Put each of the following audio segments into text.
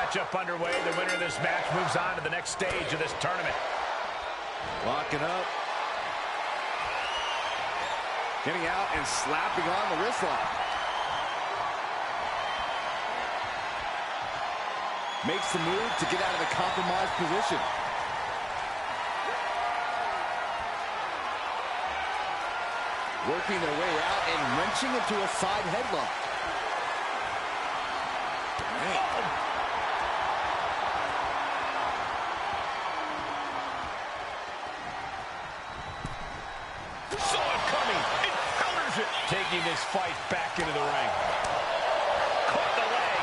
matchup underway. The winner of this match moves on to the next stage of this tournament. Locking up. Getting out and slapping on the wrist lock. Makes the move to get out of the compromised position. Working their way out and wrenching into a side headlock. Saw it coming. It counters it. Taking this fight back into the ring. Caught the leg.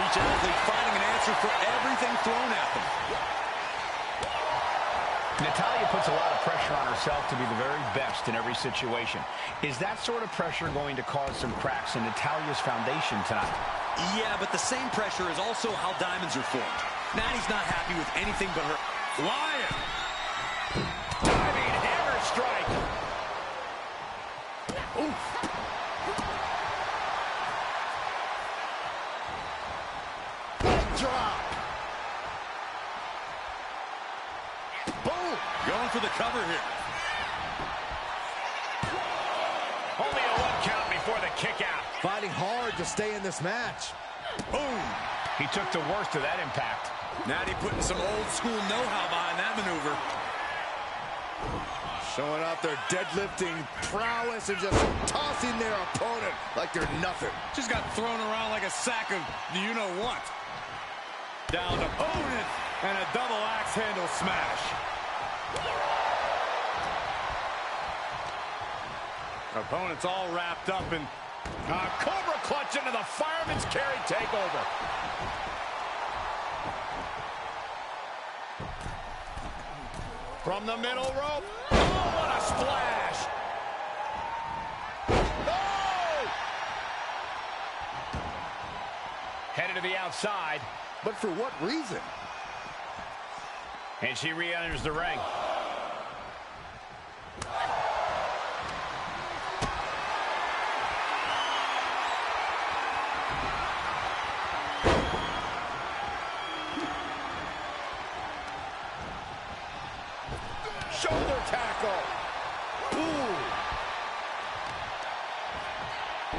Each athlete finding an answer for everything thrown at them. Natalya puts a lot of pressure on herself to be the very best in every situation. Is that sort of pressure going to cause some cracks in Natalya's foundation tonight? Yeah, but the same pressure is also how diamonds are formed. Natty's not happy with anything but her. Flying. Diving hammer strike. Oof. Drop. Boom. Going for the cover here. Only a 1 count before the kick out. Fighting hard to stay in this match. Boom. He took the worst of that impact. Natty putting some old school know-how behind that maneuver. Showing off their deadlifting prowess and just tossing their opponent like they're nothing. Just got thrown around like a sack of you-know-what. Down opponent and a double axe handle smash. Opponent's all wrapped up in Cobra clutch into the fireman's carry takeover. From the middle rope. Oh, what a splash. Oh! Headed to the outside. But for what reason? And she re-enters the ring. Shoulder tackle. Ooh.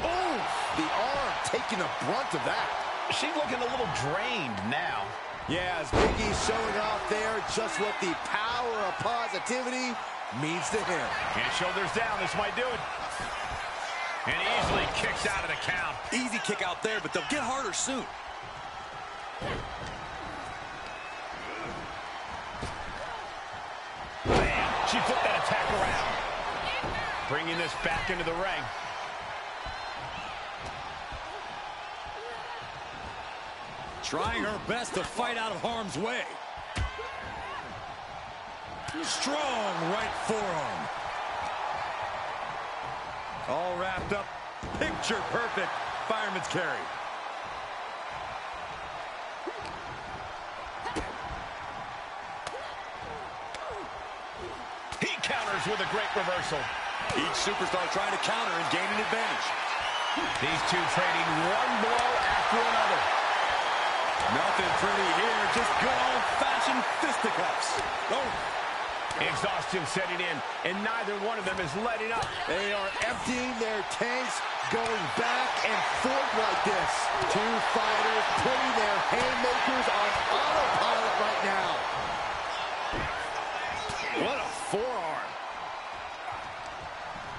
Ooh. The arm taking the brunt of that. She's looking a little drained now. Yeah, as Big E's showing off there just what the power of positivity means to him. And shoulders down. This might do it. And easily kicks out of the count. Easy kick out there, but they'll get harder soon. Bam. She flipped that attack around. Bringing this back into the ring. Trying her best to fight out of harm's way. Strong right forearm. All wrapped up. Picture perfect fireman's carry. He counters with a great reversal. Each superstar trying to counter and gain an advantage. These two trading one blow after another. Nothing pretty here, just good old-fashioned fisticuffs. Oh. Exhaustion setting in, and neither one of them is letting up. They are emptying their tanks, going back and forth like this. Two fighters putting their haymakers on autopilot right now. What a forearm.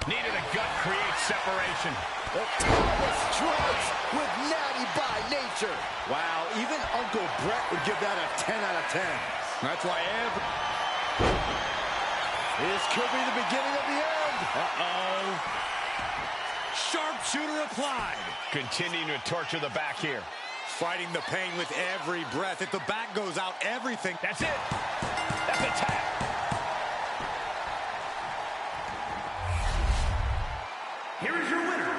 Needed a gut, create separation. The power strikes with Natty by nature. Wow, even Uncle Brett would give that a 10 out of 10. That's why This could be the beginning of the end. Uh-oh. Sharpshooter applied. Continuing to torture the back here. Fighting the pain with every breath. If the back goes out, everything. That's it. That's a tap. Here is your winner.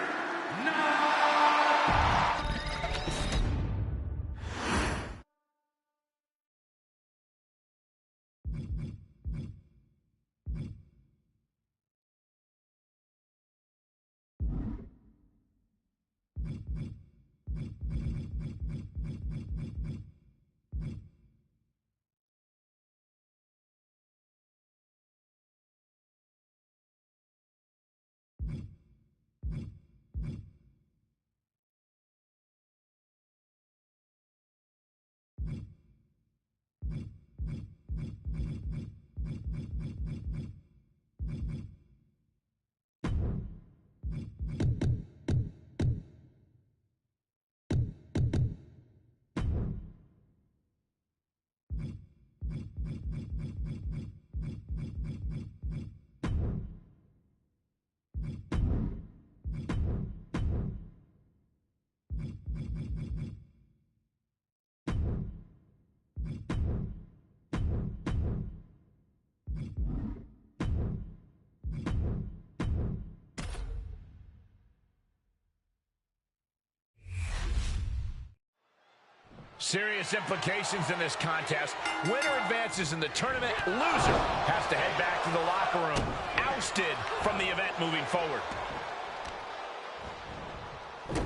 Serious implications in this contest. Winner advances in the tournament. Loser has to head back to the locker room. Ousted from the event moving forward.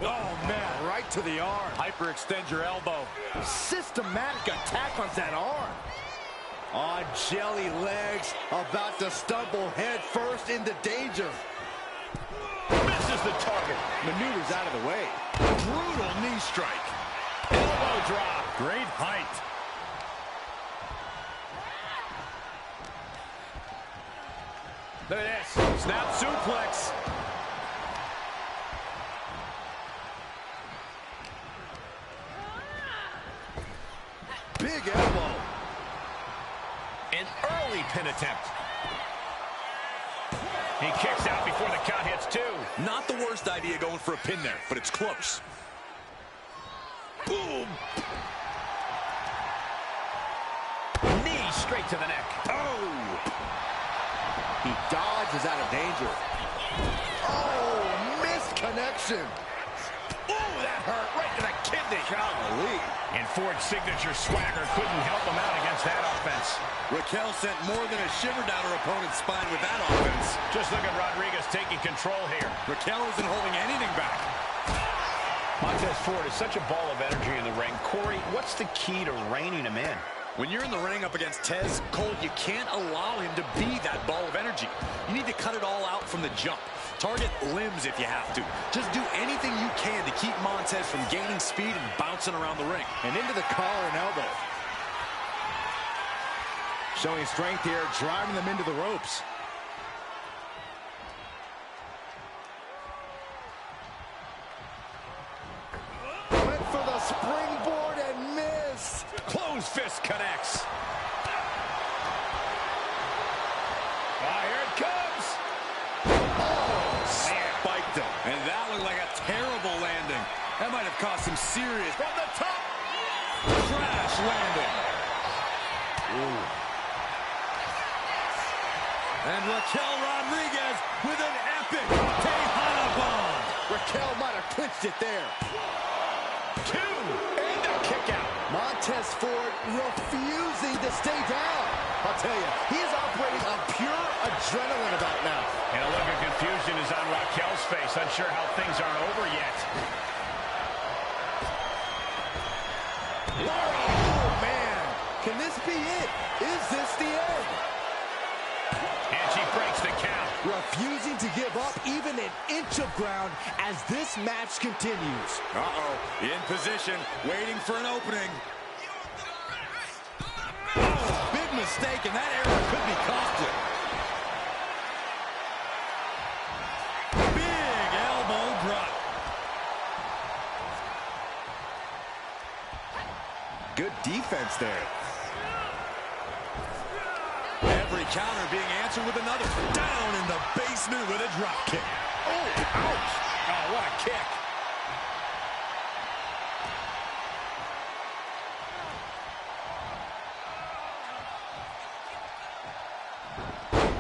Oh, man, right to the arm. Hyperextend your elbow. Systematic attack on that arm. On jelly legs, about to stumble head first into danger. Misses the target. Maneuvers out of the way. Brutal knee strike. Elbow drop. Great height. Look at this. Snap suplex. Big elbow. An early pin attempt. He kicks out before the count hits two. Not the worst idea going for a pin there, but it's close. Boom. Knee straight to the neck. Oh! He dodges out of danger. Oh, missed connection. Ooh, that hurt right to the kidney. Golly. And Ford's signature swagger couldn't help him out against that offense. Raquel sent more than a shiver down her opponent's spine with that offense. Just look at Rodriguez taking control here. Raquel isn't holding anything back. Montez Ford is such a ball of energy in the ring. Corey, what's the key to reining him in? When you're in the ring up against Tez, Cole, you can't allow him to be that ball of energy. You need to cut it all out from the jump. Target limbs if you have to. Just do anything you can to keep Montez from gaining speed and bouncing around the ring. And into the collar and elbow. Showing strength here, driving them into the ropes. Went for the springboard and missed. Closed fist connects. Here it comes. Oh, spiked him. And that looked like a terrible landing. That might have caused some serious... From the top. Crash landing. Ooh. And Raquel Rodriguez with an epic Tejana bomb. Raquel might have clinched it there. Two. And a kick out. Montez Ford refusing to stay down. I'll tell you, he is operating on pure adrenaline about now. And a look of confusion is on Raquel's face, unsure how things aren't over yet. Oh, man. Can this be it? Is this the end? And she breaks the count. Refusing to give up even an inch of ground as this match continues. Uh-oh, in position, waiting for an opening. Oh, big mistake, and that error could be costly. Big elbow drop. Good defense there. Every counter being answered with another. Down in the basement with a drop kick. Oh, ouch. Oh, what a kick.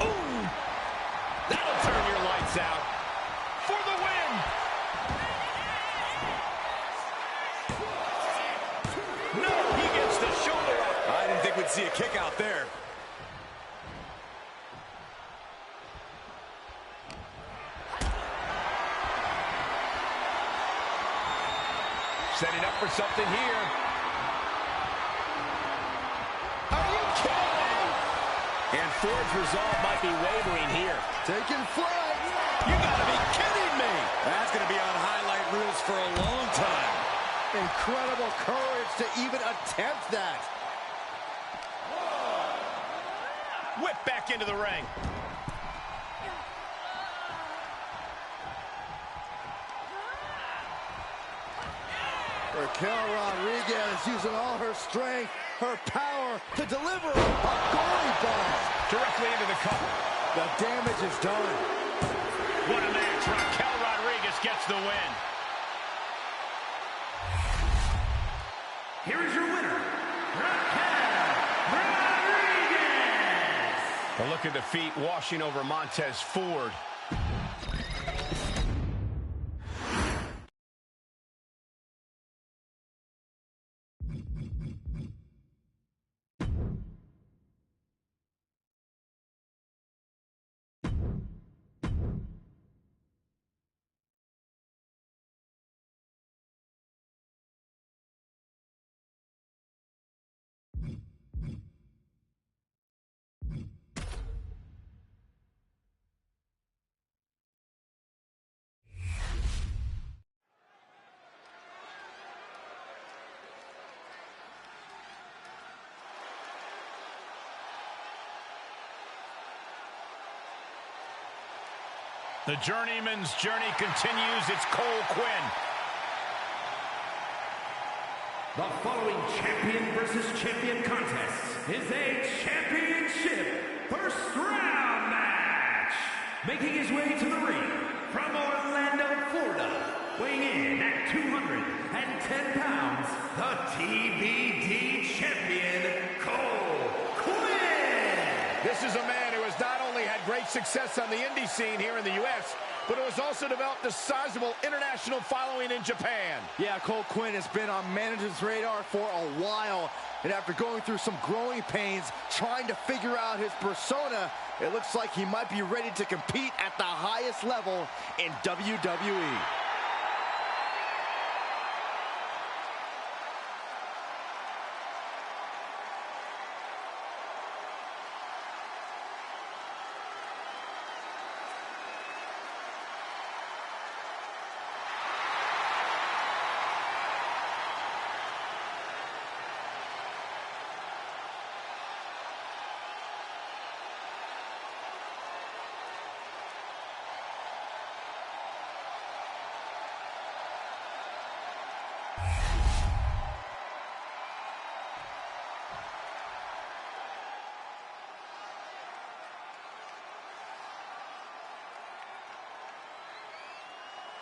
Ooh. That'll turn your lights out. For the win. No, he gets the shoulder up. I didn't think we'd see a kick out there. Setting up for something here. Are you kidding me? And Ford's resolve might be wavering here. Taking flight. You gotta be kidding me. That's going to be on highlight reels for a long time. Incredible courage to even attempt that. Whip back into the ring. Raquel Rodriguez using all her strength, her power to deliver a goalie bomb. Directly into the cover. The damage is done. What a match. Raquel Rodriguez gets the win. Here is your winner, Raquel Rodriguez. A look at the feet washing over Montez Ford. The journeyman's journey continues. It's Cole Quinn. The following champion versus champion contest is a championship first round match. Making his way to the ring from Orlando, Florida, weighing in at 210 pounds, the TBD champion, Cole Quinn. This is a man who has not only had great success on the indie scene here in the U.S., but who has also developed a sizable international following in Japan. Yeah, Cole Quinn has been on management's radar for a while, and after going through some growing pains, trying to figure out his persona, it looks like he might be ready to compete at the highest level in WWE.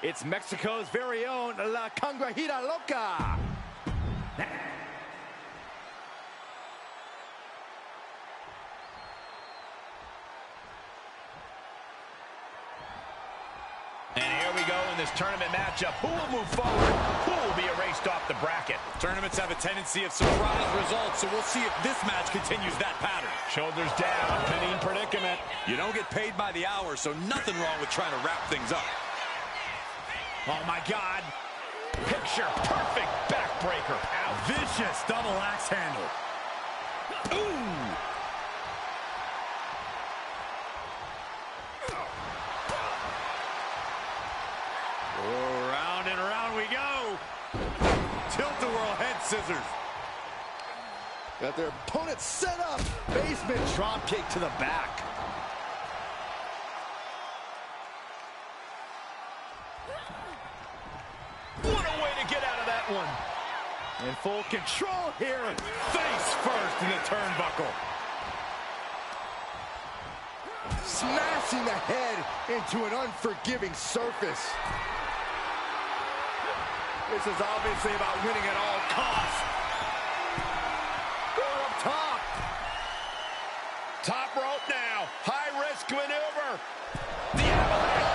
It's Mexico's very own La Conguajita Loca. And here we go in this tournament matchup. Who will move forward? Who will be erased off the bracket? Tournaments have a tendency of surprise results, so we'll see if this match continues that pattern. Shoulders down, pinning predicament. You don't get paid by the hour, so nothing wrong with trying to wrap things up. Oh, my God. Picture perfect backbreaker. Out. Vicious double axe handle. Ooh. Oh, round and round we go. Tilt-a-whirl head scissors. Got their opponent set up. Basement drop kick to the back. What a way to get out of that one. In full control here. Face first in the turnbuckle. Smashing the head into an unforgiving surface. This is obviously about winning at all costs. Going up top. Top rope now. High-risk maneuver. The avalanche.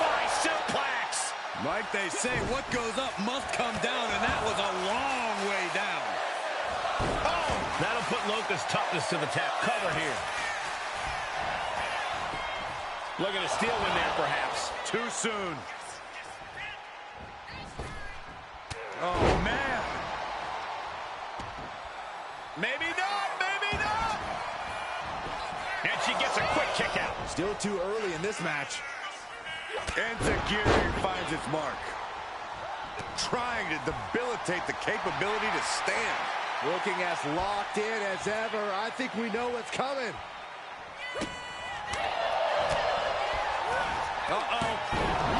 Fly suplex. Like they say, what goes up must come down, and that was a long way down. Oh, that'll put Loca's toughness to the tap. Cover here. Looking to steal one there, perhaps. Too soon. Oh, man. Maybe not, maybe not. And she gets a quick kick out. Still too early in this match. Enziguri finds its mark. Trying to debilitate the capability to stand. Looking as locked in as ever. I think we know what's coming. Uh-oh.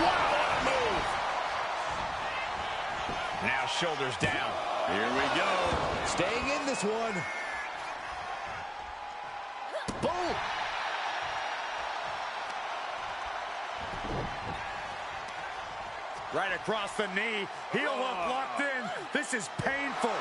Wow, what a move. Now shoulders down. Here we go. Staying in this one. Boom. Right across the knee. Heel hook locked in. This is painful.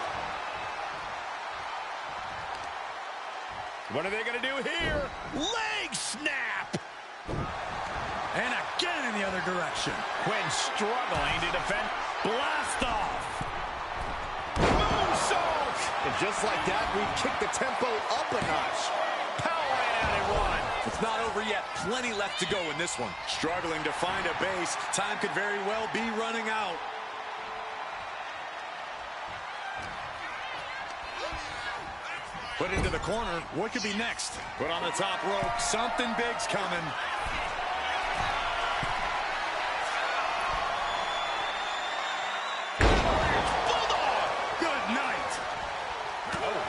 What are they going to do here? Leg snap. And again in the other direction. Quinn struggling to defend. Blast off. Moonsault. And just like that, we've kicked the tempo up a notch. Power ran out in one. It's not over yet. Plenty left to go in this one. Struggling to find a base. Time could very well be running out. Put into the corner. What could be next? Put on the top rope. Something big's coming. Good night. Oh.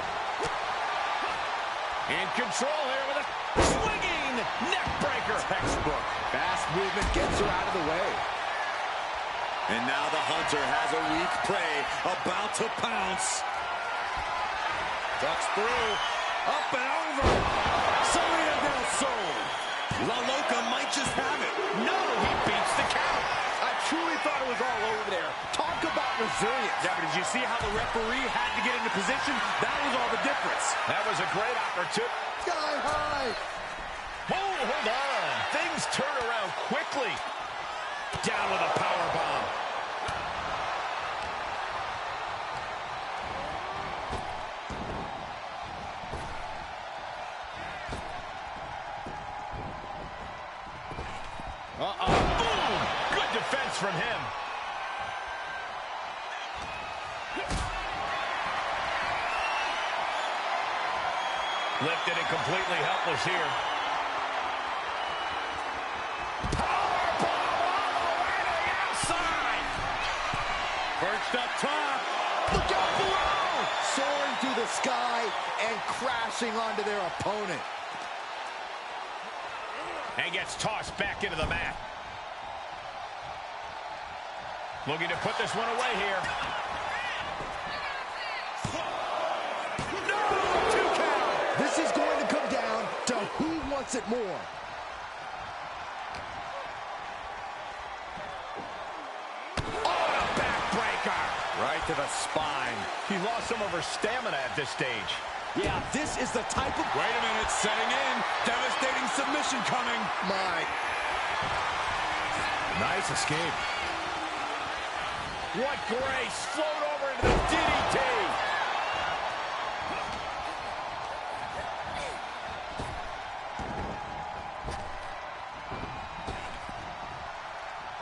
In control here with a swinging neck breaker. Textbook. Fast movement gets her out of the way. And now the hunter has a weak prey about to pounce. Ducks through, up and over. Salida del Sol. La Loca might just have it. No, he beats the count. I truly thought it was all over there. Talk about resilience. Yeah, but did you see how the referee had to get into position? That was all the difference. That was a great opportunity. Sky high. Whoa, hold on. Things turn around quickly. Down with a power bomb. Boom! Good defense from him. Lifted and completely helpless here. Powerbomb all the way to the outside. Perched up top. Look out below. Soaring through the sky and crashing onto their opponent. And gets tossed back into the mat. Looking to put this one away here. No! 2 count! This is going to come down to who wants it more. Oh, a backbreaker! Right to the spine. He lost some of her stamina at this stage. Yeah, this is the type of... Wait a minute, setting in. Devastating submission coming. My... Nice escape. What grace! Float over into the DDT!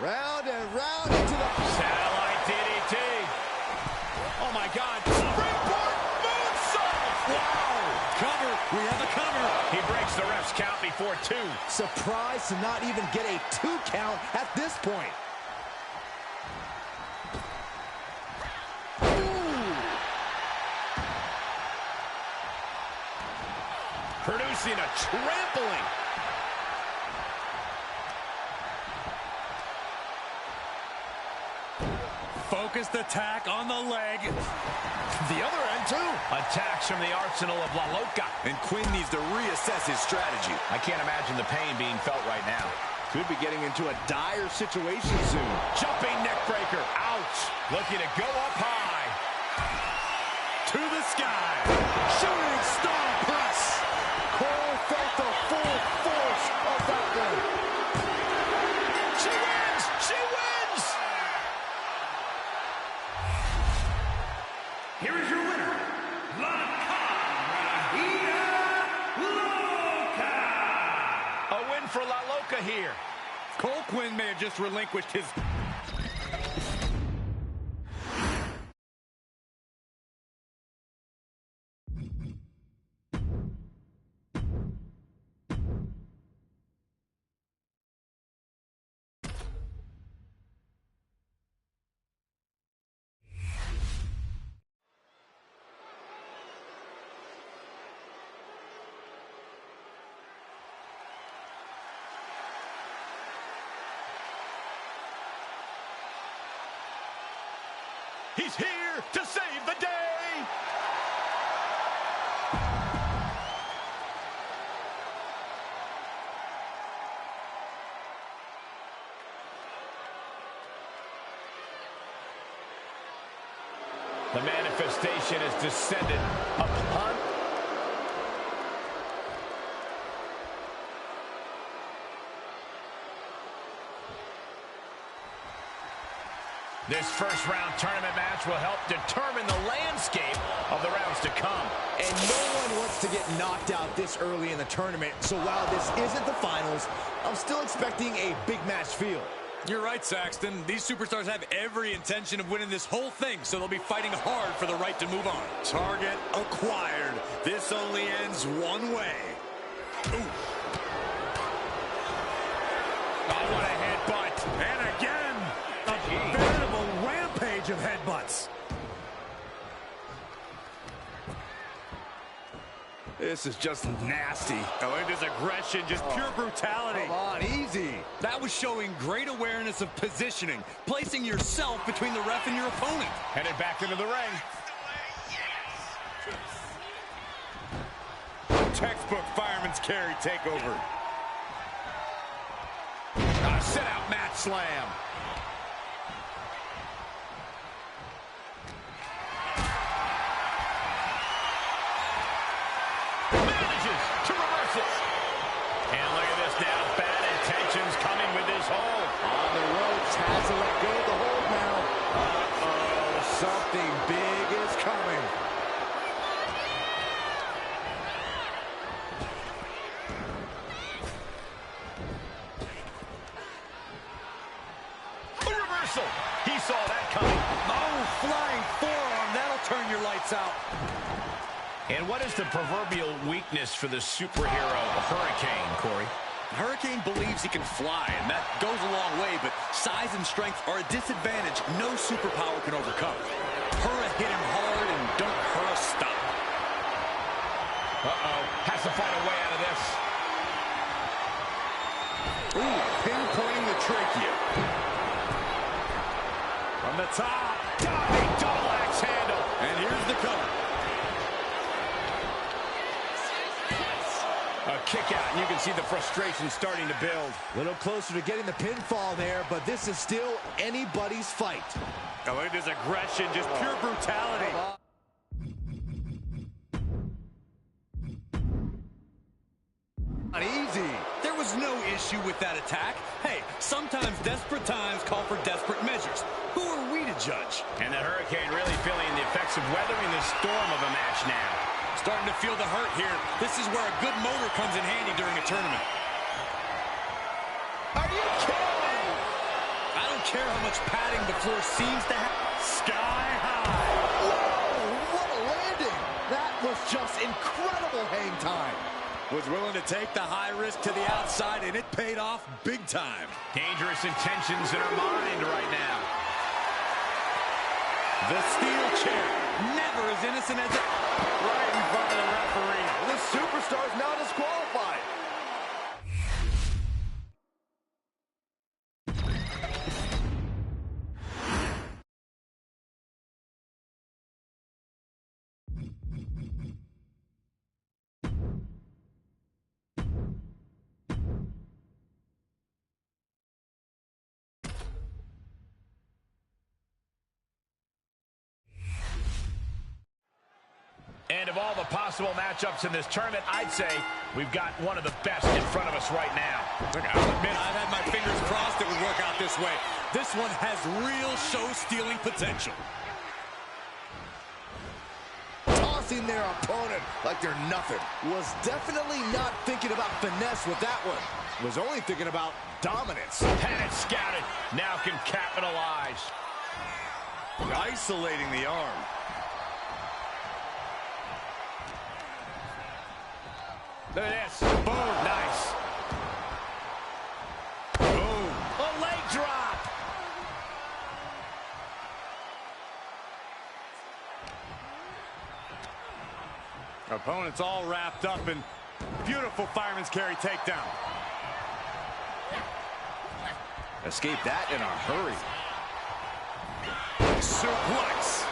Round and round into the... Satellite DDT! Oh my God! Springboard moonsault! Wow! Cover. We have a cover. He breaks the ref's count before 2. Surprised to not even get a 2 count at this point. Producing a trampling. Focused attack on the leg. The other end, too. Attacks from the arsenal of La Loca. And Quinn needs to reassess his strategy. I can't imagine the pain being felt right now. Could be getting into a dire situation soon. Jumping neck breaker. Ouch. Looking to go up high. To the sky. Shooting star press. Cole felt the full force of that one. She wins! She wins! Here is your winner, La Loca. A win for La Loca here. Cole Quinn may have just relinquished his... He's here to save the day. The manifestation has descended upon... This first-round tournament match will help determine the landscape of the rounds to come. And no one wants to get knocked out this early in the tournament, so while this isn't the finals, I'm still expecting a big match feel. You're right, Saxton. These superstars have every intention of winning this whole thing, so they'll be fighting hard for the right to move on. Target acquired. This only ends one way. Ooh. Oh, what a headbutt. And again, a veritable rampage of headbutts. This is just nasty. Melinda's aggression, just pure brutality. Come on, easy. That was showing great awareness of positioning, placing yourself between the ref and your opponent. Headed back into the ring. Textbook fireman's carry takeover. Sit out mat slam. Manages to reverse it. And look at this now. Bad intentions coming with this hold. On the ropes, has to let go of the hold now. Uh-oh, something big is coming. A reversal. He saw that coming. Oh, flying forearm. That'll turn your lights out. And what is the proverbial weakness for the superhero Hurricane, Corey? Hurricane believes he can fly, and that goes a long way, but size and strength are a disadvantage no superpower can overcome. Hurra hit him hard, and don't Hurra stop. Uh-oh. Has to find a way out of this. Ooh, pinpointing the trachea. From the top. Diving double axe handle. And here's the cover. A kick out, and you can see the frustration starting to build. A little closer to getting the pinfall there, but this is still anybody's fight. Melinda's aggression, just pure brutality. Not easy. There was no issue with that attack. Hey, sometimes desperate times call for desperate measures. Who are we to judge? And the Hurricane really feeling the effects of weathering the storm of a match now. Starting to feel the hurt here. This is where a good motor comes in handy during a tournament. Are you kidding? I don't care how much padding the floor seems to have. Sky high. Whoa, what a landing! That was just incredible hang time. Was willing to take the high risk to the outside, and it paid off big time. Dangerous intentions in her mind right now. The steel chair, never as innocent as it. Right in front of the referee. The superstar is now disqualified. And of all the possible matchups in this tournament, I'd say we've got one of the best in front of us right now. Look, I'll admit, I've had my fingers crossed it would work out this way. This one has real show-stealing potential. Tossing their opponent like they're nothing. Was definitely not thinking about finesse with that one. Was only thinking about dominance. Had it scouted. Now can capitalize. Isolating the arm. Look at this. Boom. Nice. Boom. A leg drop. Opponent's all wrapped up in beautiful fireman's carry takedown. Escape that in a hurry. Suplex.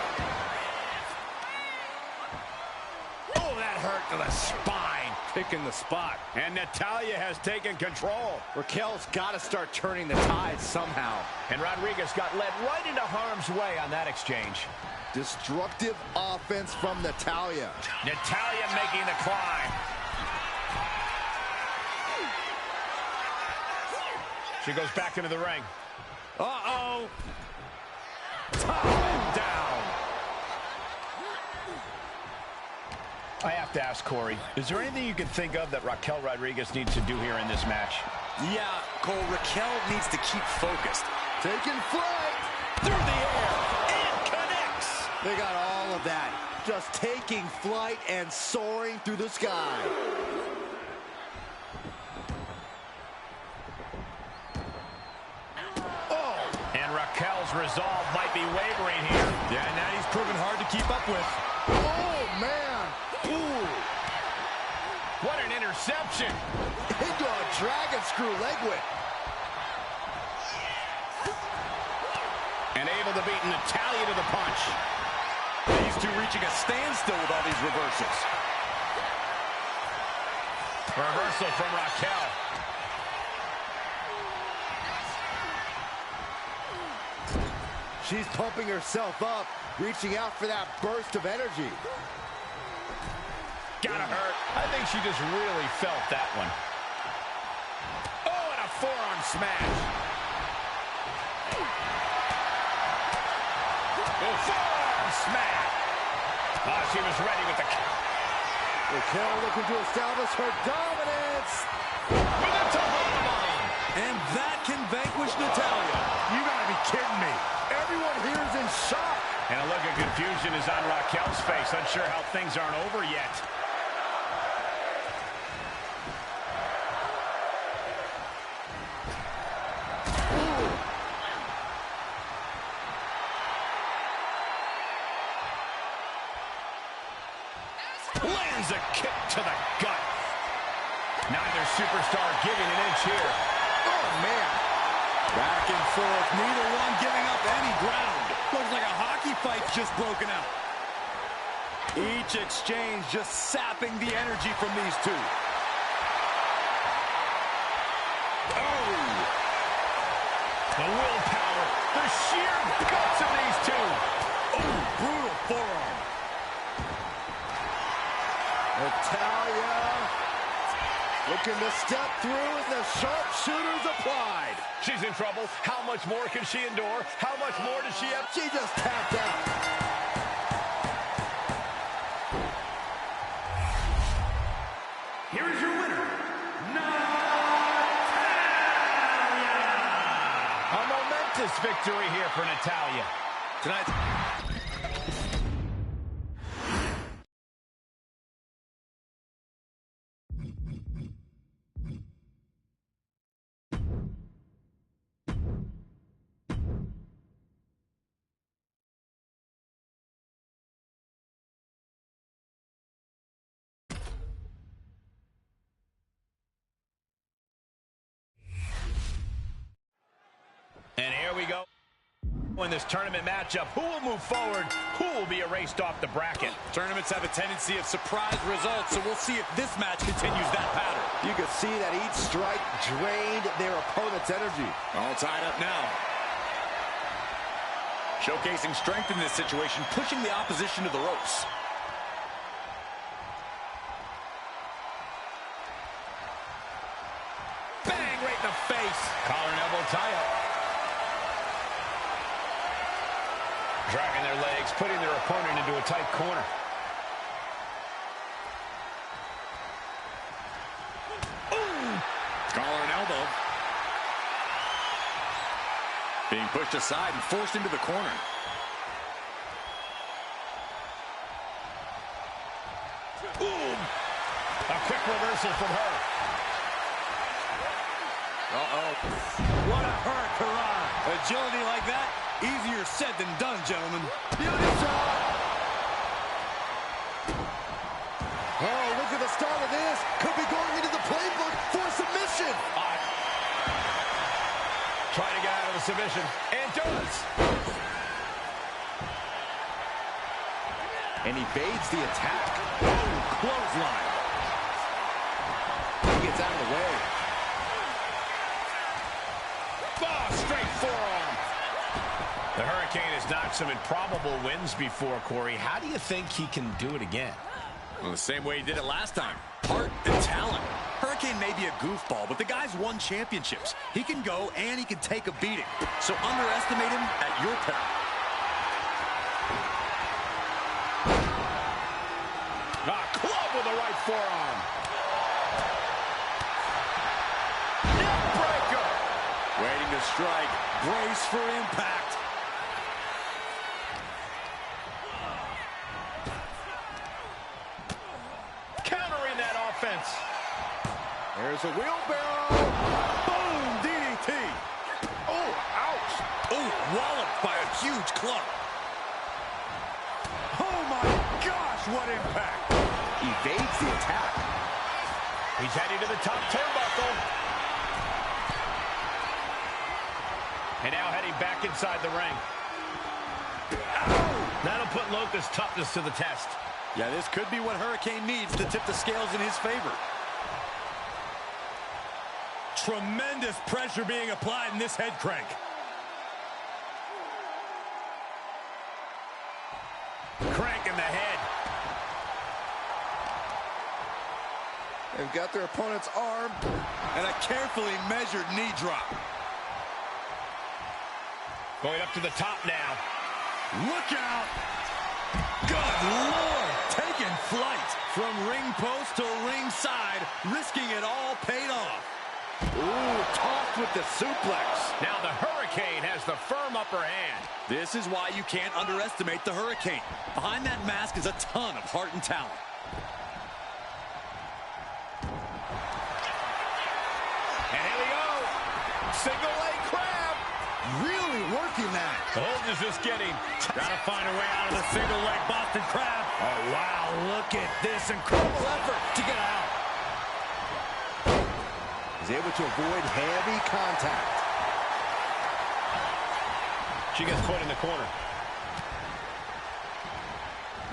Oh, that hurt to the spine. Picking the spot. And Natalya has taken control. Raquel's got to start turning the tide somehow. And Rodriguez got led right into harm's way on that exchange. Destructive offense from Natalya. Natalya making the climb. She goes back into the ring. Uh-oh. Time down. I have to ask, Corey, is there anything you can think of that Raquel Rodriguez needs to do here in this match? Yeah, Cole, Raquel needs to keep focused. Taking flight. Through the air. And connects. They got all of that. Just taking flight and soaring through the sky. Oh! And Raquel's resolve might be wavering here. Yeah, now he's proven hard to keep up with. Oh, man. Ooh. interception. Into a dragon screw leg whip. And able to beat Natalya to the punch. These two reaching a standstill with all these reversals. Reversal from Raquel. She's pumping herself up, reaching out for that burst of energy. Gotta hurt. I think she just really felt that one. Oh, and a forearm smash. Oh, forearm smash. Oh, she was ready with the count. Raquel looking to establish her dominance. With a Tohama bomb. And that can vanquish Natalya. You gotta be kidding me. Everyone here is in shock. And a look of confusion is on Raquel's face, unsure how things aren't over yet. Lands a kick to the gut. Neither superstar giving an inch here. Oh, man. Back and forth, neither one giving up any ground. Looks like a hockey fight's just broken out. Each exchange just sapping the energy from these two. Oh! The willpower, the sheer guts of these two. Oh, brutal forearm. Natalya looking to step through as the sharpshooters applied. She's in trouble. How much more can she endure? How much more does she have? She just tapped out. Here is your winner, A momentous victory here for Natalya. Tonight. And here we go. In this tournament matchup, who will move forward? Who will be erased off the bracket? Tournaments have a tendency of surprise results, so we'll see if this match continues that pattern. You can see that each strike drained their opponent's energy. All tied up now. Showcasing strength in this situation, pushing the opposition to the ropes. Bang, right in the face. Collar and elbow tie-up. Dragging their legs, putting their opponent into a tight corner. Ooh! Collar and elbow. Being pushed aside and forced into the corner. Ooh! A quick reversal from her. Uh-oh. What a hurricane. Agility like that, easier said than done, gentlemen. Beauty shot. Oh, look at the start of this. Could be going into the playbook for submission. Trying to get out of the submission. And does. And evades the attack. Oh, clothesline. He gets out of the way. Oh, straight forearm. The Hurricane has knocked some improbable wins before, Corey. How do you think he can do it again? Well, the same way he did it last time. Heart and talent. Hurricane may be a goofball, but the guy's won championships. He can go and he can take a beating. So underestimate him at your peril. Club with the right forearm. Neck breaker. Waiting to strike. Brace for impact. Countering that offense. There's a wheelbarrow. Boom, DDT. Oh, ouch. Oh, walloped by a huge club. Oh, my gosh, what impact. Evades the attack. He's heading to the top turnbuckle. And now heading back inside the ring. Ow! That'll put Loca's toughness to the test. Yeah, this could be what Hurricane needs to tip the scales in his favor. Tremendous pressure being applied in this head crank. Crank in the head. They've got their opponent's arm. And a carefully measured knee drop. Going up to the top now. Look out! Good Lord! Taking flight from ring post to ringside, risking it all paid off. Ooh, tossed with the suplex. Now the Hurricane has the firm upper hand. This is why you can't underestimate the Hurricane. Behind that mask is a ton of heart and talent. And here we go. Single leg crab. Really working that. Holden is just getting. Gotta find a way out of the single leg Boston Crab. Oh, wow, look at this incredible effort to get out. He's able to avoid heavy contact. She gets put in the corner.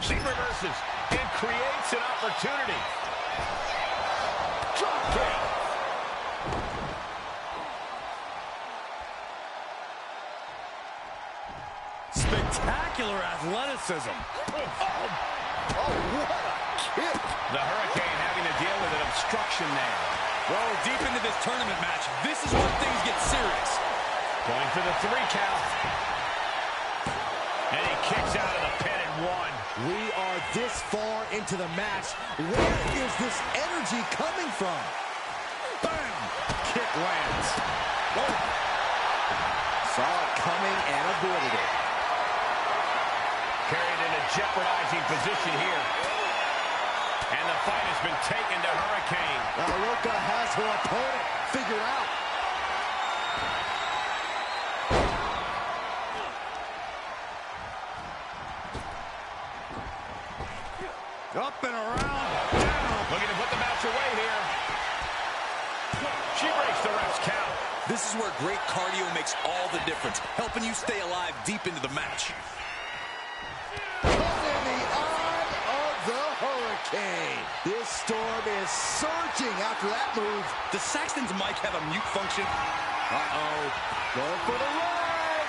She reverses and creates an opportunity. Drop kick. Spectacular athleticism. Oh, what a kick. The Hurricane having to deal with an obstruction there. Well, deep into this tournament match, this is when things get serious. Going for the 3 count. And he kicks out of the pin at 1. We are this far into the match. Where is this energy coming from? Bam! Kick lands. Oh. Saw it coming and avoided it. Carried in a jeopardizing position here. And the fight has been taken to Hurricane. Now Loca has her opponent figured out. Up and around, down. Looking to put the match away here. She breaks the ref's count. This is where great cardio makes all the difference, helping you stay alive deep into the match. Caught in the eye of the Hurricane. This storm is surging after that move. Does Saxton's mic have a mute function? Uh-oh. Going for the ride.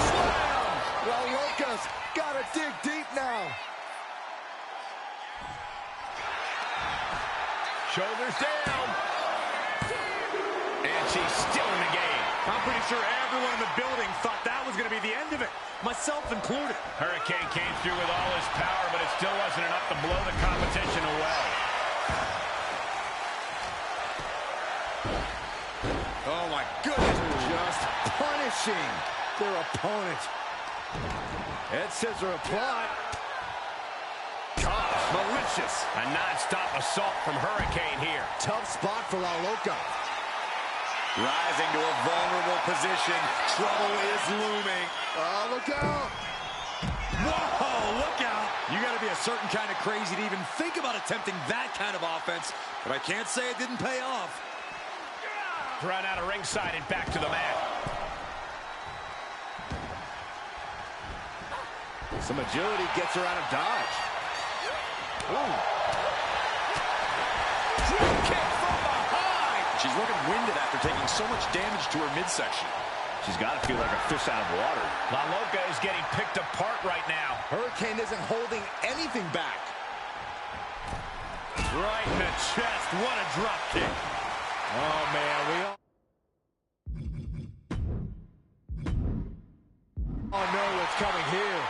Slam. Well, Loca's got to dig deep now. Shoulders down. And she's still in the game. I'm pretty sure everyone in the building thought that was going to be the end of it, myself included. Hurricane came through with all his power, but it still wasn't enough to blow the competition away. Oh, my goodness. Just punishing their opponent. Head scissor applied. Gosh, malicious. A non-stop assault from Hurricane here. Tough spot for La Loca. Rising to a vulnerable position. Trouble is looming. Oh, look out. Whoa, look out. You got to be a certain kind of crazy to even think about attempting that kind of offense. But I can't say it didn't pay off. Run out of ringside and back to the mat. Some agility gets her out of dodge. Ooh. Drop kick from behind. She's looking winded after taking so much damage to her midsection. She's got to feel like a fish out of water. La Loca is getting picked apart right now. Hurricane isn't holding anything back. Right in the chest. What a drop kick. Oh, man, we all know what's coming here.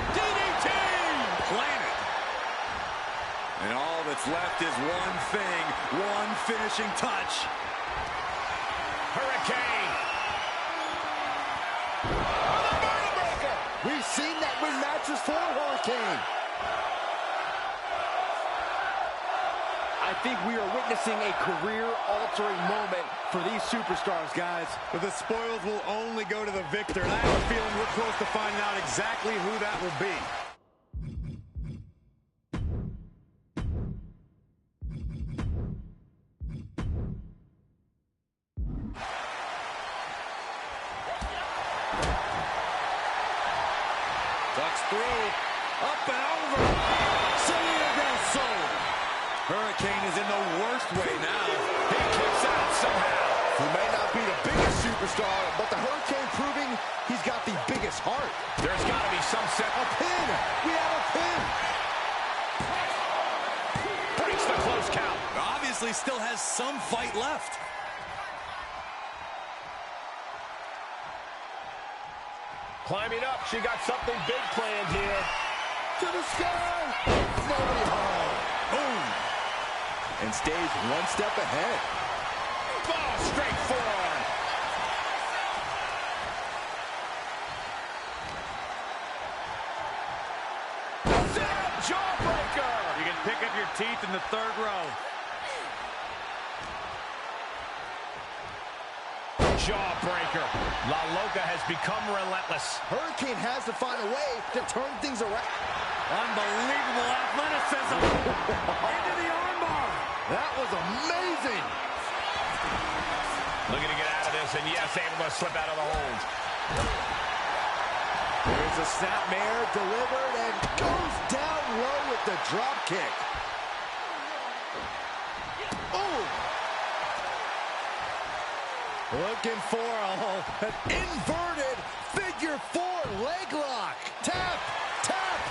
DDT! Planted. And all that's left is one thing, one finishing touch. Hurricane. The Barrel Breaker. We've seen that win matches for Hurricane. I think we are witnessing a career-altering moment for these superstars, guys. But the spoils will only go to the victor. And I have a feeling we're close to finding out exactly who that will be. through. Up and over. Salida del Sol. Hurricane is in the worst way now. He kicks out somehow. He may not be the biggest superstar, but the Hurricane proving he's got the biggest heart. There's got to be some set. A pin. We have a pin. Breaks the close count. Obviously still has some fight left. Climbing up. She got something big planned here. To the sky. Nobody home. Boom. And stays one step ahead. Oh, straight forearm. Jawbreaker. You can pick up your teeth in the third row. Jawbreaker. La Loca has become relentless. Hurricane has to find a way to turn things around. Unbelievable athleticism. Into the armbar. That was amazing. Looking to get out of this, and yes, able to slip out of the hold. There's a snapmare delivered and goes down low with the drop kick. Oh! Looking for an inverted figure four leg lock. Tap, tap.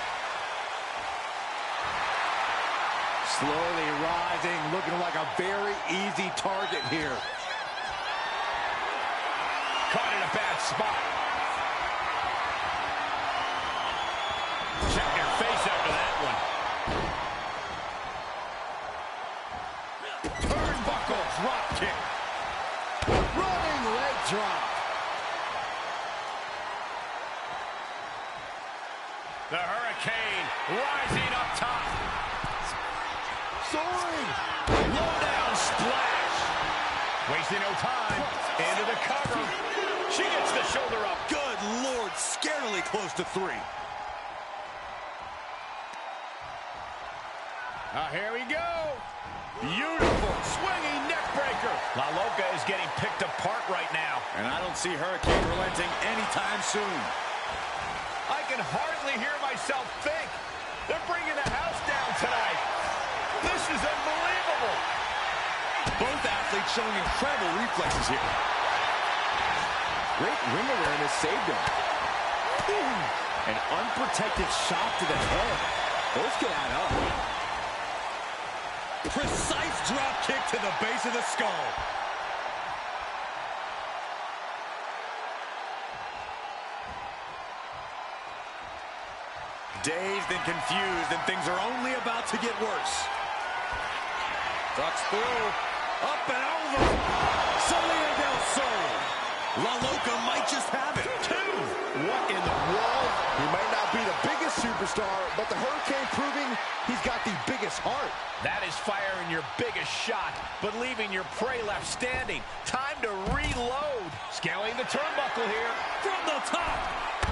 Slowly rising, looking like a very easy target here. Caught in a bad spot. Check your face after that one. Turnbuckle drop kick. Running leg drop. The Hurricane rising up top. Soaring. Low down splash. Wasting no time. Into the cover. She gets the shoulder up. Good Lord, scarily close to 3. Here we go. Beautiful swinging neck breaker. La Loca is getting picked apart right now. And I don't see Hurricane relenting anytime soon. I can hardly hear myself think. They're bringing the house down tonight. This is unbelievable. Both athletes showing incredible reflexes here. Great ring awareness saved him. Ooh. An unprotected shot to the head. Those could add up. Precise drop kick to the base of the skull. Dazed and confused, and things are only about to get worse. Ducks through. Up and over. Salida del Sol. La Loca might just have it. 2. What in the world? He may not be the biggest superstar, but the Hurricane proving he's got the biggest heart. That is firing your biggest shot, but leaving your prey left standing. Time to reload. Scaling the turnbuckle here. From the top.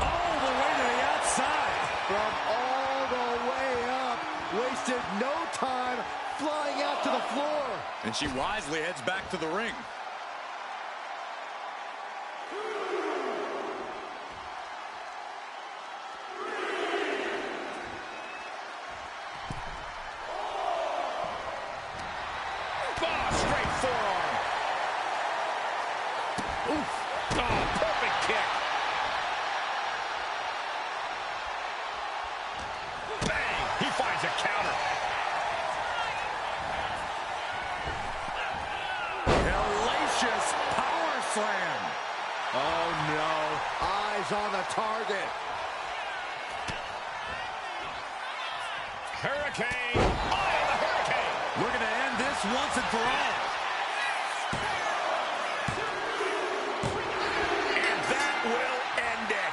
All the way to the outside. From all the way up. Wasted no time flying out to the floor. And she wisely heads back to the ring. Straight forearm. Oof. Oh, perfect kick. Bang. He finds a counter. Hellacious power slam. Oh no. Eyes on the target. Hurricane. Eye of the Hurricane. We're going to end this once and for all. And that will end it.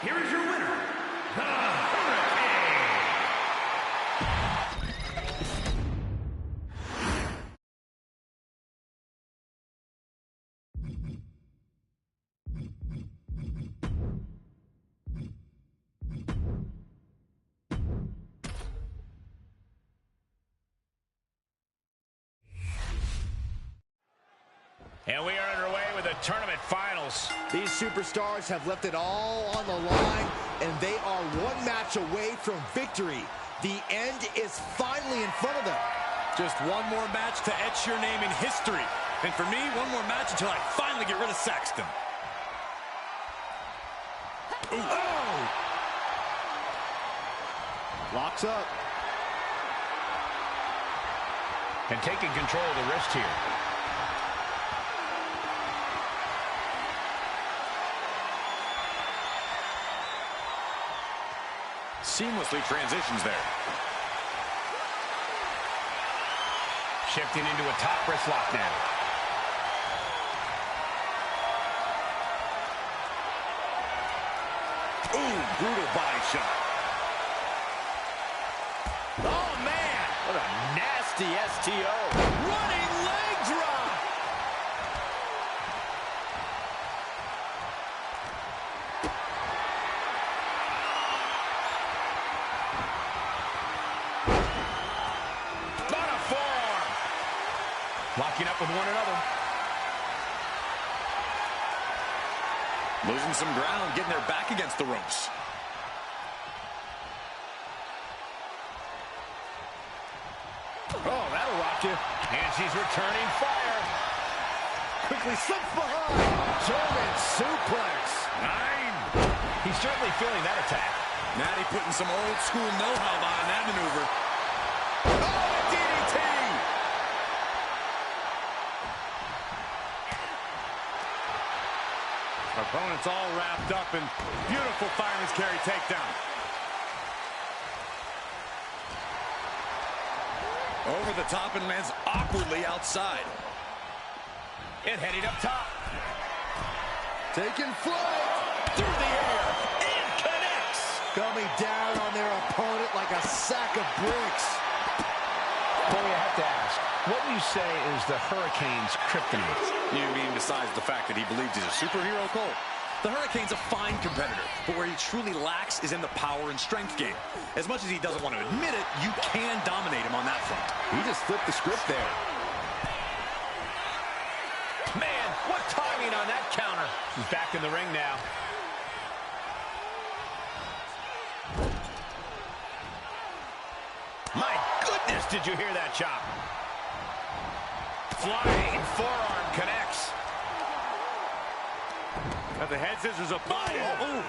Here is your winner, the And we are underway with a tournament finals. These superstars have left it all on the line, and they are one match away from victory. The end is finally in front of them. Just one more match to etch your name in history. And for me, one more match until I finally get rid of Saxton. Ooh. Oh! Locks up. And taking control of the wrist here. Seamlessly transitions there. Shifting into a top wrist lock now. Ooh, brutal body shot. Oh, man. What a nasty STO. Running leg drop. Not a forearm. Locking up with one another. Losing some ground, getting their back against the ropes. Oh, that'll rock you. And she's returning fire. Quickly slips behind. German suplex. 9. He's certainly feeling that attack. Natty putting some old school know-how behind that maneuver. Oh, DDT. Opponent's all wrapped up in beautiful fireman's carry takedown. Over the top and lands awkwardly outside. And heading up top. Taking flight. Through the air. And connects. Coming down on their opponent like a sack of bricks. Boy, I have to ask, what would you say is the Hurricane's kryptonite? You mean besides the fact that he believes he's a superhero, Cole? The Hurricane's a fine competitor, but where he truly lacks is in the power and strength game. As much as he doesn't want to admit it, you can dominate him on that front. He just flipped the script there. Man, what timing on that counter. He's back in the ring now. My goodness, did you hear that chop? Flying forearm connects. Got the head scissors applied. Ooh.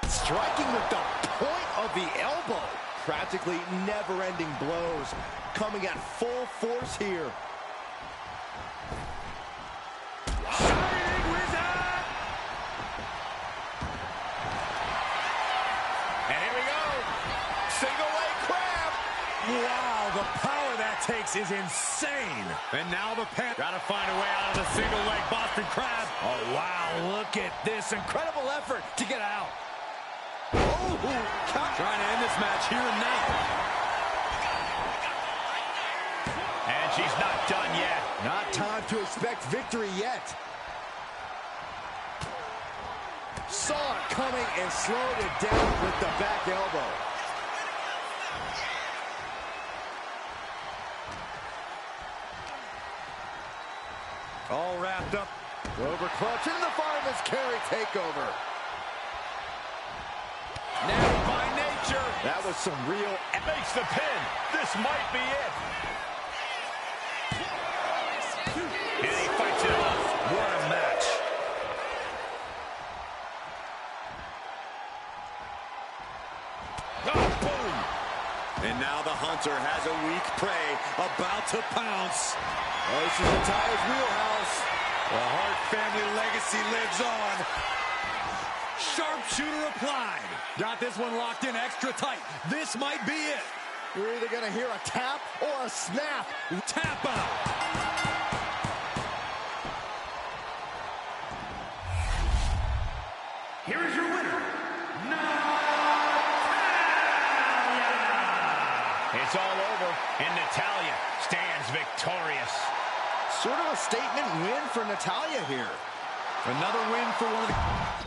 Striking with the point of the elbow. Practically never-ending blows coming at full force here. Shining Wizard! And here we go. Single leg crab. Wow, the power that takes is insane. And now the pen. Got to find a way out of the single leg Boston Crab. Oh, wow, look at this incredible effort to get out. Oh, Trying to end this match here and now. And she's not done yet. not time to expect victory yet. Saw it coming and slowed it down with the back elbow. All wrapped up. Over clutch into the fireman's carry takeover. Now by nature. That was some real... Makes the pin. This might be it. And he fights it off. What a match. Oh, boom. And now the hunter has a weak prey about to pounce. Oh, this is Nataya's wheelhouse. The Hart family legacy lives on. Sharpshooter applied. Got this one locked in extra tight. This might be it. You're either going to hear a tap or a snap. Tap out. Here is your winner, It's all over, and Natalya stands victorious. Sort of a statement win for Natalya here. Another win for one of the...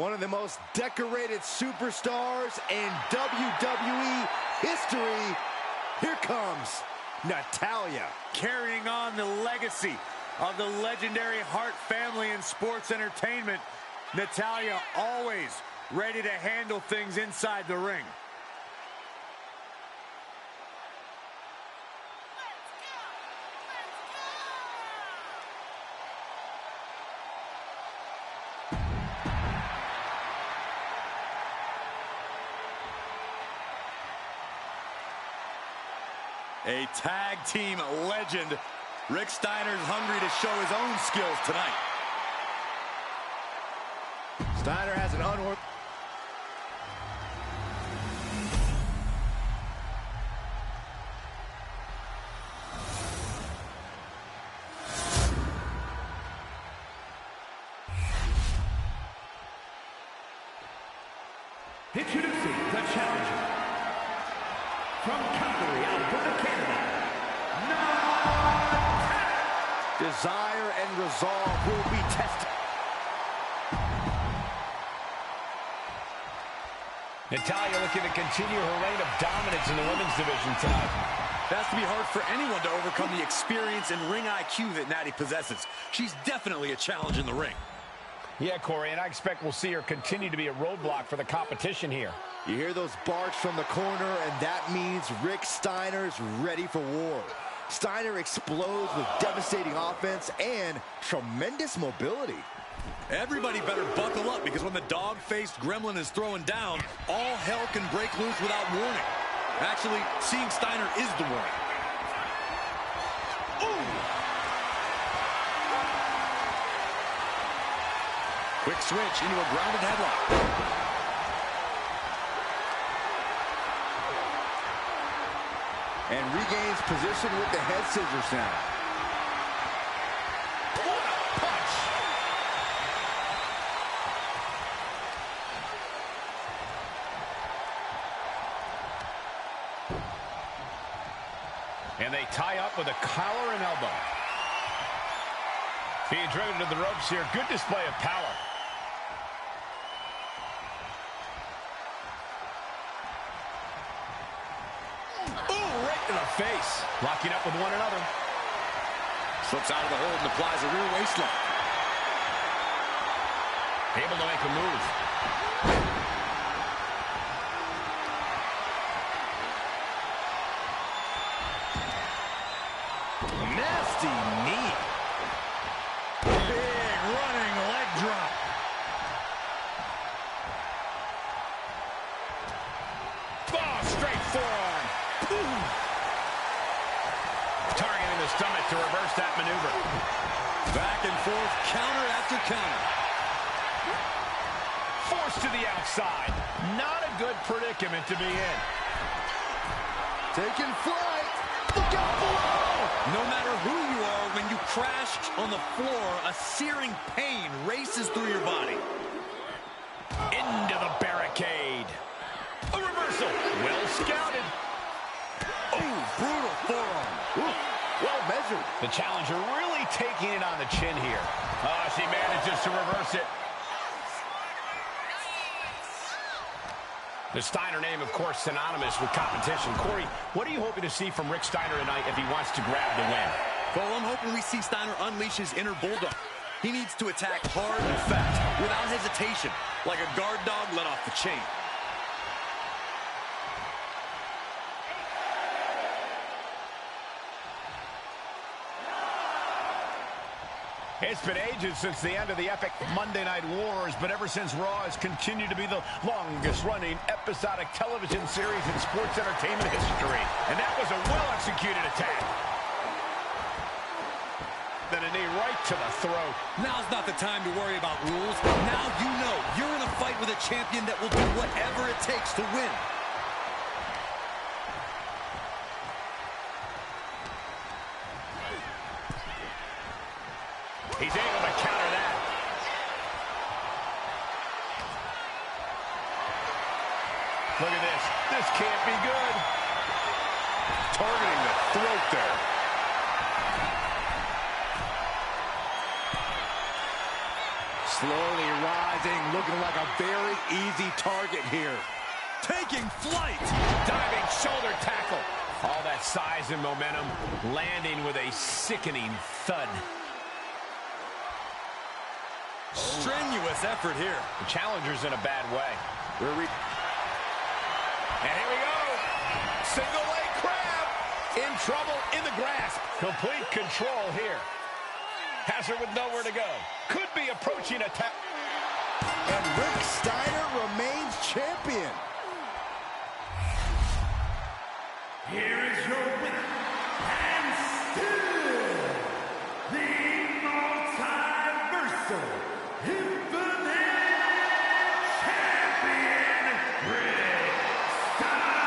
One of the most decorated superstars in WWE history. Here comes Natalya. Carrying on the legacy of the legendary Hart family in sports entertainment. Natalya always ready to handle things inside the ring. A tag team legend. Rick Steiner's hungry to show his own skills tonight. Steiner has an unorthodox. Introducing the challenger from Calgary, Alberta, Canada. Desire and resolve will be tested. Natalya looking to continue her reign of dominance in the women's division tonight. It has to be hard for anyone to overcome the experience and ring IQ that Natty possesses. She's definitely a challenge in the ring. Yeah, Corey, and I expect we'll see her continue to be a roadblock for the competition here. You hear those barks from the corner, and that means Rick Steiner's ready for war. Steiner explodes with devastating offense and tremendous mobility. Everybody better buckle up, because when the dog-faced gremlin is throwing down, all hell can break loose without warning. Actually, seeing Steiner is the warning. Ooh! Quick switch into a grounded headlock. And regains position with the head scissors now. What a punch! And they tie up with a collar and elbow. Being driven to the ropes here. Good display of power. To the face. Locking up with one another. Slips out of the hold and applies a rear waistlock. Able to make a move. Nasty knee. Big running leg drop. Oh, straight forearm. Boom. Targeting the stomach to reverse that maneuver. Back and forth, counter after counter. Forced to the outside. Not a good predicament to be in. Taking flight. Look out below. No matter who you are, when you crash on the floor, a searing pain races through your body. Into the barricade. A reversal. Well scouted. Oh, brutal forearm. Ooh, well measured. The challenger really taking it on the chin here. She manages to reverse it. The Steiner name, of course, synonymous with competition. Corey, what are you hoping to see from Rick Steiner tonight if he wants to grab the win? Well, I'm hoping we see Steiner unleash his inner bulldog. He needs to attack hard and fast, without hesitation, like a guard dog let off the chain. It's been ages since the end of the epic Monday Night Wars, but ever since Raw has continued to be the longest-running episodic television series in sports entertainment history. And that was a well-executed attack. Then a knee right to the throat. Now's not the time to worry about rules. Now you know you're in a fight with a champion that will do whatever it takes to win. He's able to counter that. Look at this. This can't be good. Targeting the throat there. Slowly rising, looking like a very easy target here. Taking flight. Diving shoulder tackle. All that size and momentum landing with a sickening thud. Strenuous effort here. The challenger's in a bad way. And here we go. Single leg crab. In trouble in the grasp. Complete control here. Has her with nowhere to go. Could be approaching a tap. And Rick Steiner remains champion. Here is your winner, and still the multiversal infinite champion, Rick Steiner.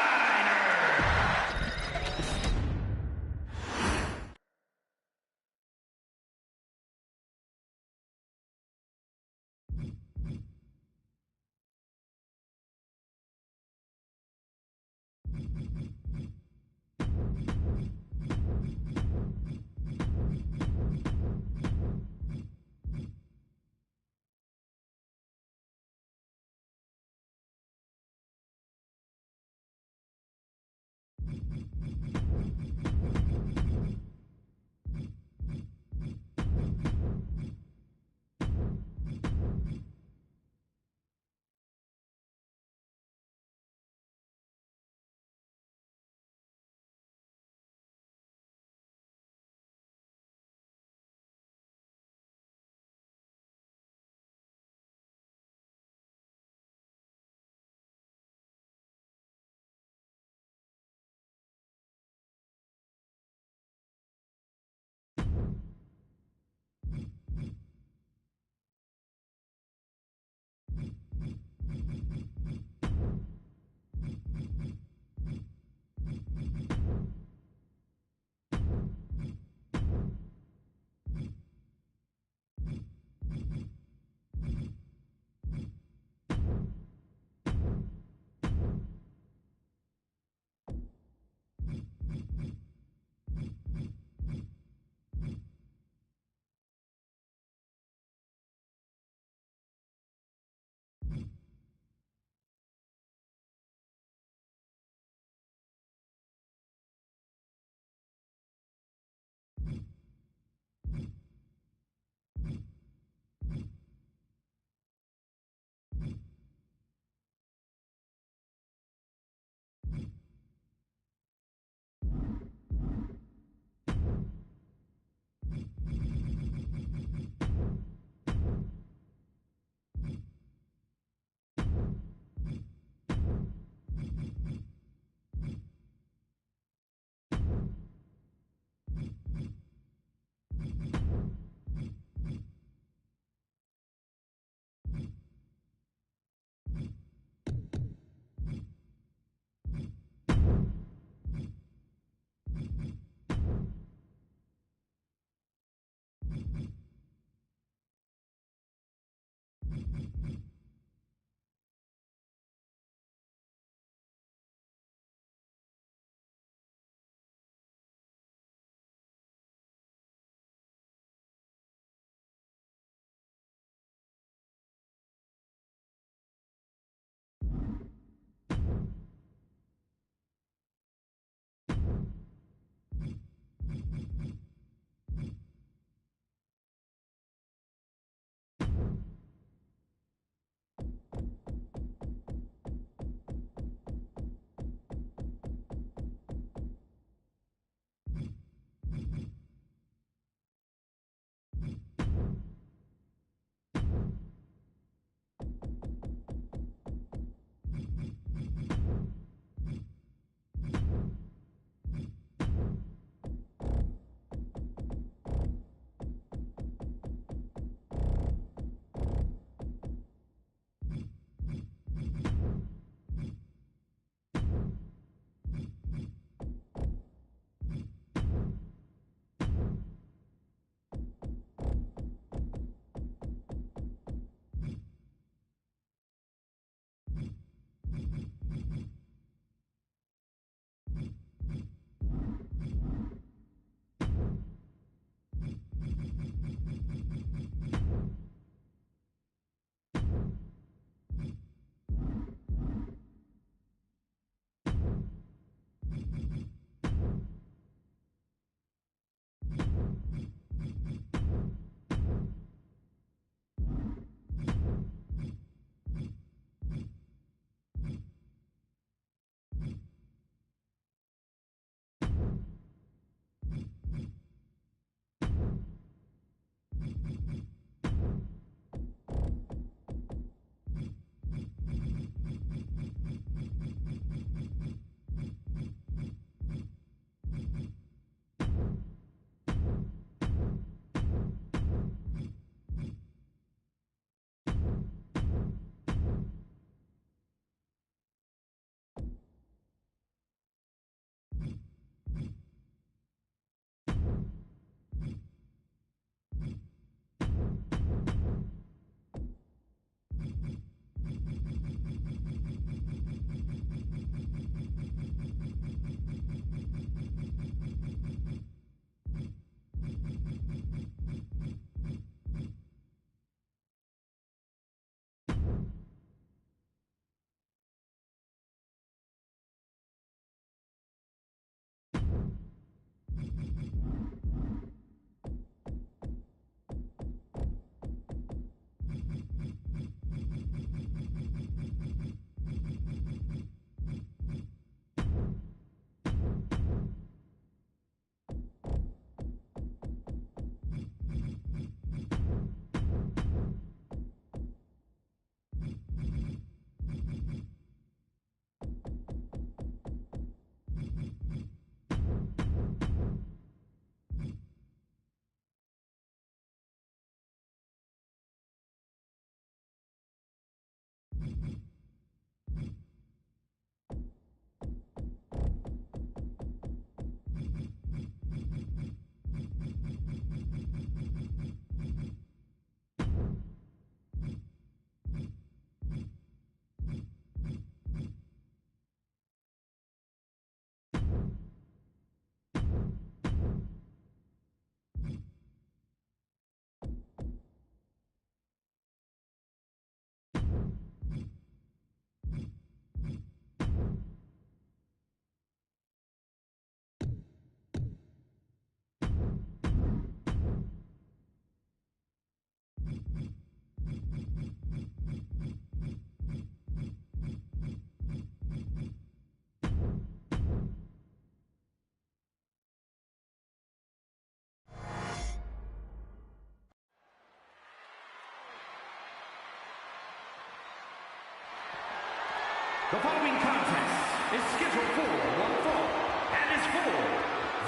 The following contest is scheduled for one fall and is for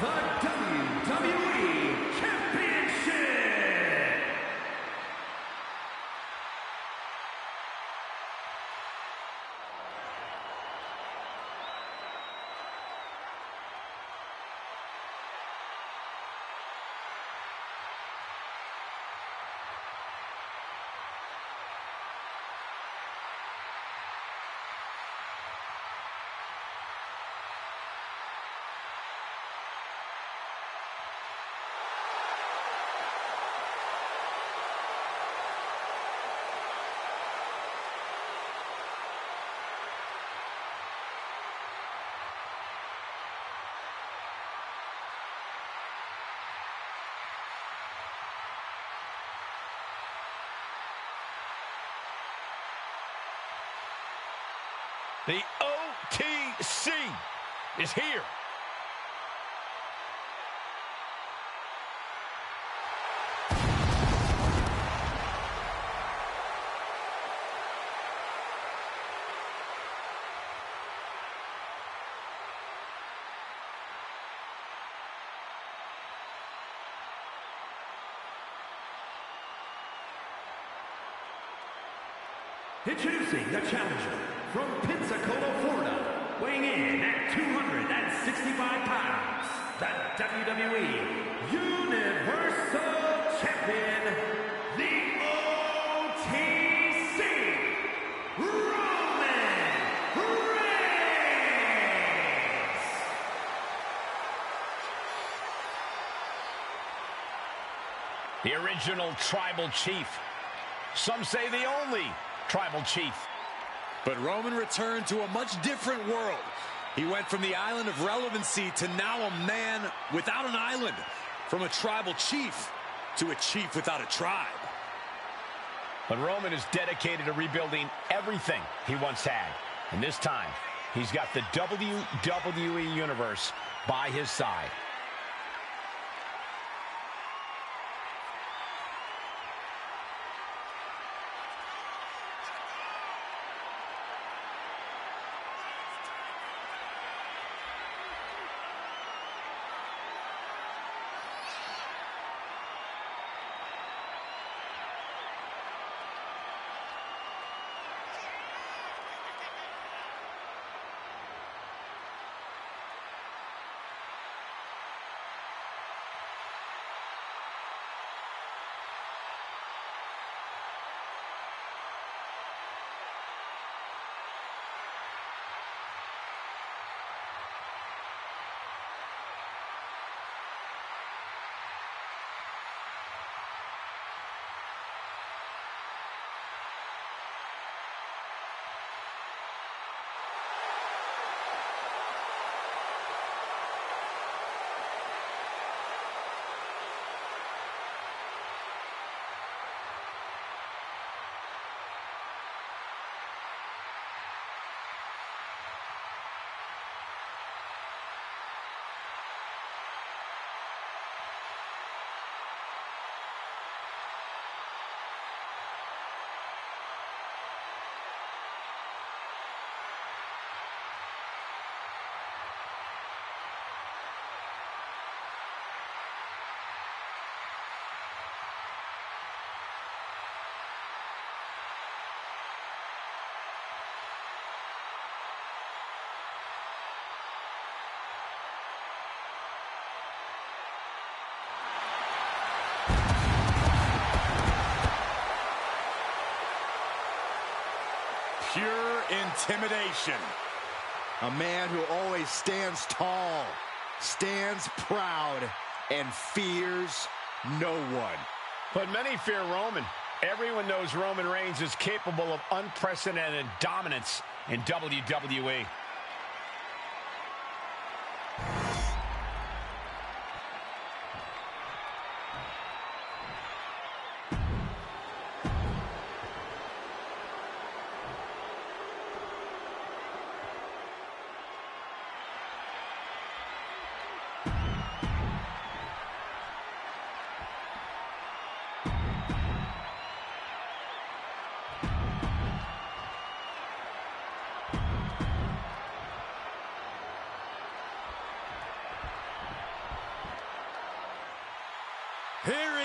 the WWE Championship. The OTC is here. Introducing the challenger from Pensacola, Florida, weighing in at 265 pounds, the WWE Universal Champion, the OTC, Roman Reigns. The original tribal chief. Some say the only tribal chief. But Roman returned to a much different world. He went from the island of relevancy to now a man without an island. From a tribal chief to a chief without a tribe. But Roman is dedicated to rebuilding everything he once had. And this time, he's got the WWE Universe by his side. Pure intimidation. A man who always stands tall, stands proud, and fears no one. But many fear Roman. Everyone knows Roman Reigns is capable of unprecedented dominance in WWE.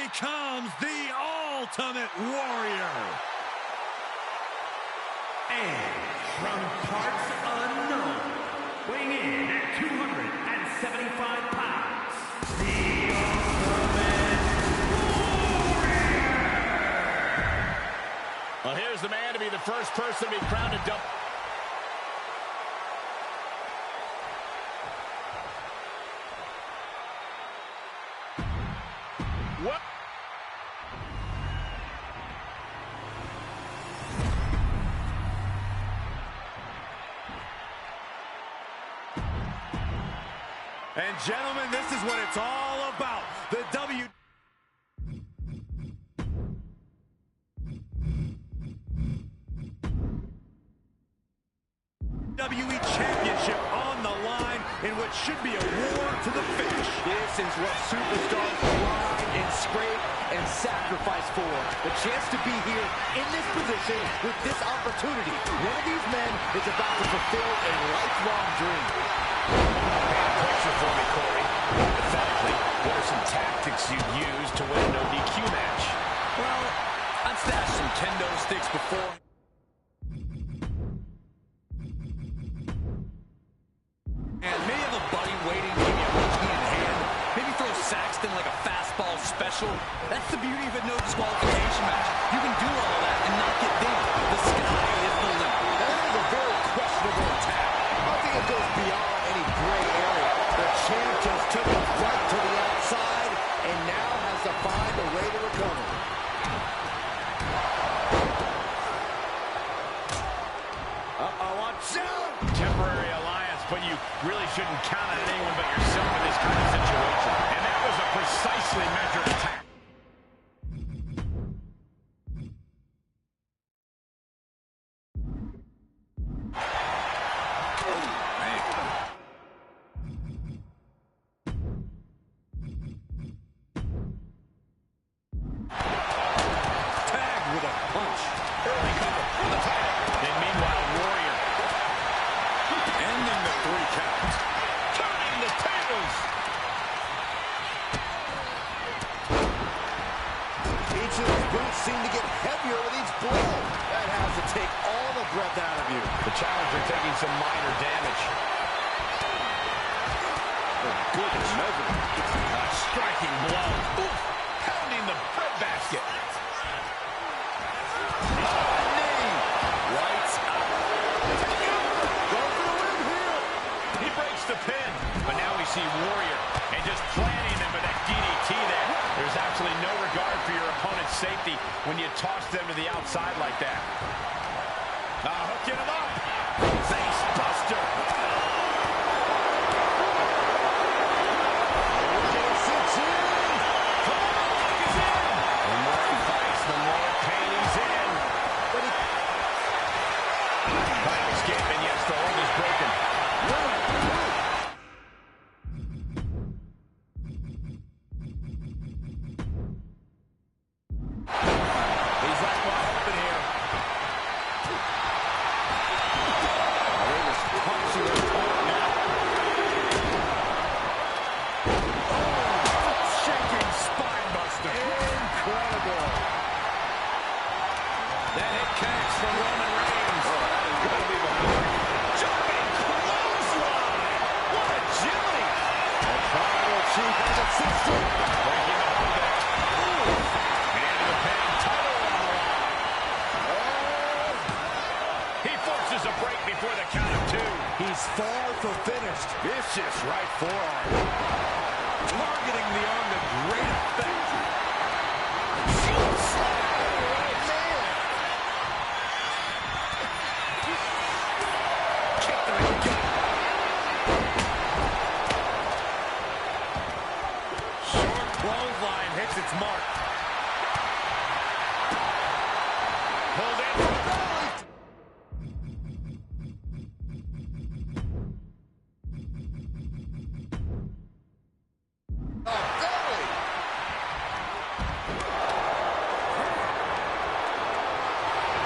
he comes, the Ultimate Warrior. And from parts unknown, weighing in at 275 pounds, the Ultimate Warrior! Well, here's the man to be the first person to be crowned a double. What? And gentlemen, this is what it's all about. The WWE Championship on the line in what should be a war to the finish. This is what superstars grind and scrape and sacrifice for. The chance to be here in this position with this opportunity. One of these men is about to fulfill a lifelong dream. Picture for me, Corey. Hypothetically, what are some tactics you'd use to win a no DQ match? Well, I'd stash some kendo sticks before. And maybe have a buddy waiting, maybe a monkey in hand. Maybe throw Saxton like a fastball special. That's the beauty of a no disqualification match. You can do all that and not get dinged. The sky is the limit. That is a very questionable attack. I think it goes beyond any gray area. The champ just took a right to the outside and now has to find a way to recover. Watch out! Temporary alliance, but you really shouldn't count on anyone but yourself in this kind of situation. And that was a precisely measured attack. Tagged with a punch. Early cover for the title. And meanwhile, Warrior Ending the 3 count. turning the tables. Each of these boots seem to get heavier with each blow. That has to take all the breath out of you. The challenger taking some minor damage. Goodness, measure. A striking blow. Oof. Pounding the breadbasket. Lights out. Go for the win here. He breaks the pin, but now we see Warrior and just planting them with that DDT there. There's absolutely no regard for your opponent's safety when you toss them to the outside like that. Hooking him up. Face buster. Sits in. Come on, he's in. The more he fights, the more pain he's in. But he Trying to escape, and yes, the hold is broken. He's left wide open here. Punching the point now. Shaking spine buster. incredible. That hit connects from Roman Reigns. Jumping clothesline. What agility. The tribal chief has assisted. Breaking the hold there. And the pin, title on the line. He forces a break before the count of 2. He's far from finished. Vicious right forearm. Targeting the arm to great effect. Kick to the gut. Short clothesline hits its mark. Pulled in for the belly.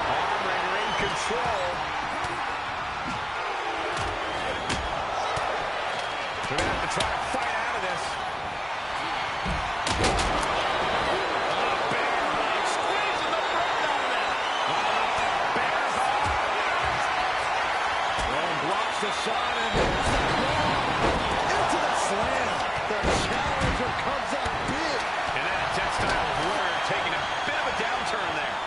Arm wringer in control. We're going to have to try to fight out of this. Into the slam. The challenger comes up big. And that intense style of warrior taking a bit of a downturn there.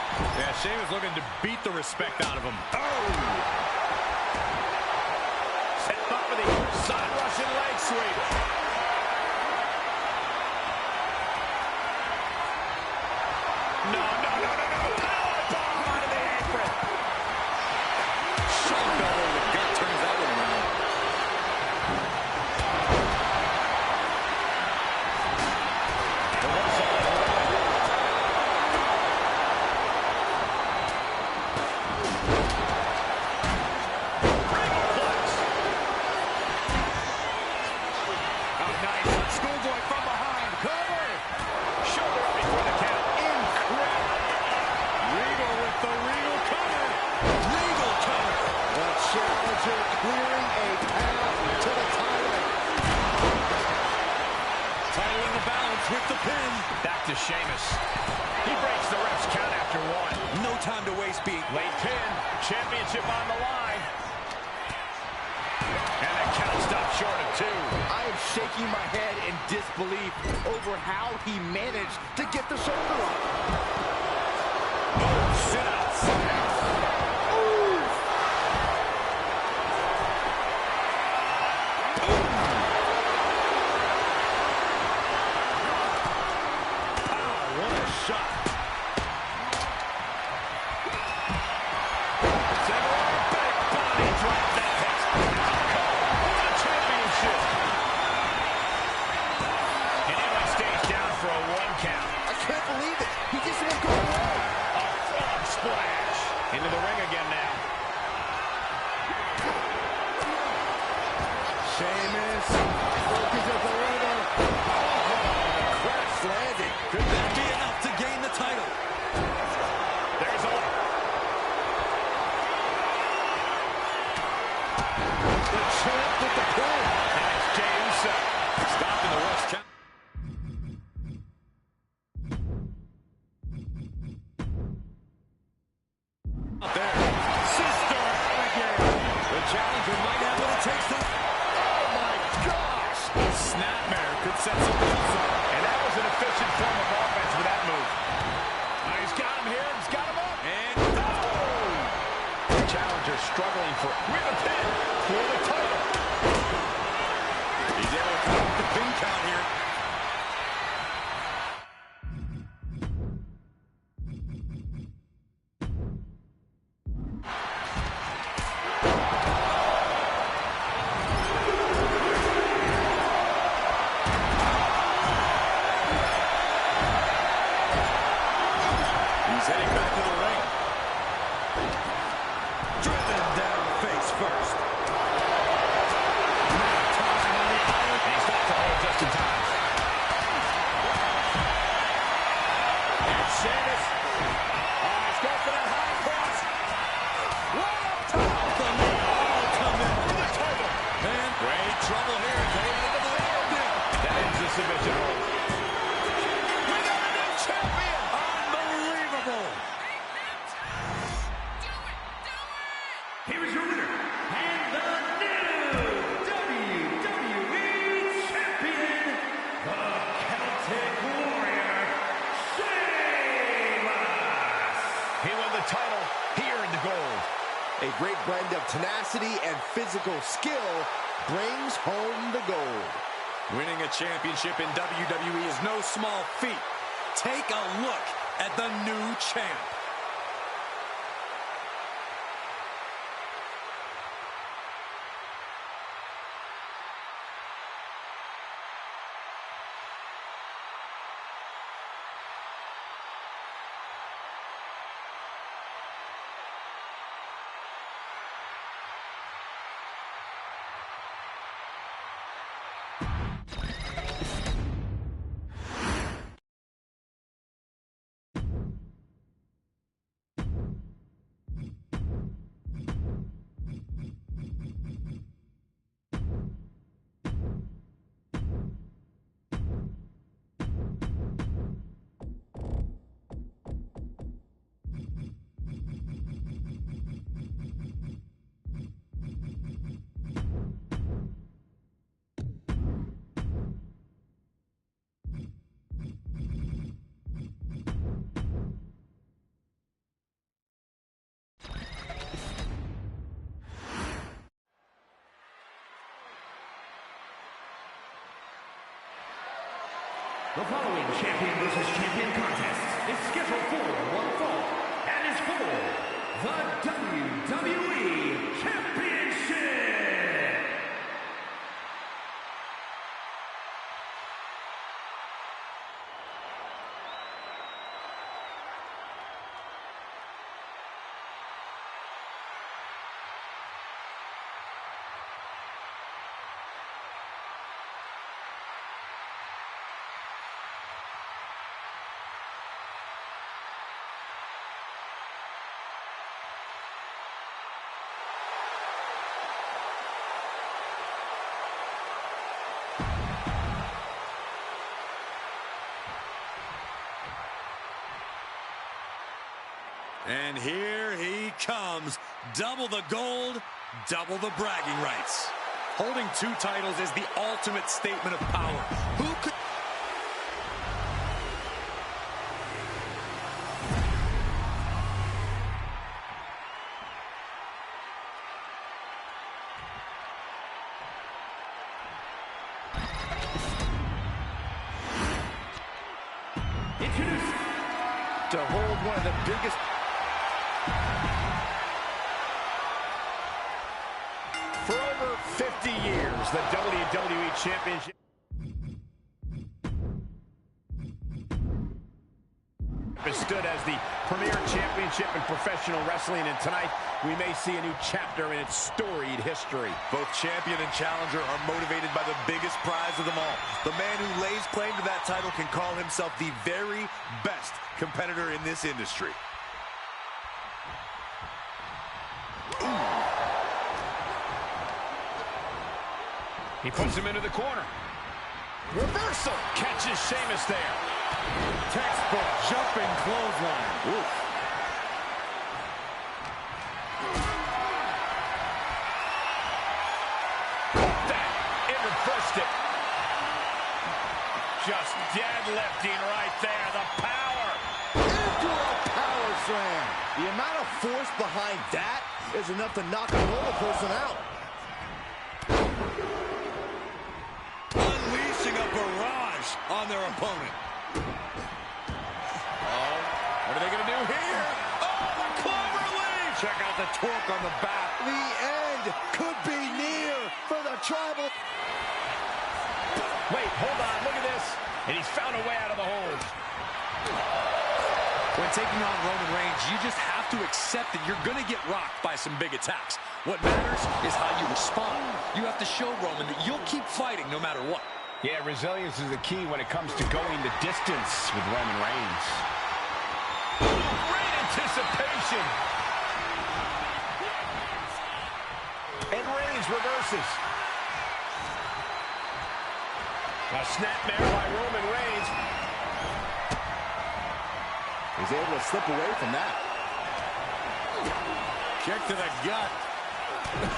Yeah, Sheamus looking to beat the respect out of him. Oh! Set up for the side Russian leg sweep. No. Powerbomb onto the apron. Sharp elbow with gut turns that one around. Oh, nice. Schoolboy from behind. Cover. Shoulder up before the count. Incredible. Regal with the Regal cover. Regal cover. The challenger clearing a path to the title. Title in the balance with the pin. Back to Sheamus. He breaks the ref's count after one. No time to waste, Pete. Late pin. Championship on the line. And the count stopped short of two. I am shaking my head in disbelief over how he managed to get the shoulder up. Sit out. What a shot. Back body drop that hit. For the championship. And Wwe stays down for a 1 count. I can't believe it. He just won't go away. A frog splash. Into the ring again now. Sheamus looking to deliver. Crash landing. Could that be enough to gain the title? There's a... The champ with the pin. And it's Jey Uso. Stopping the ref's count. Up there. Sister Abigail. The challenger might have what it takes to... Oh my gosh. Snapmare could set something else up. And that was an efficient form of offense with that move. He's got him here. He's got him up. And The challenger struggling for... With a pin for the title. he's able to cut off the pin count here. He's heading back to the ring. Driven down face first. And he stops the hold just in time. And Sheamus. He's going for that high cross. Right up top. The men all come in. For the title. And great trouble here as they head into the landing. That ends the submission hold. We got a new champion. Unbelievable. Here is your winner, and the new WWE Champion, the Celtic Warrior, Sheamus. He won the title here in the gold. A great blend of tenacity and physical skill brings home the gold. Winning a championship in WWE is no small feat. Take a look at the new champ. The following champion versus champion contest is scheduled for one fall and is for the WWE Championship. And here he comes. Double the gold, double the bragging rights. Holding 2 titles is the ultimate statement of power. Who could... Introduce To hold one of the biggest... For over 50 years, the WWE Championship has stood as the premier championship in professional wrestling, and tonight we may see a new chapter in its storied history. Both champion and challenger are motivated by the biggest prize of them all. The man who lays claim to that title can call himself the very best competitor in this industry. He puts him into the corner. Reversal. Catches Sheamus there. Textbook jumping clothesline. Oof. That. It reversed it. Just deadlifting right there. The power. Into a power slam. The amount of force behind that is enough to knock a normal person out. Unleashing a barrage on their opponent. Oh, what are they going to do here? Oh, the clover leaf! Check out the torque on the back. The end could be near for the tribal. Wait, hold on. Look at this. And he's found a way out of the hold. When taking on Roman Reigns, you just have to accept that you're going to get rocked by some big attacks. What matters is how you respond. You have to show Roman that you'll keep fighting no matter what. Yeah, resilience is the key when it comes to going the distance with Roman Reigns. Great anticipation. And Reigns reverses. A snapmare by Roman Reigns. He's able to slip away from that. Kick to the gut.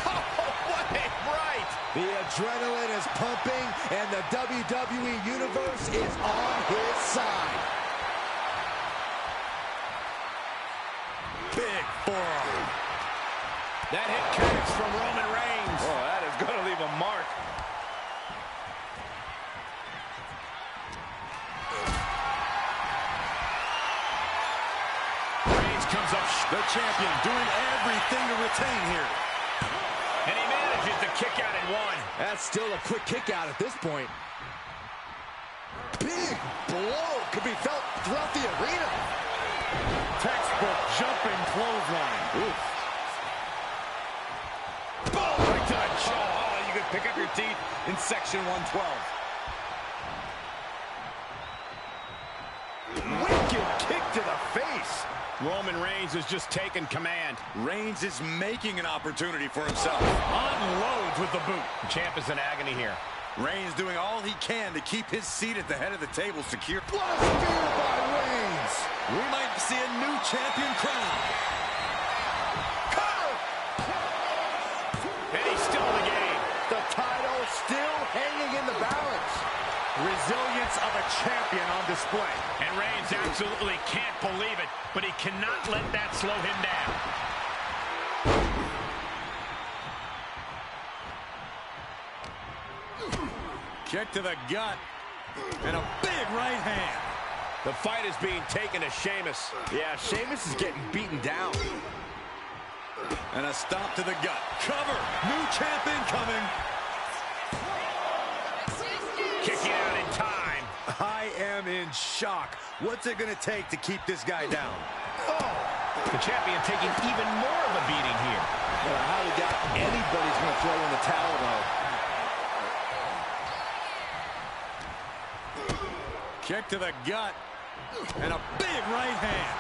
Oh, what a right. The adrenaline is pumping, and the WWE Universe is on his side. Big forearm. That hit connects from Roman Reigns. Oh, that is going to leave a mark. Reigns comes up. The champion doing everything to retain here. And he manages to kick out in one. That's still a quick kick out at this point. Big blow could be felt throughout the arena. Textbook jumping clothesline. Oof. Boom! Right to the jaw. Oh, you could pick up your teeth in section 112. Wicked kick to the face. Roman Reigns has just taken command. Reigns is making an opportunity for himself. Unloads with the boot. The champ is in agony here. Reigns doing all he can to keep his seat at the head of the table secure. What a spear by Reigns. We might see a new champion crown. Cover. And he's still in the game. The title still hanging in the balance. Resilience of a champion on display. And Reigns absolutely can't believe it, but he cannot let that slow him down. Kick to the gut. And a big right hand. The fight is being taken to Sheamus. Yeah, Sheamus is getting beaten down. And a stop to the gut. Cover. New champion coming. Kicking out in time. I am in shock. What's it going to take to keep this guy down? Oh, the champion taking even more of a beating here. Well, I highly doubt anybody's going to throw in the towel, though. Kick to the gut. And a big right hand.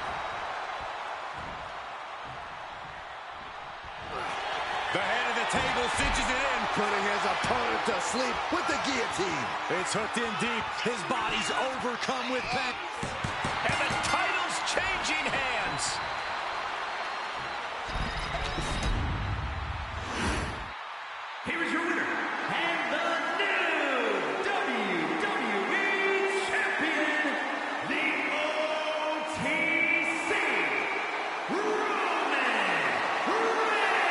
The head of the table cinches it in. Putting his opponent to sleep with the guillotine. It's hooked in deep. His body's overcome with pain. And the title's changing hands. Here is your winner, and the new WWE Champion, the OTC, Roman Reigns.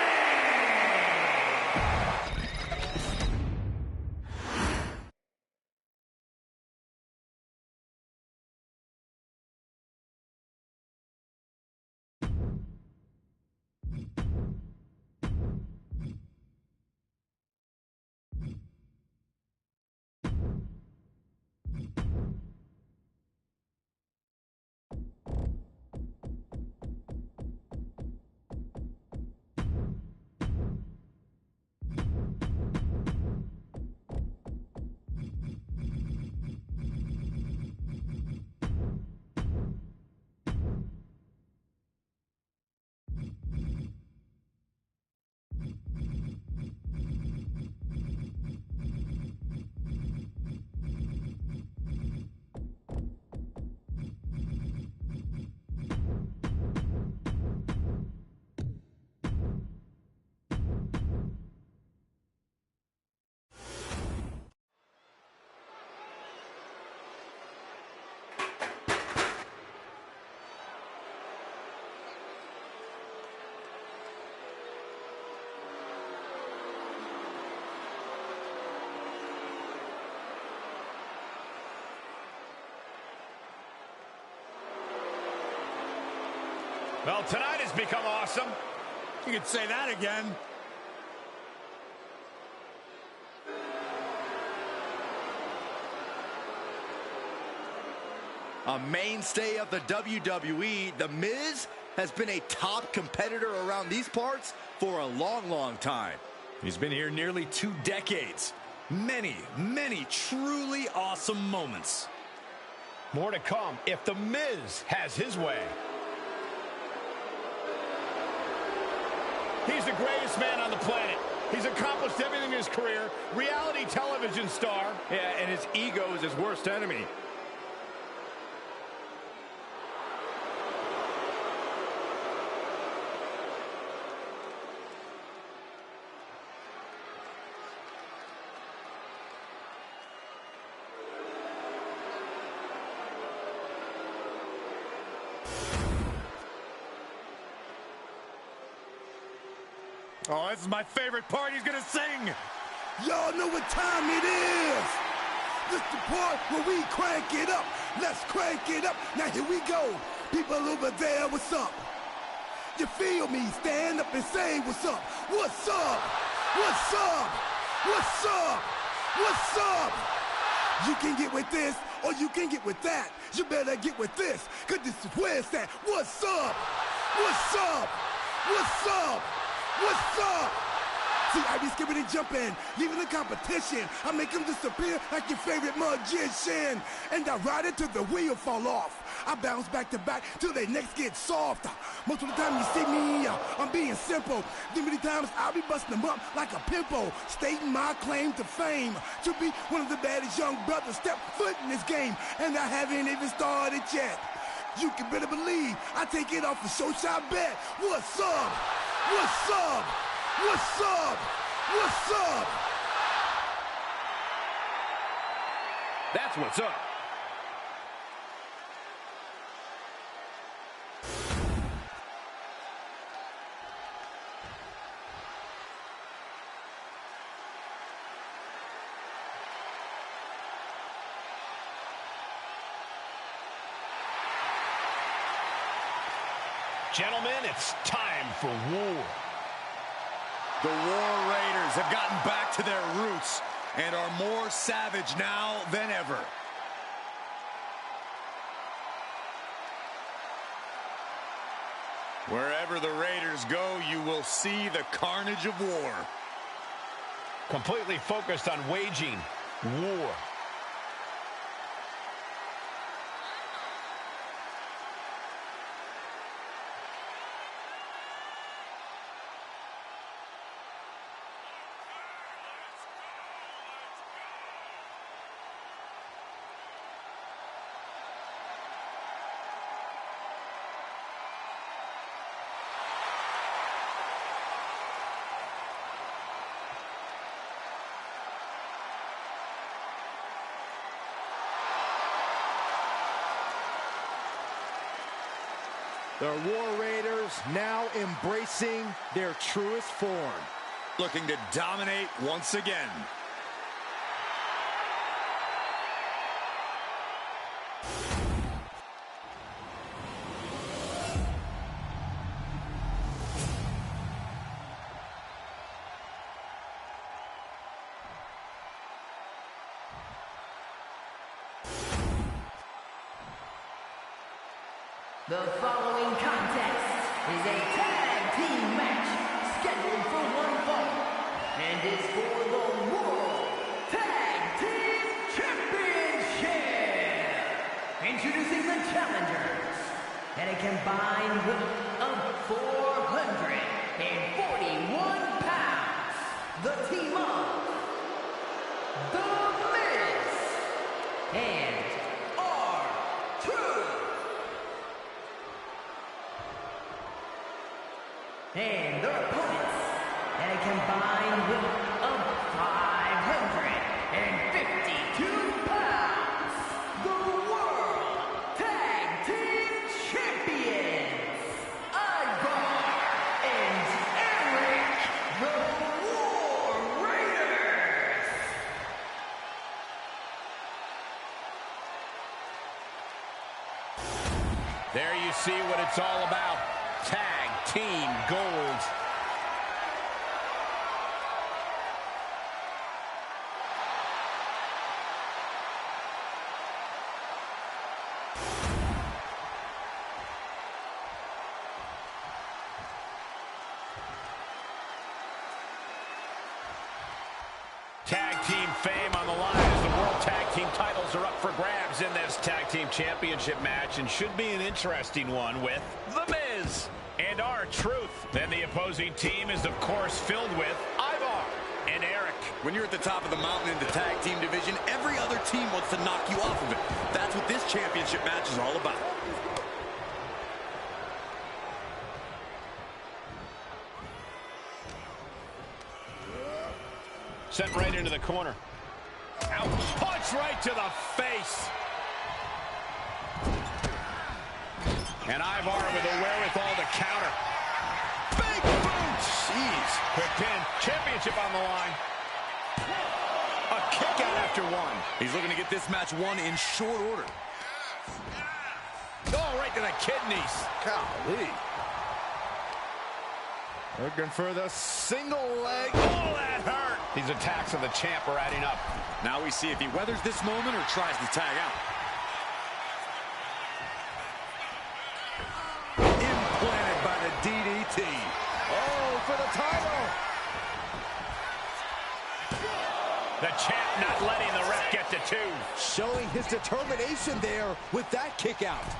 Well, tonight has become awesome. You could say that again. A mainstay of the WWE, The Miz has been a top competitor around these parts for a long, long time. He's been here nearly 2 decades. Many, many truly awesome moments. More to come if The Miz has his way. He's the greatest man on the planet. He's accomplished everything in his career. Reality television star. Yeah, and his ego is his worst enemy. Oh, this is my favorite part. He's gonna sing. Y'all know what time it is. This the part where we crank it up. Let's crank it up. Now here we go. People over there, what's up? You feel me? Stand up and say what's up. What's up? What's up? What's up? What's up? You can get with this or you can get with that. You better get with this, cause this is where it's at. What's up? What's up? What's up? What's up? See, I be skipping and jumping, leaving the competition. I make them disappear like your favorite magician. And I ride it till the wheel fall off. I bounce back to back till their necks get soft. Most of the time you see me, I'm being simple. Then many times I'll be busting them up like a pimple, stating my claim to fame. To be one of the baddest young brothers step foot in this game. And I haven't even started yet. You can better believe I take it off the show shot bet. What's up? What's up? What's up? What's up? That's what's up. Gentlemen, it's time for war. The War Raiders have gotten back to their roots and are more savage now than ever. Wherever the Raiders go, you will see the carnage of war. Completely focused on waging war. The War Raiders now embracing their truest form. Looking to dominate once again. The following contest is a tag team match scheduled for one fall and is for the World Tag Team Championship. Introducing the challengers at a combined weight of 441 pounds. The team of The Miz and and their opponents at a combined weight of 552 pounds, the World Tag Team Champions, Ivar and Eric, the War Raiders. There you see what it's all about. Tag Team Gold. Tag team fame on the line as the World Tag Team titles are up for grabs in this Tag Team Championship match, and should be an interesting one with The Miz and R-Truth. Then the opposing team is, of course, filled with Ivar and Eric. When you're at the top of the mountain in the tag team division, every other team wants to knock you off of it. That's what this championship match is all about. Sent right into the corner. Ouch. Punch right to the face. And Ivar with the wherewithal to counter. Big boot. Jeez. Quick pin. Championship on the line. A kick out after one. He's looking to get this match won in short order. Oh, right to the kidneys. Golly. Looking for the single leg. Oh, that hurt. These attacks of the champ are adding up. Now we see if he weathers this moment or tries to tag out. Implanted by the DDT. Oh, for the title. The champ not letting the ref get to two. Showing his determination there with that kick out.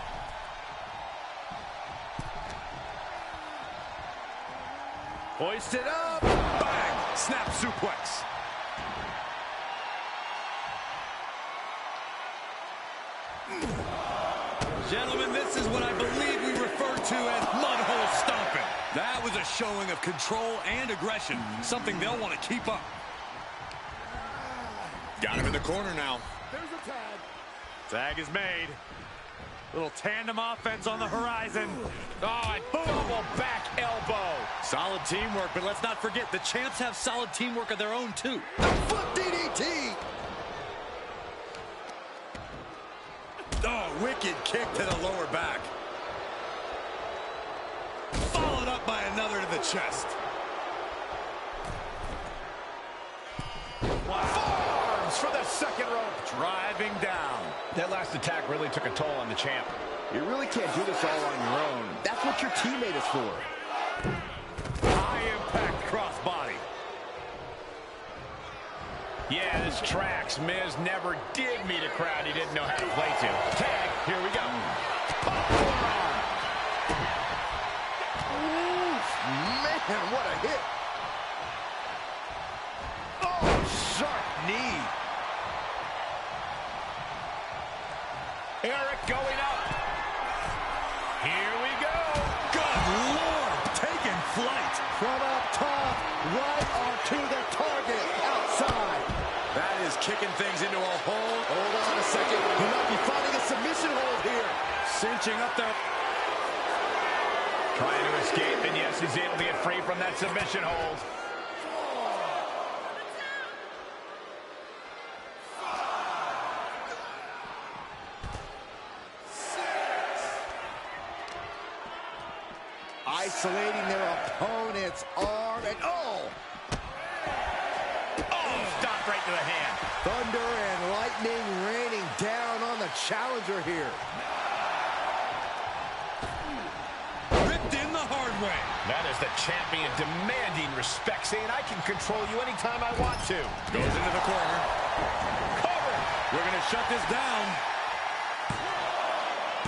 Hoisted up. Bang! Snap suplex. Gentlemen, this is what I believe we refer to as mudhole stomping. That was a showing of control and aggression, something they'll want to keep up. Got him in the corner now. There's a tag. Tag is made. Little tandem offense on the horizon. Oh, a double back elbow. Solid teamwork, but let's not forget, the champs have solid teamwork of their own, too. The foot DDT. Oh, wicked kick to the lower back. chest. Forearms for the second rope. Driving down. That last attack really took a toll on the champ. You really can't do this all on your own. That's what your teammate is for. High impact crossbody. Yeah, this tracks. Miz never did meet a crowd he didn't know how to play to. Tag, here we go. Forearm. Man, what a hit. Oh, sharp knee. Eric going up. Here we go. Good Lord, taking flight. From up top, right onto the target, outside. That is kicking things into a hole. Hold on a second. He might be finding a submission hold here. Cinching up there. Trying to escape, and yes, he's able to get free from that submission hold. Isolating their opponent's arm, and Oh, stop right to the hand. thunder and lightning raining down on the challenger here. Ripped in the hard way. That is the champion demanding respect, saying I can control you anytime I want to. Goes into the corner. Cover. We're going to shut this down.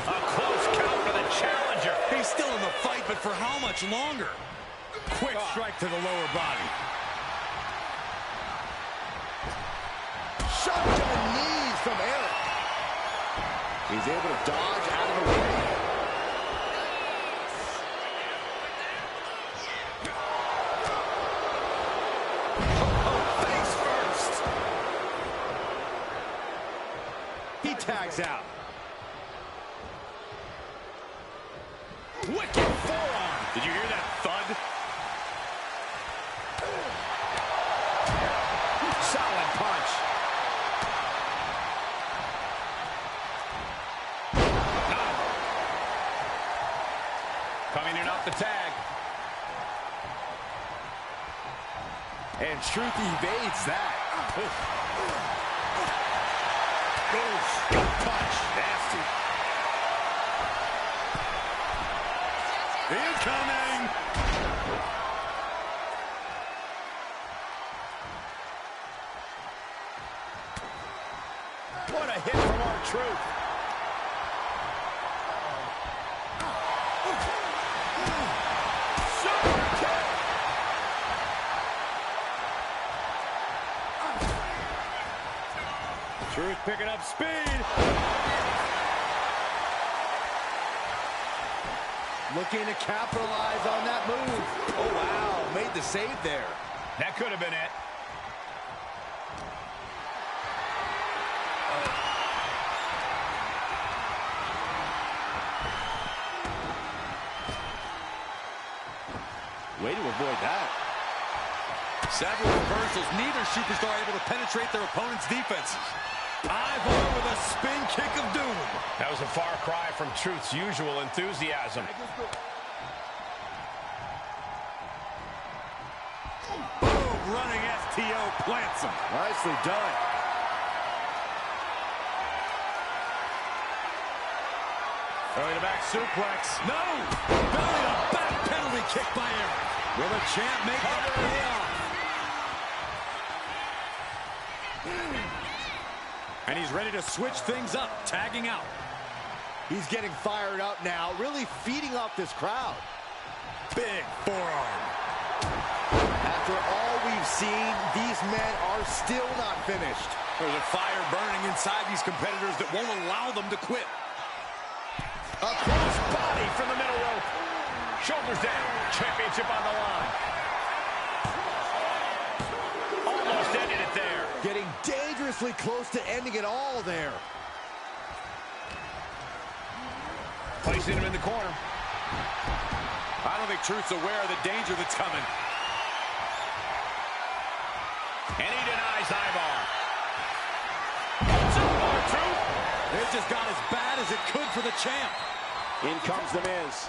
A close count for the challenger. He's still in the fight, but for how much longer? Quick strike to the lower body. Shotgun knees from Eric. He's able to dodge out of the way. Face first. He tags out. Wicked forearm. Did you hear that thud? Solid punch. Coming in off the tag. And Truth evades that. Gut punch. Nasty. Incoming. What a hit from R-Truth. Truth picking up speed. Looking to capitalize on that move. Oh, wow. Made the save there. That could have been it. Way to avoid that. Several reversals. Neither superstar able to penetrate their opponent's defenses. Ivar with a spin kick of doom. That was a far cry from Truth's usual enthusiasm. Boom, running STO plants him. Nicely done. Belly to back suplex. No! Belly to back penalty kick by Eric. Will the champ make it pay off? And he's ready to switch things up, tagging out. He's getting fired up now, really feeding off this crowd. Big forearm. After all we've seen, these men are still not finished. There's a fire burning inside these competitors that won't allow them to quit. A cross body from the middle rope. Shoulders down. Championship on the line. Almost ended it there. Getting dangerously close to ending it all there. Placing him in the corner. I don't think Truth's aware of the danger that's coming. And he denies Ivar. Truth. This just got as bad as it could for the champ. In comes The Miz.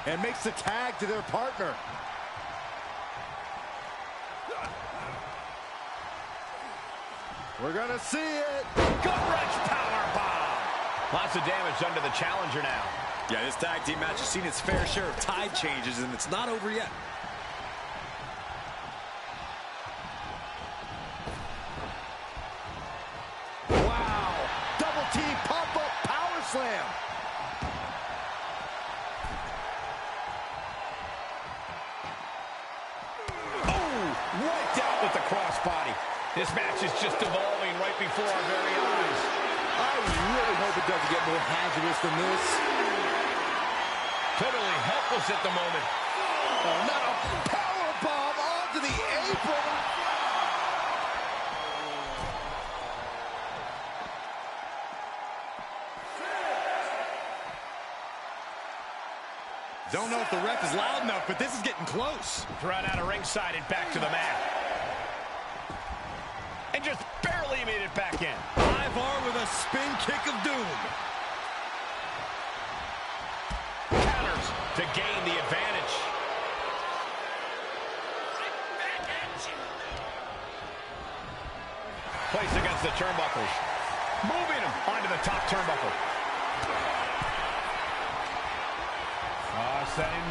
and makes the tag to their partner. We're gonna see it. Gut-wrench powerbomb. Lots of damage done to the challenger now. Yeah, this tag team match has seen its fair share of tide changes, and it's not over yet. Wow. Double team pop-up power slam. Wiped out with the crossbody. This match is just evolving right before our very eyes. I really hope it doesn't get more hazardous than this. Totally helpless at the moment. Oh, not a powerbomb onto the apron. Don't know if the ref is loud enough, but this is getting close. Run out of ringside and back to the mat. And just barely made it back in. Ivar with a spin kick of doom. Counters to gain the advantage. Placed against the turnbuckles. Moving him onto the top turnbuckle. Setting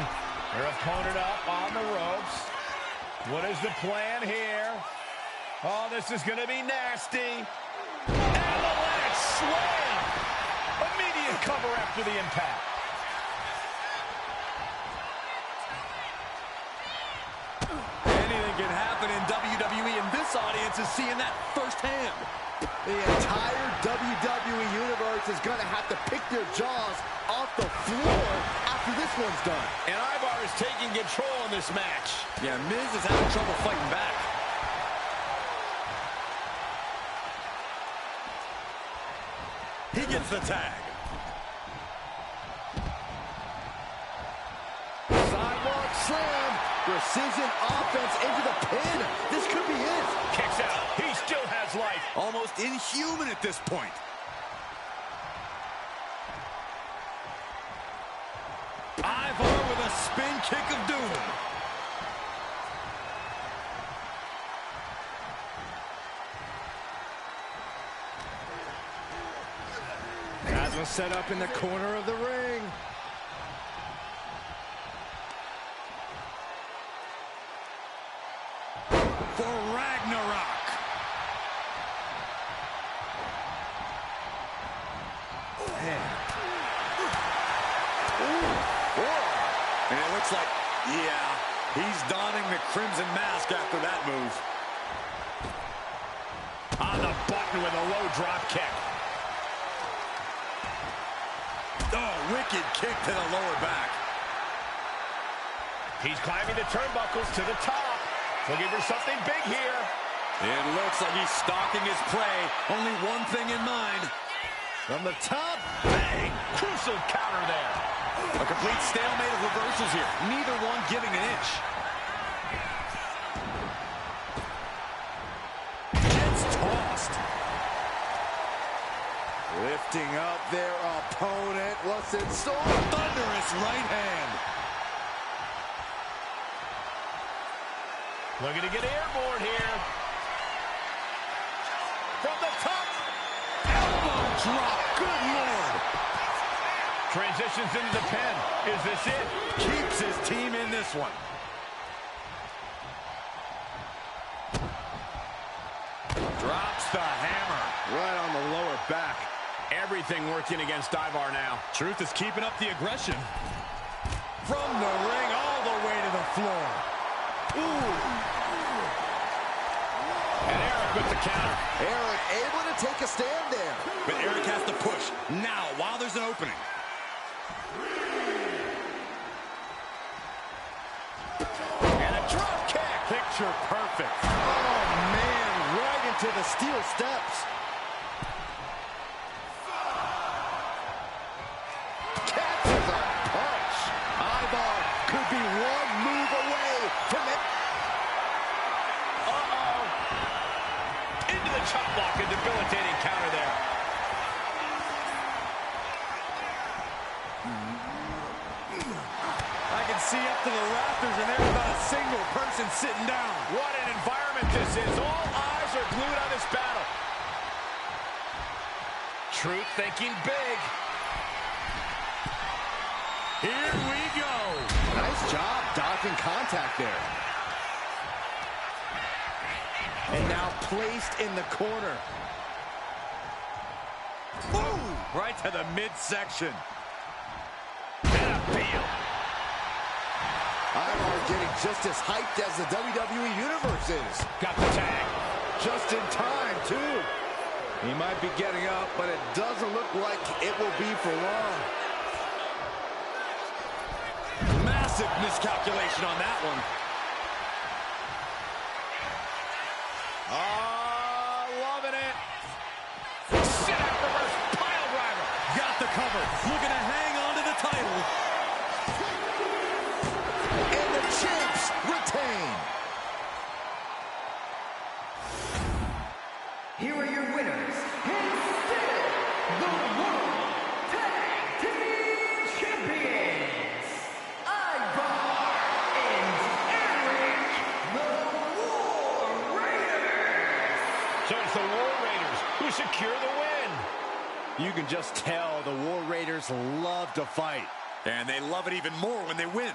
their opponent up on the ropes. What is the plan here? Oh, this is going to be nasty. And the leg slam. Immediate cover after the impact. Anything can happen in WWE, and this audience is seeing that firsthand. The entire WWE Universe is going to have to pick their jaws off the floor after this one's done. And Ivar is taking control in this match. Yeah, Miz is having trouble fighting back. He gets the tag. Sidewalk slam. Precision offense into the pin. This could be it. Kicks out. He still has life. Almost inhuman at this point. Ivar with a spin kick of doom. Asma set up in the corner of the ring. For Ragnarok. And it looks like, yeah, he's donning the crimson mask after that move. On the button with a low drop kick. Oh, wicked kick to the lower back. He's climbing the turnbuckles to the top. Looking for something big here. It looks like he's stalking his prey. Only one thing in mind. From the top. Bang! Crucial counter there. A complete stalemate of reversals here. Neither one giving an inch. Gets tossed. Lifting up their opponent. What's in store? Thunderous right hand. Looking to get airborne here. From the top. Elbow drop. Good Lord. Transitions into the pin. Is this it? Keeps his team in this one. Drops the hammer. Right on the lower back. Everything working against Ivar now. Truth is keeping up the aggression. From the ring all the way to the floor. Ooh. And Eric with the counter. Eric able to take a stand there. But Eric has to push now while there's an opening. And a drop kick. Picture perfect. Oh, man, right into the steel steps. Catches a punch. Ivar could be one move away from it. Into the chop block, a debilitating counter there. can see up to the rafters, and there's not a single person sitting down. What an environment this is. All eyes are glued on this battle. Truth thinking big. Here we go. Nice job dodging contact there. And now placed in the corner. Ooh, right to the midsection. I'm getting just as hyped as the WWE Universe is. Got the tag. Just in time, too. He might be getting up, but it doesn't look like it will be for long. Massive miscalculation on that one. Loving it. Sit out reverse pile driver. Got the cover. Looking to hang on to the title. And the champs retain. Here are your winners, and still the World Tag Team Champions, Ivar and Eric, the War Raiders. So it's the War Raiders who secure the win. You can just tell the War Raiders love to fight. And they love it even more when they win.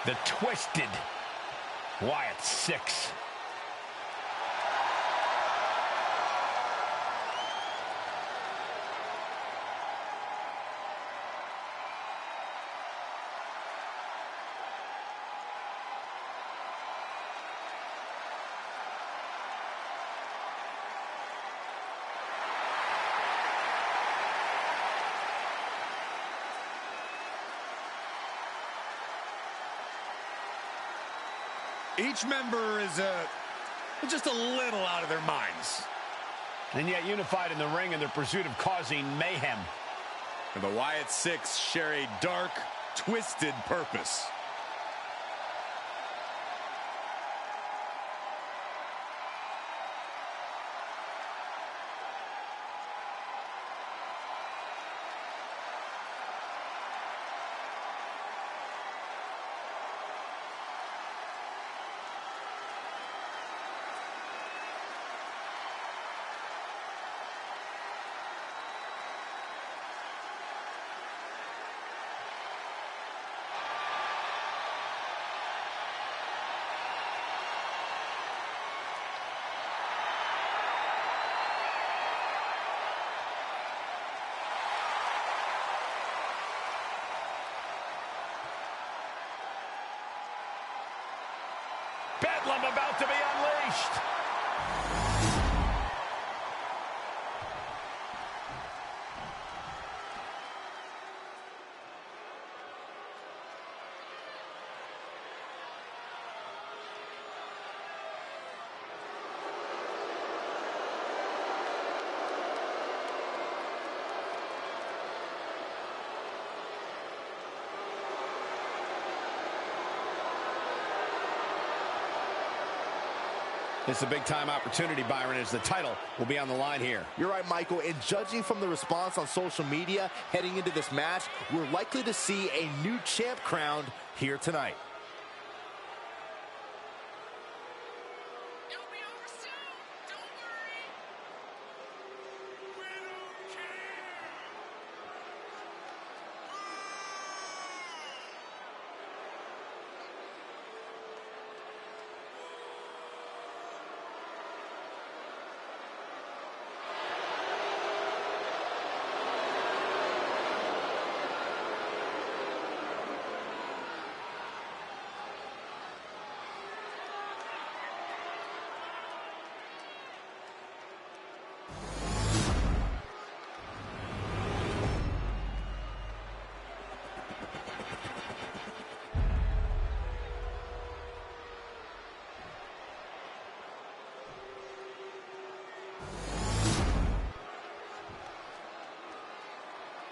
The twisted Wyatt 6. Each member is just a little out of their minds. And yet unified in the ring in their pursuit of causing mayhem. And the Wyatt 6 share a dark, twisted purpose. Bedlam about to be unleashed. It's a big-time opportunity, Byron, as the title will be on the line here. You're right, Michael, and judging from the response on social media heading into this match, we're likely to see a new champ crowned here tonight. It'll be over soon. Don't worry. We don't care.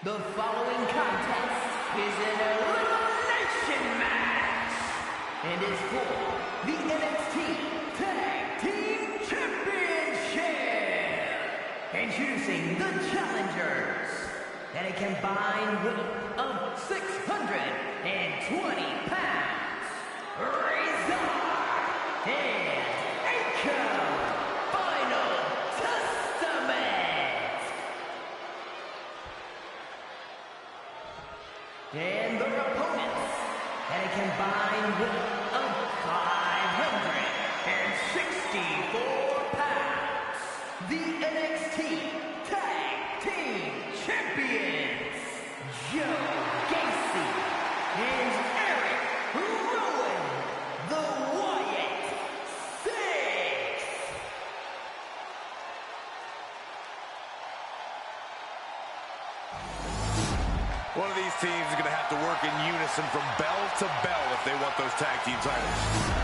The following contest is an elimination match and is for the NXT Tag Team Championship. Introducing the challengers at a combined weight of 620 pounds, Razor and Akam. Final Testament. And their opponents at a combined weight of 564 pounds, the NXT Tag Team Champions, Joe Gacy and Eric Rowan, the Wyatt Six. One of these teams is going to have to work in unison from bell to bell if they want those tag team titles.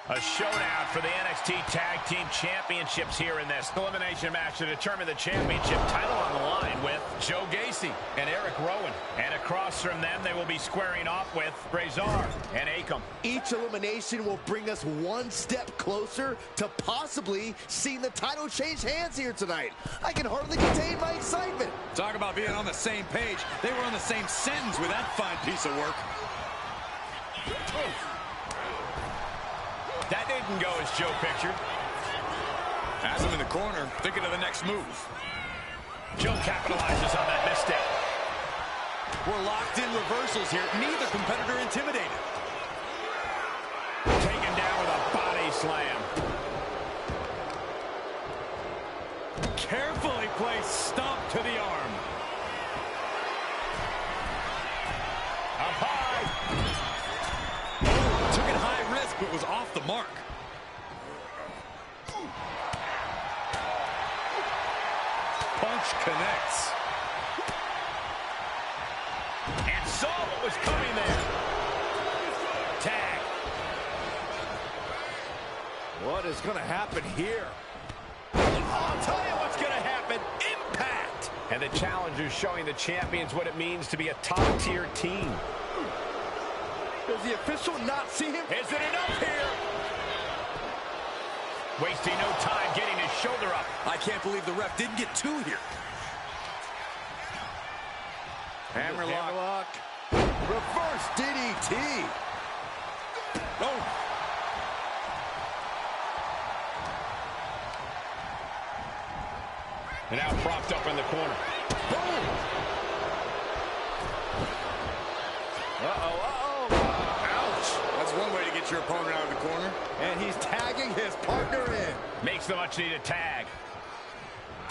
A showdown for the NXT Tag Team Championships here in this elimination match to determine the championship title on the line with Joe Gacy and Eric Rowan. And across from them, they will be squaring off with Razor and Akam. Each elimination will bring us one step closer to possibly seeing the title change hands here tonight. I can hardly contain my excitement. Talk about being on the same page. They were on the same sentence with that fine piece of work. That didn't go as Joe pictured. Has him in the corner, thinking of the next move. Joe capitalizes on that misstep. We're locked in reversals here. Neither competitor intimidated. Taken down with a body slam. Carefully placed stomp to the arm. Up high. Took it high risk, but was off the mark. Punch connects. And saw what was coming there. Tag. What is going to happen here? I'll tell you what's going to happen. Impact. And the challengers showing the champions what it means to be a top-tier team. Does the official not see him? Is it enough here? Wasting no time getting his shoulder up. I can't believe the ref didn't get two here. Hammerlock. Reverse DDT. Oh. And now propped up in the corner. Boom. That's one way to get your opponent out of the corner. And he's tagging his partner in. Makes the much-needed tag.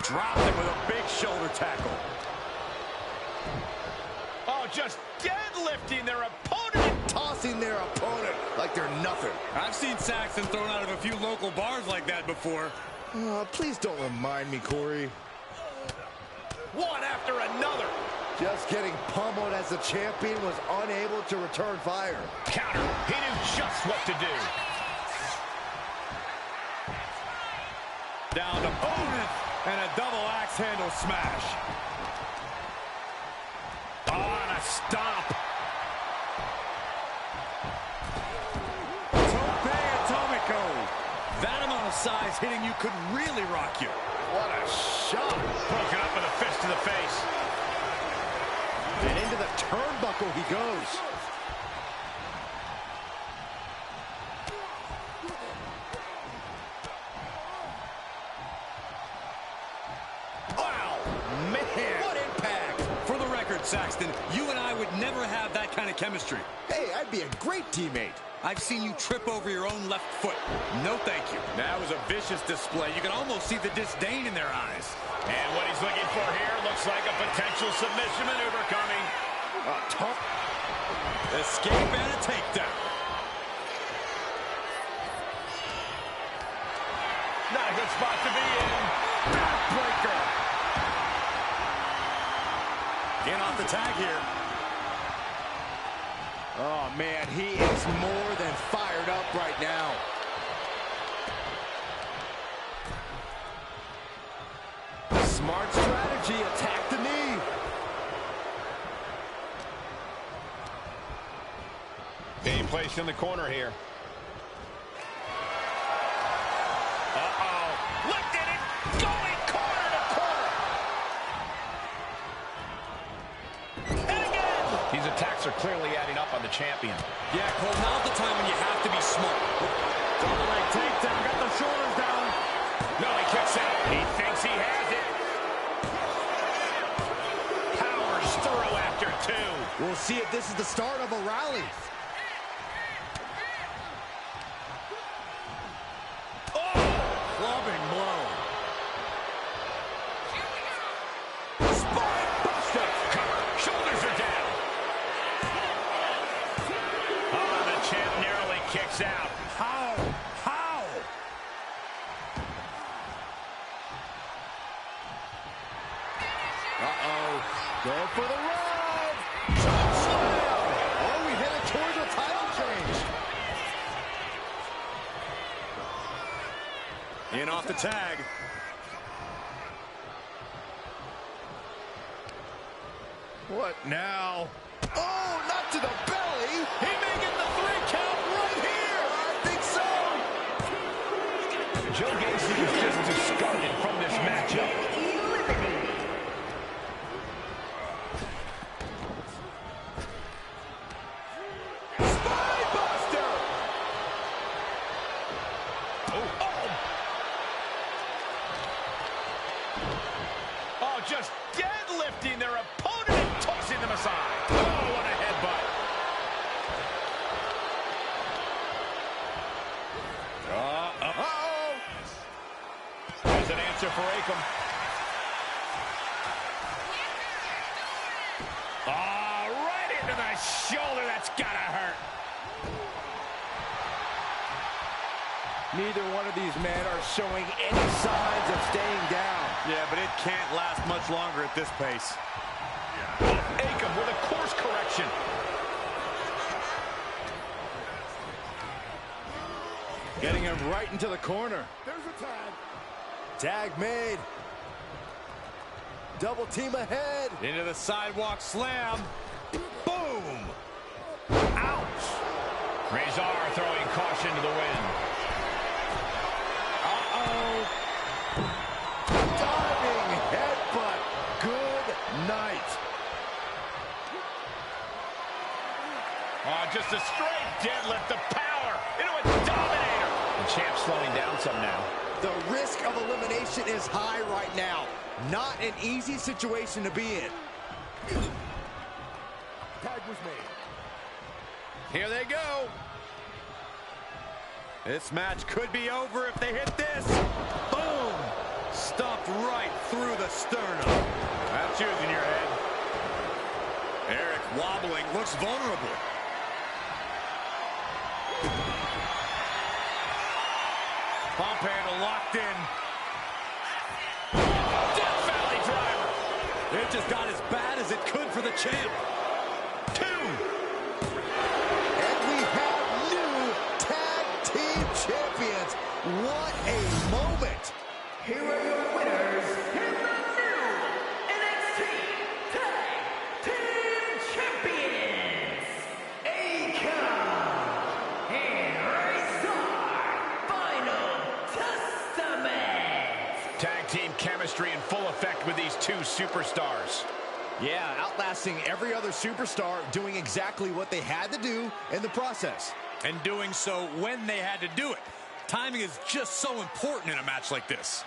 Dropped him with a big shoulder tackle. Oh, just deadlifting their opponent. Tossing their opponent like they're nothing. I've seen Saxton thrown out of a few local bars like that before. Please don't remind me, Corey. One after another. Just getting pummeled as the champion was unable to return fire. Counter. He knew just what to do. Down to boom, and a double axe handle smash. Oh, and a stomp. Tope Atomico. That amount of size hitting you could really rock you. What a shot. Broken up with a fist to the face. And into the turnbuckle he goes. Wow, man. What impact. For the record, Saxton, you and I would never have that kind of chemistry. Hey, I'd be a great teammate. I've seen you trip over your own left foot. No thank you. That was a vicious display. You can almost see the disdain in their eyes. And what he's looking for here looks like a potential submission maneuver coming. Escape and a takedown. Not a good spot to be in. Backbreaker. In off the tag here. Oh, man, he is more than fired up right now. Smart strategy, attack the knee. Being placed in the corner here. Uh-oh. Lifted it. Going corner to corner. And again. These attacks are clearly adding up on the champion. Yeah, Cole, now's the time when you have to be smart. Double leg takedown. Got the shoulders down. No, he kicks out. He thinks he has it. Powers through after two. We'll see if this is the start of a rally. Clubbing blow. Spine buster. Cover. Shoulders are down. Oh, the champ narrowly kicks out. How? Uh-oh. Going for the run. Chop slam. Oh, we headed towards a title change. In off the tag. What now? Oh, not to the belly. He may get the 3 count right here. I think so. Joe Gacy is just discarded from this matchup. Spine buster. Oh, just deadlifting their opponent and tossing them aside. Oh, what a headbutt. Uh-oh. There's an answer for Akam. Right into the shoulder. That's gotta hurt. Neither one of these men are showing any signs of staying down. Yeah, but it can't last much longer at this pace. Akam with a course correction. Getting him right into the corner. There's a tag. Tag made. Double team ahead. Into the sidewalk slam. Boom! Ouch! Razor throwing caution to the wind. Uh-oh. Diving headbutt. Good night. Oh, just a straight deadlift, the power into a dominator. The champ's slowing down some now. The risk of elimination is high right now. Not an easy situation to be in. Tag was made. Here they go. This match could be over if they hit this. Boom! Stuffed right through the sternum. That's using your head. Eric wobbling, looks vulnerable. Pump handle locked in. Death Valley driver. It just got as bad as it could for the champ. 2. And we have new tag team champions. What a moment. Here are your winners and the new NXT Tag Team Champions, Akam and Razor. Final Testament. Tag team chemistry in full effect with these two superstars. Yeah, outlasting every other superstar, doing exactly what they had to do in the process. And doing so when they had to do it. Timing is just so important in a match like this.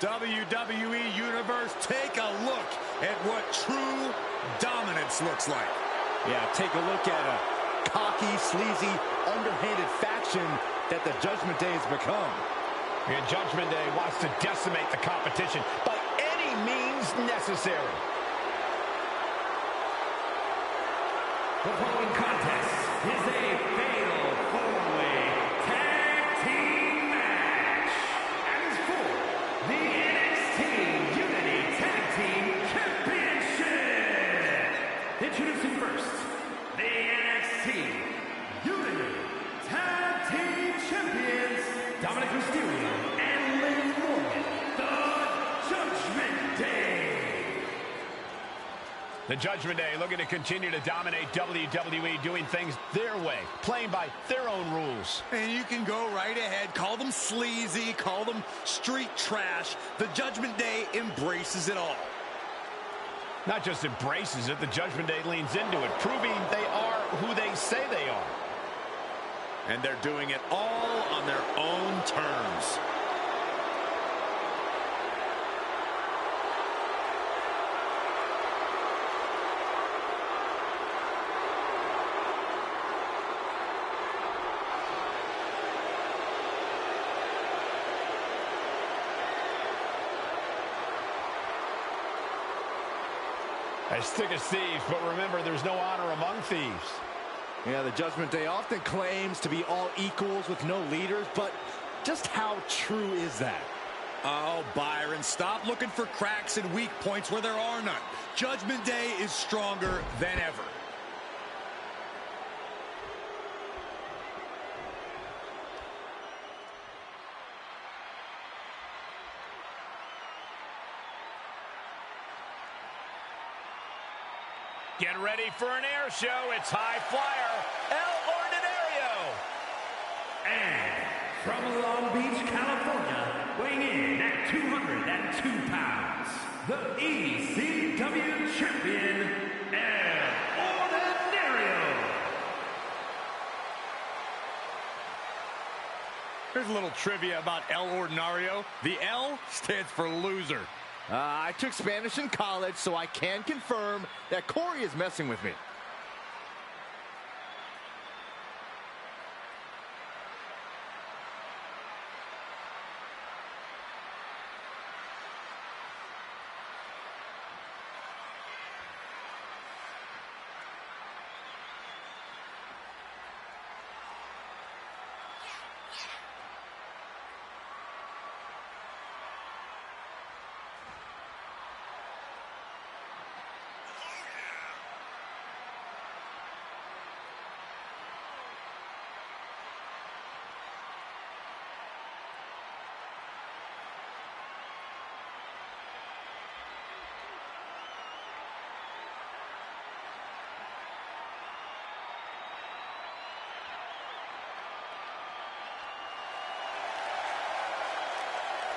WWE Universe, take a look at what true dominance looks like. Yeah, take a look at a cocky, sleazy, underhanded faction that the Judgment Day has become. And Judgment Day wants to decimate the competition by any means necessary. The following contest is a fatal four-way tag team match and is for the NXT Unity Tag Team Championship. Introducing first, the NXT Unity Tag Team Champions, Dominic Mysterio and Liv Morgan, the Judgment Day. The Judgment Day looking to continue to dominate WWE, doing things their way, playing by their own rules. And you can go right ahead, call them sleazy, call them street trash. The Judgment Day embraces it all. Not just embraces it, the Judgment Day leans into it, proving they are who they say they are. And they're doing it all on their own terms. A stick of thieves, but remember, there's no honor among thieves. Yeah, the Judgment Day often claims to be all equals with no leaders, but just how true is that? Oh, Byron, stop looking for cracks and weak points where there are none. Judgment Day is stronger than ever. Get ready for an air show. It's high flyer, El Ordinario. And from Long Beach, California, weighing in at 202 pounds, the ECW champion, El Ordinario. Here's a little trivia about El Ordinario. The L stands for loser. I took Spanish in college, so I can confirm that Corey is messing with me.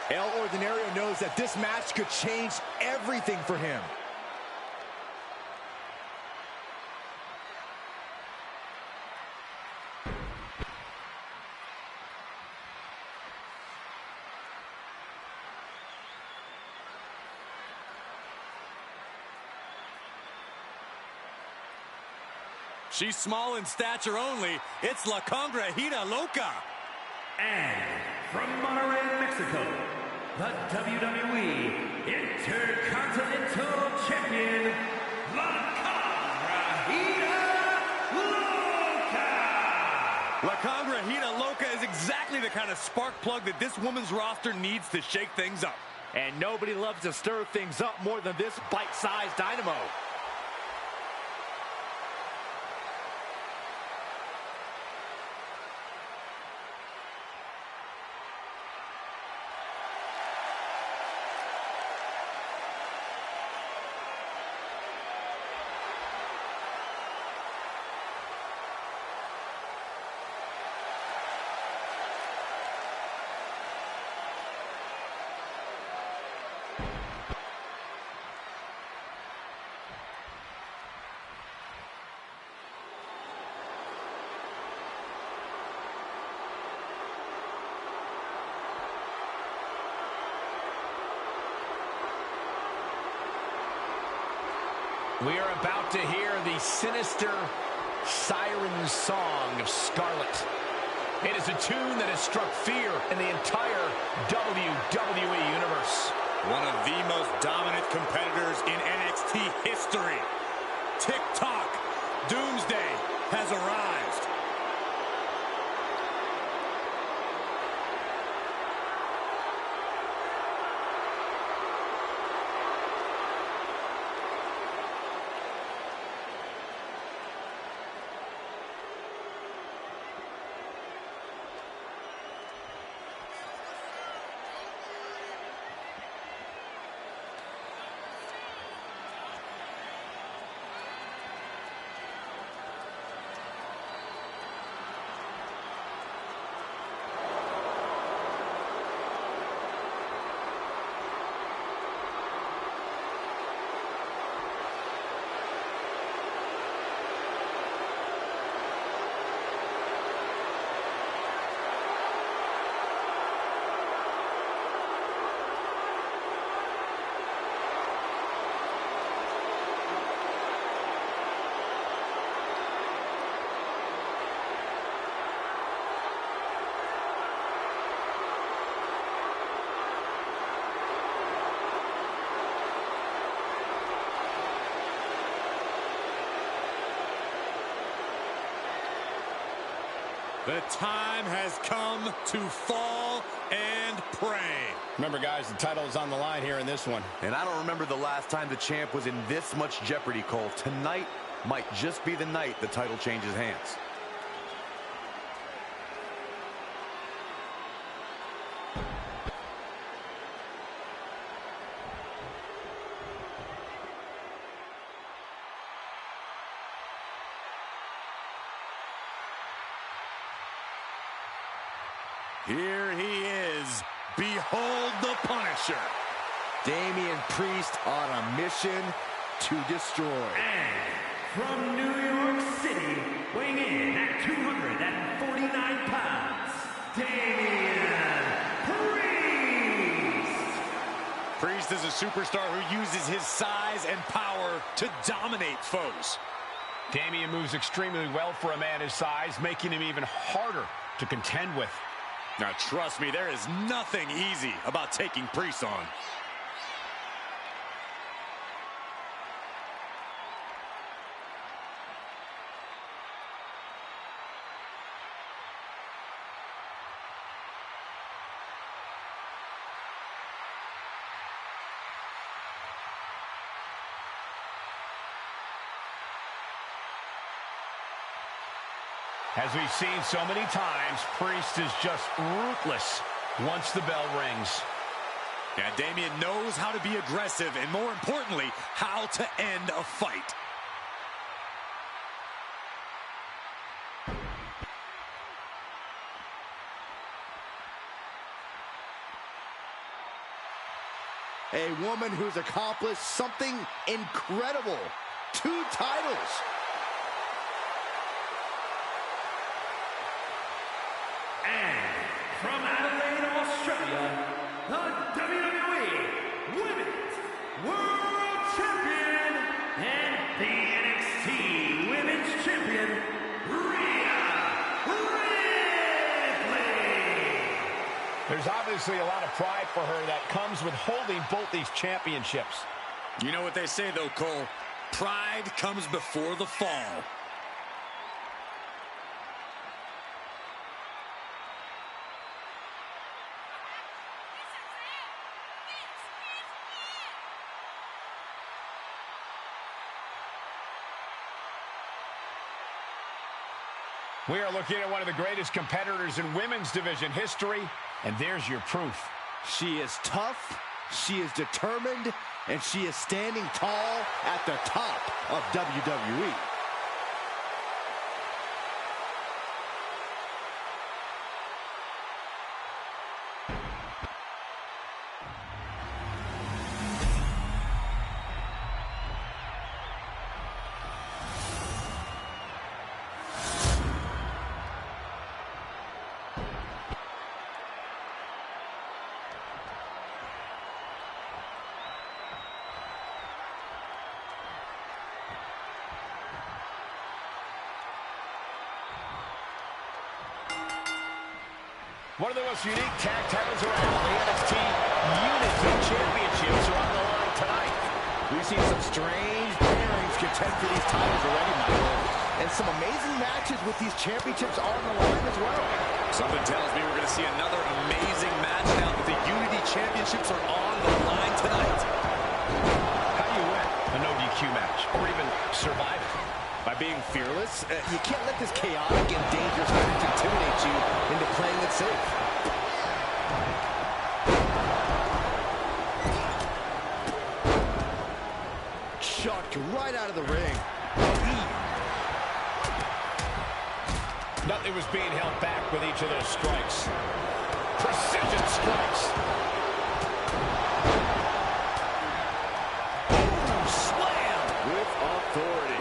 El Ordinario knows that this match could change everything for him. She's small in stature only. It's La Congrejita Loca. And from Monterrey, Mexico, the WWE Intercontinental Champion, La Congrejita Loca. La Congrejita Loca is exactly the kind of spark plug that this woman's roster needs to shake things up. And nobody loves to stir things up more than this bite-sized dynamo. We are about to hear the sinister siren song of Scarlet. It is a tune that has struck fear in the entire WWE Universe. One of the most dominant competitors in NXT history. Tick-tock, Doomsday has arrived. The time has come to fall and pray. Remember, guys, the title is on the line here in this one. And I don't remember the last time the champ was in this much jeopardy, Cole. Tonight might just be the night the title changes hands. Here he is. Behold the Punisher. Damian Priest on a mission to destroy. And from New York City, weighing in at 249 pounds, Damian Priest. Priest is a superstar who uses his size and power to dominate foes. Damian moves extremely well for a man his size, making him even harder to contend with. Now, trust me, there is nothing easy about taking Priest on. As we've seen so many times, Priest is just ruthless once the bell rings. Yeah, Damian knows how to be aggressive and, more importantly, how to end a fight. A woman who's accomplished something incredible. 2 titles. And from Adelaide, Australia, the WWE Women's World Champion and the NXT Women's Champion, there's obviously a lot of pride for her that comes with holding both these championships. You know what they say, though, Cole. Pride comes before the fall. We are looking at one of the greatest competitors in women's division history, and there's your proof. She is tough, she is determined, and she is standing tall at the top of WWE. One of the most unique tag titles around, the NXT Unity Championships are on the line tonight. We've seen some strange pairings contend for these titles already, Michael. And some amazing matches with these championships on the line as well. Something tells me we're going to see another amazing match now that the Unity Championships are on the line tonight. How do you win a no DQ match, or even survive it? By being fearless, you can't let this chaotic and dangerous match intimidate you into playing it safe. Chucked right out of the ring. Nothing was being held back with each of those strikes. Precision strikes. Boom, slam with authority.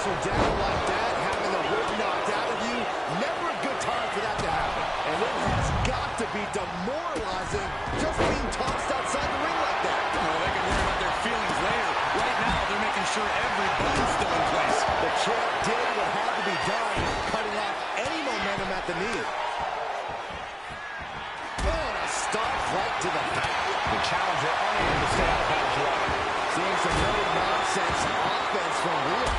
Down like that, having the rib knocked out of you, never a good time for that to happen. And it has got to be demoralizing just being tossed outside the ring like that. Well, they can worry about their feelings later. Right now, they're making sure every bone's still in place. The champ did what had to be done, cutting off any momentum at the knee. Oh, and a start right to the back. The challenger unable to stay out of bounds right. Seeing some no-nonsense offense from Rhea.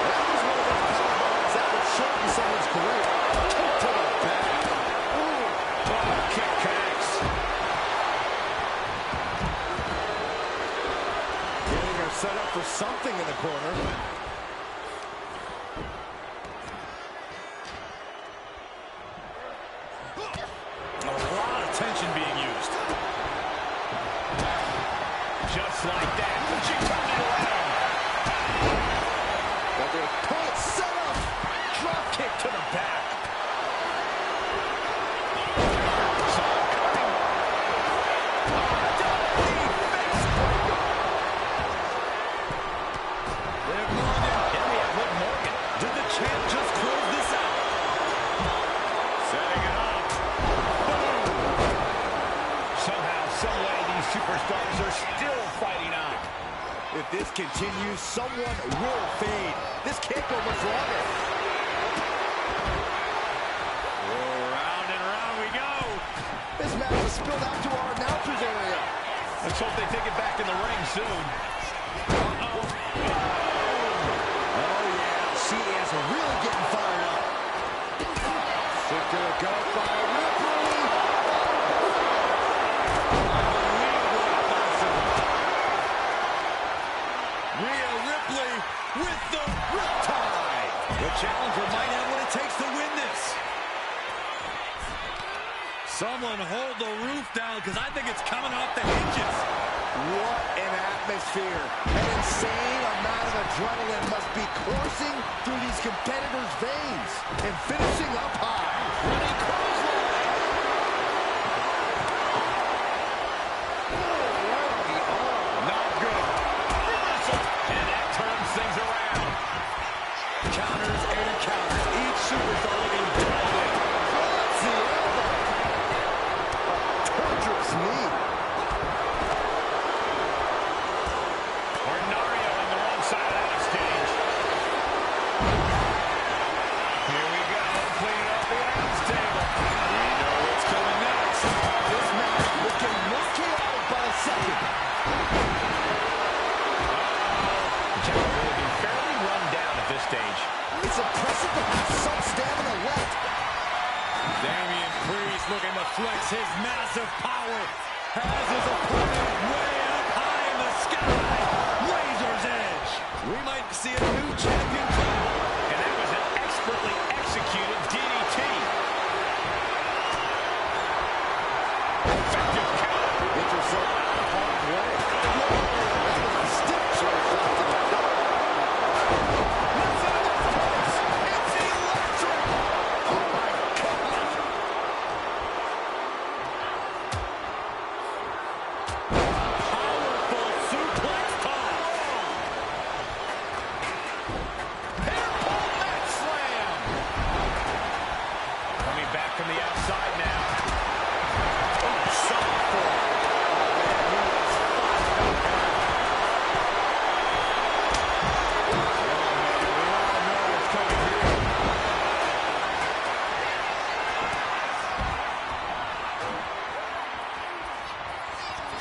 That was one of those powerbombs that would shorten someone's career. Kick to the back. Ooh. Kick connects. Getting her set up for something in the corner. A lot of tension being used. Just like that. She turned it around. But their point set up. Drop kick to the back. Did the champ just close this out? Setting it up. Boom. Somehow, someway, these superstars are still fighting on. If this continues, someone will fade. This can't go much longer. Round and round we go. This match has spilled out to our announcers area. Let's hope they take it back in the ring soon. Oh, yeah. She is really getting fired up. Sick to the gut by Ripley. Rhea Ripley with the riptide. The challenger might have what it takes to win this. Someone hold the roof down, because I think it's coming off the hinges. What an atmosphere. An insane amount of adrenaline must be coursing through these competitors' veins. And finishing up high. Running clothesline. Not good. And that turns things around. Counters and counters. Each superstar looking dialed in. That's the elbow. stage. It's impressive to have some stamina left. Damian Priest looking to flex his massive power. Has his opponent way up high in the sky. Razor's edge. We might see a new champion come. And that was an expertly executed DDT. Effective counter. Get yourself out of harm's way. Stick shot to the gut. Listen to this pulse. It's electric. Oh, my God. Powerful suplex toss. Hairpole mat slam. Coming back from the outside now.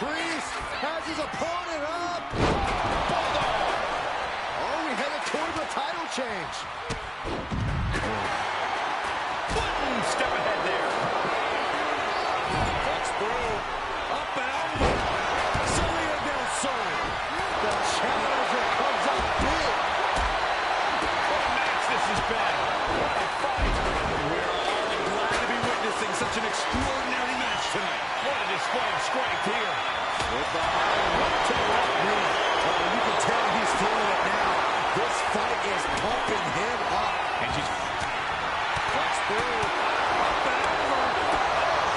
Priest has his opponent up. Oh, we headed towards a title change. Step ahead there. Flex through. Up and over. Salida del Sol. The challenger comes up big. What a match this has been. What a fight. We're all glad to be witnessing such an extraordinary match tonight. What a display of strength here. With the high right to the left knee. Oh, you can tell he's feeling it now. This fight is pumping him up. And she's Flex through. Up and over.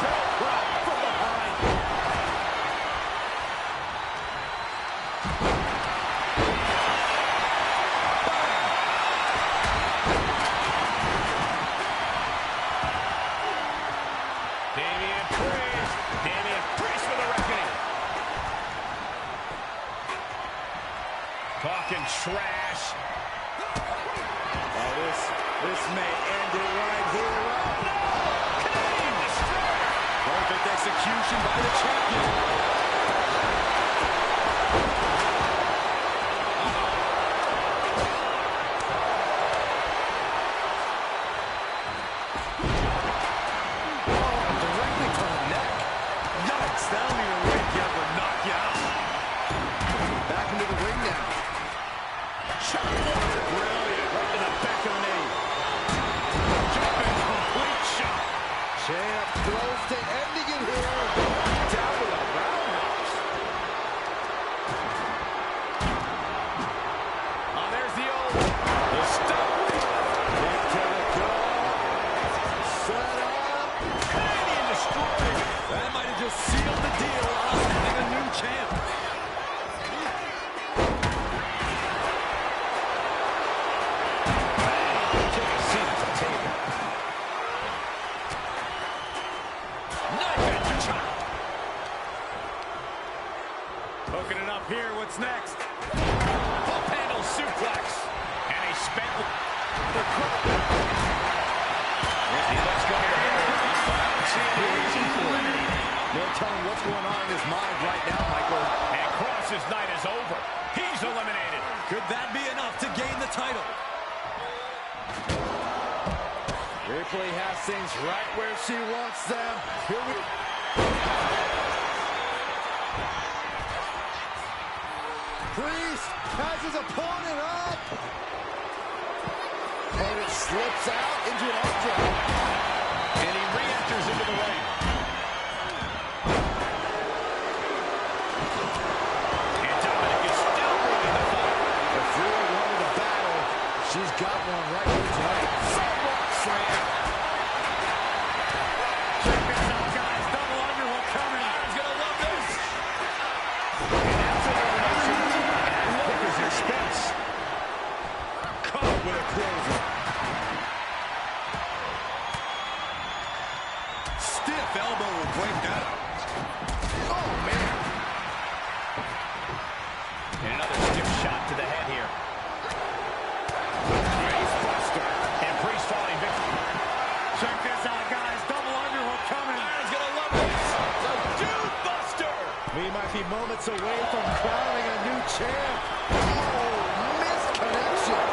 Fell drop from behind. Damian Priest. Damian Priest with a reckoning. Talking trash. Oh, this may end it right here. Canadian destroyer. Perfect execution by the champion. Directly to the neck. Yikes, that'll need a wake you up or knock you out. Back into the ring now. Shot blocked. Brilliant. Right to the back of the knee. Jumping complete shot. Champ close to ending it here. Down with a roundhouse. Oh, there's the old. The stop. Into the goal. Set up. Canadian destroyer. That might have just sealed the deal on us having a new champ. Take a seat at the table. Knife edge chop. Hooking it up here, what's next? Pump handle suplex. And he spent the crowd. He lets go of I don't see any reason for it. No telling what's going on in his mind right now, Michael. And Cross's night is over. He's eliminated. Could that be enough to gain the title? Ripley has things right where she wants them. Here we Priest has his opponent up. Opponent slips out into an arm drag. And he re-enters into the ring. And Dominic is still winning the fight. If Rhea wanted a battle, she's got one right here tonight. Sidewalk slam. Check this out, guys. Double underhook coming. He's going to love this. And after the elimination, at Booker's expense. Caught with a closer. Stiff elbow will break that. Oh, man. And another stiff shot to the head here. Face buster. And Priest falling victim. Check this out, guys. Double underhook coming. Iron's going to love this. The Dude Buster. We might be moments away from crowning a new champ. Oh, missed connection.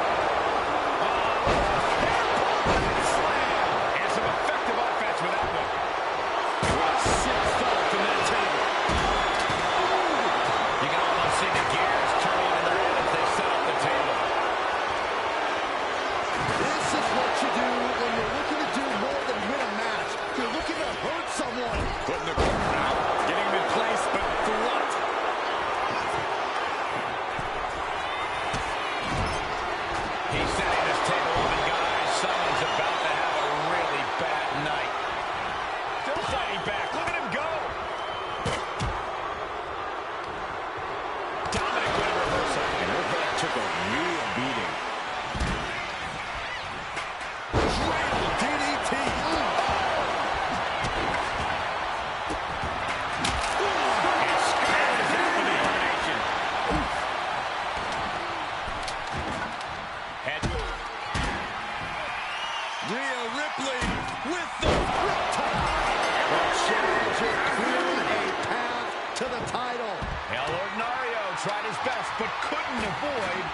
avoid.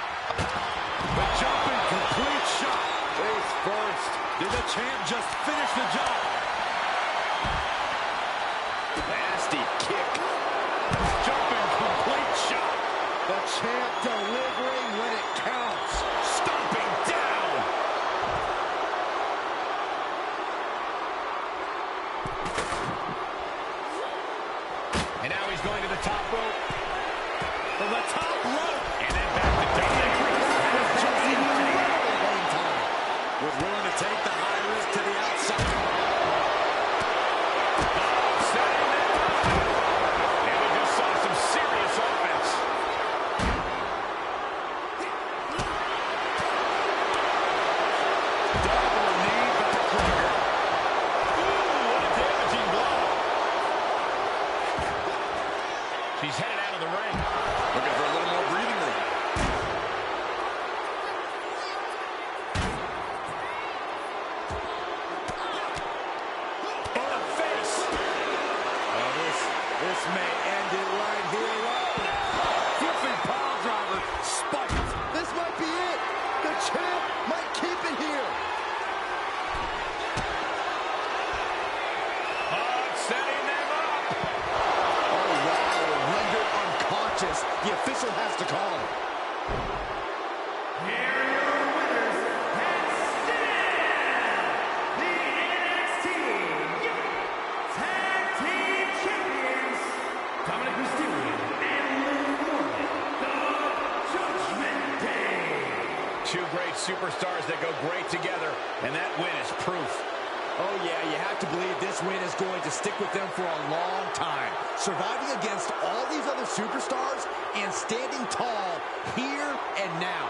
The jumping complete shot. Face first. Did the champ just finish the job? Nasty kick. Jumping complete shot. The champ delivering when it counts. Stomping down. And now he's going to the top rope. From the top rope. And then back to Dominic. Was willing to take the high risk to the outside. And we just saw some serious offense. Double knee backbreaker. Ooh, what a damaging blow. She's headed out of the ring. Looking for a little more breathing room. This may end it right here. Flipping pile driver, spiked. This might be it. The champ might keep it here. Setting them up. Oh, wow. Rendered unconscious. The official has to call him. Here are your winners, and still the NXT Tag Team Champions, Dominic Mysterio and Liv Morgan, the Judgment Day. Two great superstars that go great together, and that win is proof. Oh, yeah, you have to believe this win is going to stick with them for a long time. Surviving against all these other superstars and standing tall here and now.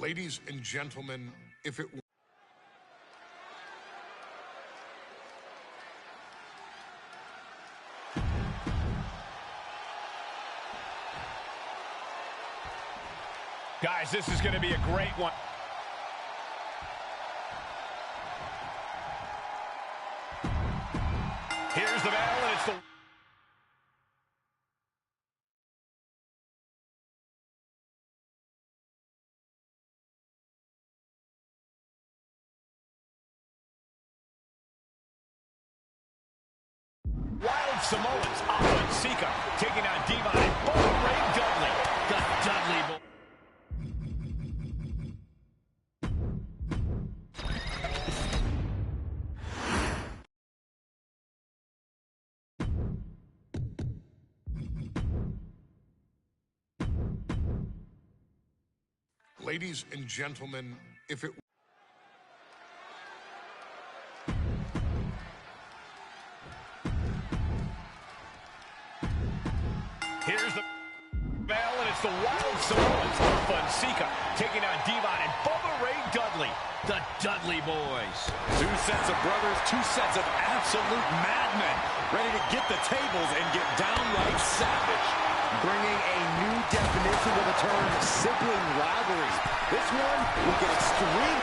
Ladies and gentlemen, if it Guys, this is going to be a great one. Here's the bell, and it's the... Wild Samoans, Wwe 2K25, taking on Devon and Wwe Dudley. The Dudley boy. Ladies and gentlemen, if it... Here's the bell, and it's the Wild Samoans, Wwe 2K25, taking on Devon and Wwe Dudley, the Dudley boys. Two sets of brothers, two sets of absolute madmen, ready to get the tables and get downright savage. Bringing a new definition to the term sibling rivalry. This one will get extreme.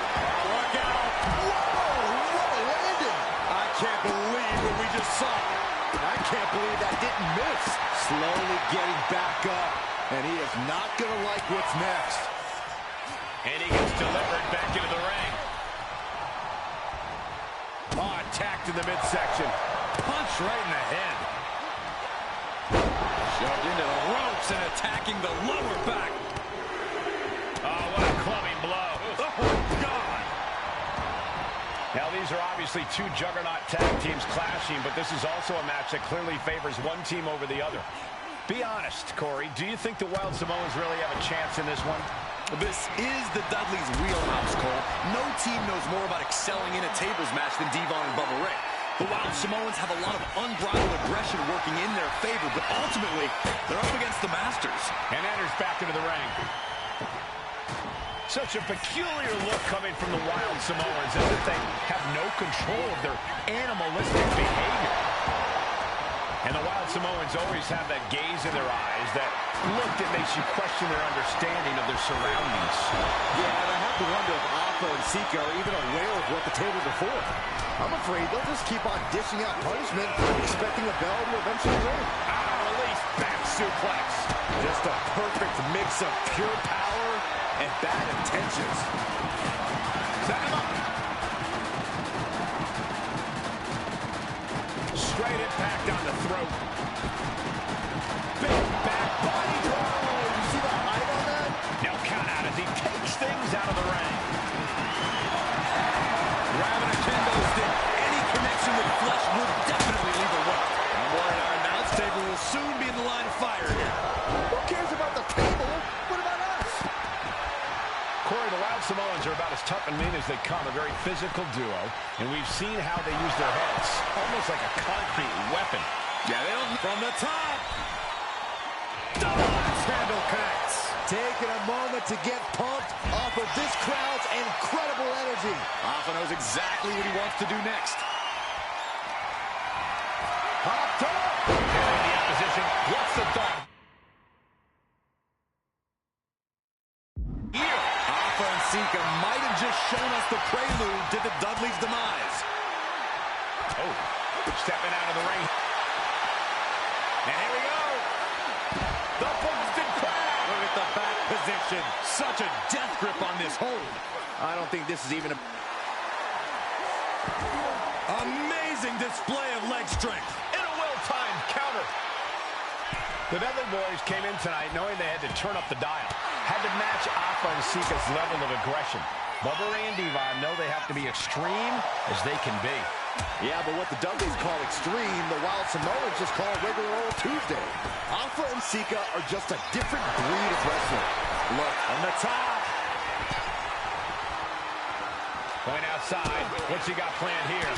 Look out. Whoa, what a landing. I can't believe what we just saw. I can't believe that didn't miss. Slowly getting back up, and he is not going to like what's next. And he gets delivered back into the ring. Oh, attacked in the midsection. Punch right in the head. Shoved into the ropes and attacking the lower back. Oh, what a clubbing blow. Oh, God. Now, these are obviously two juggernaut tag teams clashing, but this is also a match that clearly favors one team over the other. Be honest, Corey, do you think the Wild Samoans really have a chance in this one? This is the Dudleys' wheelhouse, Cole. No team knows more about excelling in a tables match than Devon and Bubba Ray. The Wild Samoans have a lot of unbridled aggression working in their favor, but ultimately, they're up against the Masters. And enters back into the ring. Such a peculiar look coming from the Wild Samoans, as if they have no control of their animalistic behavior. And the Wild Samoans always have that gaze in their eyes, that look that makes you question their understanding of their surroundings. Yeah, and I have to wonder if Wwe and 2K are even aware of what the table before. I'm afraid they'll just keep on dishing out punishment, expecting a bell to eventually ring. Release, back suplex. Just a perfect mix of pure power and bad intentions. Set him up. Straight impact on the throat. Big back body drop. You see the height on that? Now count out as he takes things out of the ring. Grabbing a kendo stick, any connection with flesh would definitely leave a welt. I'm worried our announce table will soon be in the line of fire here. Who cares about the table? What about us? Corey, the Wild Samoans are about as tough and mean as they come, a very physical duo, and we've seen how they use their heads, almost like a concrete weapon. Yeah, they don't... From the top. Dodge handle connects. Taking a moment to get pumped off of this crowd's incredible energy. Alpha knows exactly what he wants to do next. Popped up. And the opposition, what's the thought? Alpha and 2K might have just shown us the prelude to the Dudleys' demise. Oh, stepping out of the ring. And here we go. The Boston crowd. Look at the back position. Such a death grip on this hold. I don't think this is even a... Amazing display of leg strength. And a well-timed counter. The Dudley boys came in tonight knowing they had to turn up the dial. Had to match Wwe and 2K's level of aggression. Bubba Ray and Devon know they have to be extreme as they can be. Yeah, but what the Dudleys call extreme, the Wild Samoans just call regular old Tuesday. Wwe and 2K are just a different breed of wrestler. Look, on the top. Going outside. What's he got planned here?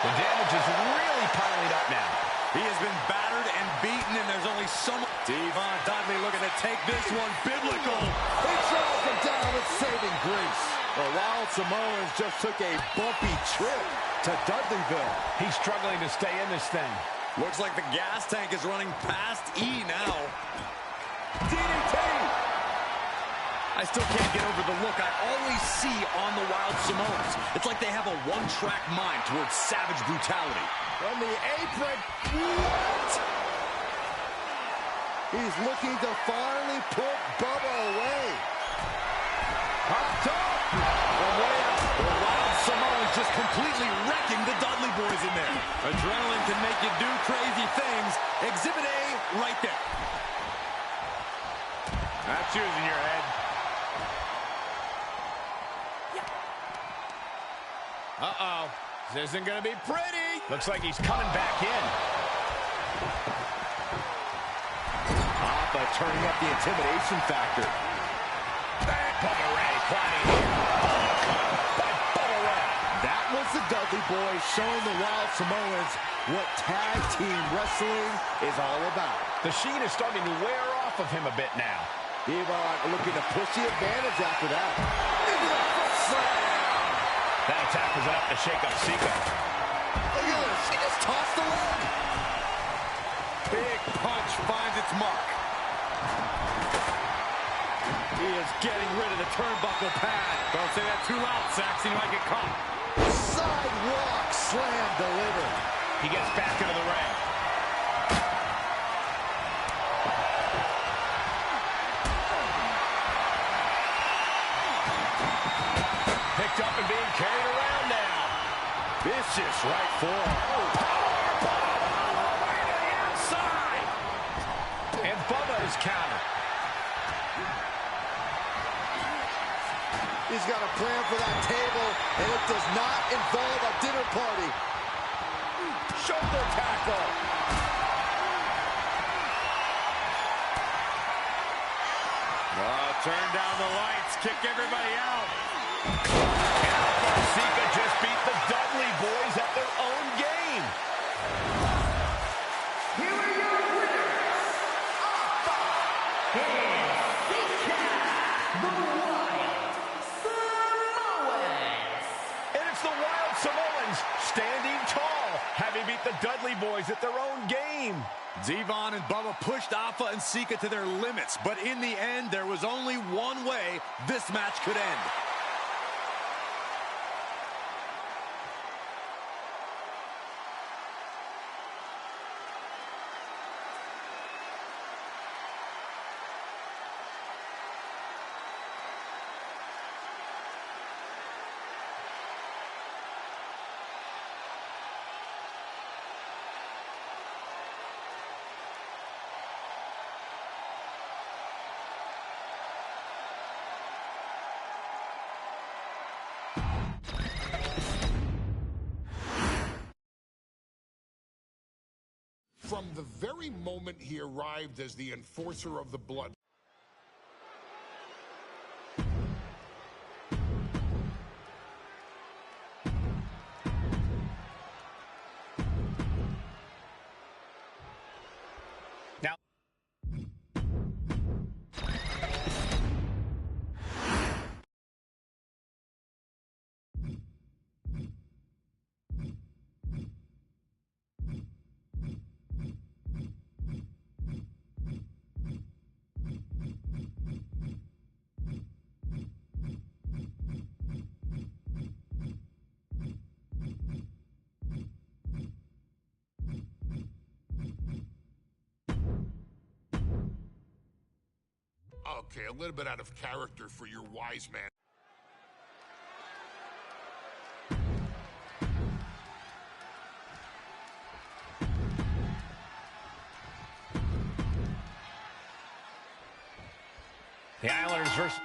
The damage is really piling up now. He has been battered and beaten, and there's only certainly someone. Devon Dudley looking to take this one biblical. He draws him down with saving grace. The Wild Samoans just took a bumpy trip to Dudleyville. He's struggling to stay in this thing. Looks like the gas tank is running past E now. DDT! I still can't get over the look I always see on the Wild Samoans. It's like they have a one-track mind towards savage brutality. From the apron, what? He's looking to finally put Bubba away. Up top! From way up, the Wild Samoans just completely wrecking the Dudley boys in there. Adrenaline can make you do crazy things. Exhibit A right there. That's using your head. Uh-oh. This isn't going to be pretty. Looks like he's coming back in. Papa turning up the intimidation factor. Bubba Ray plotting here. By Bubba Ray. That was the Dudley boys showing the Wild Samoans what tag team wrestling is all about. The sheen is starting to wear off of him a bit now. Devon looking to push the advantage after that. Into the foot slam. That attack was enough to shake up Sika. Look at this. He just tossed the leg. Big punch finds its mark. He is getting rid of the turnbuckle pad. Don't say that too loud, Saxon. You might get caught. Sidewalk slam delivered. He gets back into the ring. Picked up and being carried around now. Vicious right forearm. Oh, powerbomb all the way to the outside. And Bubba is countered. He's got a plan for that table, and it does not involve a dinner party. Shoulder tackle. Turn down the lights, kick everybody out. Sika just beat the Dudley boys at their own game. Here are your winners, the Wild Samoans. And it's the Wild Samoans standing tall, having beat the Dudley boys at their own game. Devon and Bubba pushed Alpha and Sika to their limits, but in the end, there was only one way this match could end. From the very moment he arrived as the enforcer of the blood. Now, Okay, a little bit out of character for your wise man. the Islanders versus...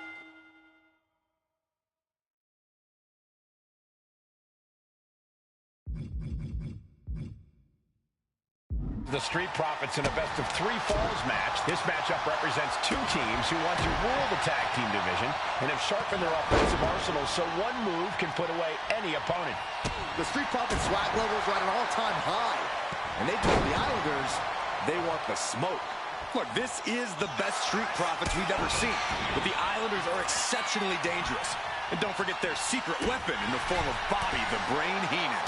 The Street Profits in a best-of-3 falls match. This matchup represents two teams who want to rule the tag team division and have sharpened their offensive arsenal so one move can put away any opponent. The Street Profits swag levels are at an all-time high. And they told the Islanders they want the smoke. Look, this is the best Street Profits we've ever seen, but the Islanders are exceptionally dangerous. And don't forget their secret weapon in the form of Bobby the Brain Heenan.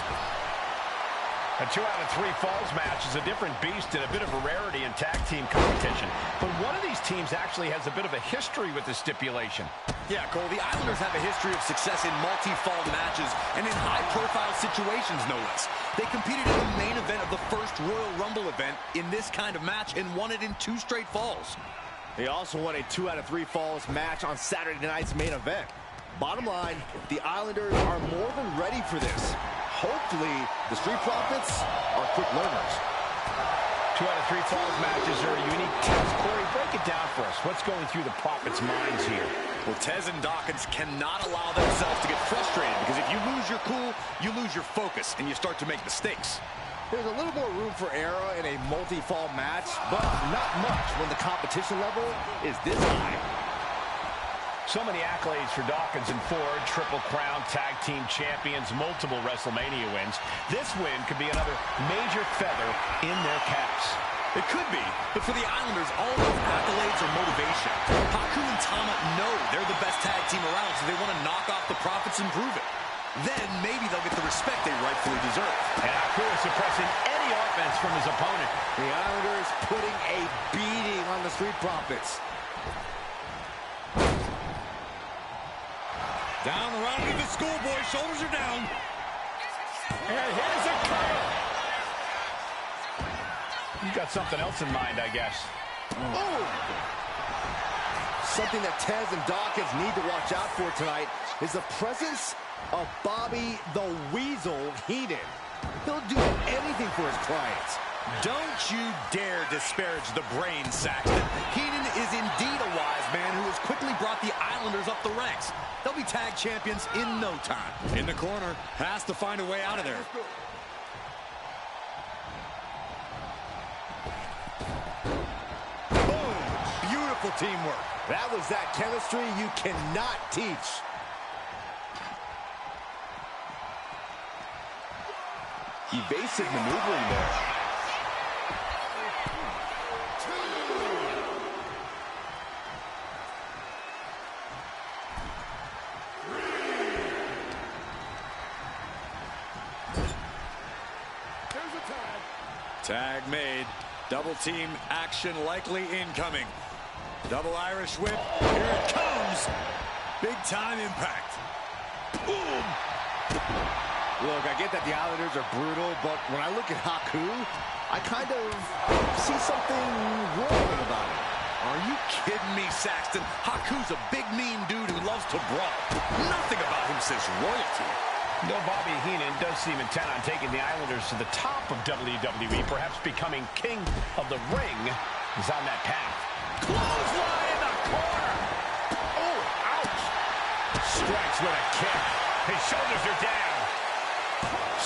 A 2 out of 3 falls match is a different beast and a bit of a rarity in tag team competition. But one of these teams actually has a bit of a history with the stipulation. Yeah, Cole, the Islanders have a history of success in multi-fall matches and in high-profile situations, no less. They competed in the main event of the first Royal Rumble event in this kind of match and won it in 2 straight falls. They also won a 2 out of 3 falls match on Saturday night's main event. Bottom line, the Islanders are more than ready for this. Hopefully, the Street Profits are quick learners. 2 out of 3 falls matches are a unique test. Corey, break it down for us. What's going through the Profits' minds here? Well, Tez and Dawkins cannot allow themselves to get frustrated because if you lose your cool, you lose your focus and you start to make mistakes. There's a little more room for error in a multi-fall match, but not much when the competition level is this high. So many accolades for Dawkins and Ford, Triple Crown, Tag Team Champions, multiple WrestleMania wins. This win could be another major feather in their caps. It could be, but for the Islanders, all those accolades are motivation. Haku and Tama know they're the best tag team around, so they want to knock off the Profits and prove it. Then maybe they'll get the respect they rightfully deserve. And Haku is suppressing any offense from his opponent. The Islanders putting a beating on the Street Profits. Down around to the schoolboy, shoulders are down. And here's a cover. You got something else in mind, I guess. Oh! Something that Tez and Dawkins need to watch out for tonight is the presence of Bobby the Weasel Heenan. He'll do anything for his clients. Don't you dare disparage the brain, Saxton. Heenan is indeed a wise man who has quickly brought the Islanders up the ranks. They'll be tag champions in no time. In the corner, has to find a way out of there. Boom! Beautiful teamwork. That was that chemistry you cannot teach. Evasive maneuvering there. Tag made. Double team action likely incoming. Double Irish whip. Here it comes. Big time impact. Boom. Look, I get that the Islanders are brutal, but when I look at Haku, I kind of see something wrong about it. Are you kidding me, Saxton? Haku's a big, mean dude who loves to brawl. Nothing about him says royalty. No, Bobby Heenan does seem intent on taking the Islanders to the top of WWE, perhaps becoming king of the ring. He's on that path. Clothesline in the corner. Oh, ouch. Strikes with a kick. His shoulders are down.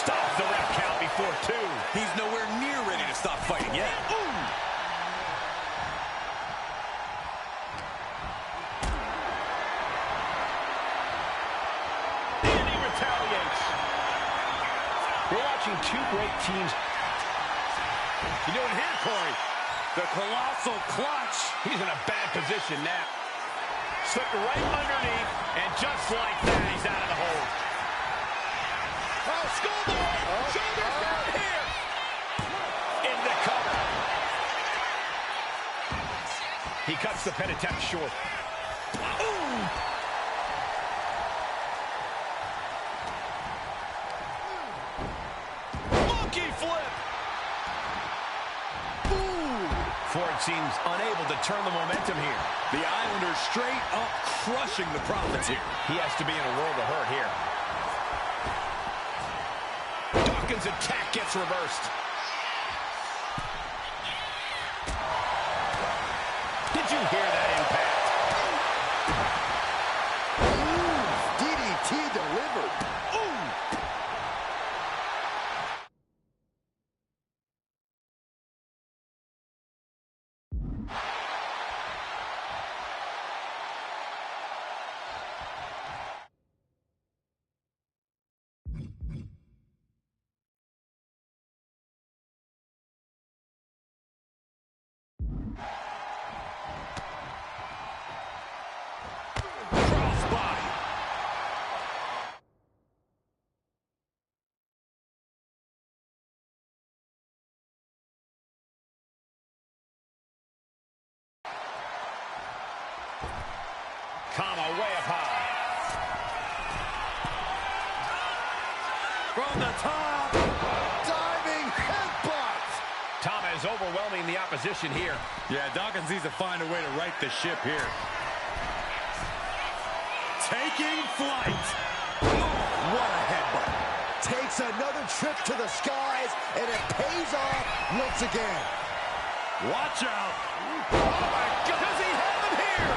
Stops the ref count before 2. He's nowhere near ready to stop fighting yet. Ooh. We're watching 2 great teams. You doing here, Corey? The colossal clutch. He's in a bad position now. Slipped right underneath, and just like that, he's out of the hole. Oh, schoolboy! Shoulders down here! In the cover. He cuts the pin attempt short. Ooh! Flip. Ooh. Ford seems unable to turn the momentum here. The Islanders straight up crushing the Profits here. He has to be in a world of hurt here. Dawkins' attack gets reversed. Did you hear that impact? Ooh, DDT delivered. Ooh. Tama way up high. From the top, diving headbutt. Tama is overwhelming the opposition here. Yeah, Dawkins needs to find a way to right the ship here. Taking flight. What a headbutt. Takes another trip to the skies, and it pays off once again. Watch out. Oh, my God. Does he have him here?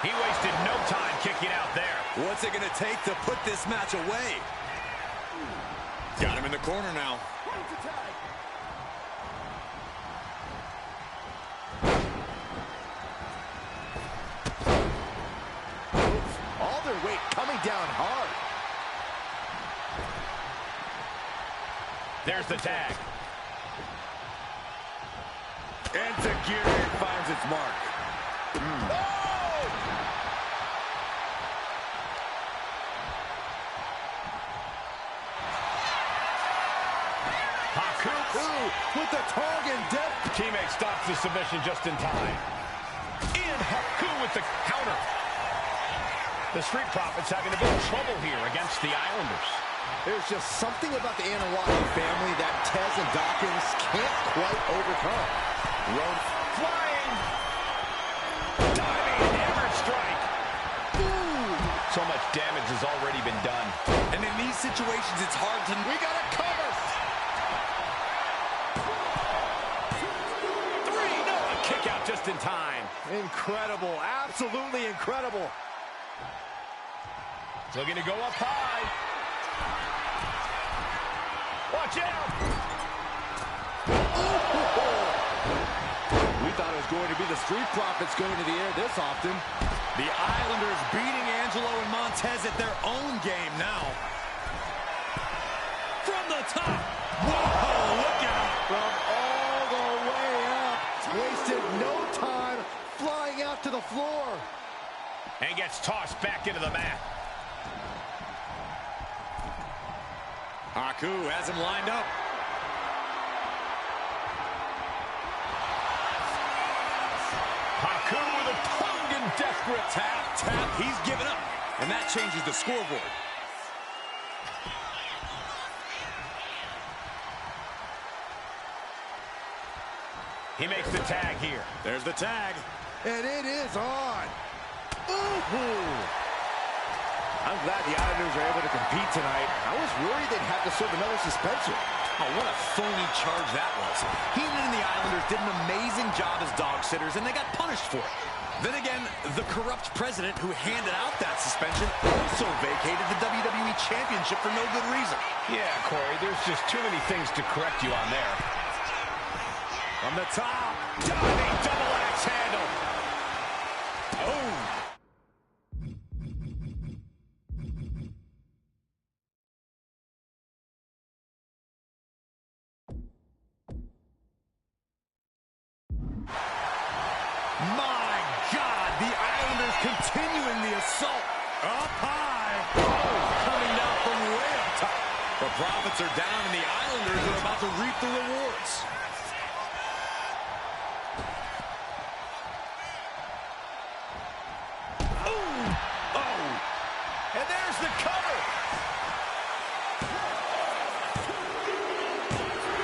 He wasted no time kicking out there. What's it going to take to put this match away? Got him in the corner now. All their weight coming down hard. There's the tag. And Tajiri finds its mark. With the tongue and death. Teammate stops the submission just in time. And Haku with the counter. The Street Profits having a bit of trouble here against the Islanders. There's just something about the Anawati family that Tez and Dawkins can't quite overcome. Road flying. Diving hammer strike. Ooh. So much damage has already been done. And in these situations, it's hard to... We got a cover. Kick out just in time. Incredible. Absolutely incredible. Looking to go up high. Watch out. We thought it was going to be the Street Profits going to the air this often. The Islanders beating Angelo and Montez at their own game now. From the top. Whoa, look out. From all the way up. Wasted no time flying out to the floor. And gets tossed back into the mat. Haku has him lined up. Haku with a tongue and desperate Tap, tap, he's given up. And that changes the scoreboard. He makes the tag here. There's the tag. And it is on. Ooh. I'm glad the Islanders are able to compete tonight. I was worried they'd have to serve another suspension. Oh, what a phony charge that was. Heenan and the Islanders did an amazing job as dog sitters, and they got punished for it. Then again, the corrupt president who handed out that suspension also vacated the WWE Championship for no good reason. Yeah, Corey, there's just too many things to correct you on there. From the top. Diving double axe handle. Oh. My God, the Islanders continuing the assault. Up high. Oh, coming down from way up top. The Profits are down, and the Islanders are about to reap the rewards. And there's the cover.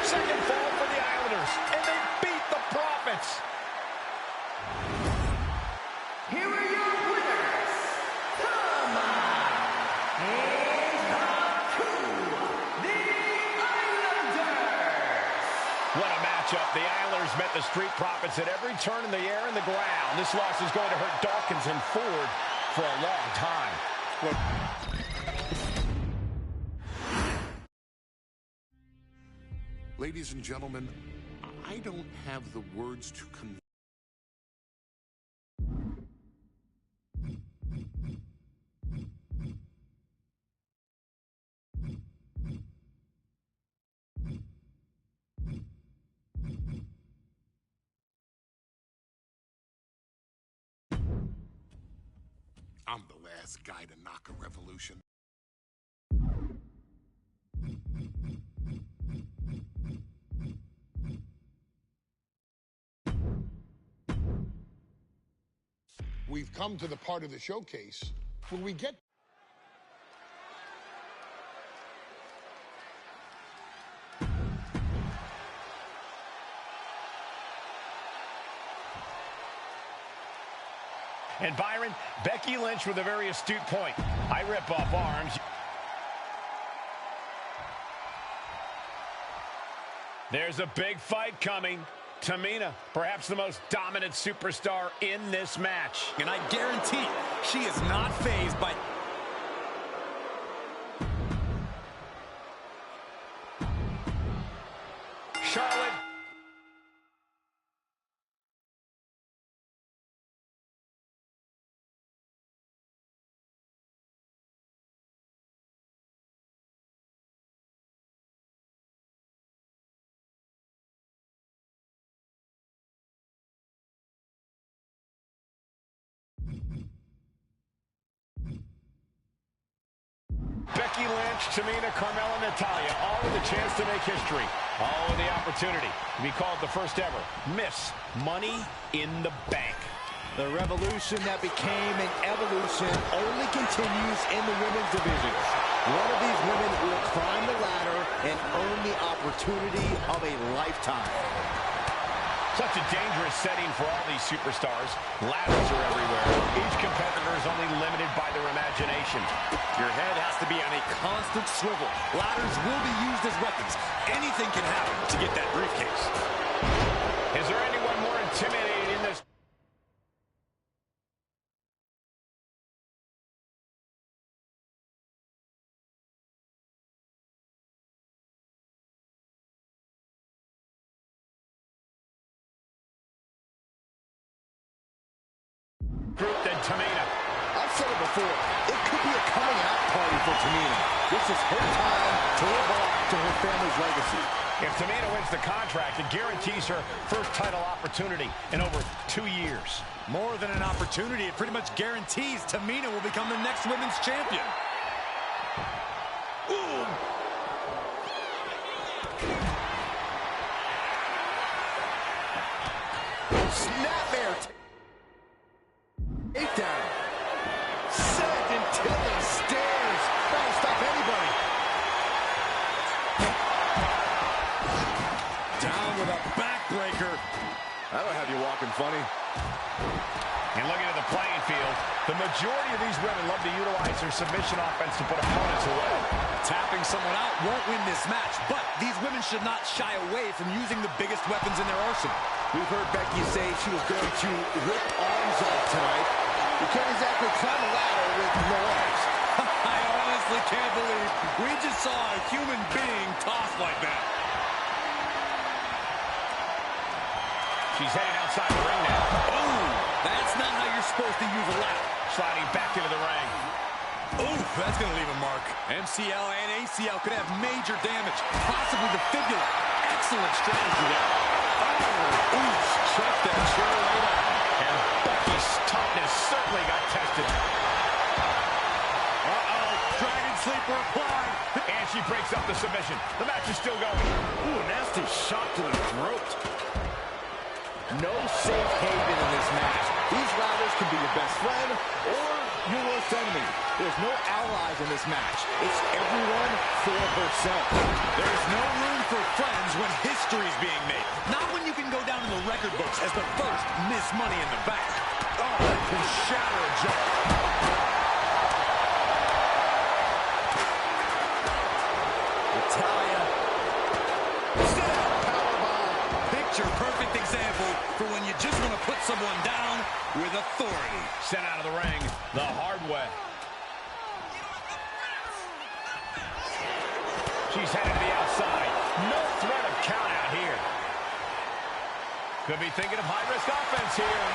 Second fall for the Islanders, and they beat the Profits. Here are your winners, Tama and Haku, the Islanders. What a matchup. The Islanders met the Street Profits at every turn in the air and the ground. This loss is going to hurt Dawkins and Ford for a long time. Ladies and gentlemen, I don't have the words to convey. I'm the last guy to knock a revolution. we've come to the part of the showcase where we get And Byron, Becky Lynch with a very astute point. I rip off arms. There's a big fight coming. Tamina, perhaps the most dominant superstar in this match. And I guarantee she is not fazed by... Charlotte. Becky Lynch, Tamina, Carmella, Natalya, all with a chance to make history. All with the opportunity to be called the first ever Miss Money in the Bank. The revolution that became an evolution only continues in the women's divisions. One of these women will climb the ladder and earn the opportunity of a lifetime. Such a dangerous setting for all these superstars. Ladders are everywhere. Each competitor is only limited by their imagination. Your head has to be on a constant swivel. Ladders will be used as weapons. Anything can happen to get that briefcase. Is there anyone more intimidating in this? Group than Tamina. I've said it before, it could be a coming out party for Tamina. This is her time to live up to her family's legacy. If Tamina wins the contract, it guarantees her first title opportunity in over 2 years. More than an opportunity, it pretty much guarantees Tamina will become the next women's champion. Ooh. Snapmare. Takedown. Sent until the stairs. That'll stop anybody. Down with a backbreaker. That'll have you walking funny. And looking at the playing field, the majority of these women love to utilize their submission offense to put opponents away. Tapping someone out won't win this match, but these women should not shy away from using the biggest weapons in their arsenal. We've heard Becky say she was going to rip arms off tonight. You can't exactly climb a ladder with no arms. I honestly can't believe we just saw a human being tossed like that. She's heading outside the ring now. Ooh, that's not how you're supposed to use a ladder. Sliding back into the ring. Ooh, that's going to leave a mark. MCL and ACL could have major damage, possibly the fibula. Excellent strategy there. Oh, ooh, check that chair right out. And Becky's toughness certainly got tested. Uh-oh, Dragon Sleeper applied. And she breaks up the submission. The match is still going. Ooh, nasty shot to the throat. No safe haven in this match. These ladders can be your best friend or your worst enemy. There's no allies in this match. It's everyone for herself. There's no room for friends when history's being made. Not when you can go down in the record books as the first Miss Money in the Bank. Oh, that can shatter a jaw. Natalya. Sit-out powerbomb. Picture-perfect example for when you just want to put someone down with authority. Sent out of the ring the hard way. She's headed to the outside. No threat of count out here. Could be thinking of high-risk offense here.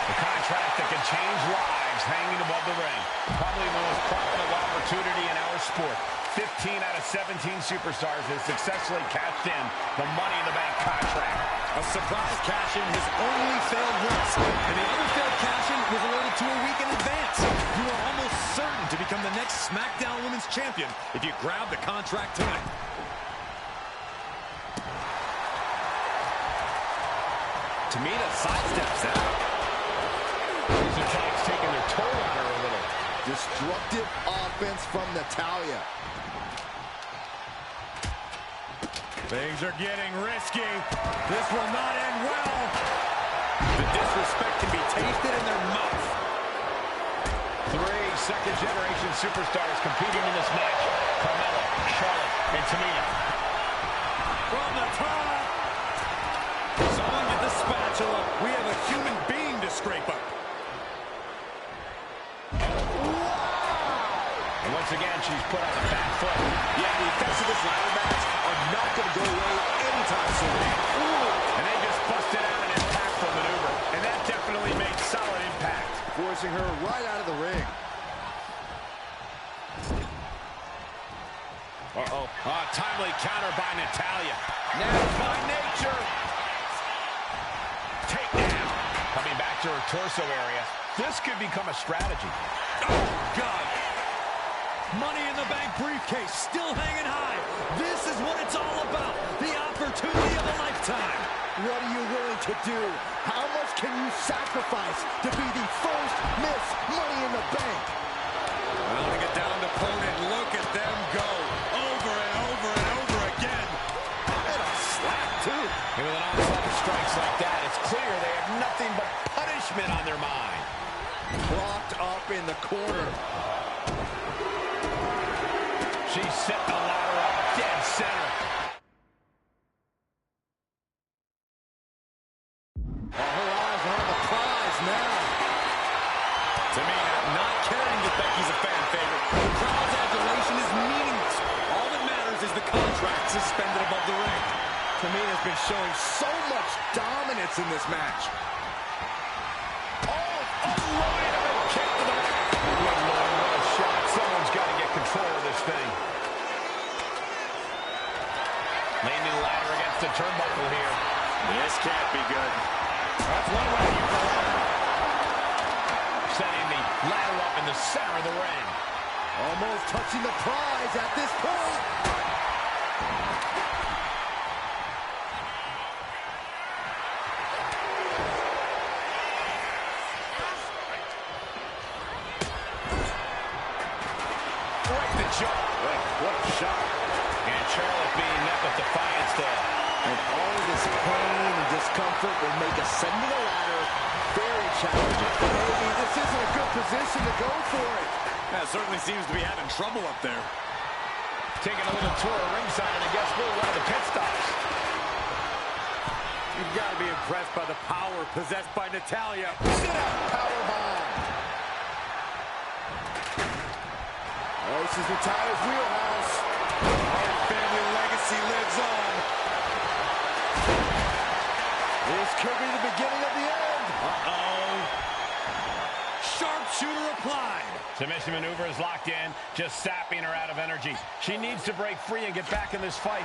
The contract that can change lives hanging above the ring. Probably the most profitable opportunity in our sport. 15 out of 17 superstars have successfully cashed in the Money in the Bank contract. A surprise cash-in has only failed once, and the other failed cash-in was awarded to a week in advance. You are almost certain to become the next SmackDown Women's Champion if you grab the contract tonight. Tamina sidesteps that. those attacks taking their toll on her a little. Destructive offense from Natalya. Things are getting risky. This will not end well. The disrespect can be tasted in their mouth. 3 second-generation superstars competing in this match. Carmella, Charlotte, and Tamina. From the top. Someone get the spatula. We have a human being to scrape up. And once again, she's put on the back foot. Yeah, the effects of this ladder match are not going to go away anytime soon. And they just busted out an impactful maneuver. And that definitely made solid impact. Forcing her right out of the ring. Uh-oh. Timely counter by Natalya. Now by nature. Takedown. Coming back to her torso area. This could become a strategy. Oh, God. Money in the Bank briefcase still hanging high. This is what it's all about. The opportunity of a lifetime. What are you willing to do? How much can you sacrifice to be the first Miss Money in the Bank? Well, to get down to opponent, look at them go. Over and over and over again. And a slap, too. And with an onslaught of strikes like that, it's clear they have nothing but punishment on their mind. Propped up in the corner. She's set the ladder up dead center. Her eyes are on the prize now. Tamina not caring that Becky's a fan favorite. The crowd's adulation is meaningless. All that matters is the contract suspended above the ring. Tamina's been showing so much dominance in this match. Unloading of a kick to the back. Good Lord, what a shot. Someone's got to get control of this thing. Landing the ladder against the turnbuckle here. This can't be good. That's one way to use the ladder. Setting the ladder up in the center of the ring. Almost touching the prize at this point. Right to jaw. What a shot. And Charlotte being met with defiance there. And all of this pain and discomfort will make ascending a ladder very challenging. Maybe this isn't a good position to go for it. That certainly seems to be having trouble up there. Taking a little tour of ringside, and I guess we're one of the pit stops. You've got to be impressed by the power possessed by Natalya. Sit out, powerbomb. Oh, this is Natalya's wheelhouse. Our family legacy lives on. This could be the beginning of the end. Uh-oh. Sharpshooter applied. Submission maneuver is locked in, just sapping her out of energy. She needs to break free and get back in this fight.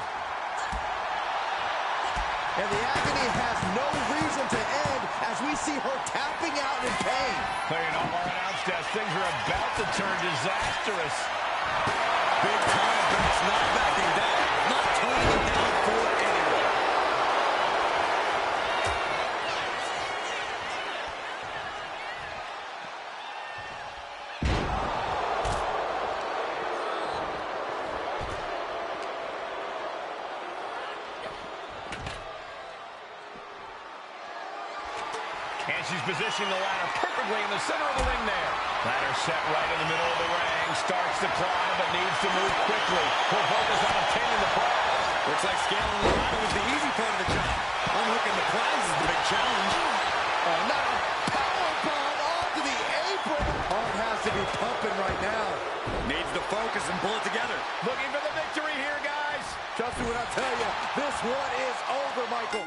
And the agony has no reason to end as we see her tapping out in pain. Clearing all our announce desk. Things are about to turn disastrous. Big time, but it's not backing down. Not toning it down for anyone. And she's positioning the ladder perfectly in the center of the ring there. Ladder set right in the middle of the ring. Starts to climb, but needs to move quickly. Her focus on obtaining the prize. Looks like scaling the ladder was the easy part of the job. Unhooking the prize is the big challenge. Now, powerbomb onto the apron. Heart has to be pumping right now. Needs to focus and pull it together. Looking for the victory here, guys. Trust me when I tell you, this one is over, Michael.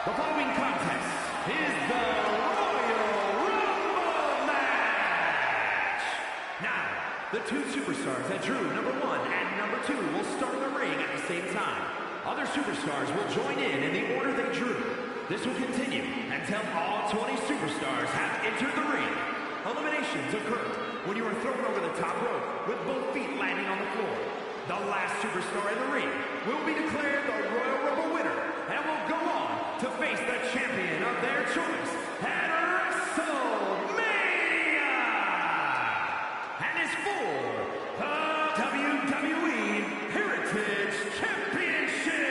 The following contest is the Royal Rumble match. Now, the two superstars that drew number 1 and number 2 will start in the ring at the same time. Other superstars will join in the order they drew. This will continue until all 20 superstars have entered the ring. Eliminations occur when you are thrown over the top rope with both feet landing on the floor. The last superstar in the ring will be declared the Royal Rumble winner and will go on to face the champion of their choice at WrestleMania. And is for the WWE Heritage Championship.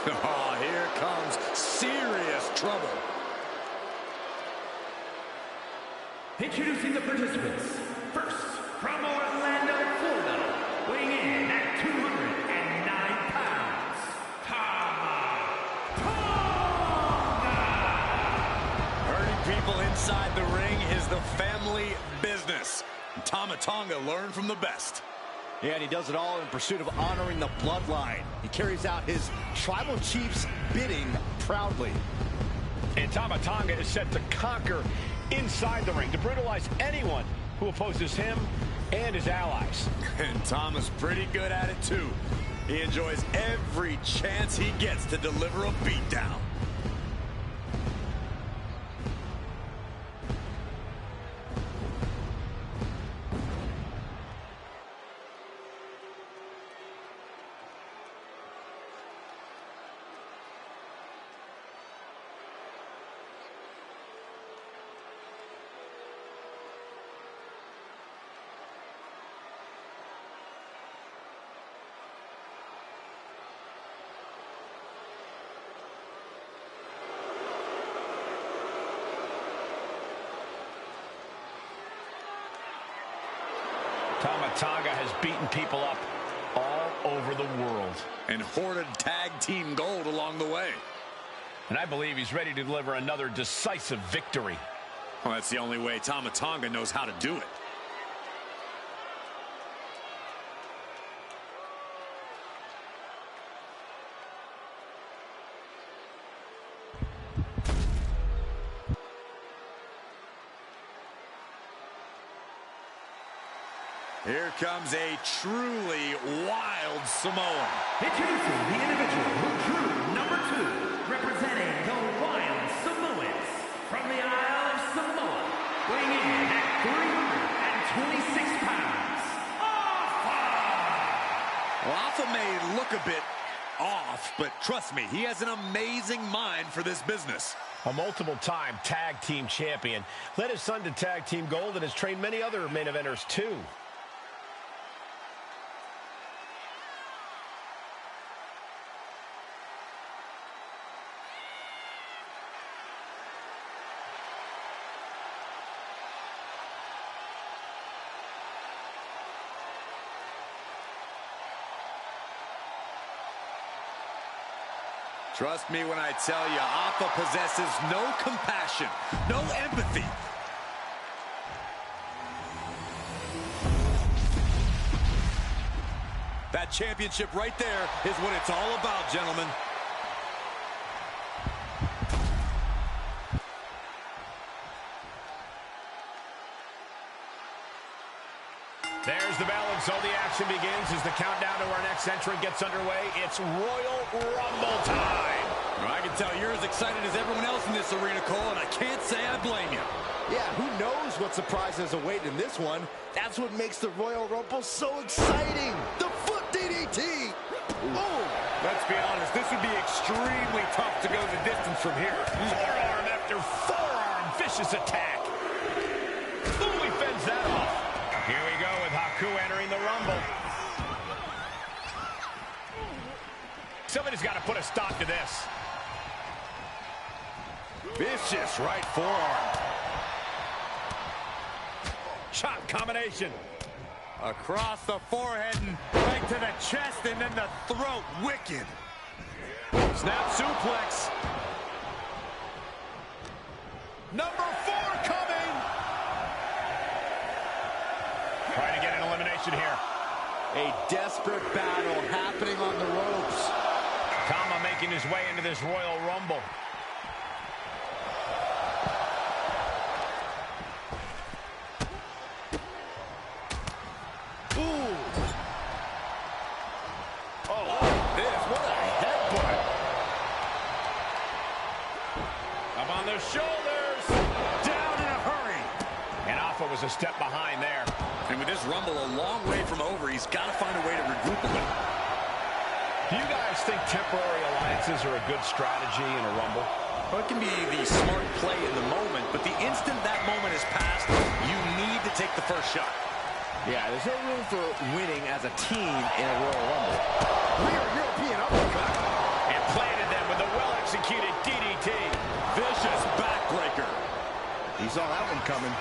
Oh, here comes serious trouble. Introducing the participants. First, from Orlando, Florida, weighing in at 209 pounds, Tama Tonga. Hurting people inside the ring is the family business. Tama Tonga learned from the best. Yeah, and he does it all in pursuit of honoring the bloodline. He carries out his tribal chief's bidding proudly. And Tama Tonga is set to conquer inside the ring, to brutalize anyone who opposes him and his allies. And Tama's pretty good at it, too. He enjoys every chance he gets to deliver a beatdown. Tama Tonga has beaten people up all over the world. And hoarded tag team gold along the way. And I believe he's ready to deliver another decisive victory. Well, that's the only way Tama Tonga knows how to do it. Here comes a truly wild Samoan. Introducing the individual who drew number 2, representing the Wild Samoans from the Isle of Samoa, weighing in at 326 pounds, Alpha! Well, Alpha may look a bit off, but trust me, he has an amazing mind for this business. A multiple-time tag team champion. Led his son to tag team gold and has trained many other main eventers, too. Trust me when I tell you, Alpha possesses no compassion, no empathy. That championship right there is what it's all about, gentlemen. There's the bell, and so the action begins as the countdown to our next entrant gets underway. It's Royal Rumble time. Well, I can tell you're as excited as everyone else in this arena, Cole, and I can't say I blame you. Yeah, who knows what surprises await in this one? That's what makes the Royal Rumble so exciting. The foot DDT. Boom. Let's be honest, this would be extremely tough to go the distance from here. Forearm after forearm, vicious attack. Ooh, he fends that off. Here we go with Haku entering the Rumble. Somebody's got to put a stop to this. Vicious right forearm. Shot combination. Across the forehead and right to the chest and then the throat. Wicked. Snap suplex. Number 4 coming. Trying to get an elimination here. A desperate battle happening on the ropes. Kama making his way into this Royal Rumble. Ooh. Oh, this, what a headbutt. Up on the shoulders. Down in a hurry. And Alpha was a step behind there. And with this Rumble a long way from over, he's got to find a way to regroup a little. Do you guys think temporary alliances are a good strategy in a Rumble? Well, it can be the smart play in the moment, but the instant that moment is passed, you need to take the first shot. Yeah, there's no room for winning as a team in a Royal Rumble. Rear European uppercut. And planted them with a well-executed DDT. Vicious backbreaker. He saw that one coming.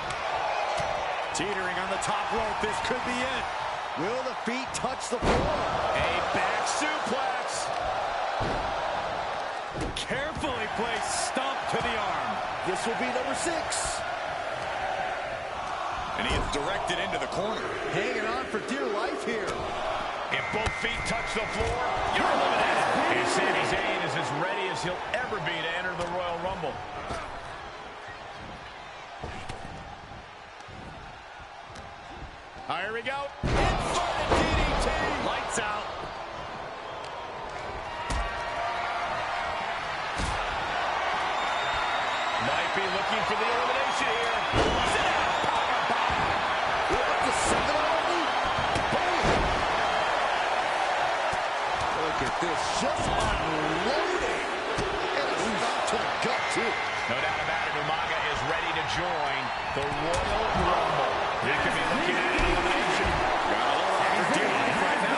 Teetering on the top rope. This could be it. Will the feet touch the floor? A back suplex. Carefully placed stomp to the arm. This will be number 6. And he is directed into the corner. Hanging on for dear life here. If both feet touch the floor, you're eliminated. And Sami Zayn is as ready as he'll ever be to enter the Royal Rumble. Here we go. Inverted DDT. Lights out. Might be looking for the elimination here. Sit down. Powerbomb. We're up to 7 already. Boom. Look at this. Just unloading. And a stop to the gut, too. No doubt about it, Umaga is ready to join the Royal Rumble. He could be looking at an elimination. Got a little out for dear life right now.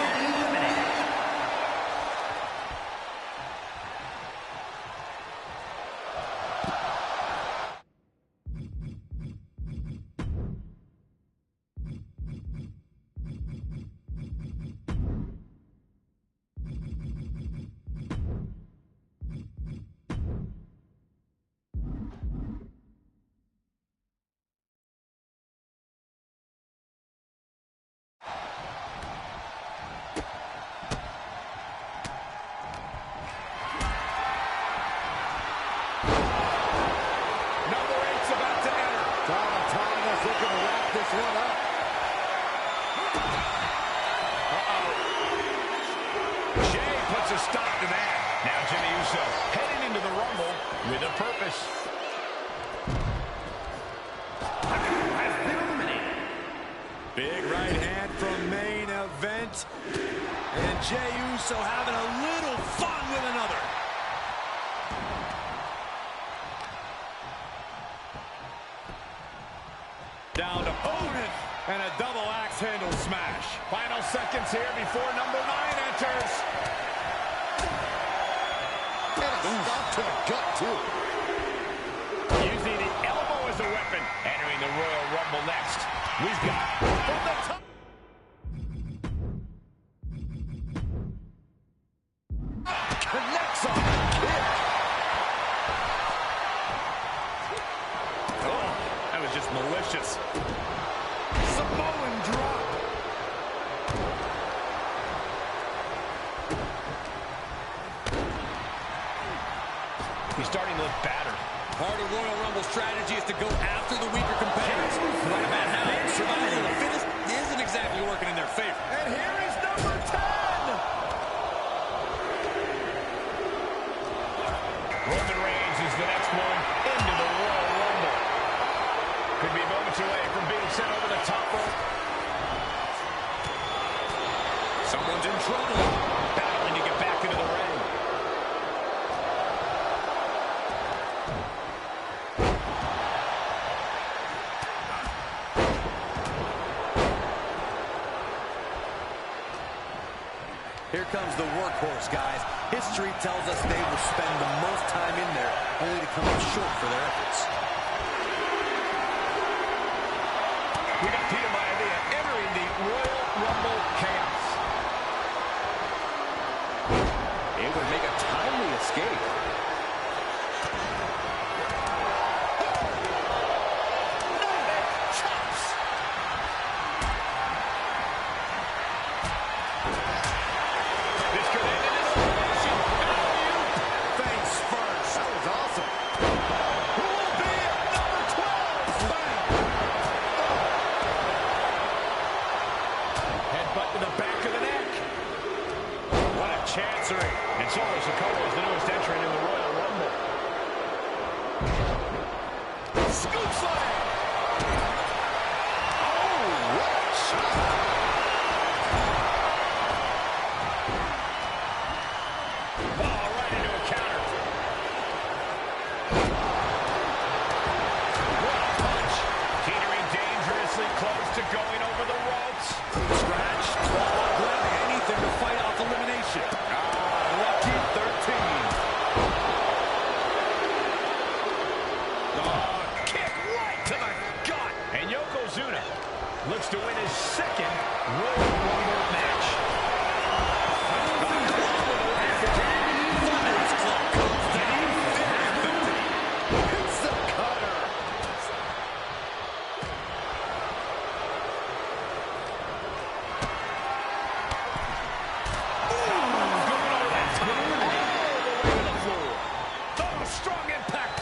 Looking to wrap this one up. Jay puts a stop to that. Now Jimmy Uso heading into the Rumble with a purpose. Has been eliminated. Big right hand from main event. And Jey Uso having a little fun with another. Down to opponent and a double axe handle smash. Final seconds here before number 9 enters. And a stop to the gut, too. Using the elbow as a weapon. Entering the Royal Rumble next. We've got from the top. Connects on the kick. Oh, that was just malicious. Samoan drop. He's starting to look battered. Part of Royal Rumble strategy is to go after the weaker competitors. Right about now, survival of the fittest isn't exactly working in their favor. And here is number 10. Roman Reigns is the next one into the Royal Rumble. Could be moments away from being sent over the top rope. Someone's in trouble. Battling to get back into the ring. Here comes the workhorse, guys. History tells us they will spend the most time in there, only to come up short for their efforts. We got Peter Maivia entering the Royal Headbutt to the back of the neck. What a chancery. And Solo Sikoa is the newest entrant in the Royal Rumble. Scoop slam. Oh, what a shot. Oh, right into a counter. What a punch. Teetering dangerously close to going over the ropes. Scratch, claw, grabbing anything to fight off elimination. Lucky 13. Kick right to the gut. And Yokozuna looks to win his second Royal Rumble match. It's the cutter. Oh, strong impact.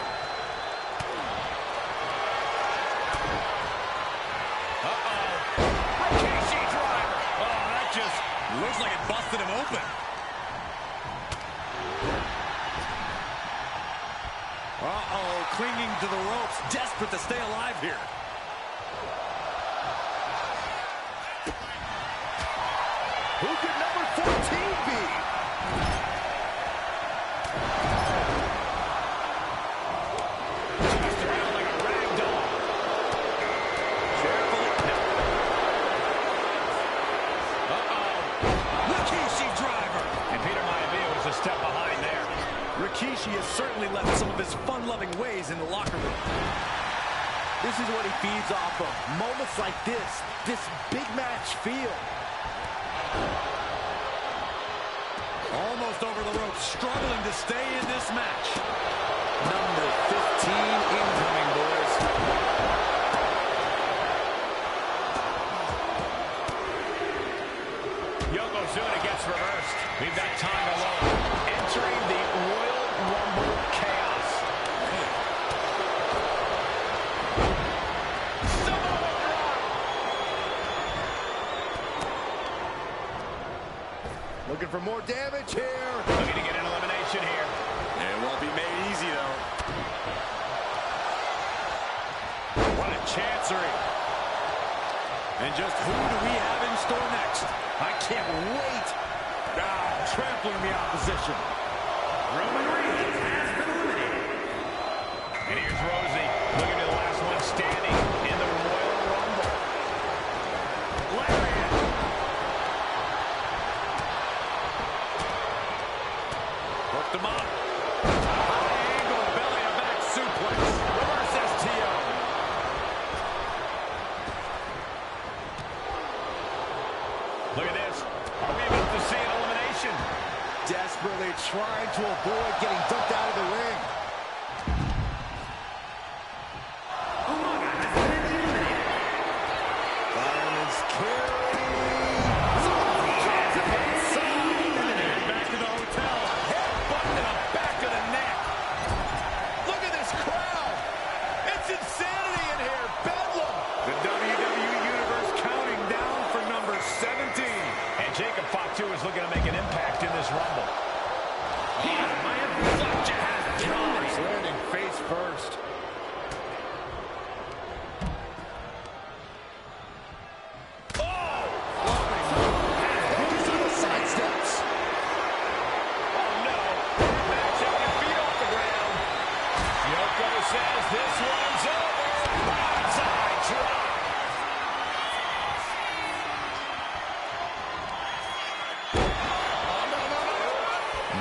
Rikishi driver. Oh, that just Looks like it busted him open. Uh-oh, clinging to the ropes, desperate to stay alive here. Who could number 14 be? tossed around like a rag doll. Carefully. Rikishi driver. And Peter Maivia was a step behind there. Rikishi has certainly left some of his fun-loving ways in the locker room. This is what he feeds off of. Moments like this big match feel. Almost over the ropes, struggling to stay in this match. Number 15 incoming, boys. Yokozuna gets reversed. We've got time alone. Entering the Royal Rumble chaos. Samoa drop. Looking for more damage here. Looking to get an elimination here. It won't be made easy, though. What a chancery. And just who do we have in store next? I can't wait. Trampling the opposition. Roman Reigns has been eliminated. And here's Rosie looking to the last one standing in the Royal Rumble. Lariat. Hooked him up. High angle belly to back suplex. Reverse STO. Look at this. Are we about to see an elimination? Desperately trying to avoid getting dumped out of the ring. Umaga has been eliminated. Fireman's carry. Back to the hotel. Headbutt to the back of the neck. Look at this crowd. It's insanity in here. Bedlam. The WWE Universe counting down for number 17. And Jacob Fatu is looking to make an impact in this Rumble. Landing face first. Sidesteps. Oh no! Matt taking his feet off the ground. Yoko says this one's over. Bonsai drop.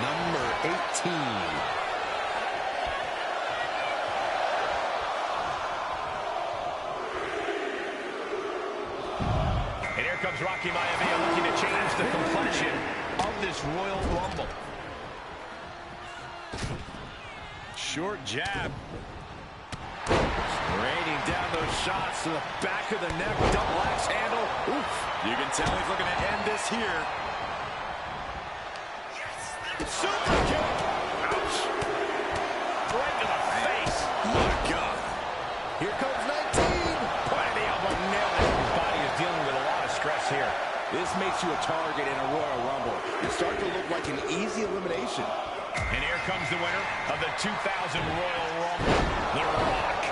Number 18. And here comes Rocky Maivia looking to change the complexion of this Royal Rumble. Short jab. Raining down those shots to the back of the neck. Double axe handle. Oof. You can tell he's looking to end this here. Super kick. Ouch. Right to the face. My God. Here comes 19. Point of the elbow, nailed it. His body is dealing with a lot of stress here. This makes you a target in a Royal Rumble. It starts to look like an easy elimination. And here comes the winner of the 2000 Royal Rumble, The Rock.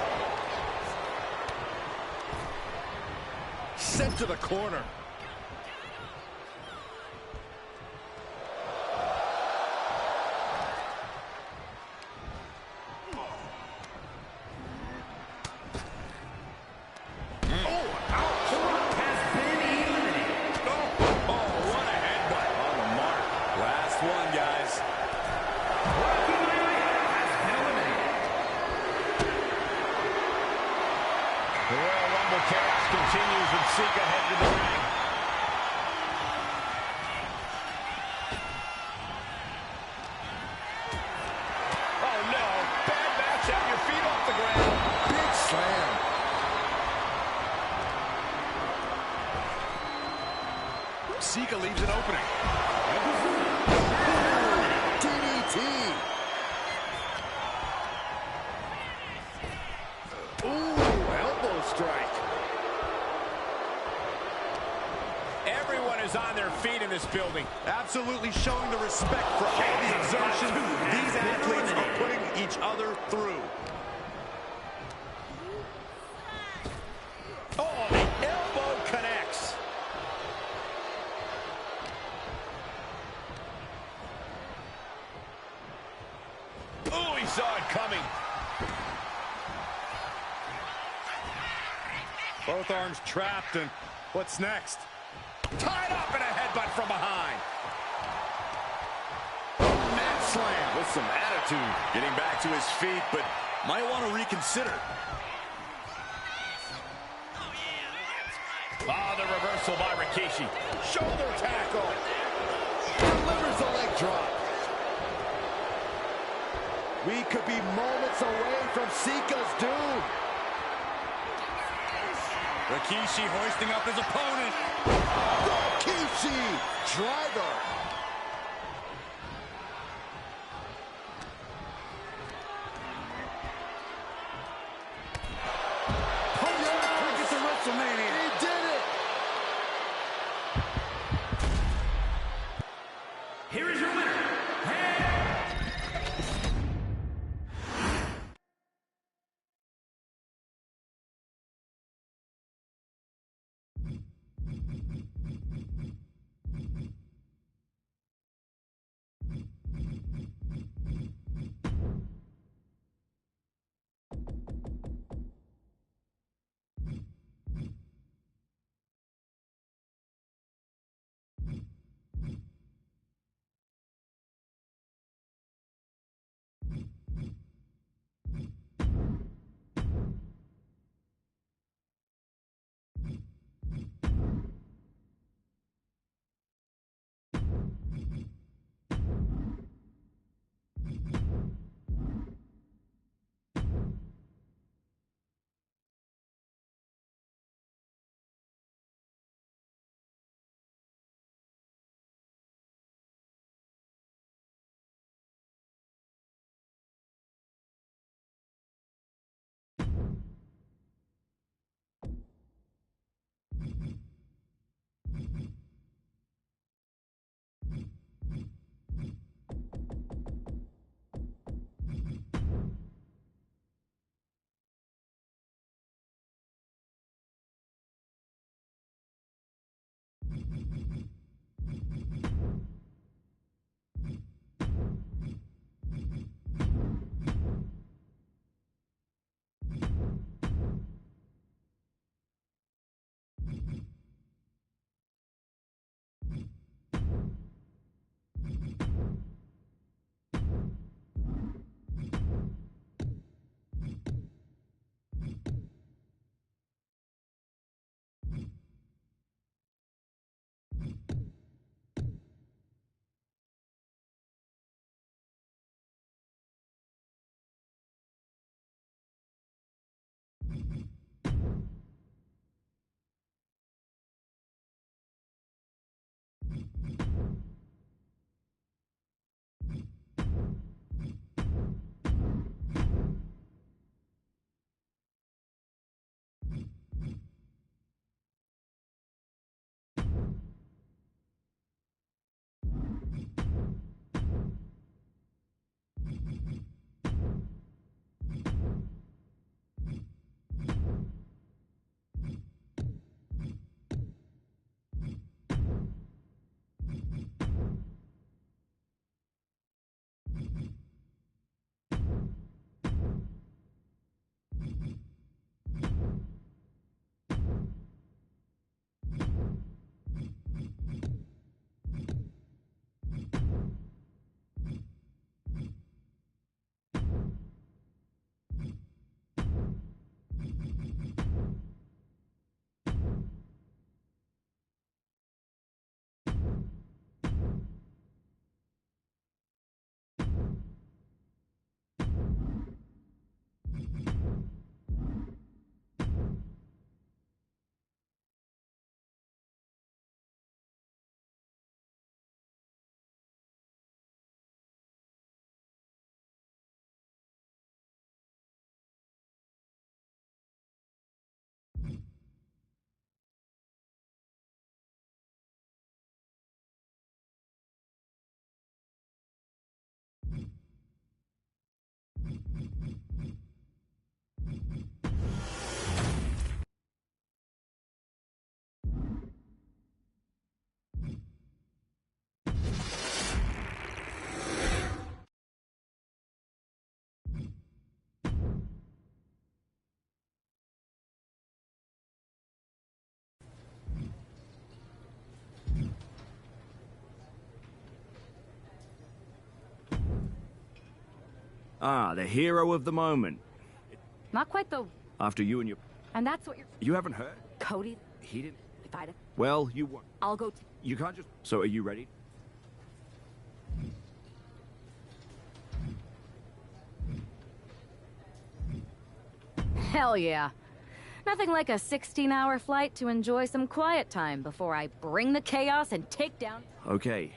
Sent to the corner. The Royal Rumble chaos continues with Sika head to the ring. Oh no, bad matchup, your feet off the ground. Big slam. Sika leaves an opening. DDT. Strike. Everyone is on their feet in this building. Absolutely showing the respect for all the exertion these athletes are putting each other through. Oh, the elbow connects. Oh, he saw it coming. Both arms trapped, and what's next? Tied up in a headbutt from behind. Mat slam with some attitude. Getting back to his feet, but might want to reconsider. Ah, the reversal by Rikishi. Shoulder tackle. Delivers the leg drop. We could be moments away from Sika's doom. Rikishi hoisting up his opponent. Rikishi driver. Punch to WrestleMania. He did it. Here is your winner. Ah, the hero of the moment. Not quite though. After you and your... And that's what you're... You haven't heard? Cody? He didn't... If I'd have... Well, you won. I'll go... You can't just... So are you ready? Hell yeah. Nothing like a 16-hour flight to enjoy some quiet time before I bring the chaos and take down... Okay.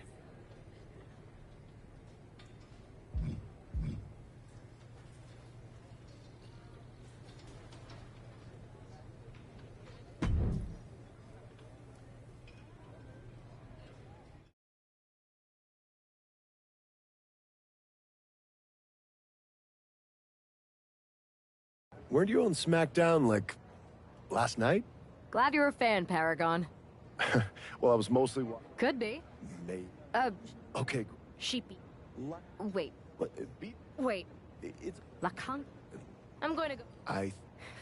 Weren't you on SmackDown, like, last night? Glad you're a fan, Paragon. Well, I was mostly... Could be. Maybe. Okay. Sheepy. Wait. What? Wait. It's... Lacan? I'm going to go...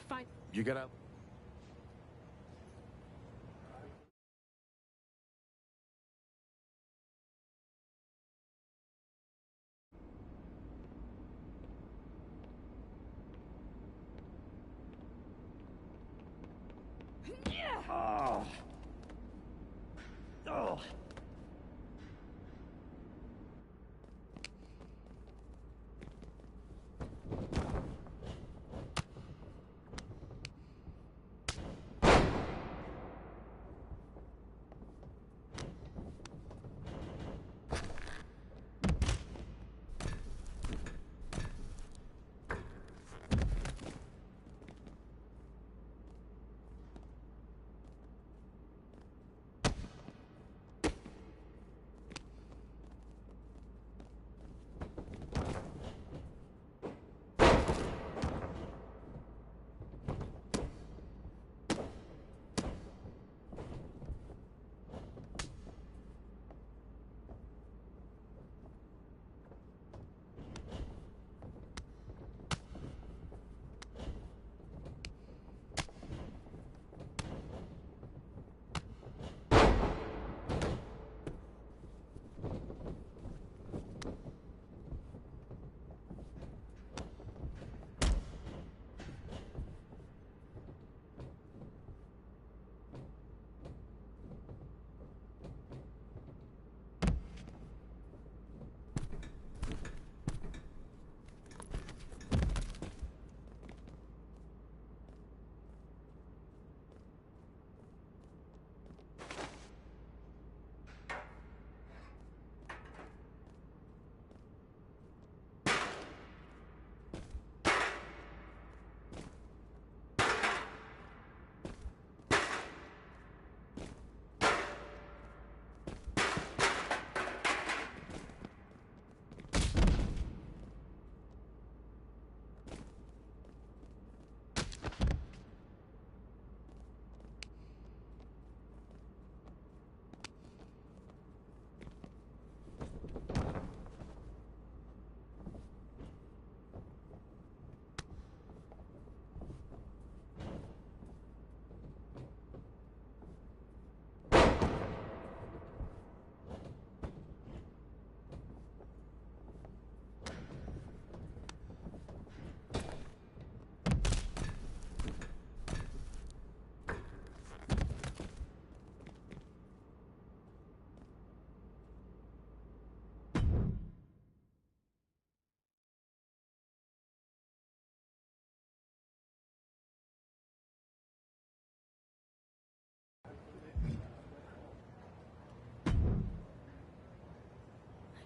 Fine. You gotta... Oh. Oh.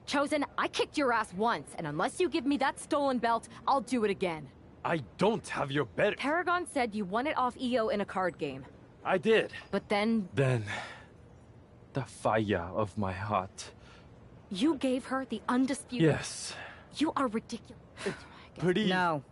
Chosen, I kicked your ass once, and unless you give me that stolen belt, I'll do it again. I don't have your belt. Paragon said you won it off EO in a card game. I did. But then... Then... the fire of my heart. You gave her the undisputed... Yes. You are ridiculous. Pretty... No.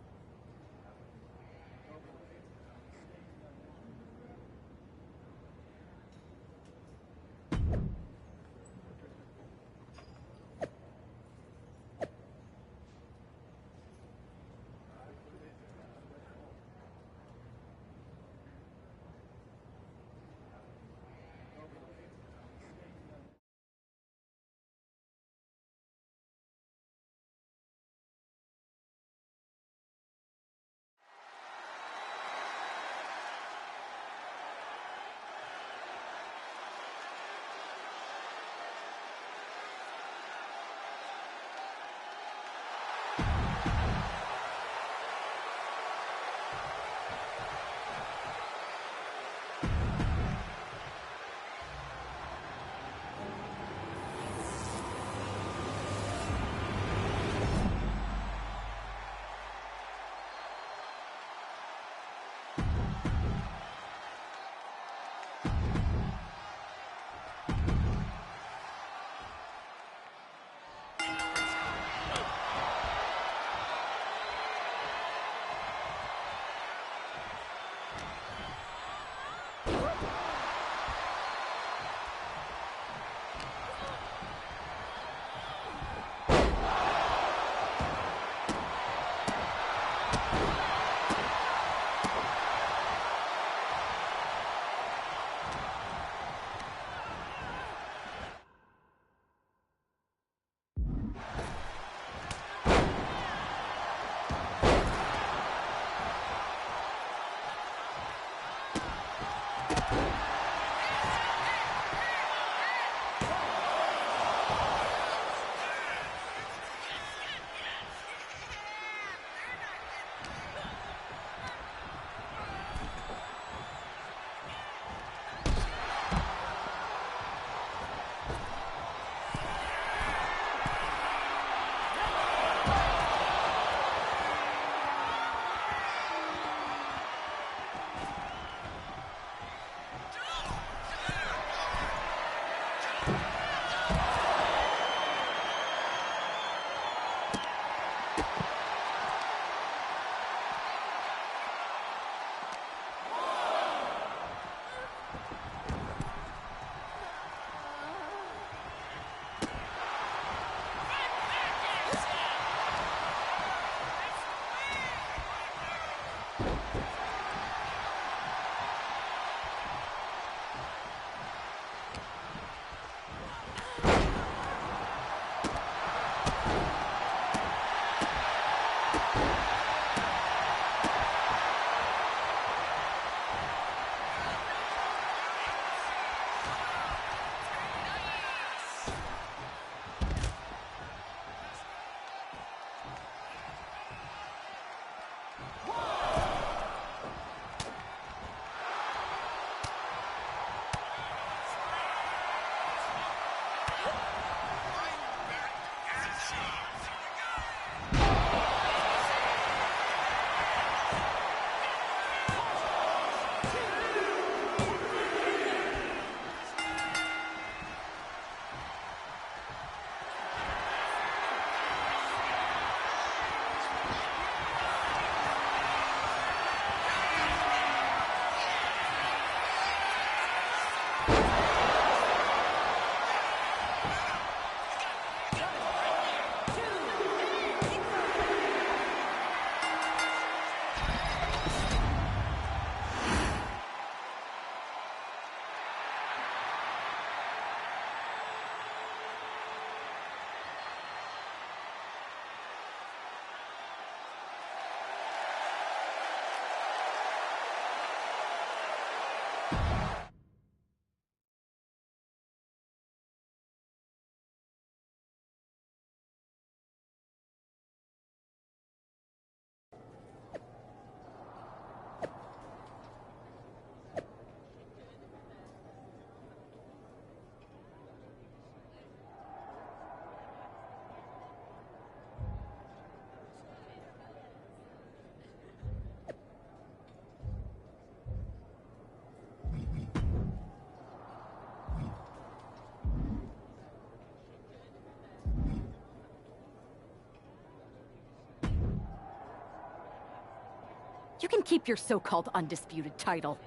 You can keep your so-called undisputed title.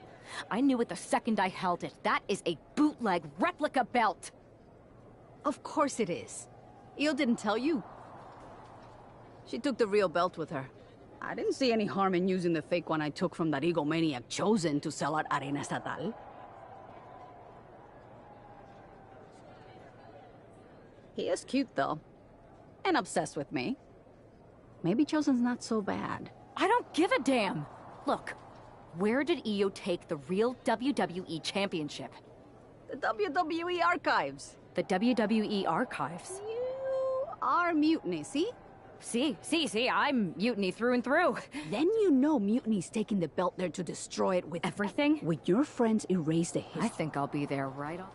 I knew it the second I held it. That is a bootleg replica belt. Of course it is. Io didn't tell you. She took the real belt with her. I didn't see any harm in using the fake one I took from that egomaniac Chosen to sell at Arena Estatal. He is cute, though. And obsessed with me. Maybe Chosen's not so bad. I don't give a damn. Look, where did Io take the real WWE Championship? The WWE Archives. The WWE Archives? You are Mutiny, see? See, I'm Mutiny through and through. Then you know Mutiny's taking the belt there to destroy it with... Everything? With your friends erase the history. I think I'll be there right on.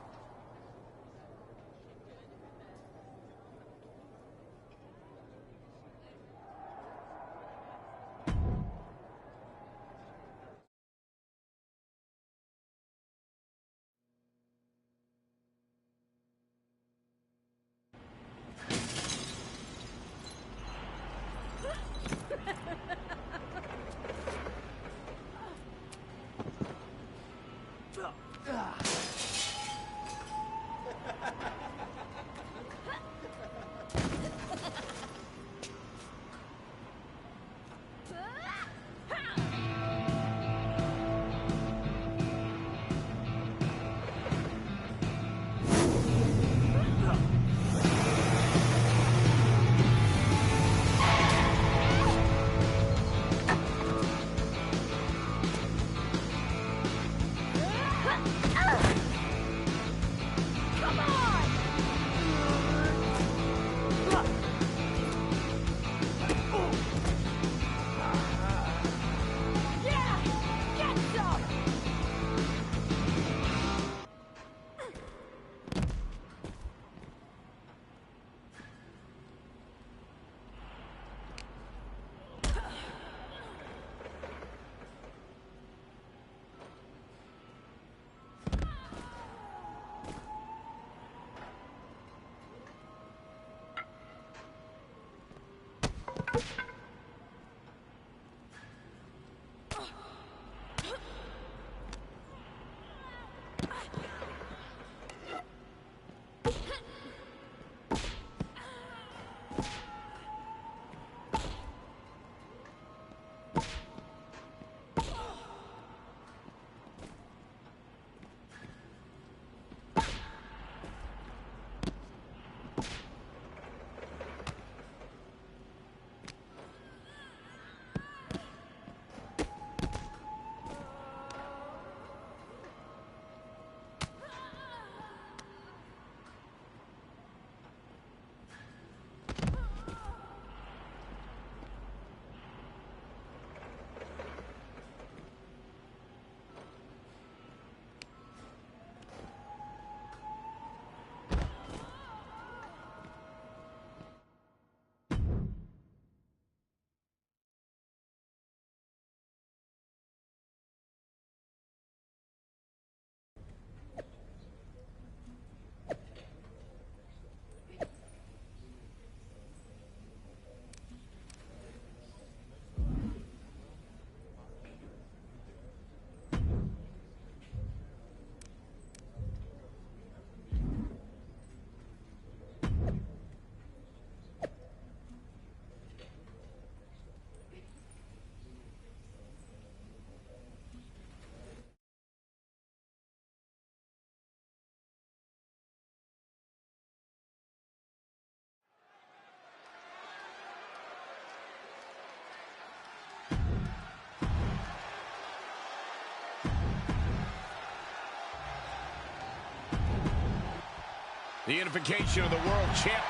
The unification of the world champ.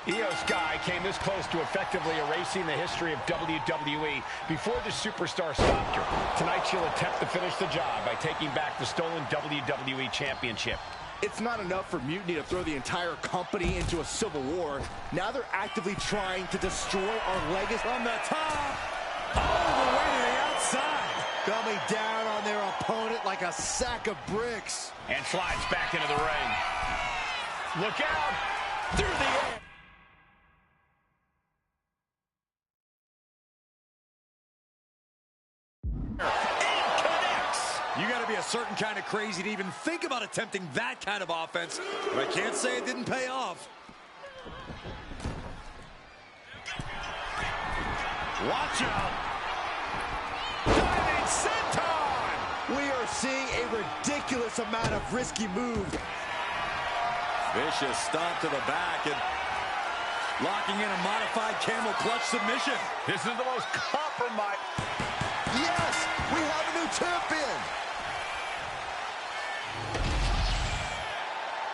Io Sky came this close to effectively erasing the history of WWE before the superstar stopped her. Tonight she'll attempt to finish the job by taking back the stolen WWE Championship. It's not enough for Mutiny to throw the entire company into a civil war. Now they're actively trying to destroy our legacy. From the top, all the way to the outside. Coming down on their opponent like a sack of bricks. And slides back into the ring. Look out! Through the air. You got to be a certain kind of crazy to even think about attempting that kind of offense. But I can't say it didn't pay off. Watch out. Diving senton. We are seeing a ridiculous amount of risky moves. Vicious stomp to the back and locking in a modified camel clutch submission. This is the most compromised. Yes, we have a new champion.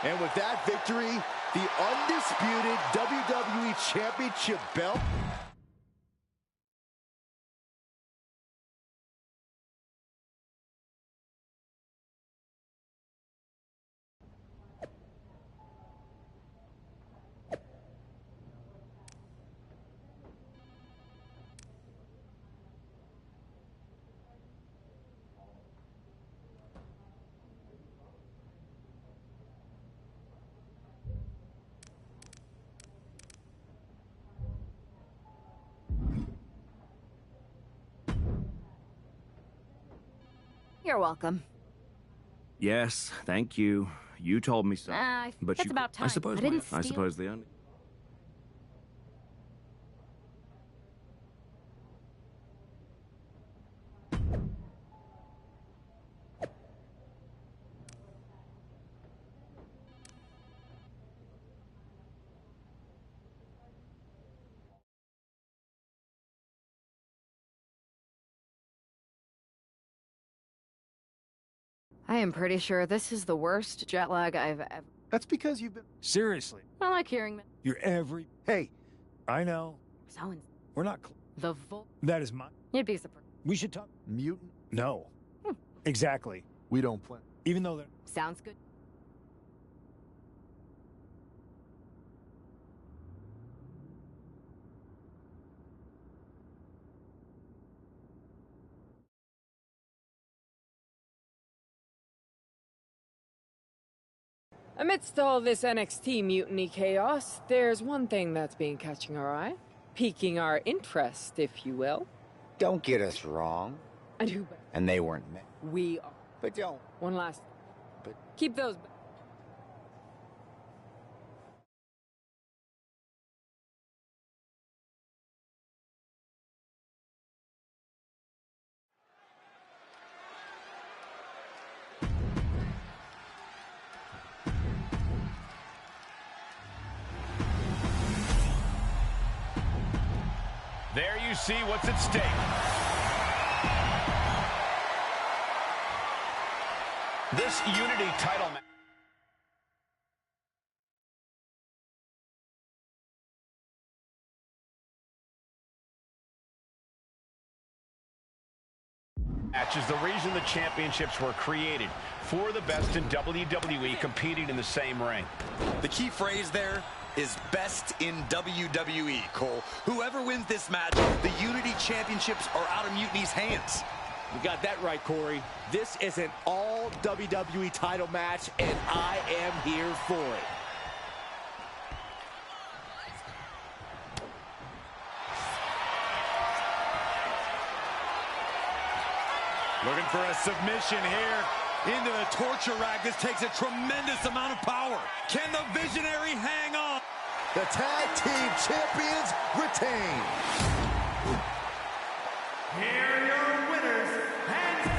And with that victory, the undisputed WWE Championship belt. You're welcome. Yes, thank you. You told me so. But that's about time. I suppose. I suppose the only. I am pretty sure this is the worst jet lag I've ever... That's because you've been... Seriously. I like hearing that. You're every... Hey, I know. So We're not... the That is my... You'd be surprised. We should talk... Mutant? No. Exactly. We don't play. Even though they're... Sounds good. Amidst all this NXT mutiny chaos, there's one thing that's been catching our eye. Piquing our interest, if you will. Don't get us wrong. And who... And they weren't meant. We are. But don't. One last... But... Keep those... There you see what's at stake. This Unity title match is the reason the championships were created. For the best in WWE competing in the same ring. The key phrase there is best in WWE, Cole. Whoever wins this match, the Unity Championships are out of Mutiny's hands. You got that right, Corey. This is an all WWE title match, and I am here for it. Looking for a submission here. Into the torture rack. This takes a tremendous amount of power. Can the Visionary hang on? The tag team champions retain. Here are your winners and...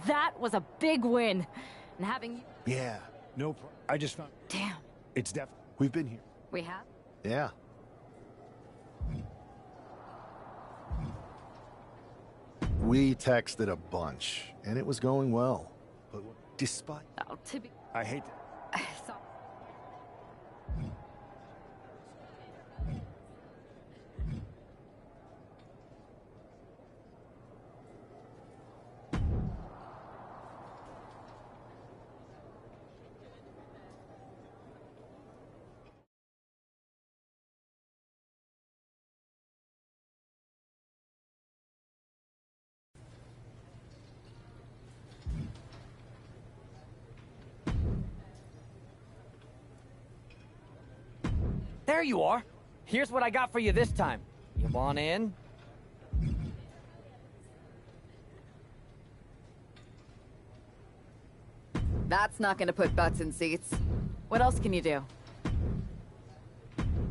That was a big win. And having you... Yeah, no problem. I just found... Damn. It's definitely... We've been here. We have? Yeah. We texted a bunch, and it was going well. But despite... Oh, to be... I hate that. Sorry. There you are. Here's what I got for you this time. You want in? That's not gonna put butts in seats. What else can you do?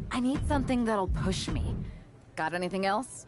I need something that'll push me. Got anything else?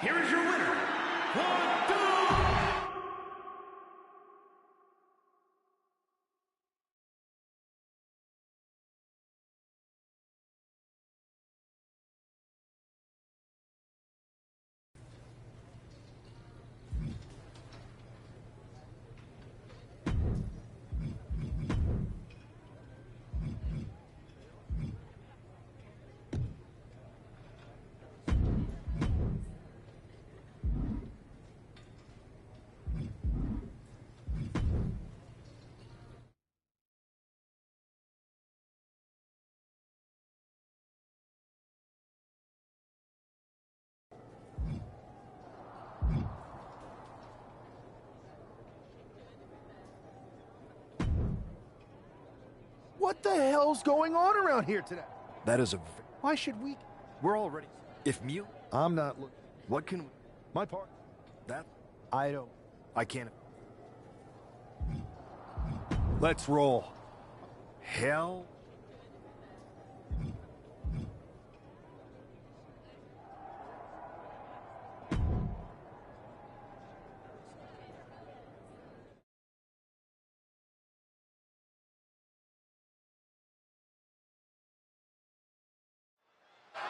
Here is your winner, Wwe 2. What the hell's going on around here today? That is a... Why should we... We're already... If mute... I'm not looking. What can... My part... That... I don't... I can't... Let's roll. Hell...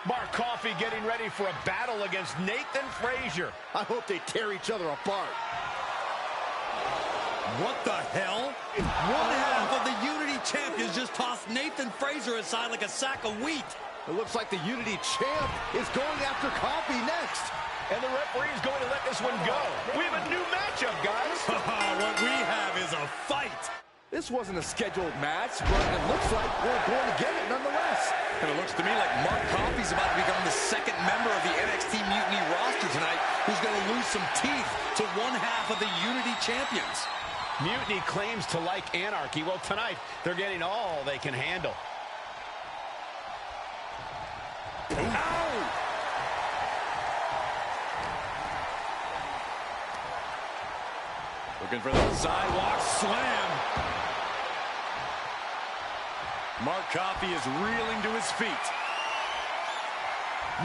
Mark Coffey getting ready for a battle against Nathan Frazier. I hope they tear each other apart. What the hell? One half of the Unity champions just tossed Nathan Frazier aside like a sack of wheat. It looks like the Unity champ is going after Coffey next. And the referee is going to let this one go. We have a new matchup, guys. What we have is a fight. This wasn't a scheduled match, but it looks like we're going to get it nonetheless. And it looks to me like Mark Coffey's about to become the second member of the NXT Mutiny roster tonight who's going to lose some teeth to one half of the Unity champions. Mutiny claims to like anarchy. Well, tonight, they're getting all they can handle. Ow! Looking for the sidewalk slam. Mark Coffey is reeling to his feet.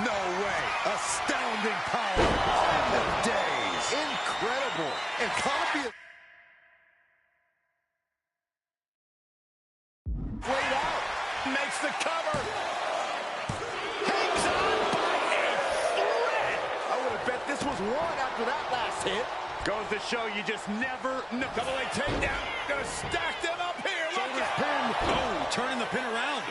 No way. Astounding power. End of days. Incredible. And Coffey... Played out. Makes the cover. Hangs on by a thread. I would have bet this was one after that last hit. Goes to show you just never know. Double leg takedown. Gonna stack them up here. Shoulders pinned. Oh, turning the pin around.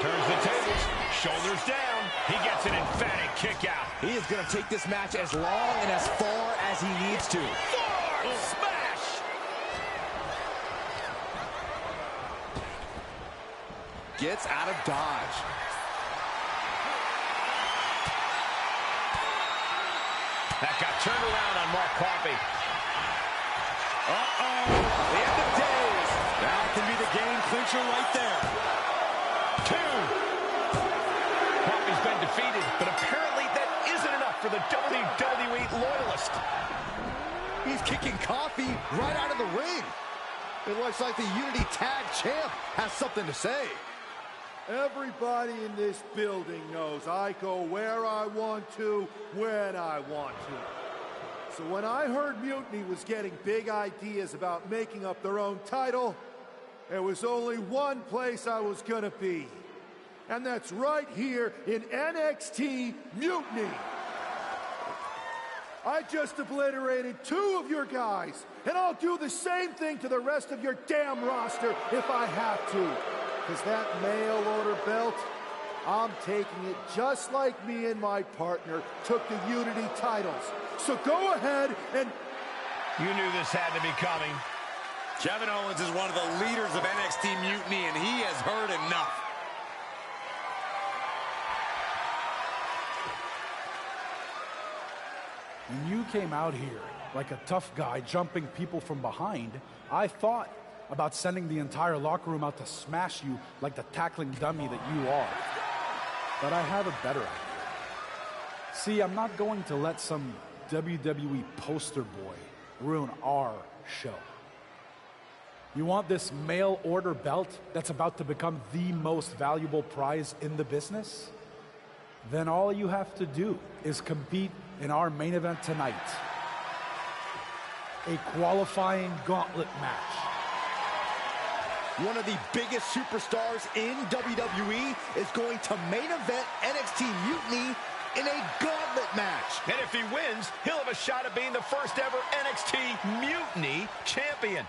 Turns the tables. Shoulders down. He gets an emphatic kick out. He is going to take this match as long and as far as he needs to. Smash! Gets out of dodge. That got turned around on Mark Coffey. Uh-oh. The end of days. That can be the game clincher right there. 2. Coffey's been defeated, but apparently that isn't enough for the WWE loyalist. He's kicking Coffey right out of the ring. It looks like the Unity Tag Champ has something to say. Everybody in this building knows I go where I want to, when I want to. So when I heard Mutiny was getting big ideas about making up their own title, there was only one place I was gonna be. And that's right here in NXT Mutiny. I just obliterated 2 of your guys, and I'll do the same thing to the rest of your damn roster if I have to. Because that mail order belt, I'm taking it just like me and my partner took the Unity titles. So go ahead and... You knew this had to be coming. Kevin Owens is one of the leaders of NXT Mutiny, and he has heard enough. When you came out here like a tough guy jumping people from behind, I thought about sending the entire locker room out to smash you like the tackling dummy that you are. But I have a better idea. See, I'm not going to let some WWE poster boy ruin our show. You want this mail order belt that's about to become the most valuable prize in the business? Then all you have to do is compete in our main event tonight. A qualifying gauntlet match. One of the biggest superstars in WWE is going to main event NXT Mutiny in a gauntlet match. And if he wins, he'll have a shot at being the first ever NXT Mutiny champion.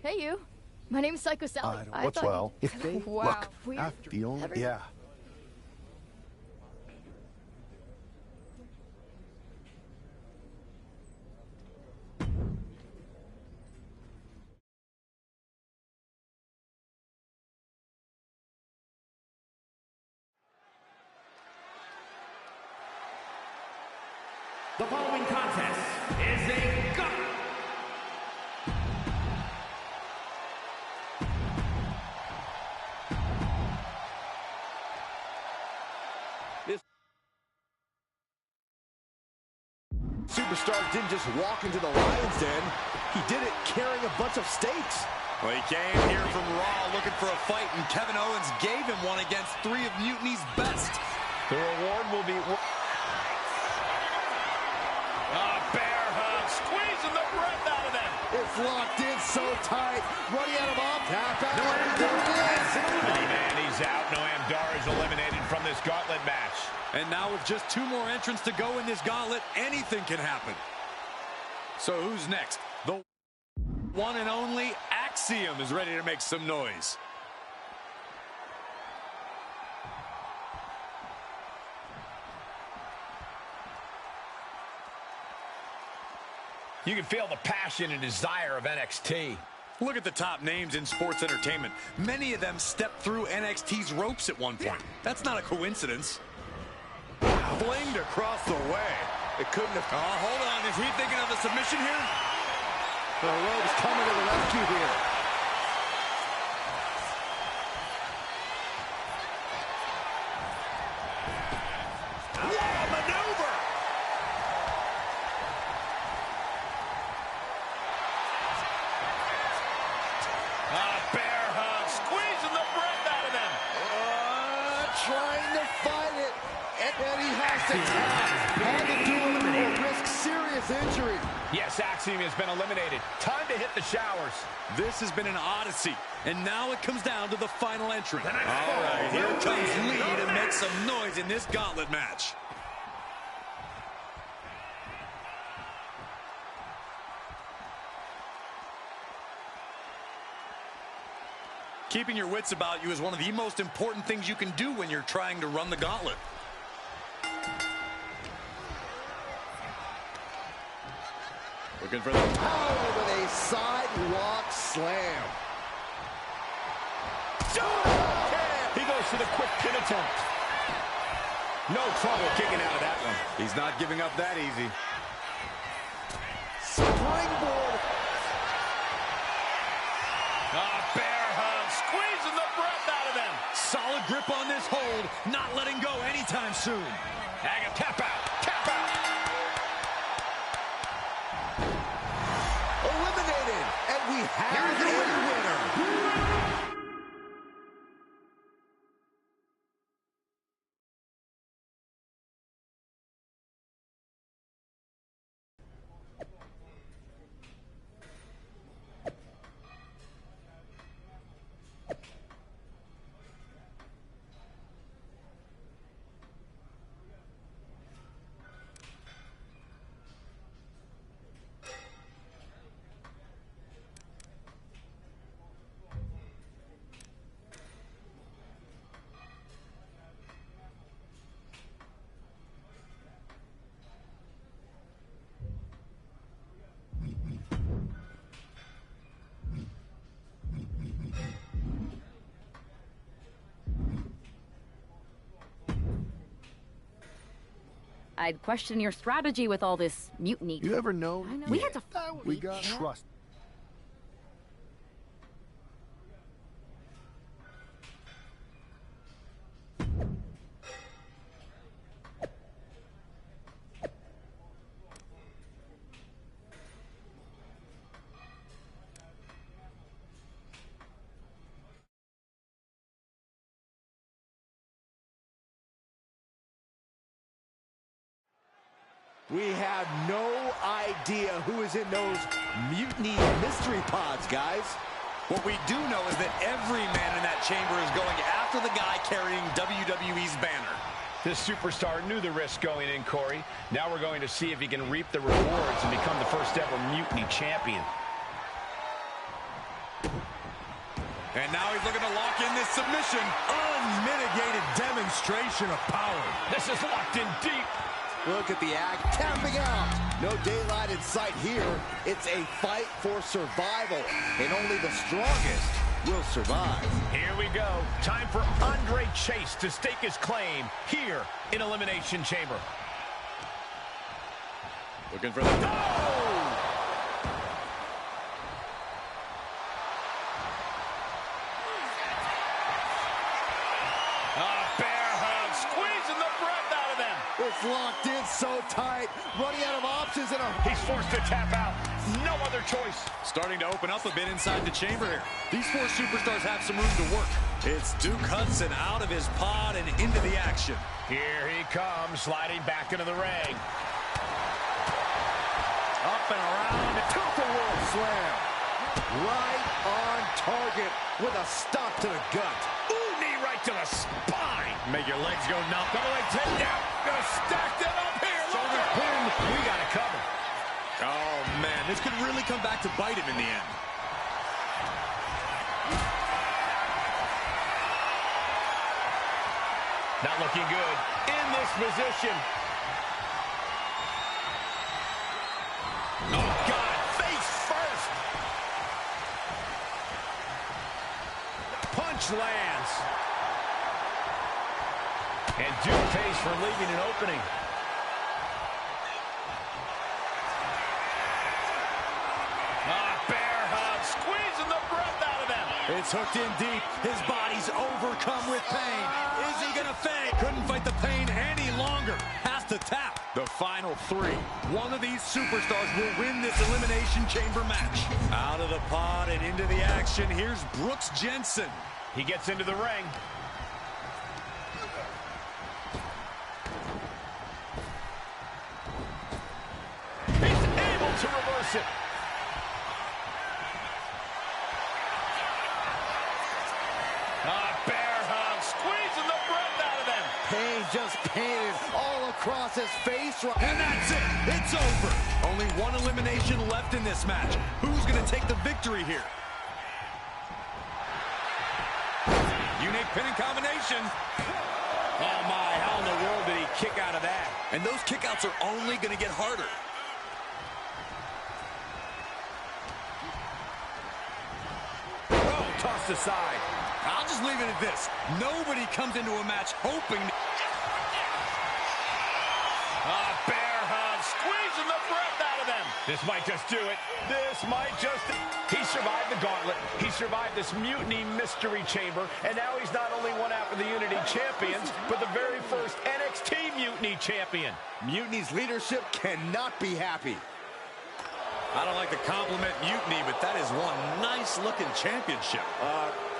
Hey, you. My name's Psycho Sally. What's well? If they Wow. look Weird. after the only yeah. The following contest is a gauntlet. Superstar didn't just walk into the Lion's Den. He did it carrying a bunch of stakes. Well, he came here from Raw looking for a fight, and Kevin Owens gave him one against 3 of Mutiny's best. The reward will be... bear hug, squeezing the breath out of them. It's locked in so tight. Running out of off. Tap out. And he's out. Noam Dar is eliminated from this gauntlet match. And now with just 2 more entrants to go in this gauntlet, anything can happen. So who's next? The one and only Axiom is ready to make some noise. You can feel the passion and desire of NXT. Look at the top names in sports entertainment. Many of them stepped through NXT's ropes at one point. That's not a coincidence. Flinged across the way. It couldn't have... Oh, hold on. Is he thinking of a submission here? The ropes coming to the rescue here. What a maneuver! Bear hug, squeezing the breath out of them. Trying to fight it. And he has to tap. Had to do it or risk serious injury. Yes, Axiom has been eliminated. Time to hit the showers. This has been an odyssey, and now it comes down to the final entrant. All right, here comes Lee to make some noise in this gauntlet match. Keeping your wits about you is one of the most important things you can do when you're trying to run the gauntlet. Looking for the power with a sidewalk slam. He goes for the quick pin attempt. No trouble kicking out of that one. He's not giving up that easy. Springboard. Bear hug, squeezing the breath out of them. Solid grip on this hold, not letting go anytime soon. Tap out, tap out. Eliminated, and we have a winner. I'd question your strategy with all this mutiny. You ever know? We had to... We got trust. We have no idea who is in those mutiny mystery pods, guys. What we do know is that every man in that chamber is going after the guy carrying WWE's banner. This superstar knew the risk going in, Corey. Now we're going to see if he can reap the rewards and become the first ever mutiny champion. And now he's looking to lock in this submission. Unmitigated demonstration of power. This is locked in deep. Look at the act, tapping out. No daylight in sight here. It's a fight for survival, and only the strongest will survive. Here we go. Time for Andre Chase to stake his claim here in Elimination Chamber. Looking for the... Oh! It's locked in so tight, running out of options. He's forced to tap out. No other choice. Starting to open up a bit inside the chamber here. These four superstars have some room to work. It's Duke Hudson out of his pod and into the action. Here he comes, sliding back into the ring. Up and around, and took the world slam. Right on target with a stop to the gut. Ooh, knee right to the spine. Make your legs go numb. Double leg takedown. Gonna stack that up here. Shoulder pin. We got it covered. Oh, man. This could really come back to bite him in the end. Not looking good in this position. Oh, God. Face first. Punch lands. And Duke pays for leaving an opening. Bear hug, squeezing the breath out of them. It's hooked in deep. His body's overcome with pain. Is he gonna fade? Couldn't fight the pain any longer. Has to tap. The final three. One of these superstars will win this Elimination Chamber match. Out of the pod and into the action. Here's Brooks Jensen. He gets into the ring. To reverse it. Bear hug, squeezing the breath out of them. Pain just painted all across his face. And that's it. It's over. Only one elimination left in this match. Who's going to take the victory here? Unique pinning combination. Oh, my. How in the world did he kick out of that? And those kickouts are only going to get harder. Tossed aside. I'll just leave it at this. Nobody comes into a match hoping. Bear hug, squeezing the breath out of them. This might just do it. This might just... He survived the gauntlet. He survived this Mutiny Mystery Chamber. And now he's not only one half of the Unity Champions, but the very first NXT Mutiny Champion. Mutiny's leadership cannot be happy. I don't like to compliment Mutiny, but that is one nice-looking championship.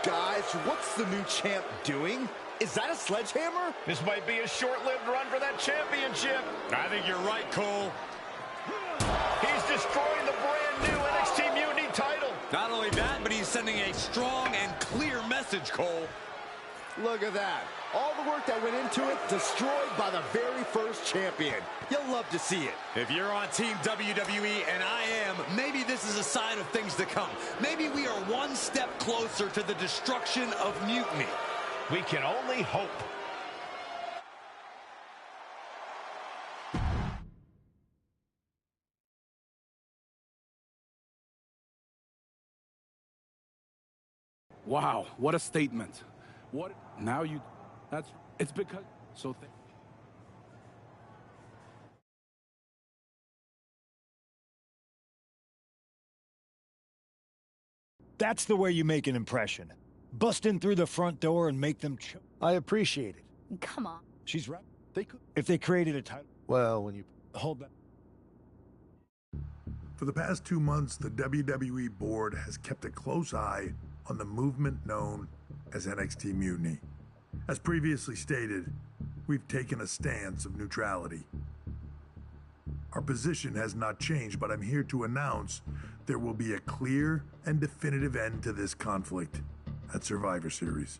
Guys, what's the new champ doing? Is that a sledgehammer? This might be a short-lived run for that championship. I think you're right, Cole. He's destroying the brand-new NXT Mutiny title. Not only that, but he's sending a strong and clear message, Cole. Look at that. All the work that went into it, destroyed by the very first champion. You'll love to see it. If you're on Team WWE, and I am, maybe this is a sign of things to come. Maybe we are one step closer to the destruction of Mutiny. We can only hope. Wow, what a statement. What now you it's because so That's the way you make an impression. Bust in through the front door and make them I appreciate it. Come on. She's right. They could if they created a title. Well, when you hold that. For the past 2 months, the WWE board has kept a close eye on the movement known as NXT Mutiny. As previously stated, we've taken a stance of neutrality. Our position has not changed, but I'm here to announce there will be a clear and definitive end to this conflict at Survivor Series.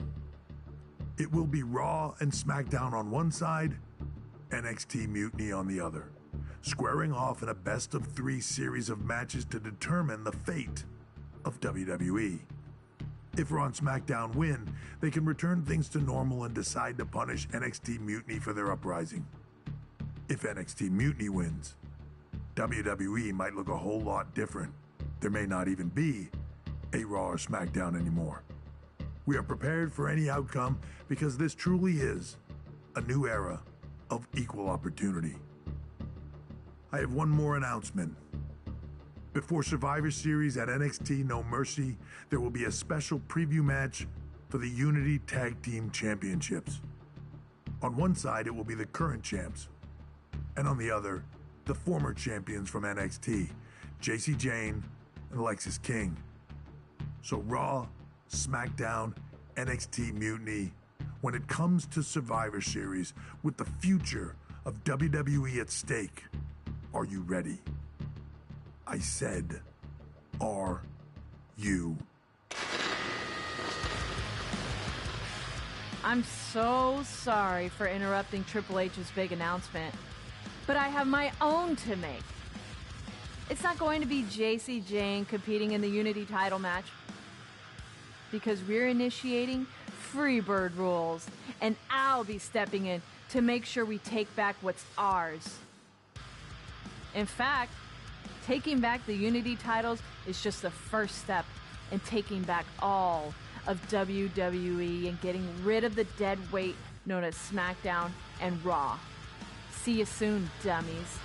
It will be Raw and SmackDown on one side, NXT Mutiny on the other, squaring off in a best-of-3 series of matches to determine the fate of WWE. If Raw and SmackDown win, they can return things to normal and decide to punish NXT Mutiny for their uprising. If NXT Mutiny wins, WWE might look a whole lot different. There may not even be a Raw or SmackDown anymore. We are prepared for any outcome because this truly is a new era of equal opportunity. I have one more announcement. Before Survivor Series at NXT No Mercy, there will be a special preview match for the Unity Tag Team Championships. On one side, it will be the current champs, and on the other, the former champions from NXT, Jacy Jayne and Lexis King. So Raw, SmackDown, NXT Mutiny, when it comes to Survivor Series with the future of WWE at stake, are you ready? I said, are you? I'm so sorry for interrupting Triple H's big announcement, but I have my own to make. It's not going to be Jacy Jayne competing in the Unity title match, because we're initiating Freebird rules, and I'll be stepping in to make sure we take back what's ours. In fact, taking back the Unity titles is just the first step in taking back all of WWE and getting rid of the dead weight known as SmackDown and Raw. See you soon, dummies.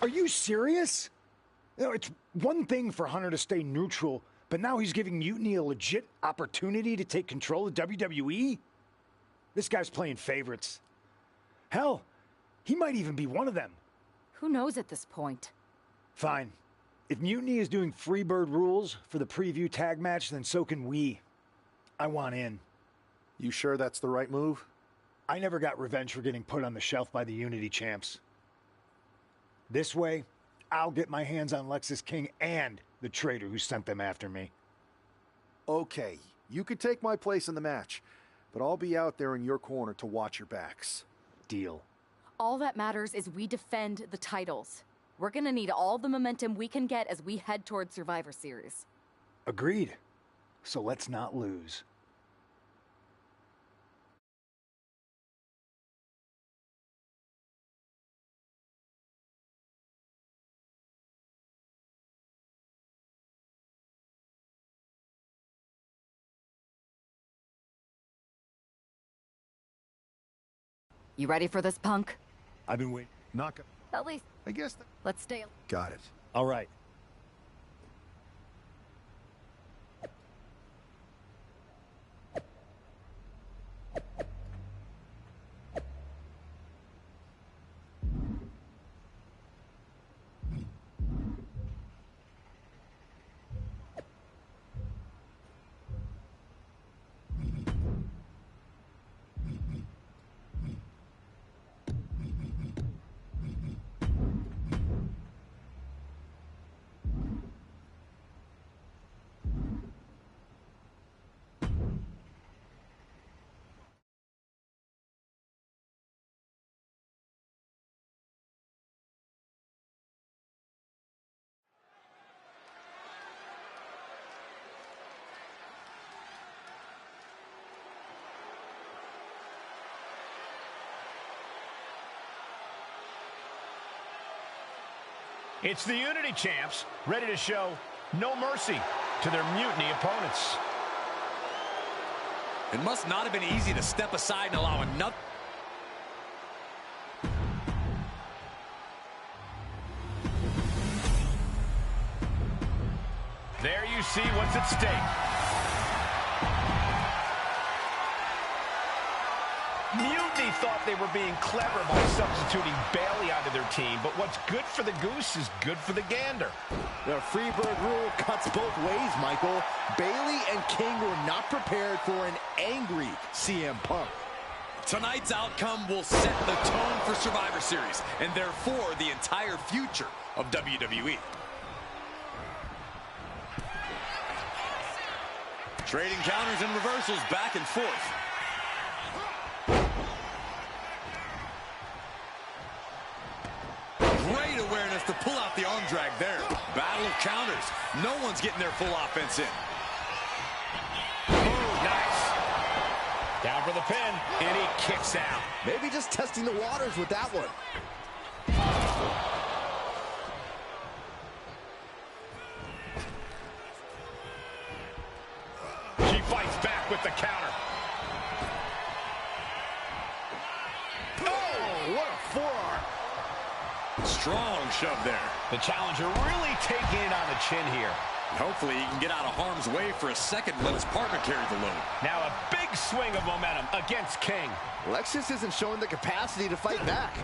Are you serious? You know, it's one thing for Hunter to stay neutral, but now he's giving Mutiny a legit opportunity to take control of WWE? This guy's playing favorites. Hell, he might even be one of them. Who knows at this point? Fine. If Mutiny is doing Freebird rules for the preview tag match, then so can we. I want in. You sure that's the right move? I never got revenge for getting put on the shelf by the Unity champs. This way, I'll get my hands on Lexis King and the traitor who sent them after me. Okay, you could take my place in the match, but I'll be out there in your corner to watch your backs. Deal. All that matters is we defend the titles. We're gonna need all the momentum we can get as we head towards Survivor Series. Agreed. So let's not lose. You ready for this, punk? I've been waiting. Knock it. At least, I guess. let's stay. Got it. All right. It's the Unity champs, ready to show no mercy to their Mutiny opponents. It must not have been easy to step aside and allow another... There you see what's at stake. Mutiny thought they were being clever by substituting Bayley onto their team, but what's good for the goose is good for the gander. The Freebird rule cuts both ways, Michael. Bayley and King were not prepared for an angry CM Punk. Tonight's outcome will set the tone for Survivor Series, and therefore the entire future of WWE. Trading counters and reversals back and forth. Great awareness to pull out the arm drag there. Battle battle of counters. No one's getting their full offense in. Nice. Down for the pin, and he kicks out. Maybe just testing the waters with that one. She fights back with the counter. Oh, what a forearm. Strong shove there. The challenger really taking it on the chin here. Hopefully he can get out of harm's way for a second and let his partner carry the load. Now a big swing of momentum against King. Lexus isn't showing the capacity to fight back.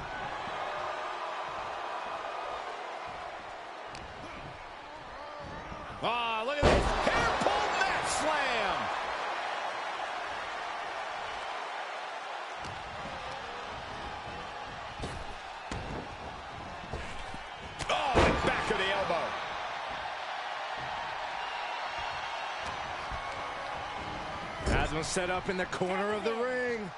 Ah, look at this. Hair pull mat slam. Oh, and back of the elbow. Asma set up in the corner of the ring.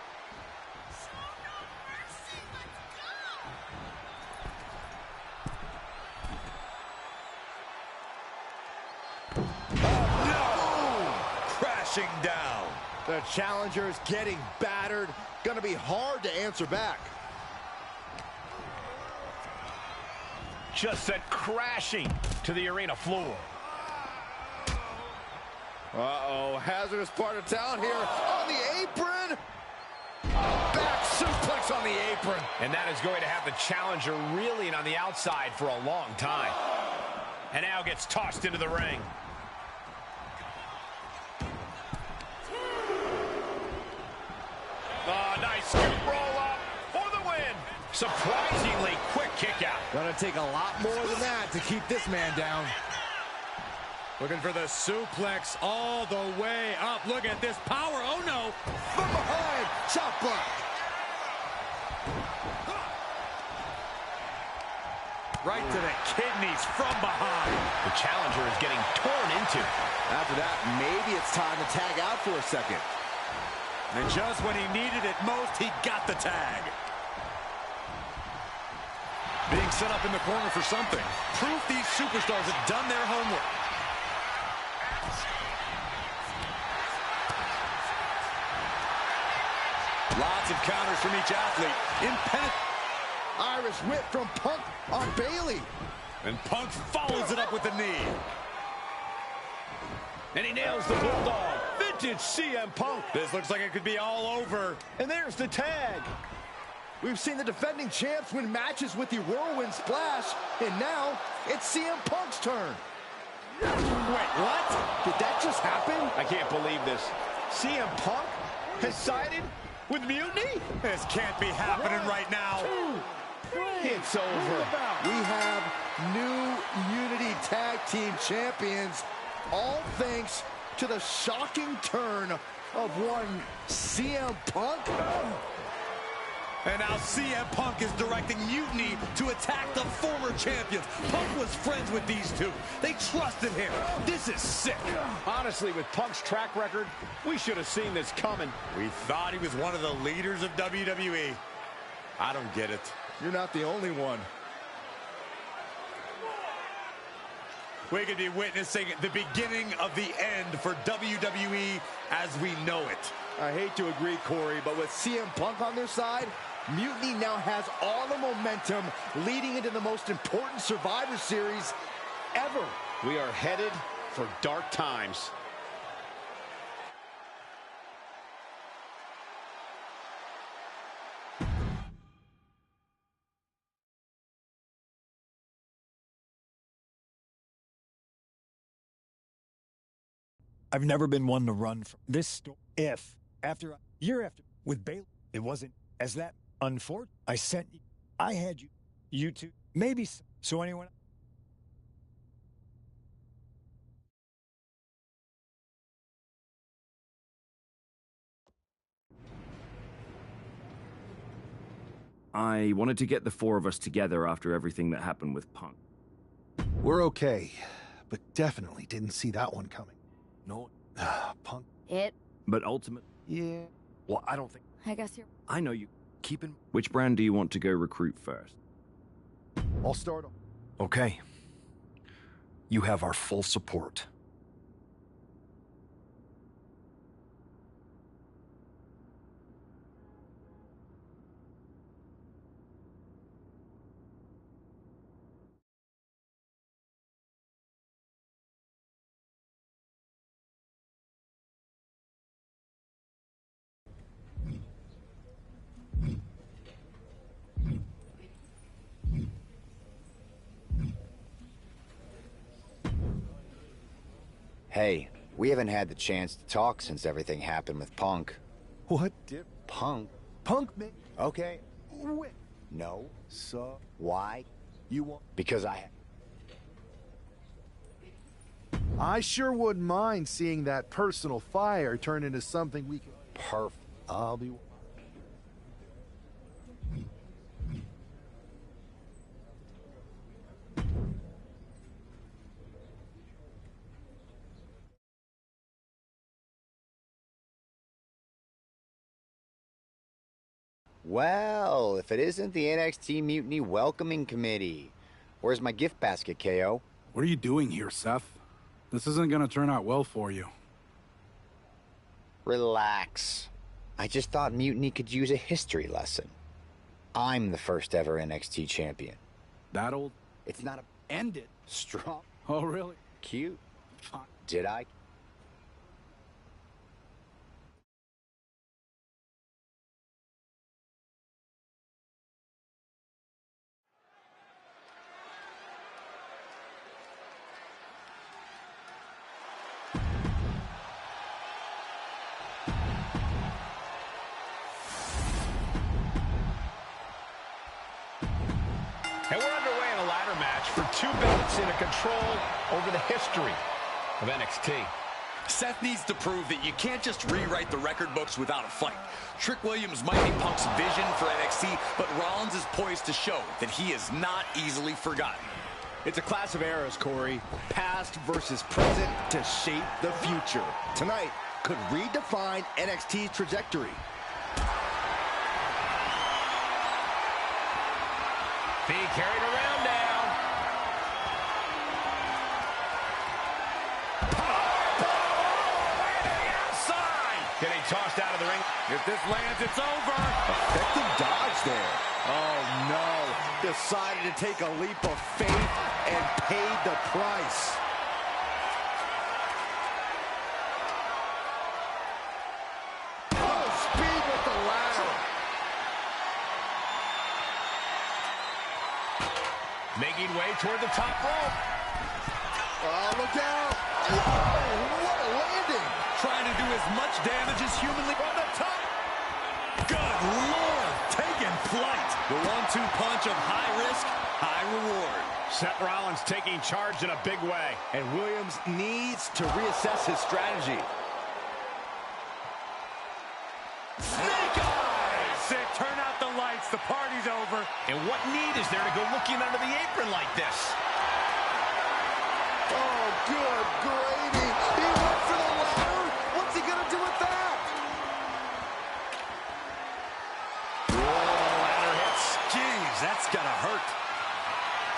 Crashing down. The challenger is getting battered. Gonna be hard to answer back. Just sent crashing to the arena floor. Uh-oh, hazardous part of town here on the apron. Back suplex on the apron. And that is going to have the challenger reeling on the outside for a long time. And now gets tossed into the ring. Oh, nice scoop roll up for the win. Surprisingly quick kick out. Gonna take a lot more than that to keep this man down. Looking for the suplex all the way up. Look at this power. Oh, no. From behind, chop block. Right to the kidneys from behind. The challenger is getting torn into. After that, maybe it's time to tag out for a second. And just when he needed it most, he got the tag. Being set up in the corner for something. Proof these superstars have done their homework. Lots of counters from each athlete. Irish whip from Punk on Bailey. And Punk follows it up with the knee. And he nails the bulldog. Vintage CM Punk. This looks like it could be all over. And there's the tag. We've seen the defending champs win matches with the whirlwind splash. And now it's CM Punk's turn. Wait, what? Did that just happen? I can't believe this. CM Punk has sided with Mutiny? This can't be happening right now. It's over. We have new Unity Tag Team Champions, all thanks to the shocking turn of one CM Punk. And now CM Punk is directing Mutiny to attack the former champions. Punk was friends with these two. They trusted him. This is sick. Honestly, with Punk's track record, we should have seen this coming. We thought he was one of the leaders of WWE. I don't get it. You're not the only one. We could be witnessing the beginning of the end for WWE as we know it. I hate to agree, Corey, but with CM Punk on their side, Mutiny now has all the momentum leading into the most important Survivor Series ever. We are headed for dark times. I've never been one to run from this story. If, after, year after, with Bailey, it wasn't as that unfortunate. I sent you, I had you two, maybe so anyone. I wanted to get the four of us together after everything that happened with Punk. We're okay, but definitely didn't see that one coming. No, Punk. But ultimately... Yeah. Well, I don't think... I guess you're... I know you. Keep in... Which brand do you want to go recruit first? I'll start. Okay. You have our full support. Hey, we haven't had the chance to talk since everything happened with Punk. What did Punk? Punk me? Okay. Wait. No. So Why? you want? Because I sure wouldn't mind seeing that personal fire turn into something we can. Perfect. I'll be. Well, if it isn't the NXT Mutiny Welcoming Committee. Where's my gift basket, KO? What are you doing here, Seth? This isn't gonna turn out well for you. Relax. I just thought Mutiny could use a history lesson. I'm the first ever NXT champion. That old? It's not a... End it. Strong. Oh, really? Cute. Fine. Did I? And we're underway in a ladder match for 2 belts in a control over the history of NXT. Seth needs to prove that you can't just rewrite the record books without a fight. Trick Williams might be Punk's vision for NXT, but Rollins is poised to show that he is not easily forgotten. It's a clash of eras, Corey. Past versus present to shape the future. Tonight could redefine NXT's trajectory. Being carried around now. Outside! Getting tossed out of the ring. If this lands, it's over. Effective dodge there. Oh, no. Decided to take a leap of faith and paid the price. Oh, speed with the ladder. Making way toward the top rope. Oh, look out. Oh, what a landing. Trying to do as much damage as humanly on the top. Good Lord, taking flight. The 1-2 punch of high risk, high reward. Seth Rollins taking charge in a big way. And Williams needs to reassess his strategy. Snake eyes! Turn out the lights, the party's over. And what need is there to go looking under the apron like this? Oh, good gravy. He went for the ladder. What's he going to do with that? Whoa, ladder hits. Jeez, that's gonna hurt.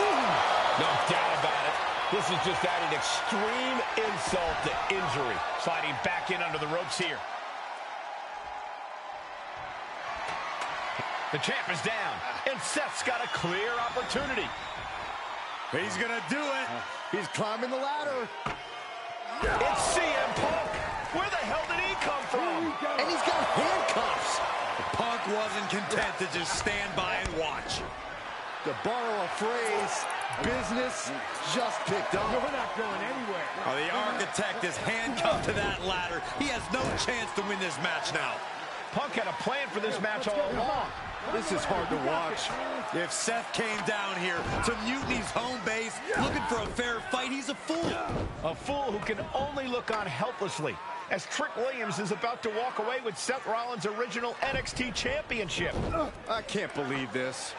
No doubt about it. This is just adding extreme insult to injury. Sliding back in under the ropes here. The champ is down, and Seth's got a clear opportunity. He's going to do it. He's climbing the ladder. It's CM Punk. Where the hell did he come from? And he's got handcuffs. Punk wasn't content to just stand by and watch. To borrow a phrase, business just picked up. We're not going anywhere. Oh, the architect is handcuffed to that ladder. He has no chance to win this match now. Punk had a plan for this match all along. This is hard to watch. If Seth came down here to Mutiny's home base looking for a fair fight, he's a fool. A fool who can only look on helplessly as Trick Williams is about to walk away with Seth Rollins' original NXT championship. I can't believe this.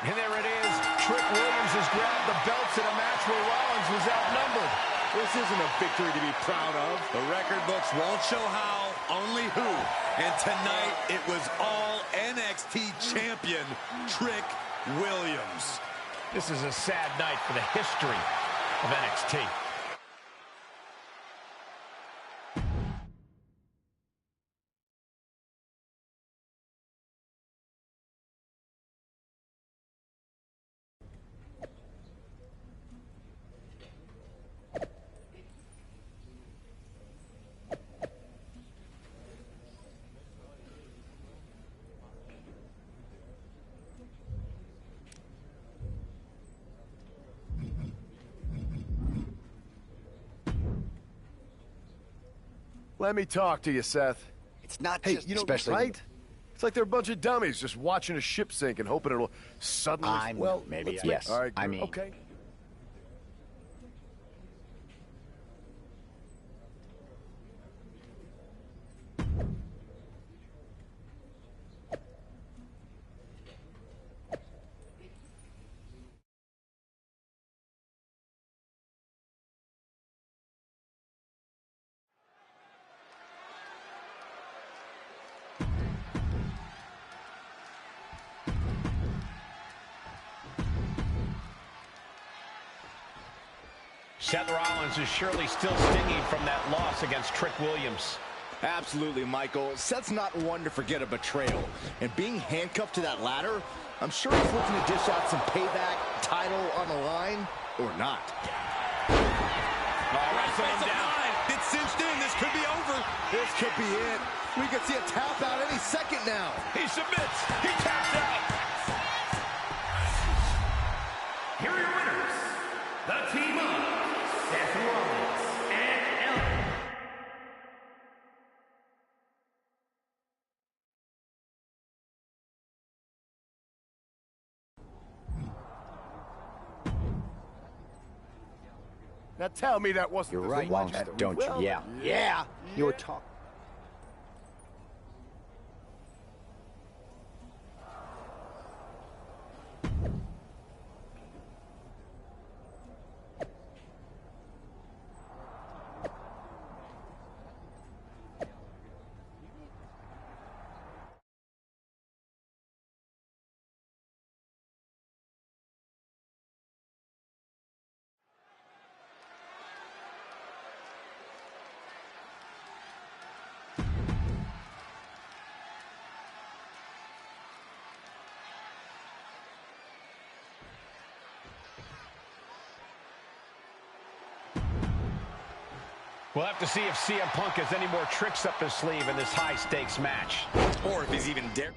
And there it is. Trick Williams has grabbed the belts in a match where Rollins was outnumbered. This isn't a victory to be proud of. The record books won't show how, only who. And tonight, it was all NXT champion Trick Williams. This is a sad night for the history of NXT. Let me talk to you, Seth. It's not hey, just... you know, especially right? It's like they're a bunch of dummies just watching a ship sink and hoping it'll suddenly... well, maybe, yes. All right, I mean... Okay. Seth Rollins is surely still stinging from that loss against Trick Williams. Absolutely, Michael. Seth's not one to forget a betrayal. And being handcuffed to that ladder, I'm sure he's looking to dish out some payback, title on the line, or not. Wrestling him down. It's cinched in. This could be over. This could be it. We could see a tap out any second now. He submits. He taps out. Here are your winners. The team of Seth Rollins and Ellen. Now tell me that wasn't... You're the right, legend. don't you? Yeah. Yeah. You were talking... We'll have to see if CM Punk has any more tricks up his sleeve in this high-stakes match. Or if he's even daring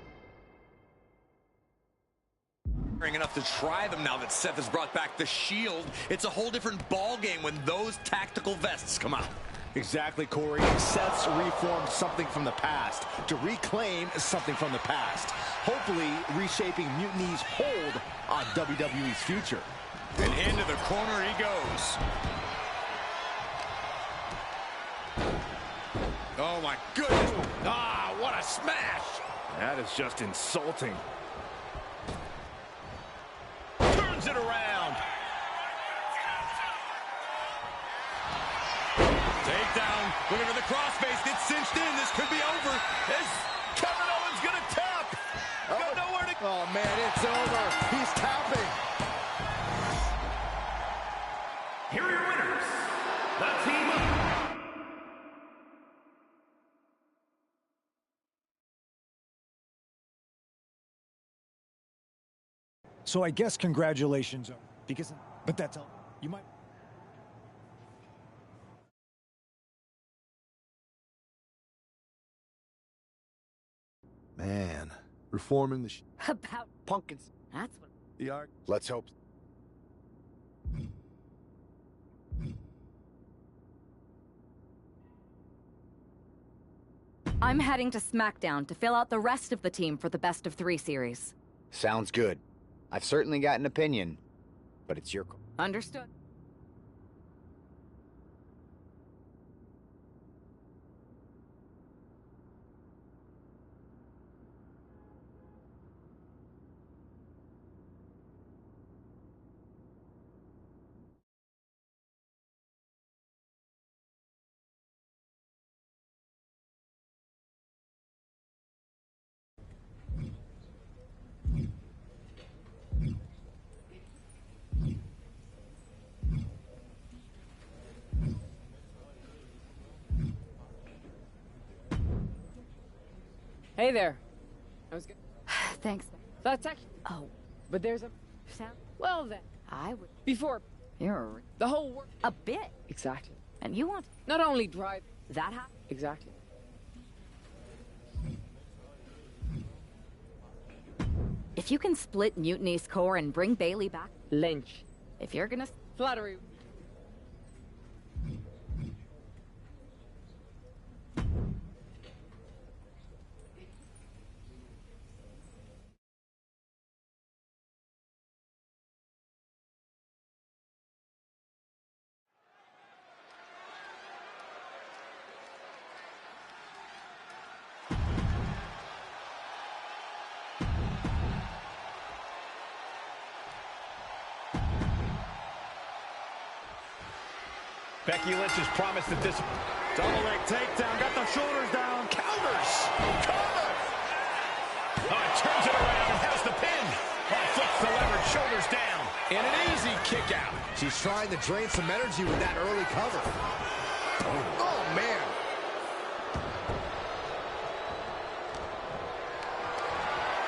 enough to try them now that Seth has brought back the Shield. It's a whole different ball game when those tactical vests come out. Exactly, Corey. Seth's reformed something from the past to reclaim something from the past. Hopefully reshaping Mutiny's hold on WWE's future. And into the corner he goes. Oh, my goodness. Ah, what a smash. That is just insulting. Turns it around. Takedown. Looking for the crossface. It's cinched in. This could be over. Is Kevin Owens going to tap? Got nowhere to... Oh, man, it's over. He's tapping. Here are your winners. The team of... So I guess congratulations, because, but that's all. You might. Man, reforming the... About Pumpkins. That's what... The art. Let's hope. I'm heading to SmackDown to fill out the rest of the team for the Best of 3 series. Sounds good. I've certainly got an opinion, but it's your call. Understood. Hey there. I was good. Thanks. That's actually... Oh. But there's a sound. Well then. I would. Before. You're the whole work. a bit. Exactly. And you want not only drive. that happen? Exactly. If you can split Mutiny's core and bring Bailey back. Lynch. If you're gonna. Flattery. Becky Lynch has promised that this double leg takedown, got the shoulders down, counters, cover. Turns it around and has the pin. Flips the lever, shoulders down, and an easy kick out. She's trying to drain some energy with that early cover. Oh man.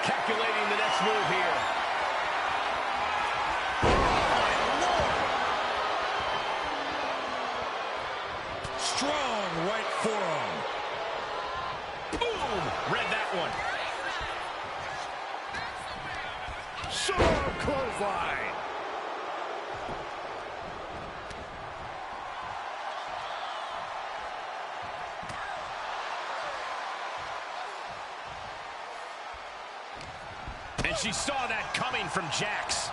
Calculating the next move here. Strong right forearm. Boom! Read that one. Strong clothesline. And she saw that coming from Jax.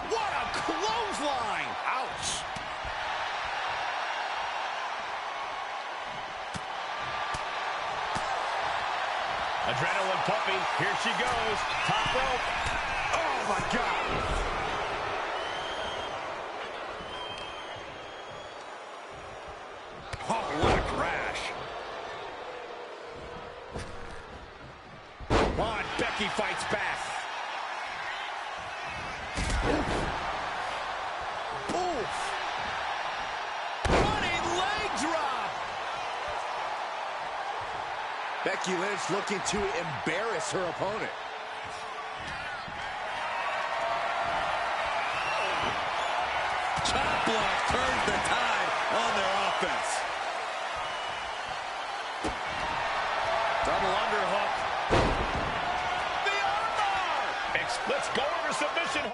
What a clothesline! Ouch! Adrenaline pumping. Here she goes. Top rope. Oh my God! Oh, what a crash! On, Becky fights back. Oof! Running leg drop! Becky Lynch looking to embarrass her opponent. Chop block turns the tide on their offense. Double underhook. The armbar! Let's go over submission.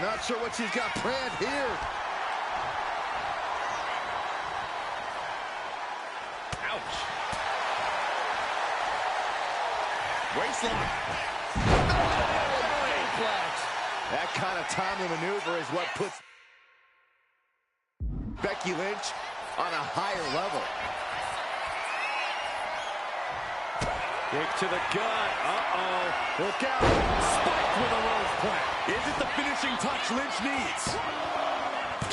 Not sure what she's got planned here. Ouch. Waistlock. That kind of timely maneuver is what puts Becky Lynch on a higher level. Kick to the gut. Uh-oh. Look out. Spiked with a rose plant. Is it the finishing touch Lynch needs?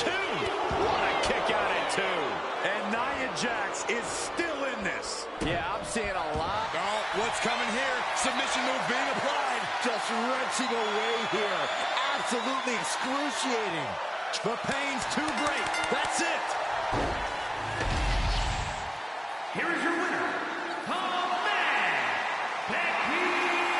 Two. What a kick out at two. And Nia Jax is still in this. Yeah, I'm seeing a lot. Oh, what's coming here? Submission move being applied. Just wrenching away here. Absolutely excruciating. The pain's too great. That's it. Here is your winner, Becky Lynch!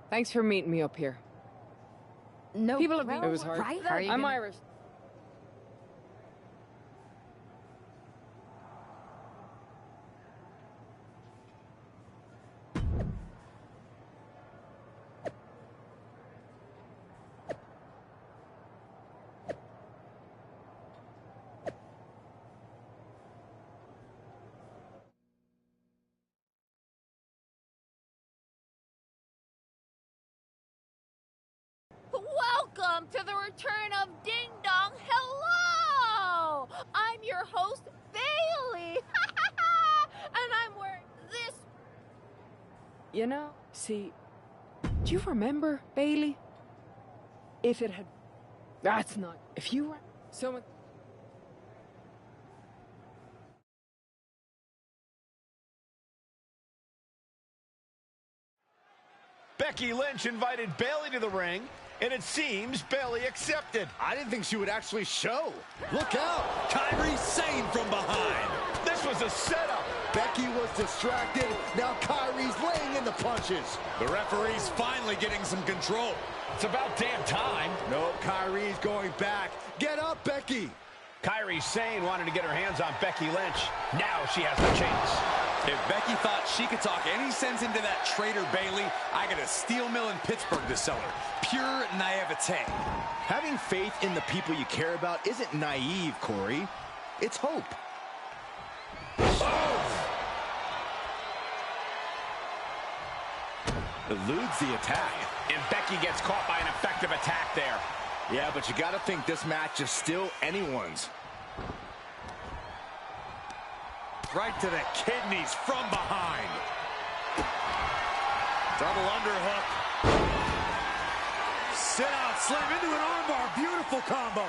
Thanks for meeting me up here. No, People have been... It was hard. Right? I'm Irish. Welcome to the return of Ding Dong. Hello! I'm your host, Bailey. And I'm wearing this. You know, see, do you remember, Bailey? If it had... That's not... If you were... Someone... Becky Lynch invited Bailey to the ring, and it seems Bailey accepted. I didn't think she would actually show. Look out! Kairi Sane from behind. This was a setup. Becky was distracted. Now Kairi's laying in the punches. The referee's finally getting some control. It's about damn time. No, Kairi's going back. Get up, Becky. Kairi Sane wanted to get her hands on Becky Lynch. Now she has the chance. If Becky thought she could talk any sense into that traitor Bailey, I got a steel mill in Pittsburgh to sell her. Pure naivete. Having faith in the people you care about isn't naive, Corey. It's hope. Eludes the attack. And Becky gets caught by an effective attack there. Yeah, but you got to think this match is still anyone's. Right to the kidneys from behind. Double underhook. Sit out, slam into an armbar. Beautiful combo.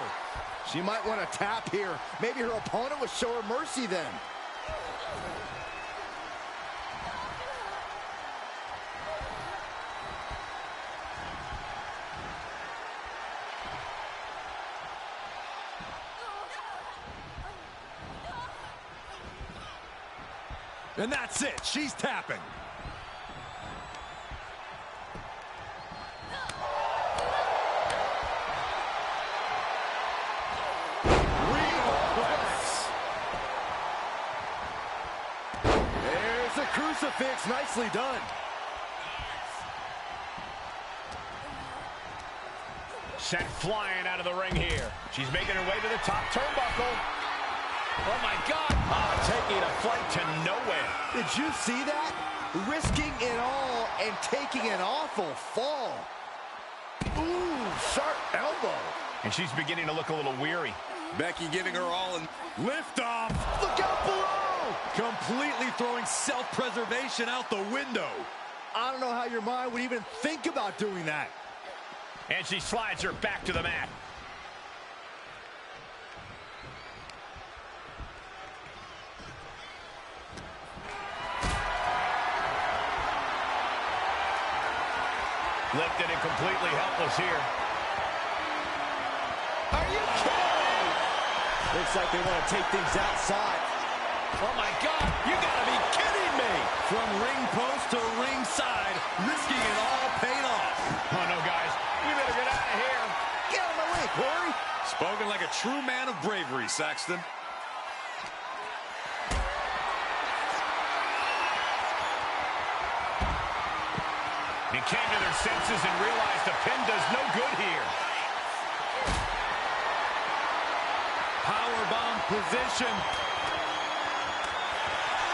She might want to tap here. Maybe her opponent would show her mercy then. And that's it. She's tapping. There's a crucifix. Nicely done. Sent flying out of the ring here. She's making her way to the top turnbuckle. Oh, my God. Taking a flight to nowhere. Did you see that? Risking it all and taking an awful fall. Ooh, sharp elbow. And she's beginning to look a little weary. Becky giving her all and lift off. Look out below. Completely throwing self-preservation out the window. I don't know how your mind would even think about doing that. And she slides her back to the mat. Lifted and completely helpless here. Are you kidding? Looks like they want to take things outside. Oh, my God. You got to be kidding me. From ring post to ringside, risking it all paid off. Oh, no, guys. We better get out of here. Get out of my way, Corey. Spoken like a true man of bravery, Saxton. They came to their senses and realized the pin does no good here. Powerbomb position.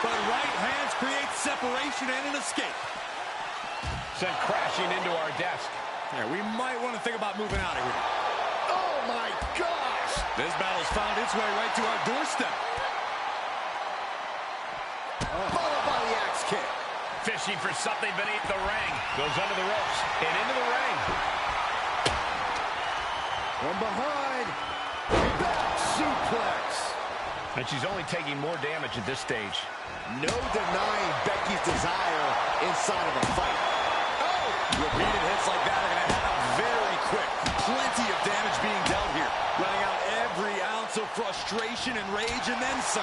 But right hands create separation and an escape. Sent crashing into our desk. Yeah, we might want to think about moving out of here. Oh, my gosh. This battle's found its way right to our doorstep. Followed by the axe kick. Fishing for something beneath the ring. Goes under the ropes and into the ring. From behind. Back suplex. And she's only taking more damage at this stage. No denying Becky's desire inside of a fight. Oh! Repeated hits like that are going to add up very quick. Plenty of damage being dealt here. Running out every ounce of frustration and rage and then some.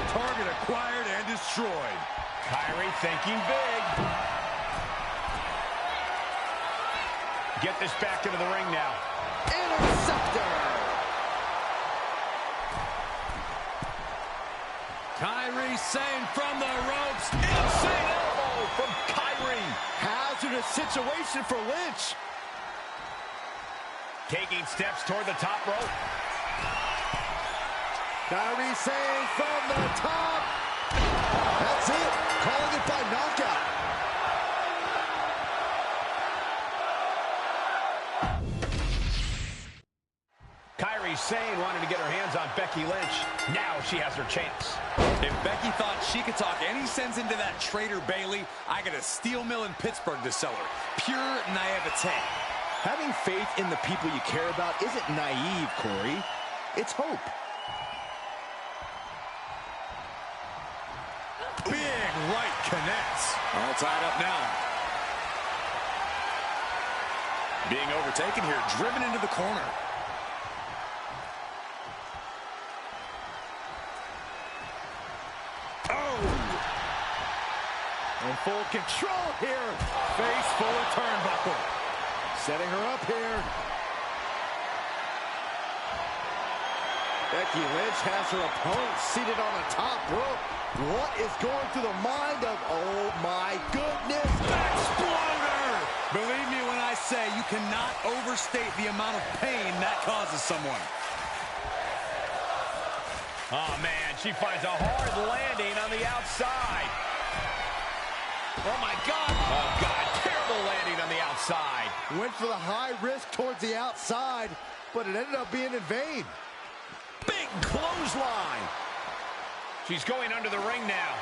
Target acquired and destroyed. Kairi thinking big. Get this back into the ring now. Interceptor. Kairi Sane from the ropes. Insane elbow from Kairi. Hazardous situation for Lynch. Taking steps toward the top rope. Kairi Sane from the top. That's it. Calling it by knockout. Sane wanted to get her hands on Becky Lynch. Now she has her chance. If Becky thought she could talk any sense into that traitor Bayley, I got a steel mill in Pittsburgh to sell her. Pure naivete. Having faith in the people you care about isn't naive, Corey. It's hope. Big right connects. All tied up now. Being overtaken here, driven into the corner. In full control here. Face full of turnbuckle. Setting her up here. Becky Lynch has her opponent seated on the top rope. What is going through the mind of, oh my goodness, Exploder! Believe me when I say you cannot overstate the amount of pain that causes someone. Oh, man, she finds a hard landing on the outside. Oh, my God. Oh, God, terrible landing on the outside. Went for the high risk towards the outside, but it ended up being in vain. Big clothesline. She's going under the ring now.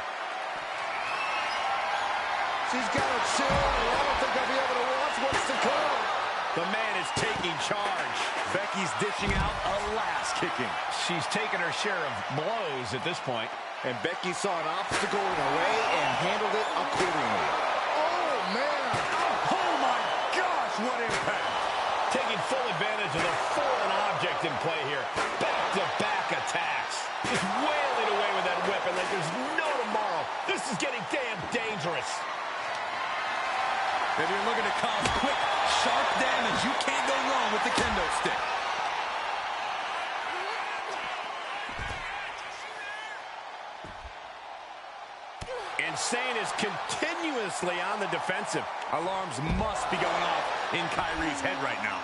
She's got her chin, and I don't think I'll be able to watch what's to come. The man is taking charge. Becky's dishing out a last kicking. She's taken her share of blows at this point. And Becky saw an obstacle in her way and handled it accordingly. Oh, man. Oh, my gosh, what impact. Taking full advantage of the foreign object in play here. Back-to-back attacks. Just wailing away with that weapon like there's no tomorrow. This is getting damn dangerous. If you're looking to cause quick, sharp damage, you can't go wrong with the kendo stick. Insane is continuously on the defensive. Alarms must be going off in Kyrie's head right now.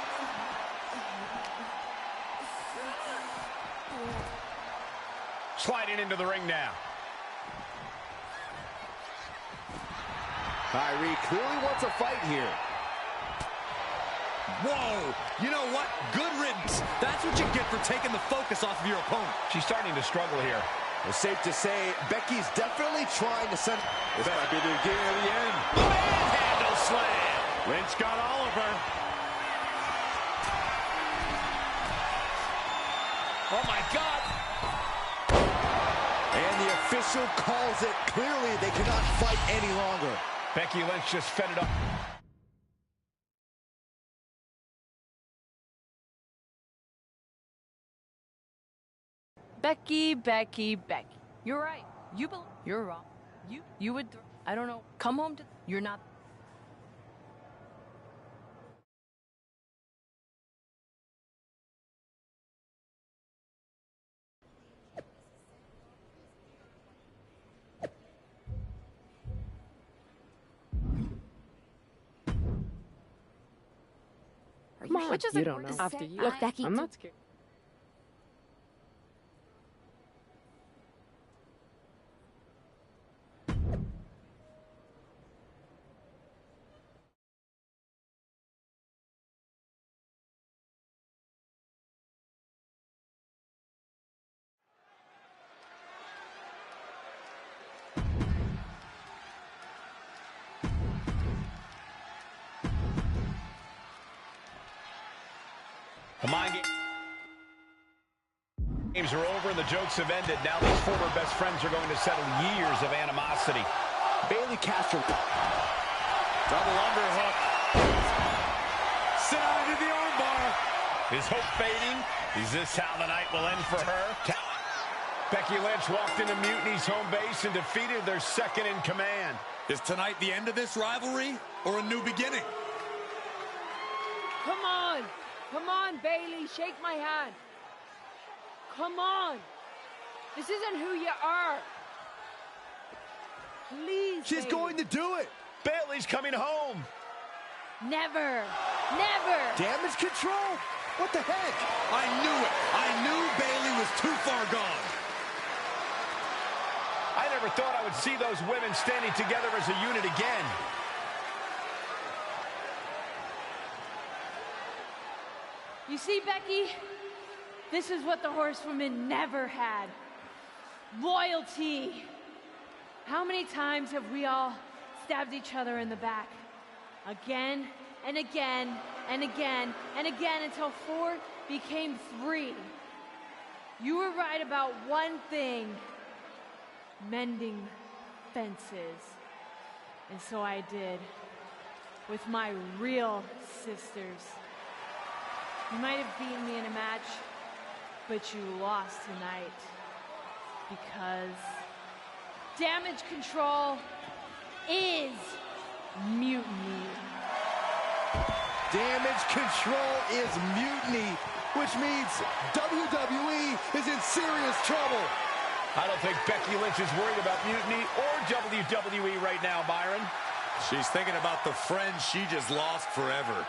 Sliding into the ring now. Kyrie clearly wants a fight here. Whoa! You know what? Good riddance. That's what you get for taking the focus off of your opponent. She's starting to struggle here. It's safe to say Becky's definitely trying to send... This might be the beginning of the end. Manhandle slam. Lynch got all of her. Oh, my God. And the official calls it. Clearly, they cannot fight any longer. Becky Lynch just fed it up. Becky. You're right. You're wrong. You would, I don't know, come home to, you're not. Come on, Which is you a don't know. After you. Look, Becky. I'm not scared. The mind games are over and the jokes have ended. Now these former best friends are going to settle years of animosity. Bayley Castro. Double underhook. Sit out into the armbar. Is hope fading? Is this how the night will end for her? Becky Lynch walked into Mutiny's home base and defeated their second in command. Is tonight the end of this rivalry or a new beginning? Come on. Come on, Bayley. Shake my hand. Come on. This isn't who you are. Please, She's Bayley. going to do it. Bayley's coming home. Never. Never. Damage control? What the heck? I knew it. I knew Bayley was too far gone. I never thought I would see those women standing together as a unit again. You see, Becky, This is what the Horsewomen never had. Loyalty. How many times have we all stabbed each other in the back? Again and again and again and again until 4 became 3. You were right about one thing. Mending fences. And so I did. With my real sisters. You might have beaten me in a match, but you lost tonight. Because damage control is mutiny. Damage control is mutiny, which means WWE is in serious trouble. I don't think Becky Lynch is worried about mutiny or WWE right now, Byron. She's thinking about the friends she just lost forever.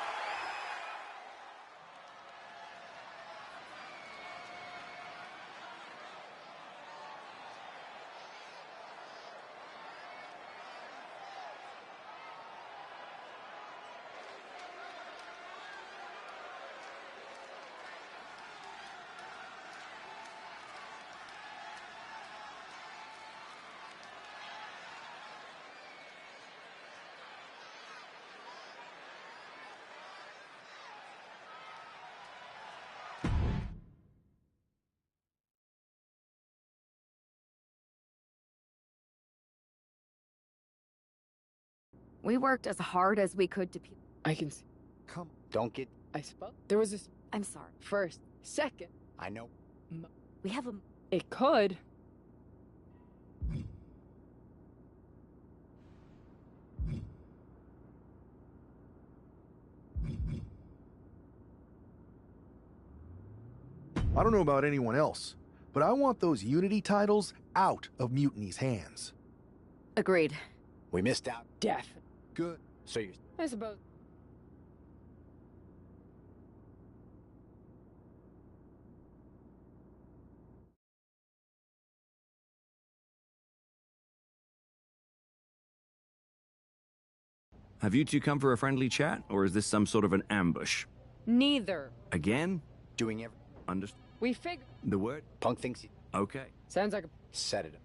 We worked as hard as we could to... I can see. Come. Don't get... I suppose. There was this... I'm sorry. First. Second. I know. We have a... It could. I don't know about anyone else, but I want those Unity titles out of Mutiny's hands. Agreed. We missed out. Death. Good. So you're... I suppose. Have you two come for a friendly chat, or is this some sort of an ambush? Neither. Again? Doing every... Understood. We figured. The word? Punk thinks... Okay. Sounds like a... Set it up.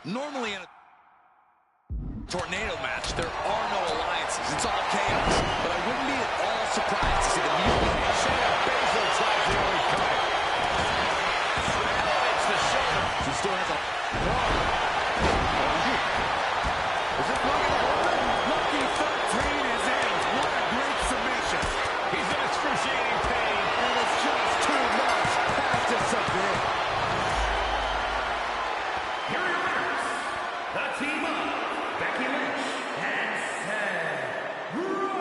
Normally in a tornado match, there are no alliances. It's all chaos. But I wouldn't be at all surprised to see the Mutiny Nation. Basil tries the early cover. Elevates the shoulder. She still has a... Is it looking over? Lucky 13 is in. What a great submission. He's in excruciating pain. And it's just too much. Has to submit. Here are your winners, the team of Becky Lynch and Seth Rollins.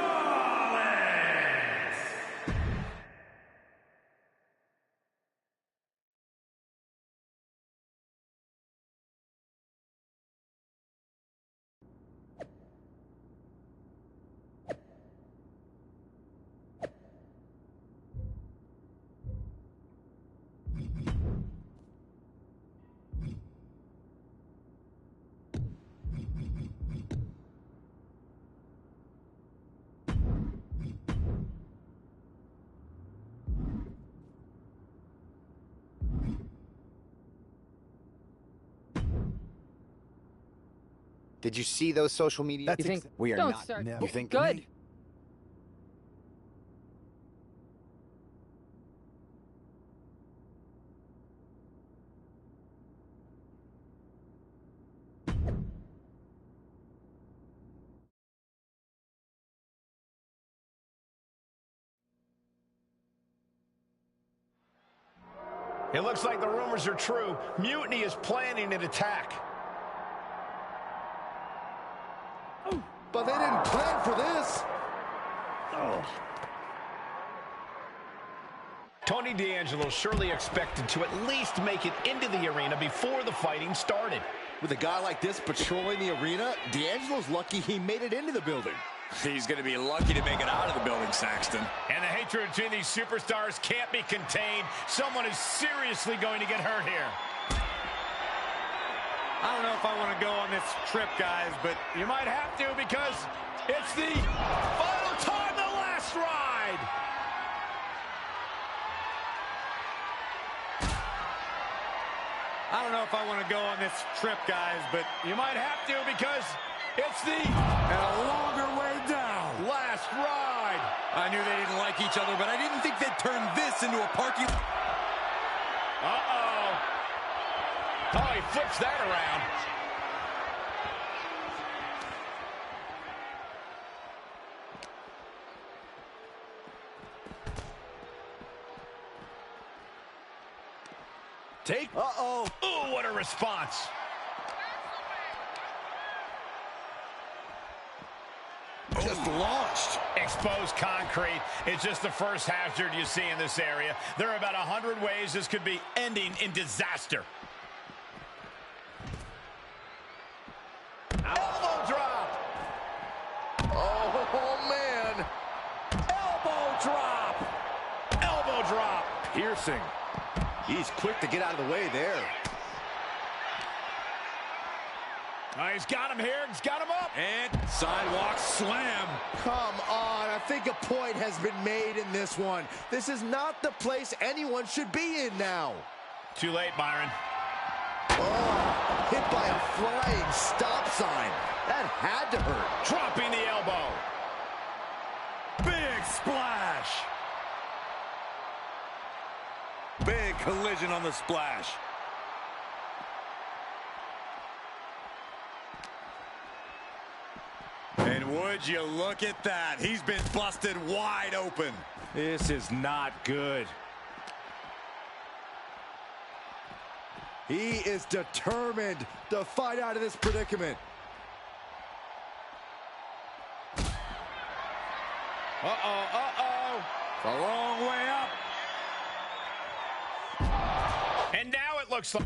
Did you see those social media? That's you think we are don't not. Start. You think good? It looks like the rumors are true. Mutiny is planning an attack. But they didn't plan for this. Tony D'Angelo surely expected to at least make it into the arena before the fighting started. With a guy like this patrolling the arena, D'Angelo's lucky he made it into the building. He's going to be lucky to make it out of the building, Saxton. And the hatred between these superstars can't be contained. Someone is seriously going to get hurt here. I don't know if I want to go on this trip, guys, but you might have to because it's the final time, the last ride. I don't know if I want to go on this trip, guys, but you might have to because it's the longer way down. Last ride. I knew they didn't like each other, but I didn't think they'd turn this into a parking. Uh-oh. Oh, he flips that around. Uh-oh. Ooh, what a response. Just launched. Exposed concrete. It's just the first hazard you see in this area. There are about 100 ways this could be ending in disaster. Elbow drop. Oh, man. Elbow drop. Elbow drop. Piercing. He's quick to get out of the way there. He's got him here. He's got him up. And sidewalk slam. Come on. I think a point has been made in this one. This is not the place anyone should be in now. Too late, Byron. Oh, hit by a flying stop sign. That had to hurt. Dropping the elbow. Big splash. Big collision on the splash. And would you look at that? He's been busted wide open. This is not good. He is determined to fight out of this predicament. Uh-oh, uh-oh. A long way up. And now it looks like...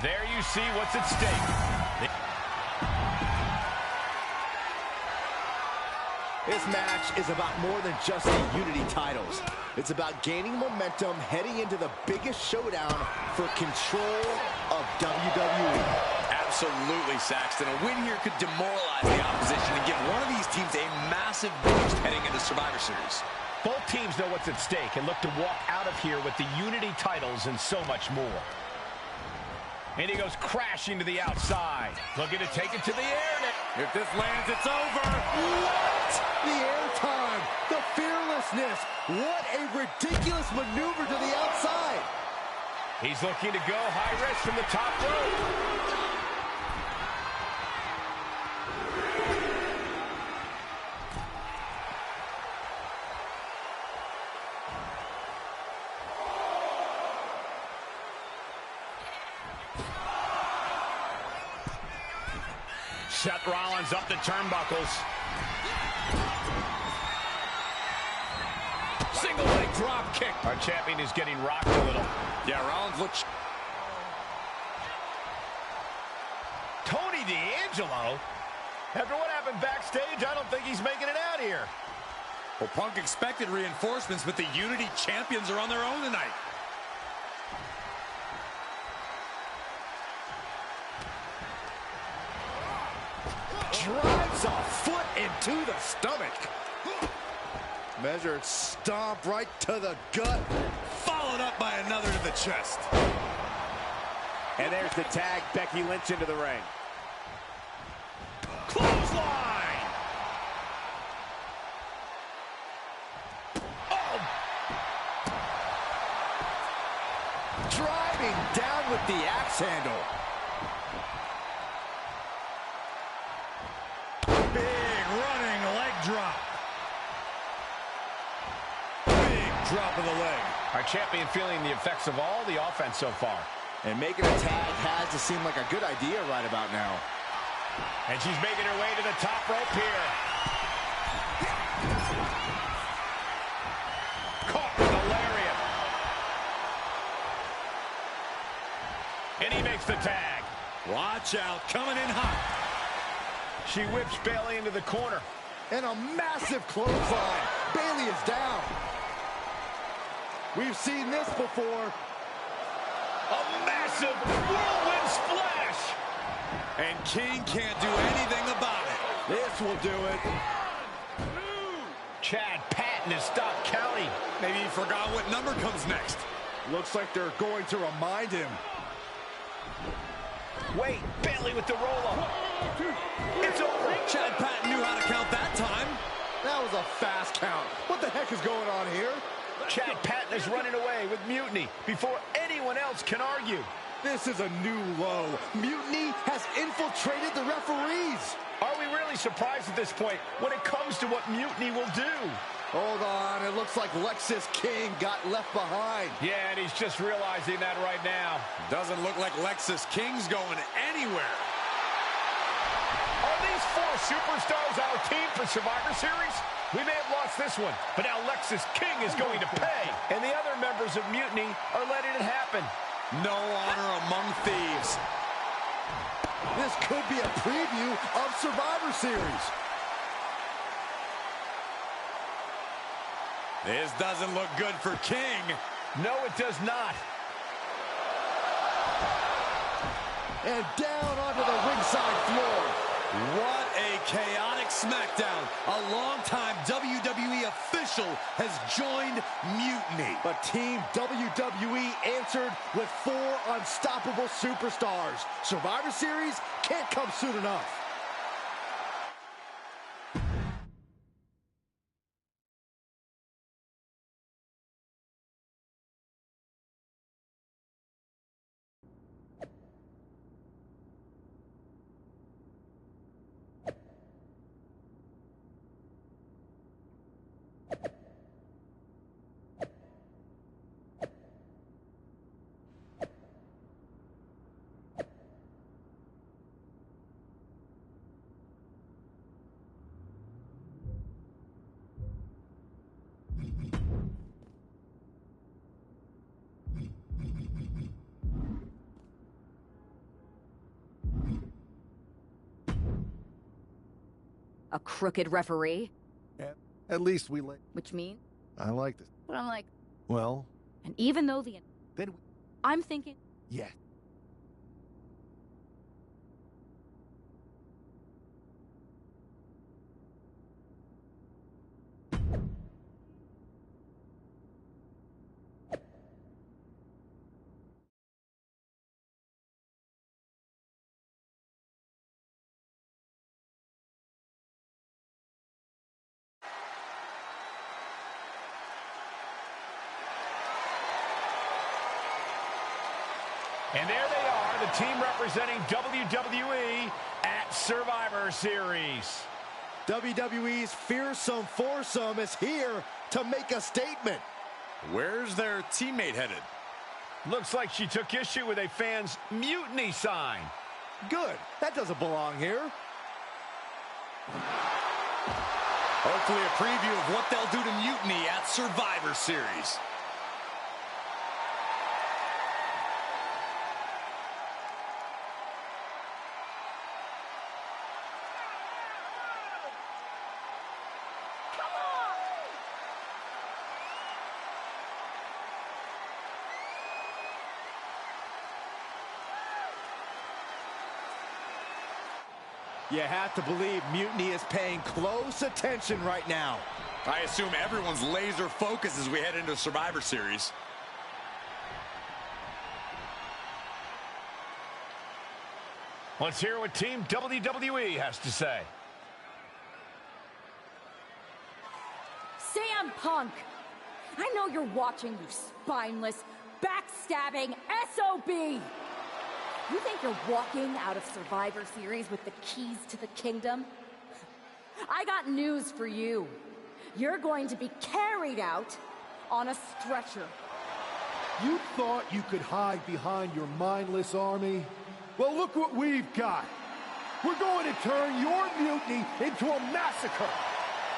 There you see what's at stake. This match is about more than just the Unity titles. It's about gaining momentum heading into the biggest showdown for control of WWE. Absolutely, Saxton. A win here could demoralize the opposition and give one of these teams a massive boost heading into Survivor Series. Both teams know what's at stake and look to walk out of here with the Unity titles and so much more. And he goes crashing to the outside. Looking to take it to the air. If this lands, it's over. What? The airtime, the fearlessness. What a ridiculous maneuver to the outside. He's looking to go high risk from the top rope. Seth Rollins up the turnbuckles. Single leg drop kick. Our champion is getting rocked a little. Yeah, Rollins looks... Tony D'Angelo? After what happened backstage, I don't think he's making it out here. Well, Punk expected reinforcements, but the Unity champions are on their own tonight. Drives a foot into the stomach. Measured stomp right to the gut. Followed up by another to the chest. And there's the tag. Becky Lynch into the ring. Clothesline! Oh! Driving down with the axe handle. Big drop of the leg. Our champion feeling the effects of all the offense so far. And making a tag has to seem like a good idea right about now. And she's making her way to the top rope here. Caught with a lariat. And he makes the tag. Watch out, coming in hot. She whips Bayley into the corner. And a massive clothesline. Bayley is down. We've seen this before. A massive whirlwind splash. And King can't do anything about it. This will do it. Chad Patton has stopped counting. Maybe he forgot what number comes next. Looks like they're going to remind him. Wait, Bayley with the roll-up. It's over. Chad Patton knew how to count that time. That was a fast count. What the heck is going on here? Chad Patton is running away with Mutiny before anyone else can argue. This is a new low. Mutiny has infiltrated the referees. Are we really surprised at this point when it comes to what Mutiny will do? Hold on, it looks like Lexis King got left behind. Yeah, and he's just realizing that right now. Doesn't look like Lexis King's going anywhere. Are these four superstars our team for Survivor Series? We may have lost this one, but now Lexis King is going to pay. And the other members of Mutiny are letting it happen. No honor among thieves. This could be a preview of Survivor Series. This doesn't look good for King. No, it does not. And down onto the ringside floor. What a chaotic SmackDown. A longtime WWE official has joined Mutiny. But Team WWE answered with 4 unstoppable superstars. Survivor Series can't come soon enough. A crooked referee? At least we like. Which means? I like this. But I'm like... Well? And even though the... Then... I'm thinking... Yeah. And there they are, the team representing WWE at Survivor Series. WWE's fearsome foursome is here to make a statement. Where's their teammate headed? Looks like she took issue with a fan's mutiny sign. Good. That doesn't belong here. Hopefully a preview of what they'll do to Mutiny at Survivor Series. You have to believe Mutiny is paying close attention right now. I assume everyone's laser focus as we head into Survivor Series. Let's hear what Team WWE has to say. CM Punk! I know you're watching, you spineless, backstabbing SOB! You think you're walking out of Survivor Series with the keys to the kingdom? I got news for you. You're going to be carried out on a stretcher. You thought you could hide behind your mindless army? Well, look what we've got. We're going to turn your mutiny into a massacre.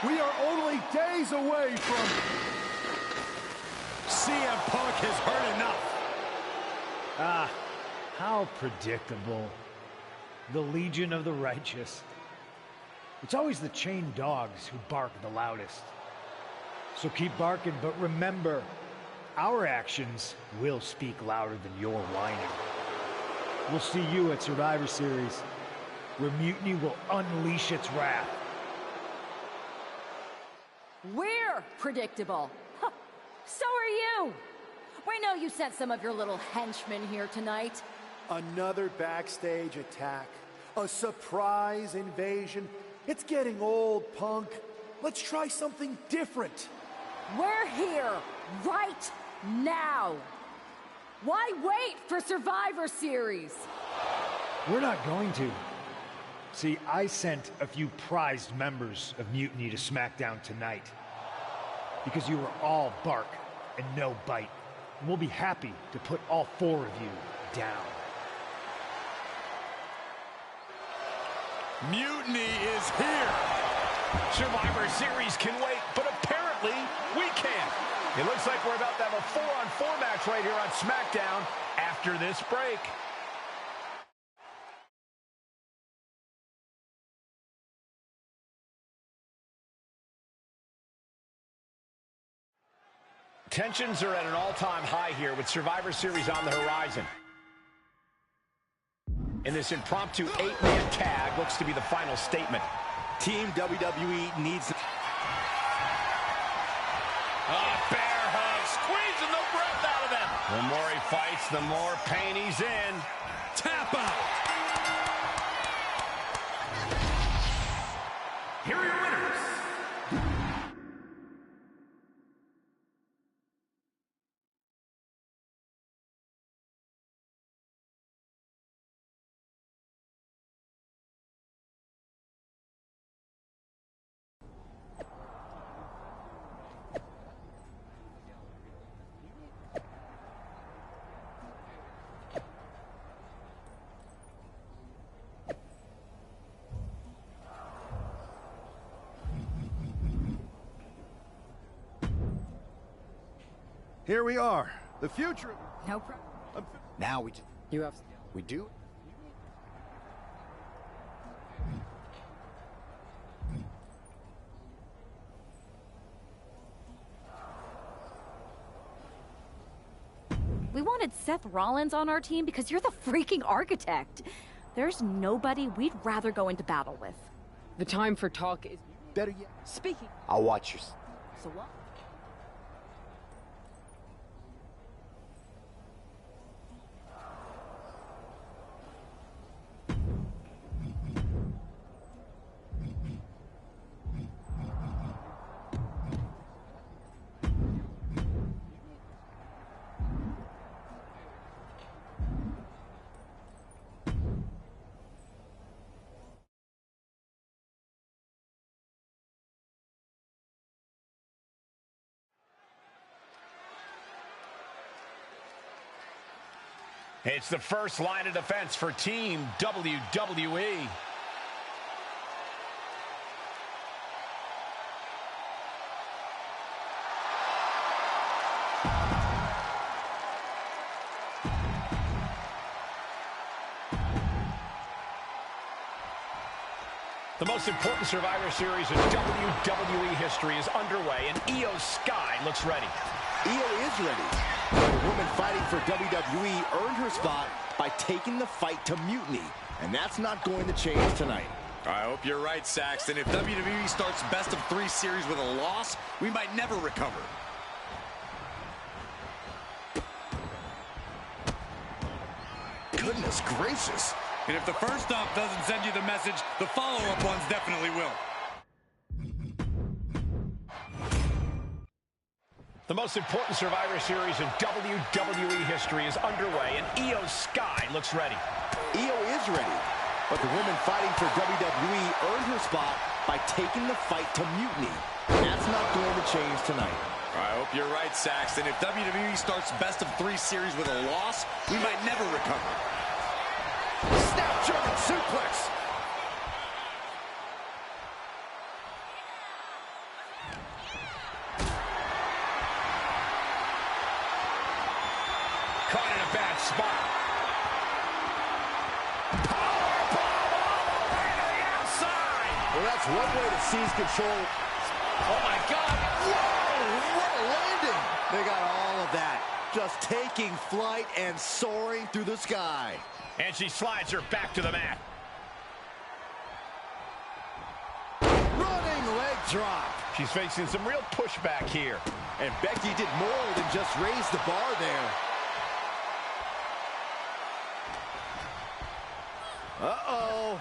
We are only days away from... CM Punk has heard enough. Ah, how predictable. The Legion of the Righteous. It's always the chained dogs who bark the loudest. So keep barking, but remember, our actions will speak louder than your whining. We'll see you at Survivor Series, where Mutiny will unleash its wrath. We're predictable. Huh. So are you. We know you sent some of your little henchmen here tonight. Another backstage attack. A surprise invasion. It's getting old, Punk. Let's try something different. We're here right now. Why wait for Survivor Series? We're not going to. See, I sent a few prized members of Mutiny to SmackDown tonight. Because you were all bark and no bite. And we'll be happy to put all 4 of you down. Mutiny is here. Survivor Series can wait, but apparently we can't. It looks like we're about to have a 4-on-4 match right here on SmackDown after this break. Tensions are at an all-time high here with Survivor Series on the horizon. And this impromptu 8-man tag looks to be the final statement. Team WWE needs... Bear hug, squeezing the breath out of them. The more he fights, the more pain he's in. Tap out. Here are your winners. Here we are. The future. No problem. Now You have... we do? We wanted Seth Rollins on our team because you're the freaking architect. There's nobody we'd rather go into battle with. The time for talk is... Better yet. Speaking. I'll watch your... So what? It's the first line of defense for Team WWE. The most important Survivor Series in WWE history is underway, and Io Sky looks ready. Io is ready. The woman fighting for WWE earned her spot by taking the fight to Mutiny, and that's not going to change tonight. I hope you're right, Saxton. If WWE starts best of 3 series with a loss, we might never recover. Goodness gracious. And if the first stop doesn't send you the message, the follow-up ones definitely will. The most important Survivor Series in WWE history is underway, and Io Sky looks ready. Io is ready, but the woman fighting for WWE earned her spot by taking the fight to Mutiny. That's not going to change tonight. I hope you're right, Saxton. If WWE starts best of 3 series with a loss, we might never recover. Snap German suplex. Caught in a bad spot. Powerbomb all the way to the outside. Well, that's one way to seize control. Oh, my God. Whoa, what a landing. They got all of that. Just taking flight and soaring through the sky. And she slides her back to the mat. Running leg drop. She's facing some real pushback here. And Becky did more than just raise the bar there. Uh-oh.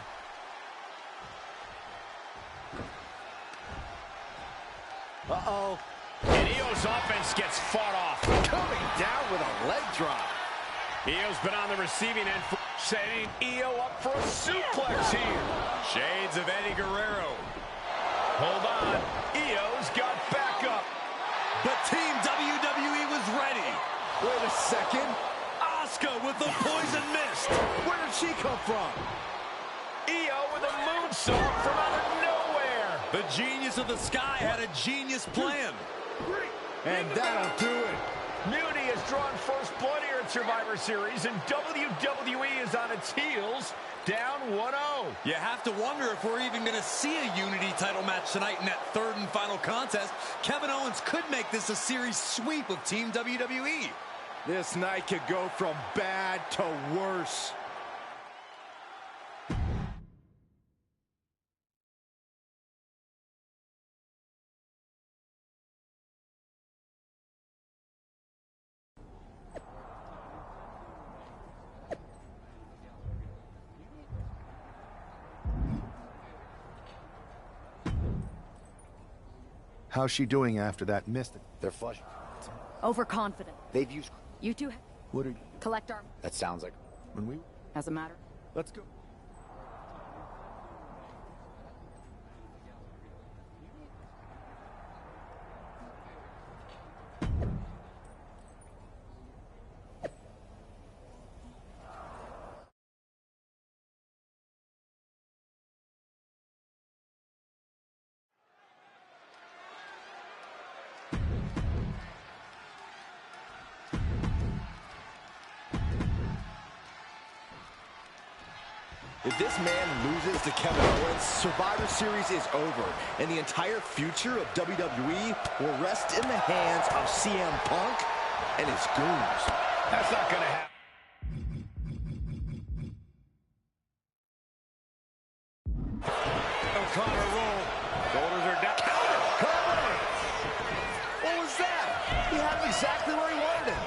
Uh-oh. And Io's offense gets fought off. Coming down with a leg drop. Io's been on the receiving end, setting Io up for a suplex here. Shades of Eddie Guerrero. Hold on. Io's got backup. But Team WWE was ready. Wait a second. Asuka with the poison mist. Where did she come from? Io with a moonsault from out of nowhere. The genius of the sky had a genius plan. And that'll do it. Mutiny has drawn first blood here at Survivor Series, and WWE is on its heels, down 1-0. You have to wonder if we're even going to see a Unity title match tonight in that third and final contest. Kevin Owens could make this a series sweep of Team WWE. This night could go from bad to worse. How's she doing after that miss? They're flush. Overconfident. They've used... You two What are you... collect our... That sounds like... When we... As a matter. Let's go. If this man loses to Kevin Owens, Survivor Series is over, and the entire future of WWE will rest in the hands of CM Punk and his goons. That's not going to happen. O'Connor roll. Shoulders are down. Cover! What was that? He had him exactly where he wanted him.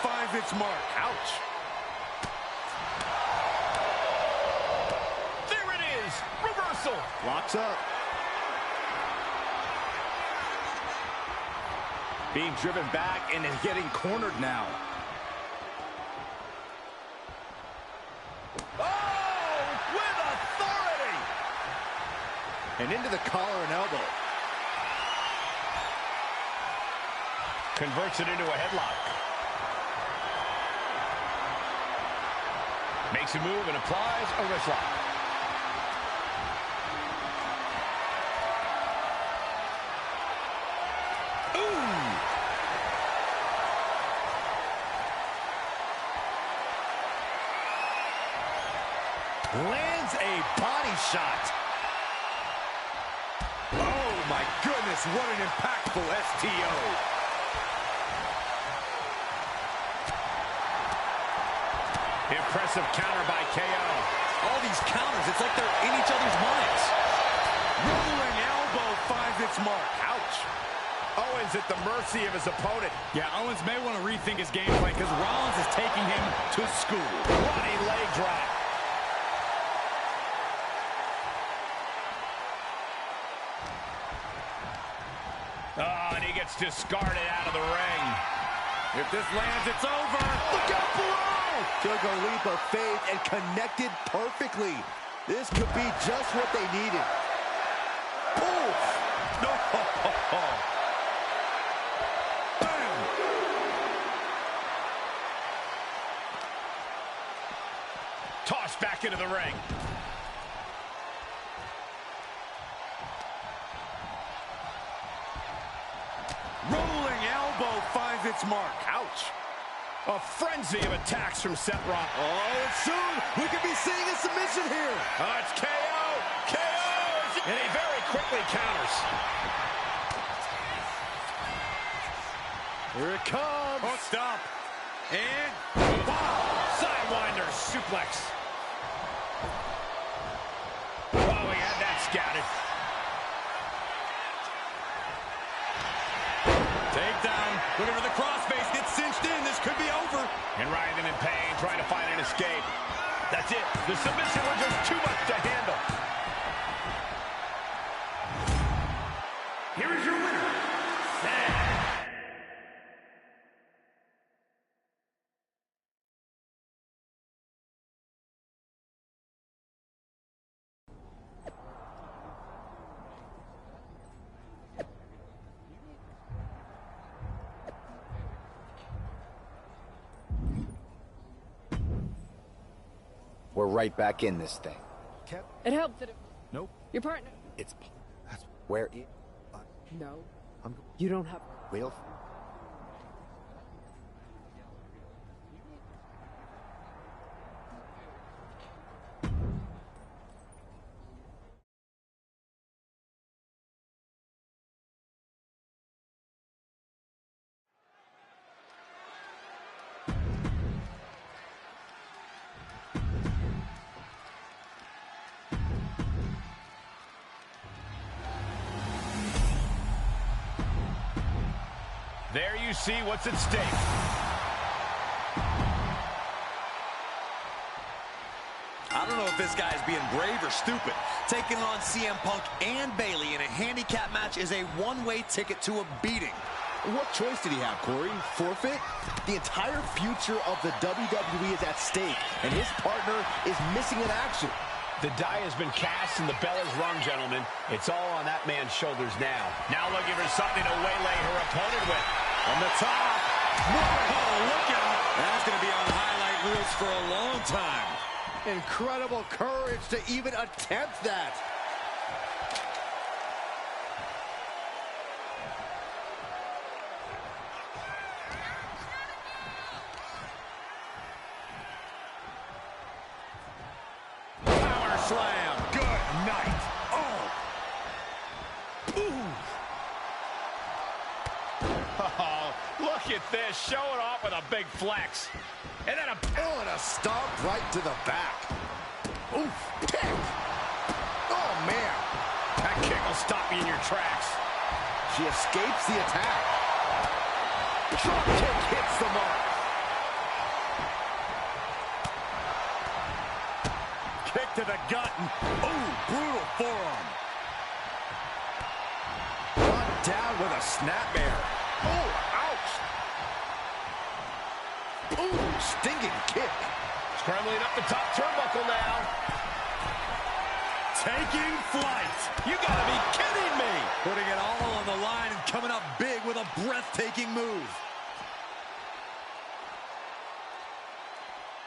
Finds its mark. Ouch. There it is. Reversal. Locks up. Being driven back and is getting cornered now. Oh, with authority. And into the collar and elbow. Converts it into a headlock. Makes a move and applies a wrist lock. Ooh! Lands a body shot. Oh my goodness, what an impactful STO. Impressive counter by KO. All these counters, it's like they're in each other's minds. Rolling elbow finds its mark. Ouch. Owens at the mercy of his opponent. Yeah, Owens may want to rethink his game plan because Rollins is taking him to school. Running leg drop. Oh, and he gets discarded out of the ring. If this lands, it's over. Look out below! Took a leap of faith and connected perfectly. This could be just what they needed. No. Bam. Tossed back into the ring. Rolling elbow finds its mark. Ouch. A frenzy of attacks from Seth Rollins. Oh, and soon we could be seeing a submission here. It's KO. KO. And he very quickly counters. Here it comes. Oh, stop. And wow. Sidewinder suplex. Oh, he had that scouted. Takedown. Looking for the crossface. Gets cinched in. This could be over. And writhing in pain, trying to find an escape. That's it. The submission was just too much to handle. Here is your winner, Seth. We're right back in this thing. It helped that it... Nope. Your partner... It's... That's where it... No. You don't have... Will... There you see what's at stake. I don't know if this guy's being brave or stupid. Taking on CM Punk and Bayley in a handicap match is a one-way ticket to a beating. What choice did he have, Corey? Forfeit? The entire future of the WWE is at stake, and his partner is missing in action. The die has been cast and the bell is rung, gentlemen. It's all on that man's shoulders now. Now looking for something to waylay her opponent with. From the top. Whoa, look out. That's going to be on highlight reels for a long time. Incredible courage to even attempt that. Slam. Good night. Oh. Ooh. Oh, look at this. Showing off with a big flex. And then a stomp right to the back. Oof. Kick. Oh, man. That kick will stop you in your tracks. She escapes the attack. Drop kick hits the mark. Kick to the gut. Ooh, brutal forearm. Brought down with a snapmare. Oh, ouch. Ooh, stinging kick. Scrambling up the top turnbuckle now. Taking flight. You gotta be kidding me. Putting it all on the line and coming up big with a breathtaking move.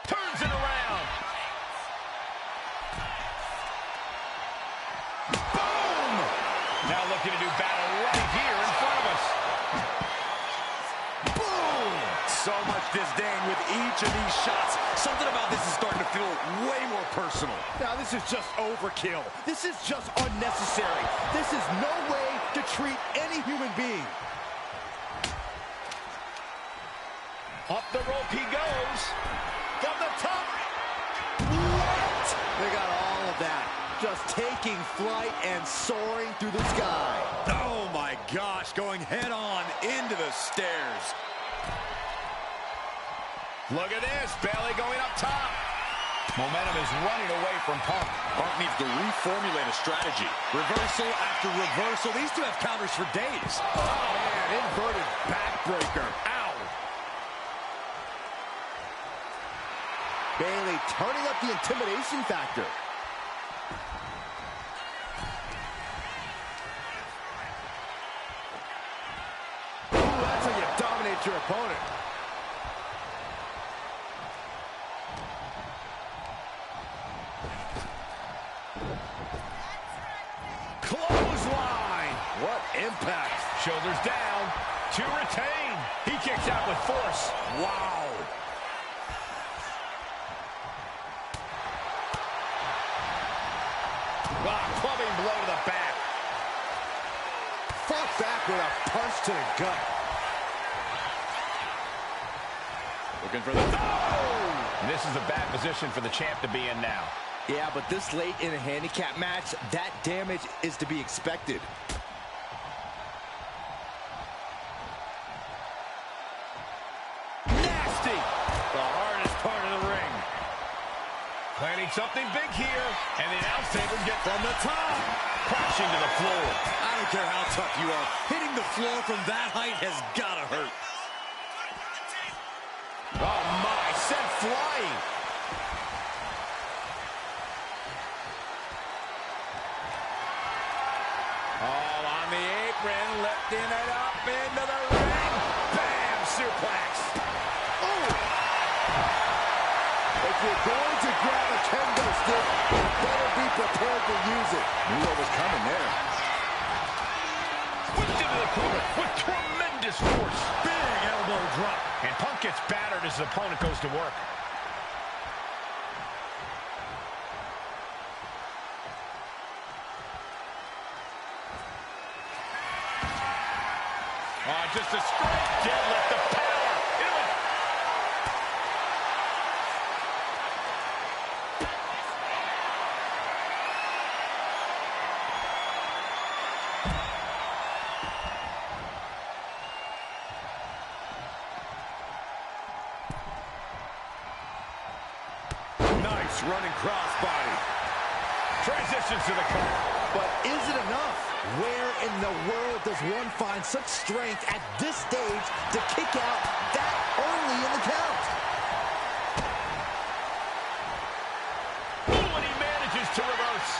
Turns it around. Boom! Now looking to do battle right here in front of us. Boom! So much disdain with each of these shots. Something about this is starting to feel way more personal. Now, this is just overkill. This is just unnecessary. This is no way to treat any human being. Up the rope he goes. From the top. What? They got all of that. Just taking flight and soaring through the sky. Oh, my gosh. Going head on into the stairs. Look at this. Bayley going up top. Momentum is running away from Punk. Punk needs to reformulate a strategy. Reversal after reversal. These two have counters for days. Oh, man. Inverted backbreaker. Ow. Bayley turning up the intimidation factor. about your opponent. Clothesline. What impact. Shoulders down to retain. He kicks out with force. Wow. Clubbing blow to the back. Fought back with a punch to the gut. Looking for the... Oh! This is a bad position for the champ to be in now. Yeah, but this late in a handicap match, that damage is to be expected. Nasty! The hardest part of the ring. Planning something big here. And the announce table get from the top. Crashing to the floor. I don't care how tough you are. Hitting the floor from that height has got to hurt. Oh, my. Sent flying. Oh, on the apron. Lifting it up into the ring. Bam! Suplex. Oh! If you're going to grab a kendo stick, you better be prepared to use it. Knew what was coming there. Whipped into the corner with tremendous force. Big elbow drop. And Punk gets battered as his opponent goes to work. Oh, just a straight deadlift of power. Nice running crossbody. Transitions to the cover. But is it enough? Where in the world does one find such strength at this stage to kick out that early in the count? Oh, and he manages to reverse.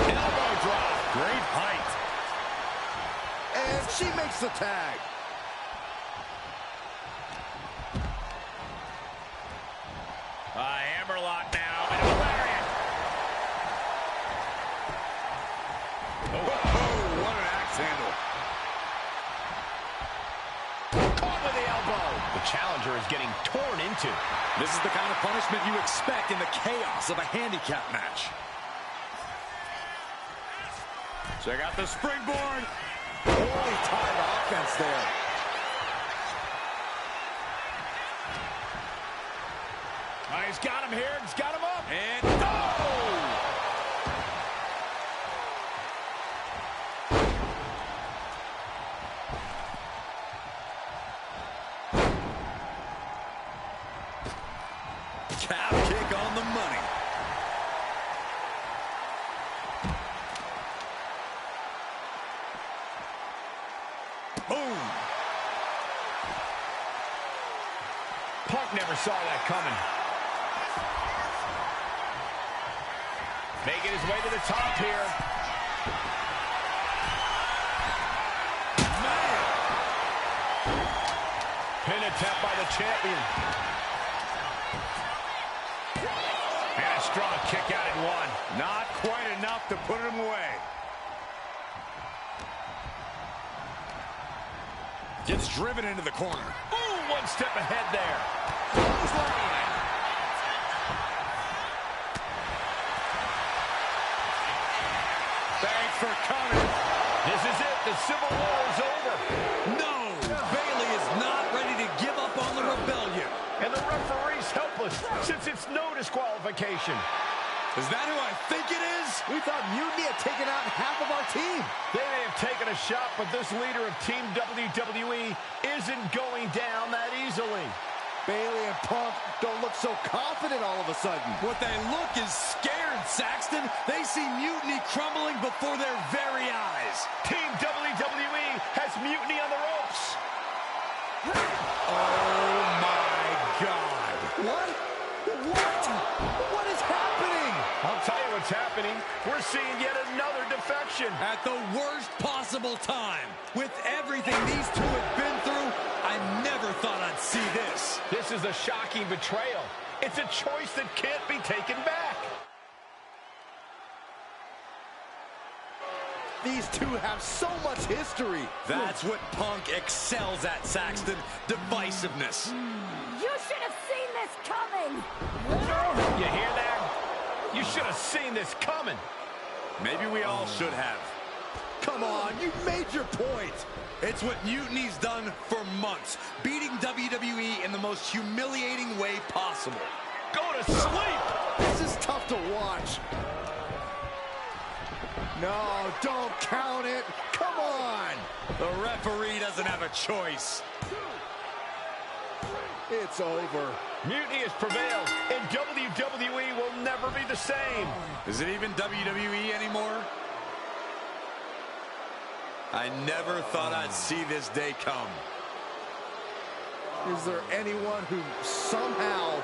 Elbow drop. Great height. And she makes the tag. Hammerlock now. And a lariat. Oh, what an axe handle. Caught with the elbow. The challenger is getting torn into. This is the kind of punishment you expect in the chaos of a handicap match. Check out the springboard. Holy time offense there. He's got him here. He's got him up. And calf kick on the money. Boom. Punk never saw that coming. Making his way to the top here. Man. Pin attempt by the champion. And a strong kick out at one. Not quite enough to put him away. Gets driven into the corner. Ooh, one step ahead there. Clothesline. Thanks for coming. This is it. The Civil War is over. No! Bayley is not ready to give up on the rebellion. And the referee's helpless since it's no disqualification. Is that who I think it is? We thought Mutiny had taken out half of our team. They may have taken a shot, but this leader of Team WWE isn't going down that easily. Bayley and Punk don't look so confident all of a sudden. What they look is scared, Saxton. They see Mutiny crumbling before their very eyes. Team WWE has Mutiny on the ropes. Oh, my God. What? What is happening? I'll tell you what's happening. We're seeing yet another defection. At the worst possible time. With everything these two have been through, I've never thought I'd see this. This is a shocking betrayal. It's a choice that can't be taken back. These two have so much history. That's what Punk excels at, Saxton. Divisiveness. You should have seen this coming. You hear that? You should have seen this coming. Maybe we all should have. Come on, you made your point. It's what Mutiny's done for months, beating WWE in the most humiliating way possible. Go to sleep. This is tough to watch. No, don't count it. Come on. The referee doesn't have a choice. It's over. Mutiny has prevailed, and WWE will never be the same. Is it even WWE anymore? I never thought I'd see this day come. Is there anyone who somehow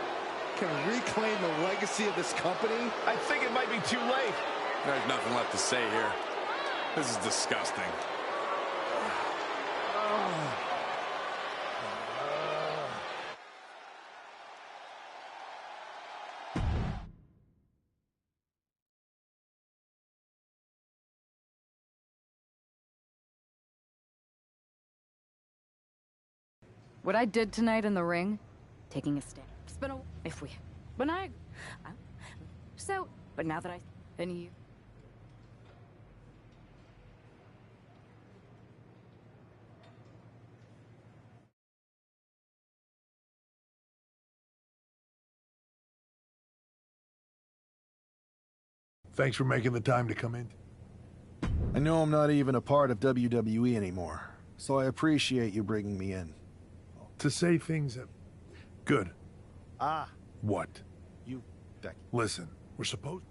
can reclaim the legacy of this company? I think it might be too late. There's nothing left to say here. This is disgusting. What I did tonight in the ring, taking a stand. It's been a... If we... But I... So... But now that I... And you... Thanks for making the time to come in. I know I'm not even a part of WWE anymore, so I appreciate you bringing me in. To say things that... Good. Ah. What? You, Becky. Listen, we're supposed...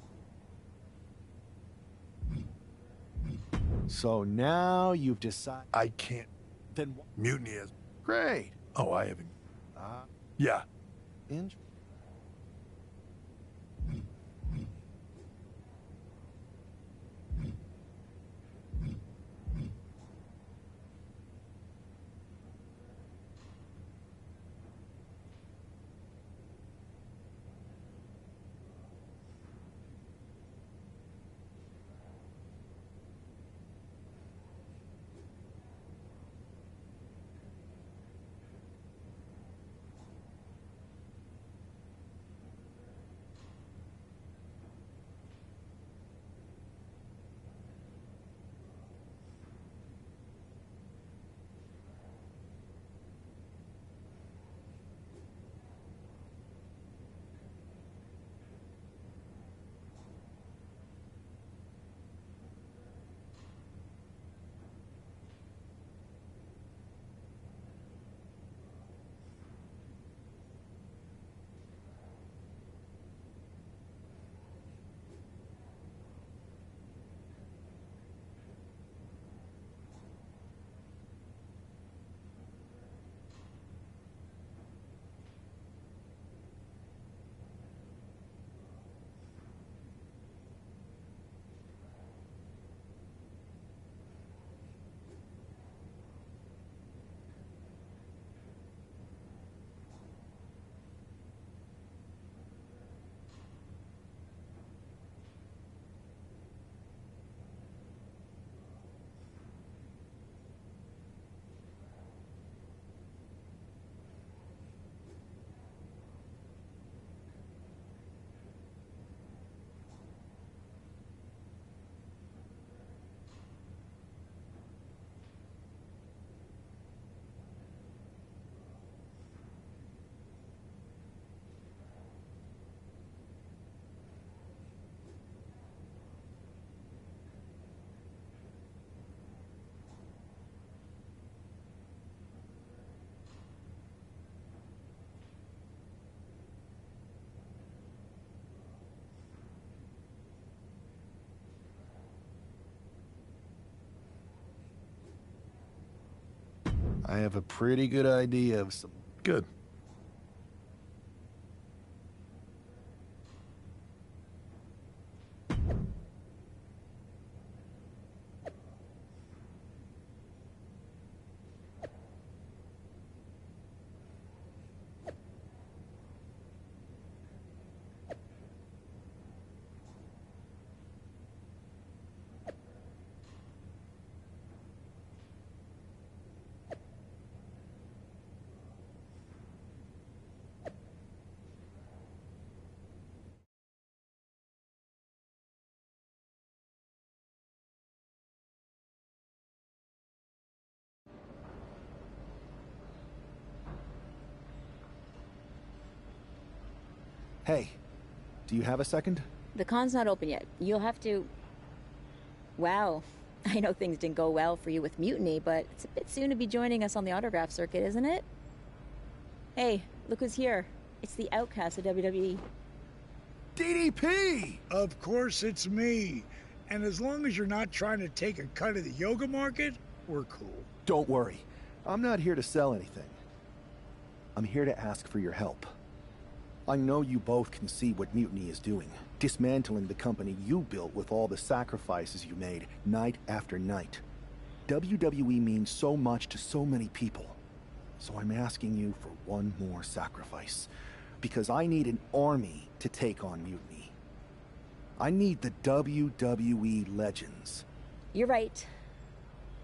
So now you've decided... I can't... Then what? Mutiny has... Great. Oh, I haven't... Yeah. Interesting. I have a pretty good idea of some... Good. Hey, do you have a second? The con's not open yet. You'll have to... Wow. I know things didn't go well for you with Mutiny, but it's a bit soon to be joining us on the autograph circuit, isn't it? Hey, look who's here. It's the outcast of WWE. DDP! Of course it's me. And as long as you're not trying to take a cut of the yoga market, we're cool. Don't worry. I'm not here to sell anything. I'm here to ask for your help. I know you both can see what Mutiny is doing. Dismantling the company you built with all the sacrifices you made, night after night. WWE means so much to so many people. So I'm asking you for one more sacrifice. Because I need an army to take on Mutiny. I need the WWE legends. You're right.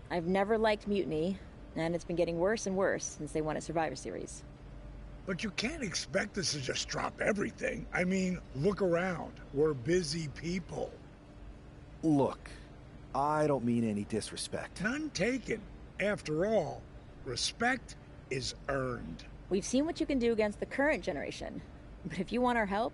I've never liked Mutiny, and it's been getting worse and worse since they won a Survivor Series. But you can't expect us to just drop everything. I mean, look around. We're busy people. Look, I don't mean any disrespect. None taken. After all, respect is earned. We've seen what you can do against the current generation. But if you want our help,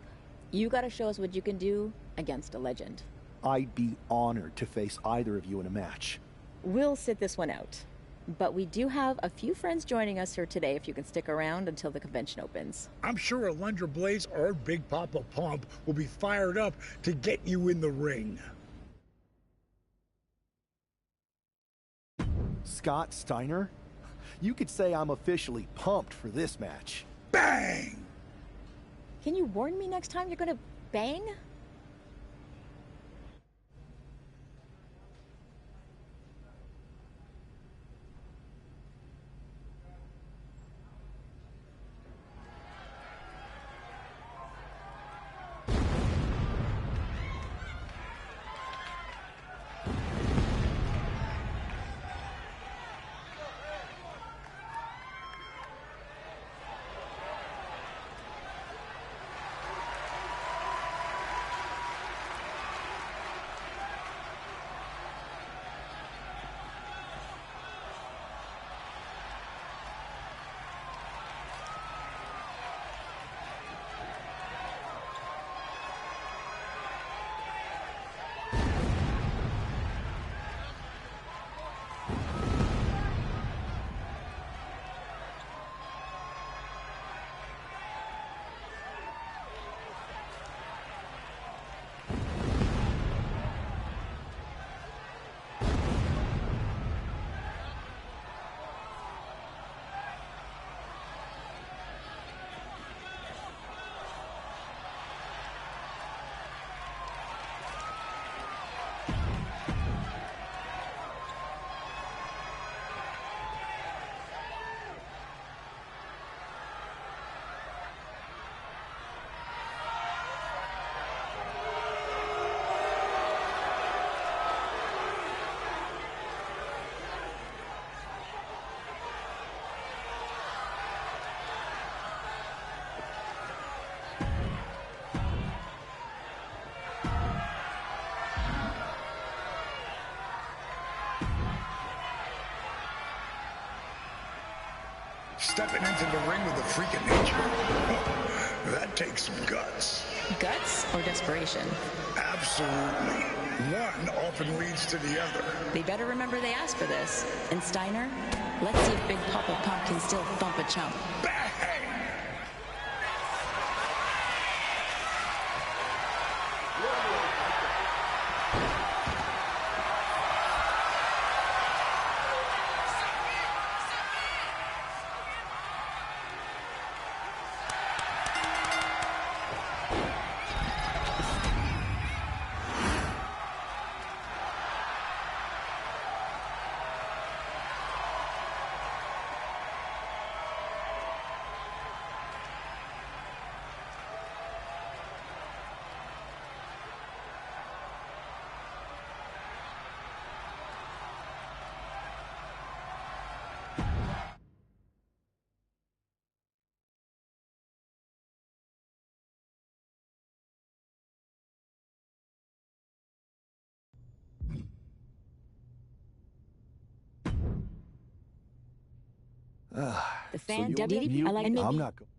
you gotta show us what you can do against a legend. I'd be honored to face either of you in a match. We'll sit this one out. But we do have a few friends joining us here today if you can stick around until the convention opens. I'm sure Alundra Blaze or Big Papa Pump will be fired up to get you in the ring. Scott Steiner? You could say I'm officially pumped for this match. Bang! Can you warn me next time you're gonna bang? Stepping into the ring with a freak of nature. That takes some guts. Guts or desperation? Absolutely. One often leads to the other. They better remember they asked for this. And Steiner, let's see if Big Papa Pump can still thump a chump. Bang! The fan, so DDP, I like I'm not going.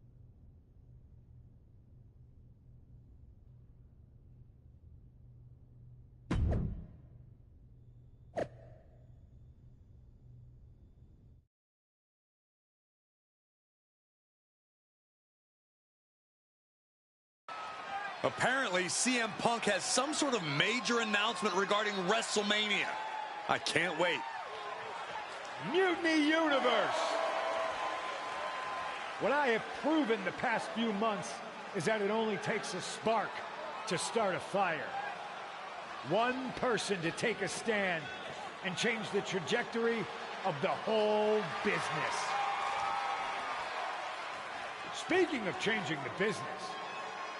Apparently, CM Punk has some sort of major announcement regarding WrestleMania. I can't wait. Mutiny Universe! What I have proven the past few months is that it only takes a spark to start a fire. One person to take a stand and change the trajectory of the whole business. Speaking of changing the business,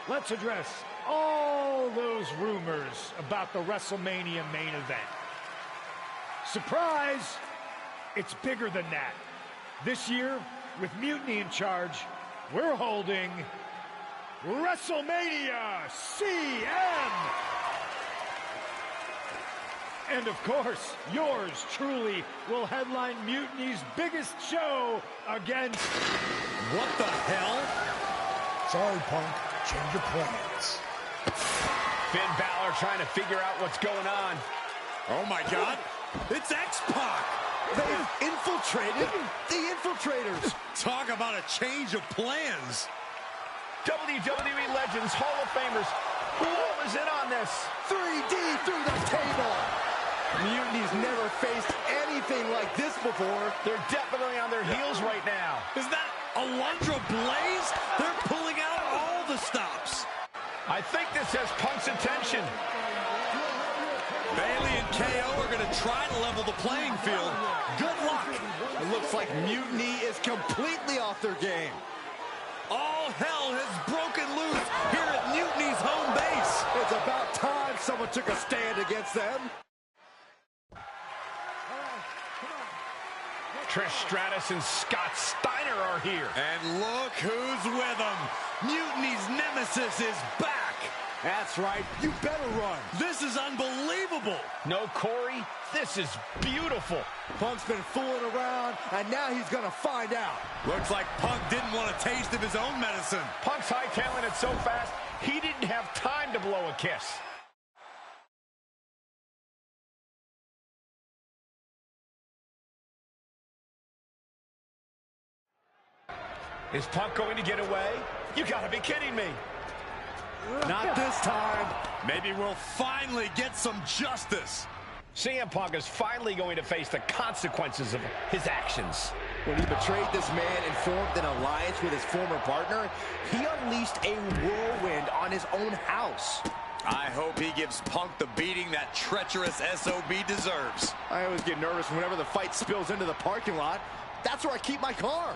let's address all those rumors about the WrestleMania main event. Surprise! It's bigger than that. This year, with Mutiny in charge, we're holding WrestleMania CM! And of course, yours truly will headline Mutiny's biggest show against... What the hell? Sorry, Punk. Change your plans. Finn Balor trying to figure out what's going on. Oh my God, it's X-Pac! They've infiltrated the Infiltrators. Talk about a change of plans. WWE Legends, Hall of Famers, who is in on this? 3D through the table. Mutiny's never faced anything like this before. They're definitely on their heels right now. Is that Alundra Blaze? They're pulling out all the stops. I think this has Punk's attention. Bayley and KO are going to try to level the playing field. Good luck. It looks like Mutiny is completely off their game. All hell has broken loose here at Mutiny's home base. It's about time someone took a stand against them. Trish Stratus and Scott Steiner are here. And look who's with them. Mutiny's nemesis is back. That's right. You better run. This is unbelievable. No, Corey, this is beautiful. Punk's been fooling around, and now he's going to find out. Looks like Punk didn't want a taste of his own medicine. Punk's hightailing it so fast, he didn't have time to blow a kiss. Is Punk going to get away? You gotta be kidding me. Not this time. Maybe we'll finally get some justice. CM Punk is finally going to face the consequences of his actions. When he betrayed this man and formed an alliance with his former partner, he unleashed a whirlwind on his own house. I hope he gives Punk the beating that treacherous SOB deserves. I always get nervous whenever the fight spills into the parking lot. That's where I keep my car.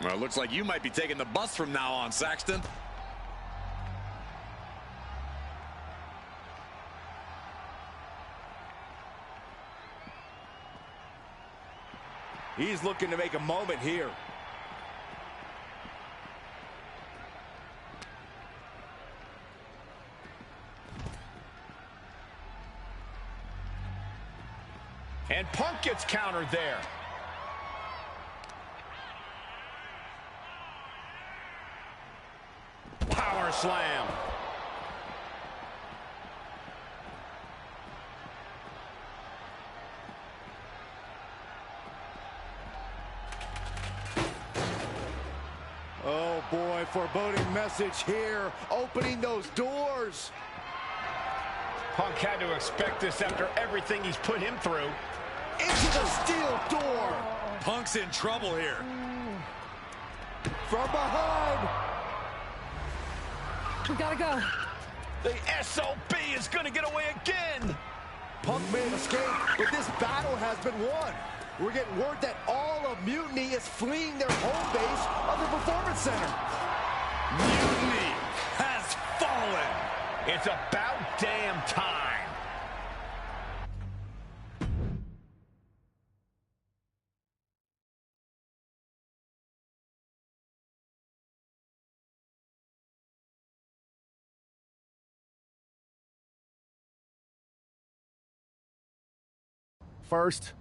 Well, it looks like you might be taking the bus from now on, Saxton. He's looking to make a moment here. And Punk gets countered there. Power slam. Oh boy, foreboding message here, opening those doors. Punk had to expect this after everything he's put him through. Into the steel door. Punk's in trouble here. From behind. We gotta go. The SOB is gonna get away again. Punk may have escaped, but this battle has been won. We're getting word that all of Mutiny is fleeing their home base of the Performance Center. Mutiny has fallen. It's about damn time. First,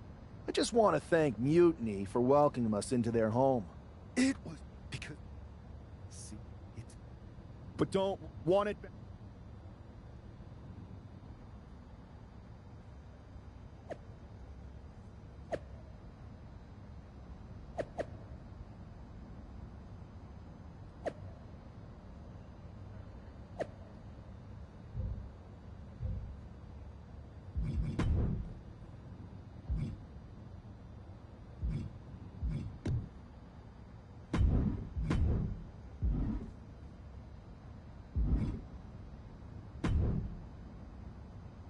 I just want to thank Mutiny for welcoming us into their home. It was because... See, it's... But don't want it...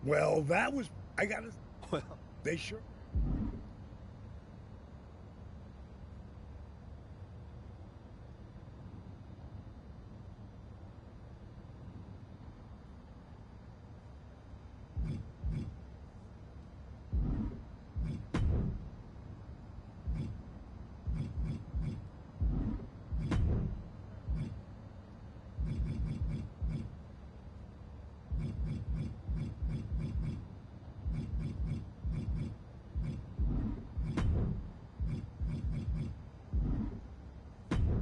Well, that was... I gotta... Well, they sure...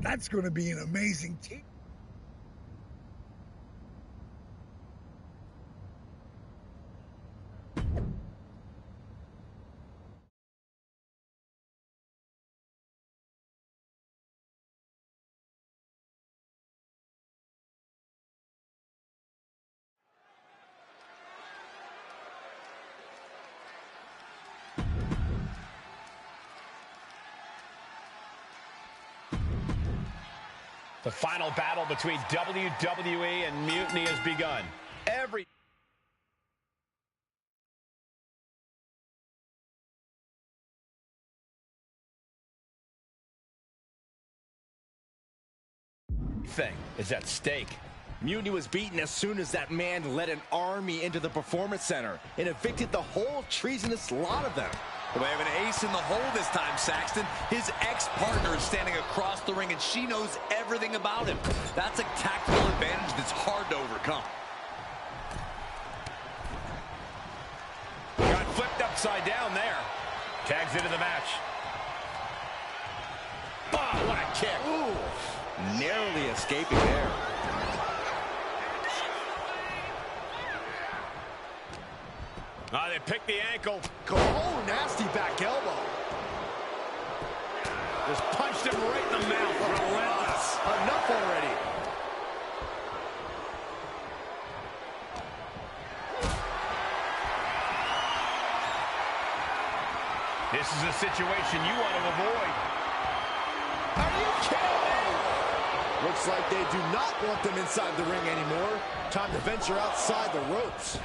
That's going to be an amazing team. The final battle between WWE and Mutiny has begun. Everything is at stake. Mutiny was beaten as soon as that man led an army into the Performance Center and evicted the whole treasonous lot of them. Well, they have an ace in the hole this time, Saxton. His ex-partner is standing across the ring, and she knows everything about him. That's a tactical advantage that's hard to overcome. Got flipped upside down there. Tags into the match. Oh, what a kick. Ooh, narrowly escaping there. They picked the ankle. Oh, nasty back elbow. Just punched him right in the mouth. Relentless. Enough already. This is a situation you want to avoid. Are you kidding me? Looks like they do not want them inside the ring anymore. Time to venture outside the ropes.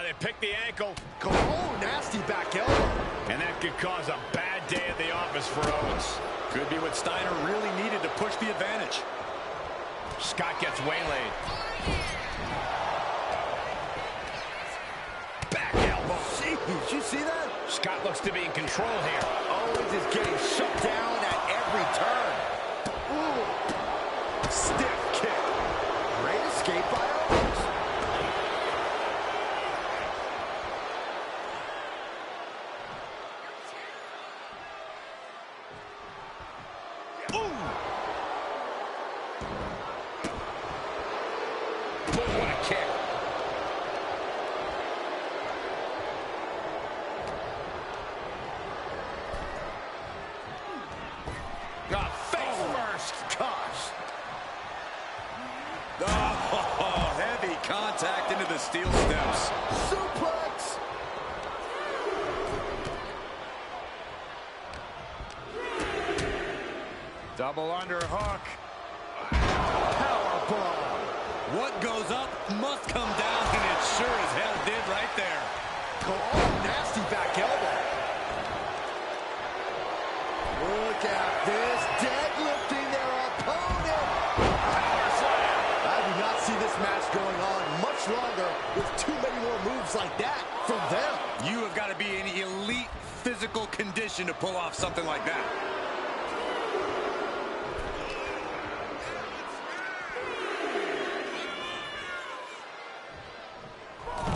They picked the ankle. Oh, nasty back elbow. And that could cause a bad day at the office for Owens. Could be what Steiner really needed to push the advantage. Scott gets waylaid. Back elbow. Jeez, did you see that? Scott looks to be in control here. Owens is getting shut down at every turn. Ooh. Stiff kick. Great escape by Owens. Contact into the steel steps. Suplex! Double underhook. Powerbomb. What goes up must come down, and it sure as hell did right there. Oh, nasty back elbow. Look at this. Deadlifting their opponent. Power slam. I do not see this match going on much longer with too many more moves like that from them. You have got to be in elite physical condition to pull off something like that.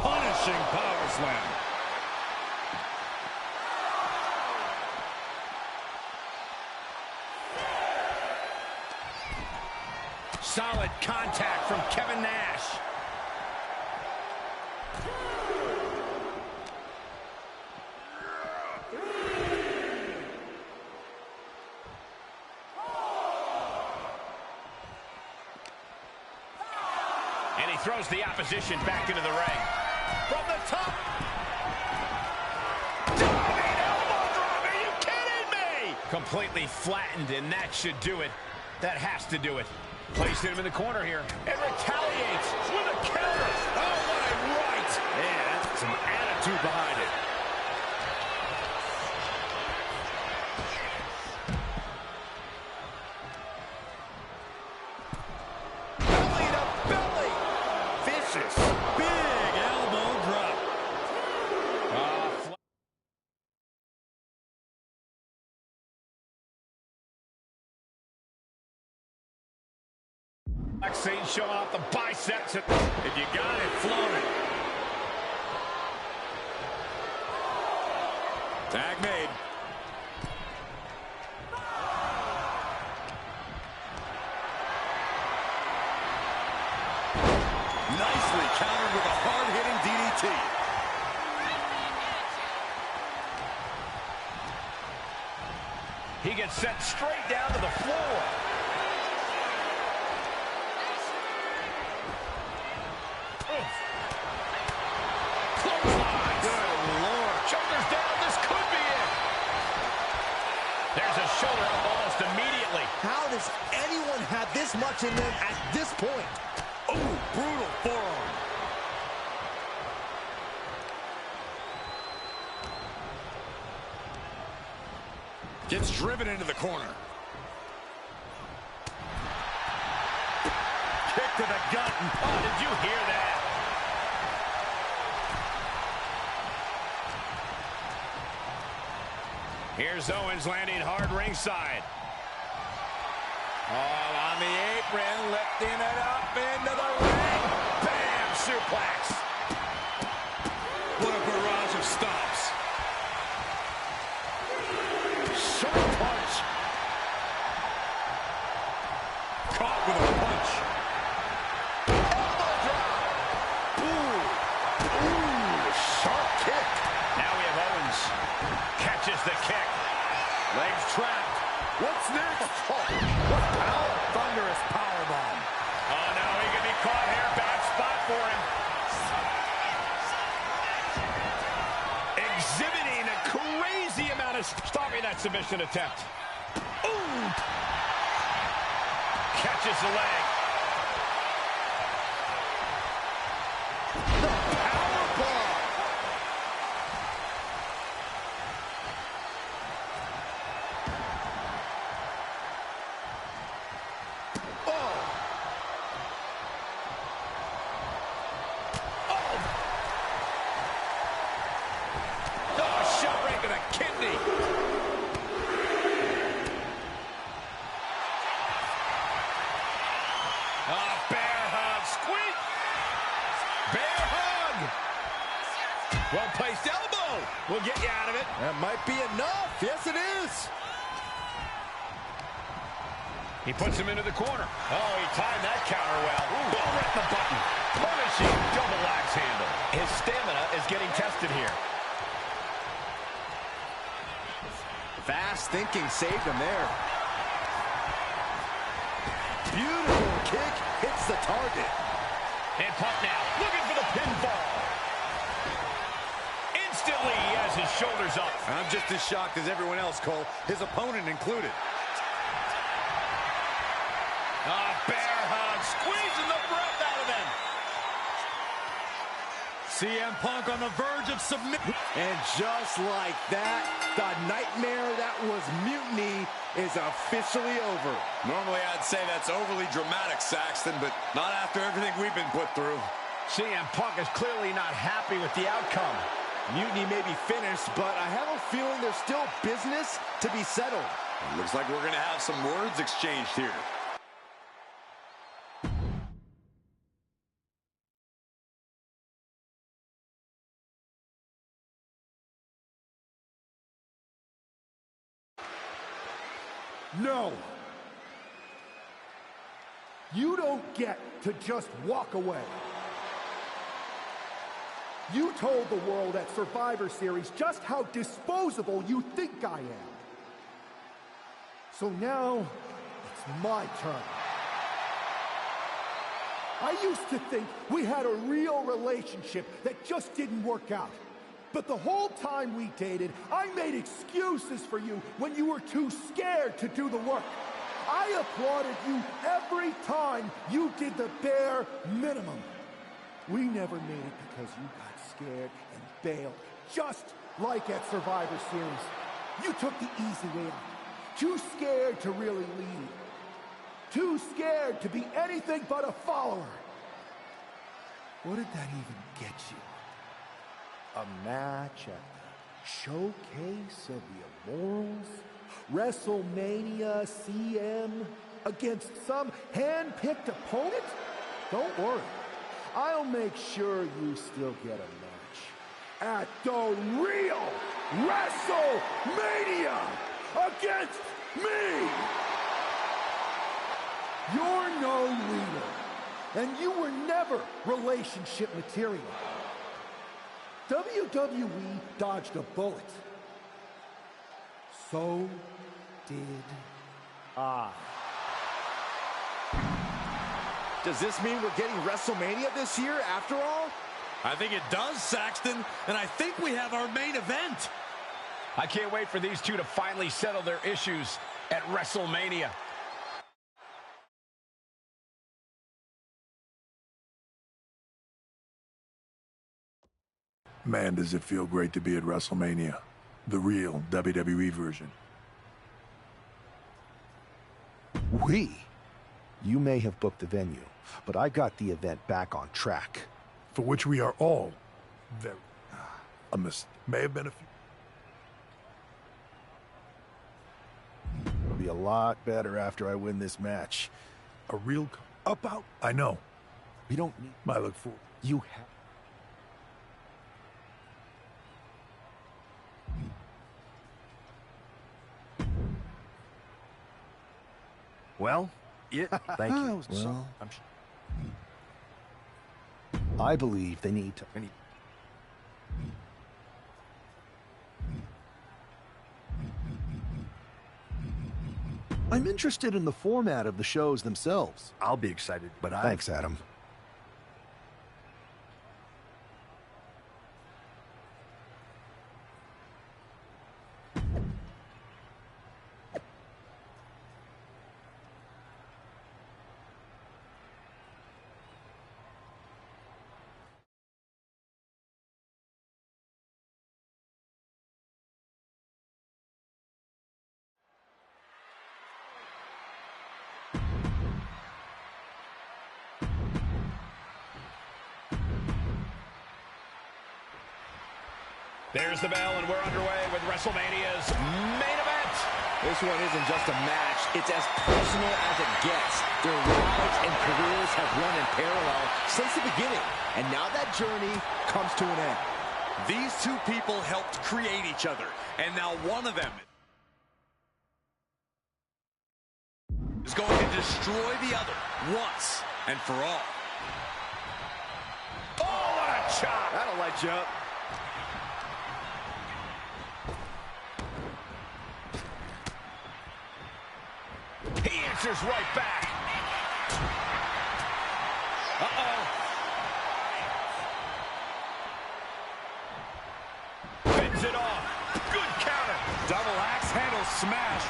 Punishing power slam. Solid contact from Kevin Nash. And he throws the opposition back into the ring. From the top. Diving elbow drop Completely flattened, and that should do it. That has to do it. Placing him in the corner here. And retaliates with a counter. Oh, what a right. Yeah, that's some attitude behind it. Belly to belly. Vicious. Big elbow drop. Vaccine showing off the biceps. If you got it, float it. Tag made. Nicely countered with a hard-hitting DDT. He gets sent straight down to the floor. Shoulder up almost immediately. How does anyone have this much in them at this point? Oh, brutal forearm. Gets driven into the corner. Kick to the gut. Oh, did you hear that? Here's Owens landing hard ringside. All on the apron, lifting it up into the ring. Bam! Suplex. What a barrage of stomps. Short punch. Caught with a punch. Elbow drop. Ooh, sharp kick. Now we have Owens. Catches the kick. Legs trapped. What's next? Oh, what power! Thunderous powerbomb. Oh, no, he could be caught here. Bad spot for him. Exhibiting a crazy amount of stopping that submission attempt. Ooh! Catches the leg. The powerbomb. Well-placed elbow will get you out of it. That might be enough. Yes, it is. He puts him into the corner. Oh, he timed that counter well. Ooh, right in the button. Punishing double axe handle. His stamina is getting tested here. Fast thinking saved him there. Beautiful kick hits the target. And Punk now looking for the pinfall. Instantly, he has his shoulders up. I'm just as shocked as everyone else, Cole, his opponent included. Bear hug, squeezing the breath out of them. CM Punk on the verge of submission. And just like that, the nightmare that was Mutiny is officially over. Normally, I'd say that's overly dramatic, Saxton, but not after everything we've been put through. CM Punk is clearly not happy with the outcome. Mutiny may be finished, but I have a feeling there's still business to be settled. It looks like we're going to have some words exchanged here. No. You don't get to just walk away. You told the world at Survivor Series just how disposable you think I am. So now, it's my turn. I used to think we had a real relationship that just didn't work out. But the whole time we dated, I made excuses for you when you were too scared to do the work. I applauded you every time you did the bare minimum. We never made it because you got scared and bailed, just like at Survivor Series. You took the easy way out. Too scared to really lead. Too scared to be anything but a follower. What did that even get you? A match at the Showcase of the Immortals? WrestleMania CM against some hand-picked opponent? Don't worry. I'll make sure you still get a match at the real WrestleMania against me! You're no leader, and you were never relationship material. WWE dodged a bullet. So did I. Does this mean we're getting WrestleMania this year after all? I think it does, Saxton, and I think we have our main event. I can't wait for these two to finally settle their issues at WrestleMania. Man, does it feel great to be at WrestleMania. The real WWE version. You may have booked the venue, but I got the event back on track. For which we are all very... May have been a few... It'll be a lot better after I win this match. A real... About... I know. We don't need... I look forward... You have... Well, yeah, thank you. Well, I believe they need to... I'm interested in the format of the shows themselves. I'll be excited, but Thanks, Adam. There's the bell, and we're underway with WrestleMania's main event. This one isn't just a match. It's as personal as it gets. Their lives and careers have run in parallel since the beginning, and now that journey comes to an end. These two people helped create each other, and now one of them is going to destroy the other once and for all. Oh, what a chop! That'll light you up. He answers right back. Uh-oh. Fends it off. Good counter. Double axe handle smash.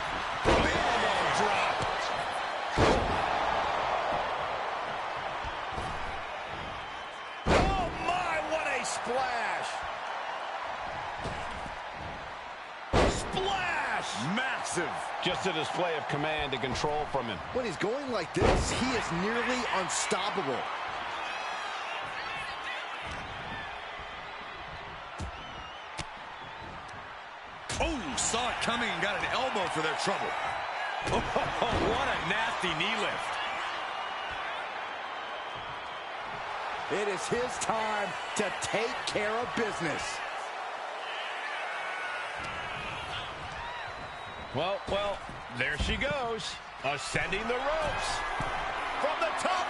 Big elbow drop. Oh, my, what a splash. Splash. Massive. Just a display of command and control from him. When he's going like this, he is nearly unstoppable. Oh, saw it coming and got an elbow for their trouble. Oh, what a nasty knee lift. It is his time to take care of business. Well, there she goes. Ascending the ropes. From the top.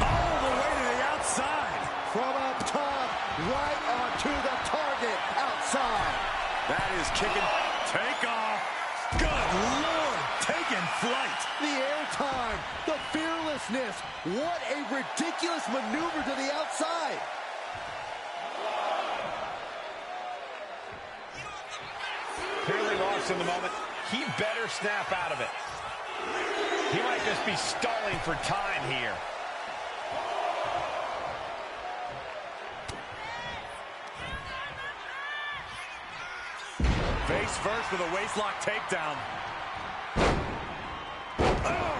All the way to the outside. From up top, right onto the target outside. That is kicking. Take off. Good Lord. Taking flight. The airtime. The fearlessness. What a ridiculous maneuver to the outside. nervous in the moment. He better snap out of it. He might just be stalling for time here. Face first with a waistlock takedown. Oh!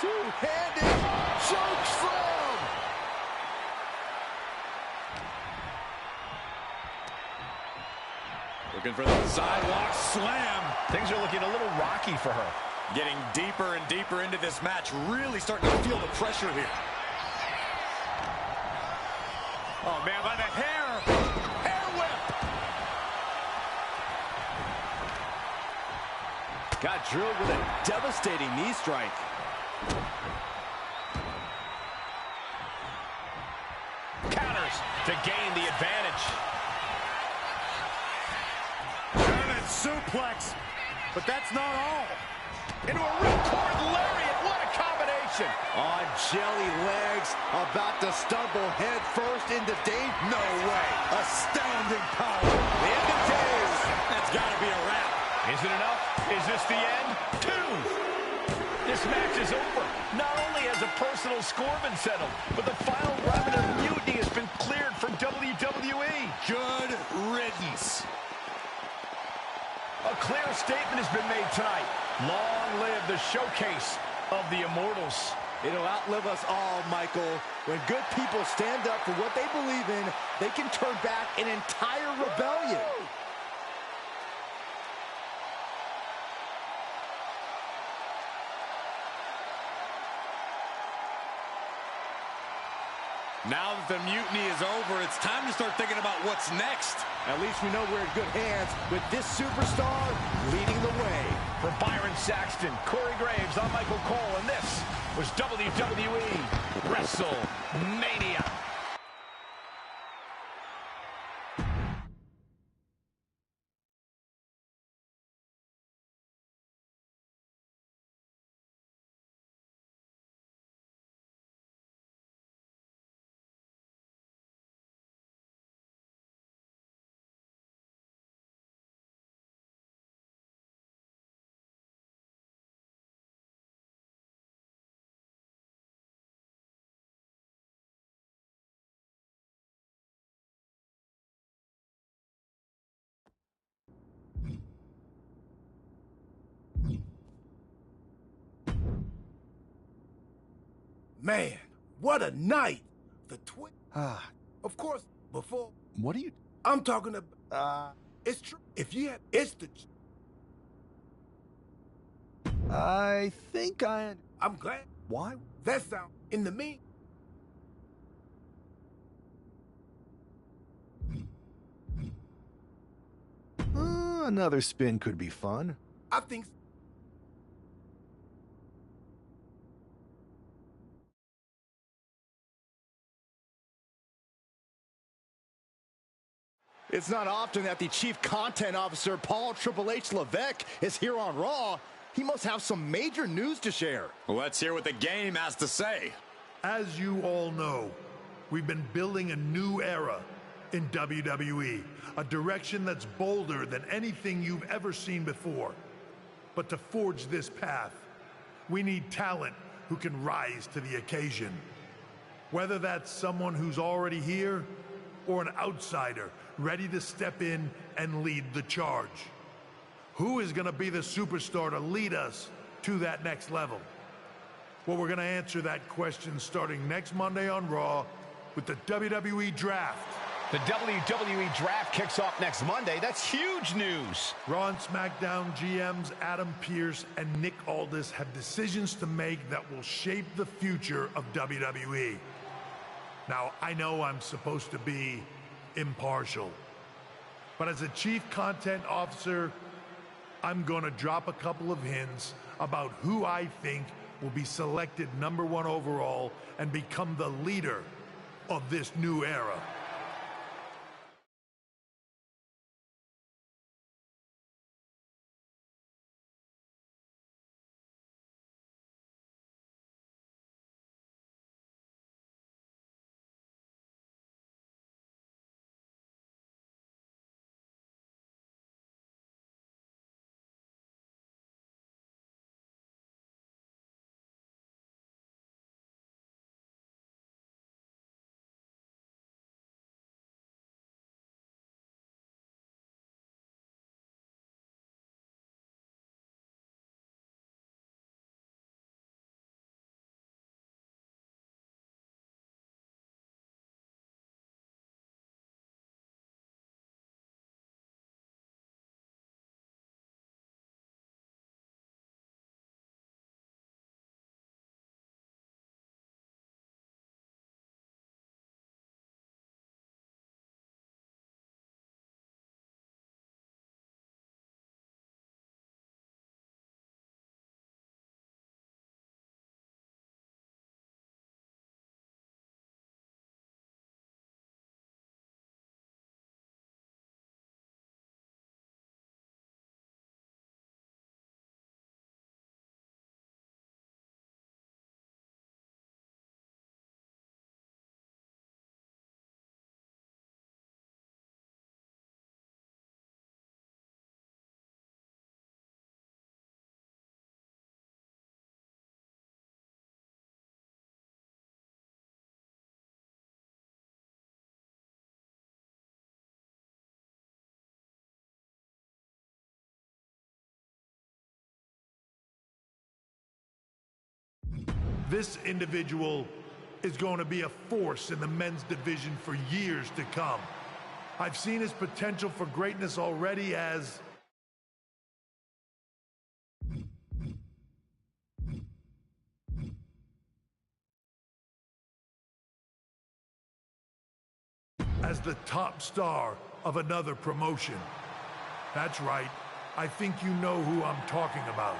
Two-handed choke slam. Looking for the sidewalk slam. Things are looking a little rocky for her. Getting deeper and deeper into this match. Really starting to feel the pressure here. Oh, man, by the hair. Hair whip. Got drilled with a devastating knee strike. Counters to gain the advantage. German suplex. But that's not all. Into a ripcord lariat. What a combination. On jelly legs, about to stumble head first into danger. No way. Astounding power. The end of days. That's got to be a wrap. Is it enough? Is this the end? 2. This match is over. Not only has a personal score been settled, but the final remnant of mutiny has been cleared from WWE. Good riddance. A clear statement has been made tonight. Long live the showcase of the Immortals. It'll outlive us all, Michael. When good people stand up for what they believe in, they can turn back an entire rebellion. Now that the mutiny is over, it's time to start thinking about what's next. At least we know we're in good hands with this superstar leading the way. For Byron Saxton, Corey Graves, I'm Michael Cole, and this was WWE WrestleMania. Man, what a night! The of course, before. What are you? I'm talking about. It's true. If you had, it's the. I think I. I'm glad. Why? That sound in the mean. Another spin could be fun. I think. It's not often that the Chief Content Officer, Paul Triple H Levesque, is here on Raw. He must have some major news to share. Let's hear what the game has to say. As you all know, we've been building a new era in WWE, a direction that's bolder than anything you've ever seen before. But to forge this path, we need talent who can rise to the occasion. Whether that's someone who's already here or an outsider ready to step in and lead the charge. Who is going to be the superstar to lead us to that next level? Well, we're going to answer that question starting next Monday on Raw with the WWE Draft. The WWE Draft kicks off next Monday. That's huge news. Raw and SmackDown GMs Adam Pearce and Nick Aldis have decisions to make that will shape the future of WWE. Now, I know I'm supposed to be impartial, but as a Chief Content Officer, I'm going to drop a couple of hints about who I think will be selected #1 overall and become the leader of this new era. This individual is going to be a force in the men's division for years to come. I've seen his potential for greatness already as the top star of another promotion. That's right. I think you know who I'm talking about.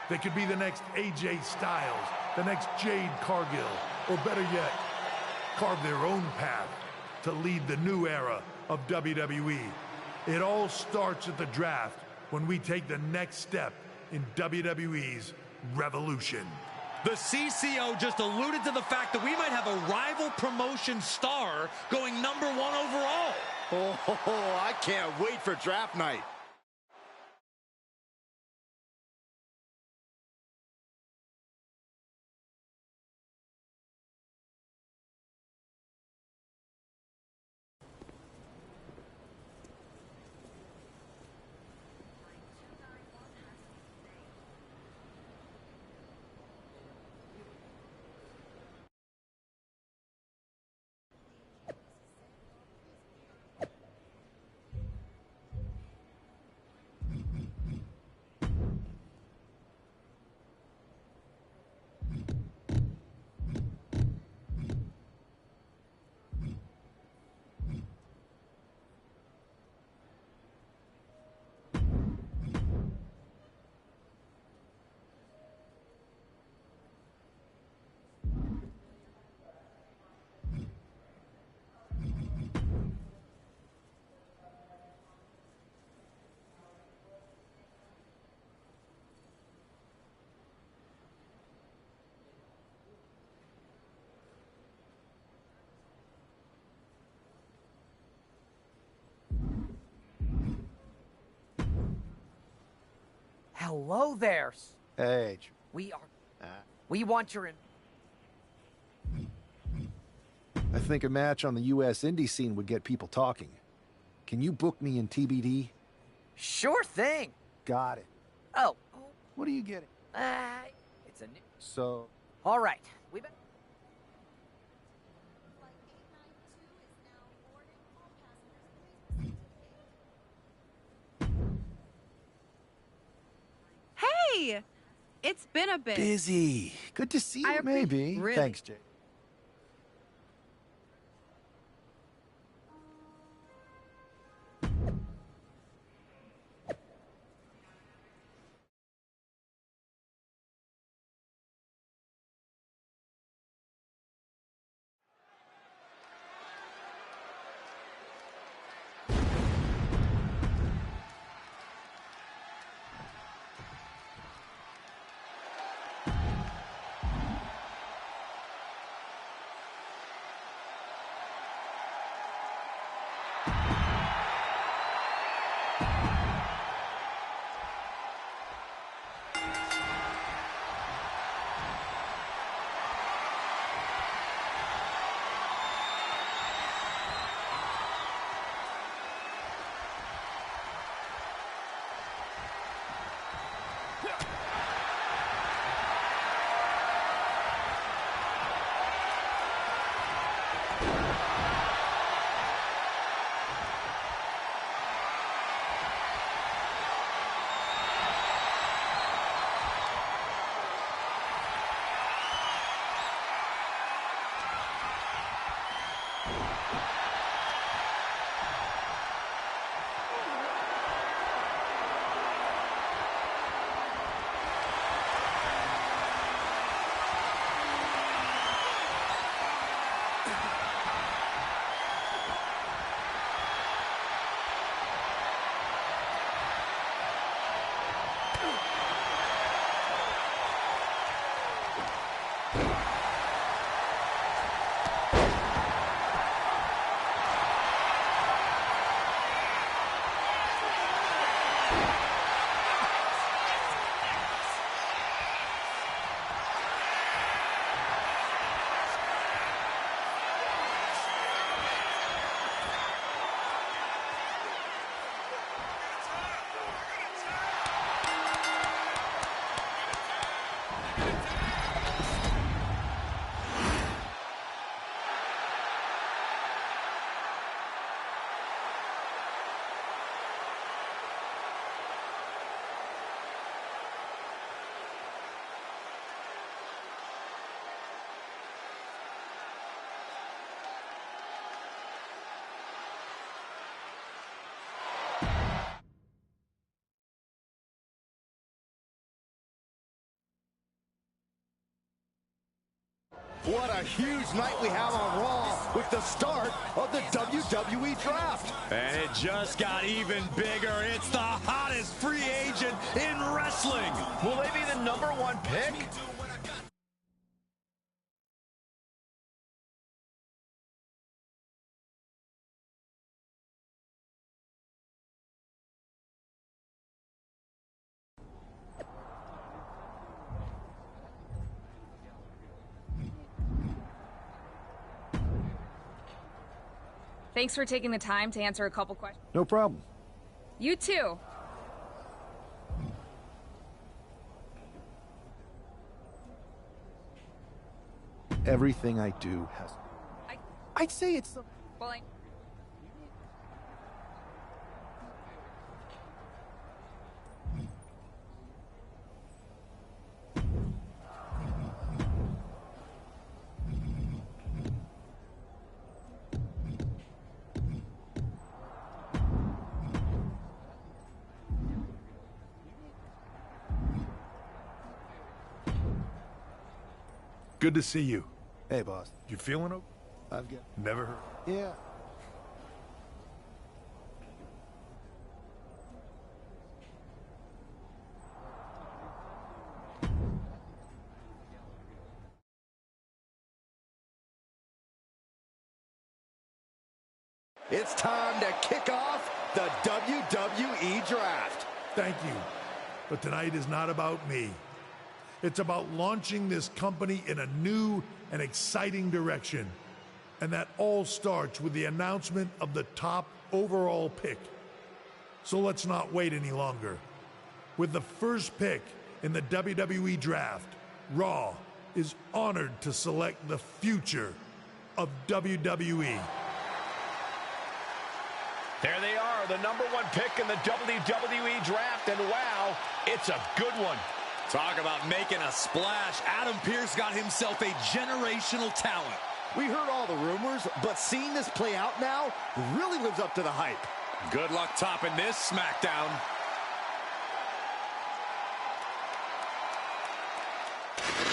They could be the next AJ Styles, the next Jade Cargill, or better yet, carve their own path to lead the new era of WWE. It all starts at the draft when we take the next step in WWE's revolution. The CCO just alluded to the fact that we might have a rival promotion star going #1 overall. Oh, I can't wait for draft night. Hello there. Hey. We want your... I think a match on the U.S. indie scene would get people talking. Can you book me in TBD? Sure thing. Got it. Oh. What are you getting? It's a new... So... All right. Hey! It's been a bit. Busy. Good to see you, maybe. Really? Thanks, Jay. a huge night we have on Raw with the start of the WWE Draft. And it just got even bigger. It's the hottest free agent in wrestling. Will they be the #1 pick? Thanks for taking the time to answer a couple questions. No problem. You too. Everything I do has... I'd say it's... Well, Good to see you. Hey, boss. You feeling okay? I've got... Never heard. Yeah. It's time to kick off the WWE Draft. Thank you. But tonight is not about me. It's about launching this company in a new and exciting direction. And that all starts with the announcement of the top overall pick. So let's not wait any longer. With the first pick in the WWE Draft, Raw is honored to select the future of WWE. There they are, the #1 pick in the WWE Draft, and wow, it's a good one. Talk about making a splash. Adam Pearce got himself a generational talent. We heard all the rumors, but seeing this play out now really lives up to the hype. Good luck topping this SmackDown.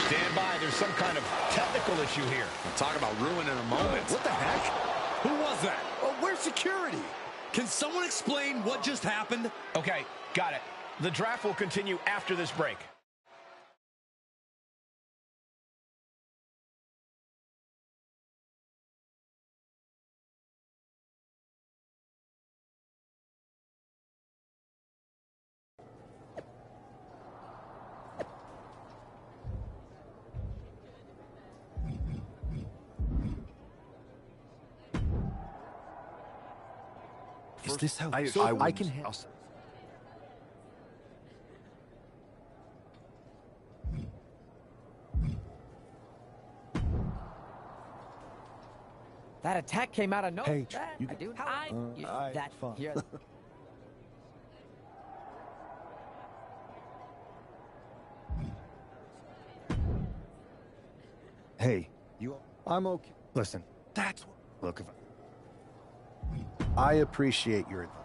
Stand by, there's some kind of technical issue here. We'll talk about ruin in a moment. What the heck? Who was that? Where's security? Can someone explain what just happened? Okay, got it. The draft will continue after this break. Is this how... I can handle... That attack came out of nowhere. Hey, you I do. that fun. Here. Hey, I'm okay. Listen, That's what... look, if I appreciate your advice.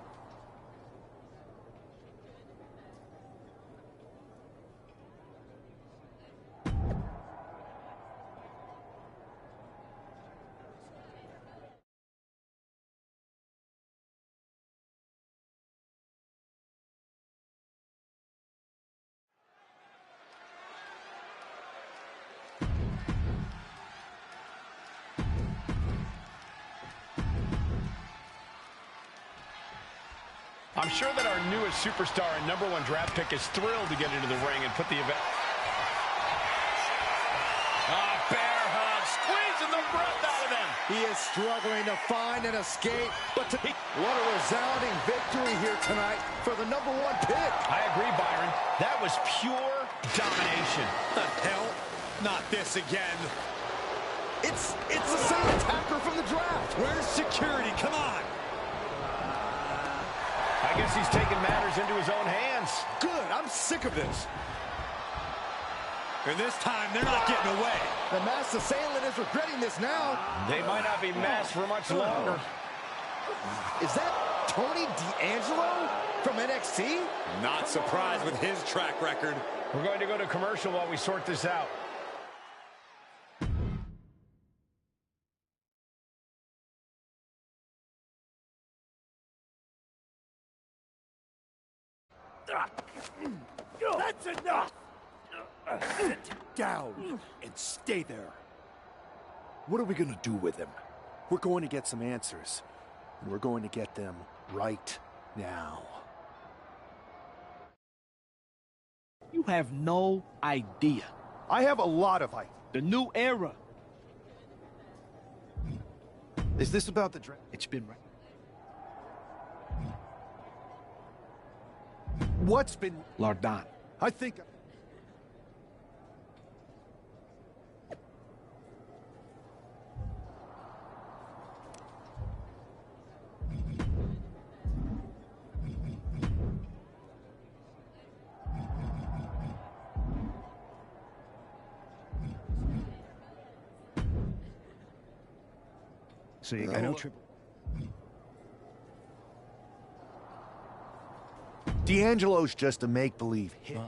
I'm sure that our newest superstar and #1 draft pick is thrilled to get into the ring and put the event... Bear hug, squeezing the breath out of them. He is struggling to find an escape, but what a resounding victory here tonight for the #1 pick. I agree, Byron. That was pure domination. The hell? Not this again. It's the same attacker from the draft. Where's security? Come on. I guess he's taking matters into his own hands. Good, I'm sick of this. And this time, they're not getting away. The masked assailant is regretting this now. They might not be masked for much longer. Is that Tony D'Angelo from NXT? Not surprised with his track record. We're going to go to commercial while we sort this out. That's enough! Sit down and stay there. What are we gonna do with him? We're going to get some answers, and we're going to get them right now. You have no idea. I have a lot of ideas. The new era. Is this about the draft? It's been right. What's been... Lardon. I think... So you got no triple. D'Angelo's just a make-believe hit.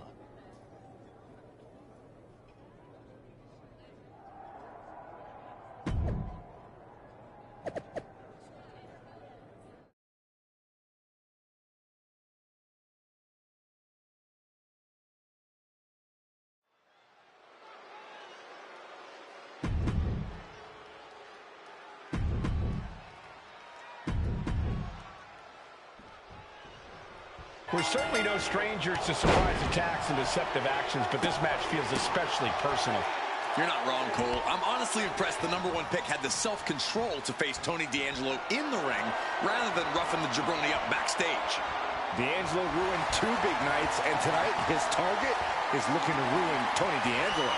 We're certainly no strangers to surprise attacks and deceptive actions, but this match feels especially personal. You're not wrong, Cole. I'm honestly impressed the #1 pick had the self-control to face Tony D'Angelo in the ring rather than roughing the jabroni up backstage. D'Angelo ruined 2 big nights, and tonight his target is looking to ruin Tony D'Angelo.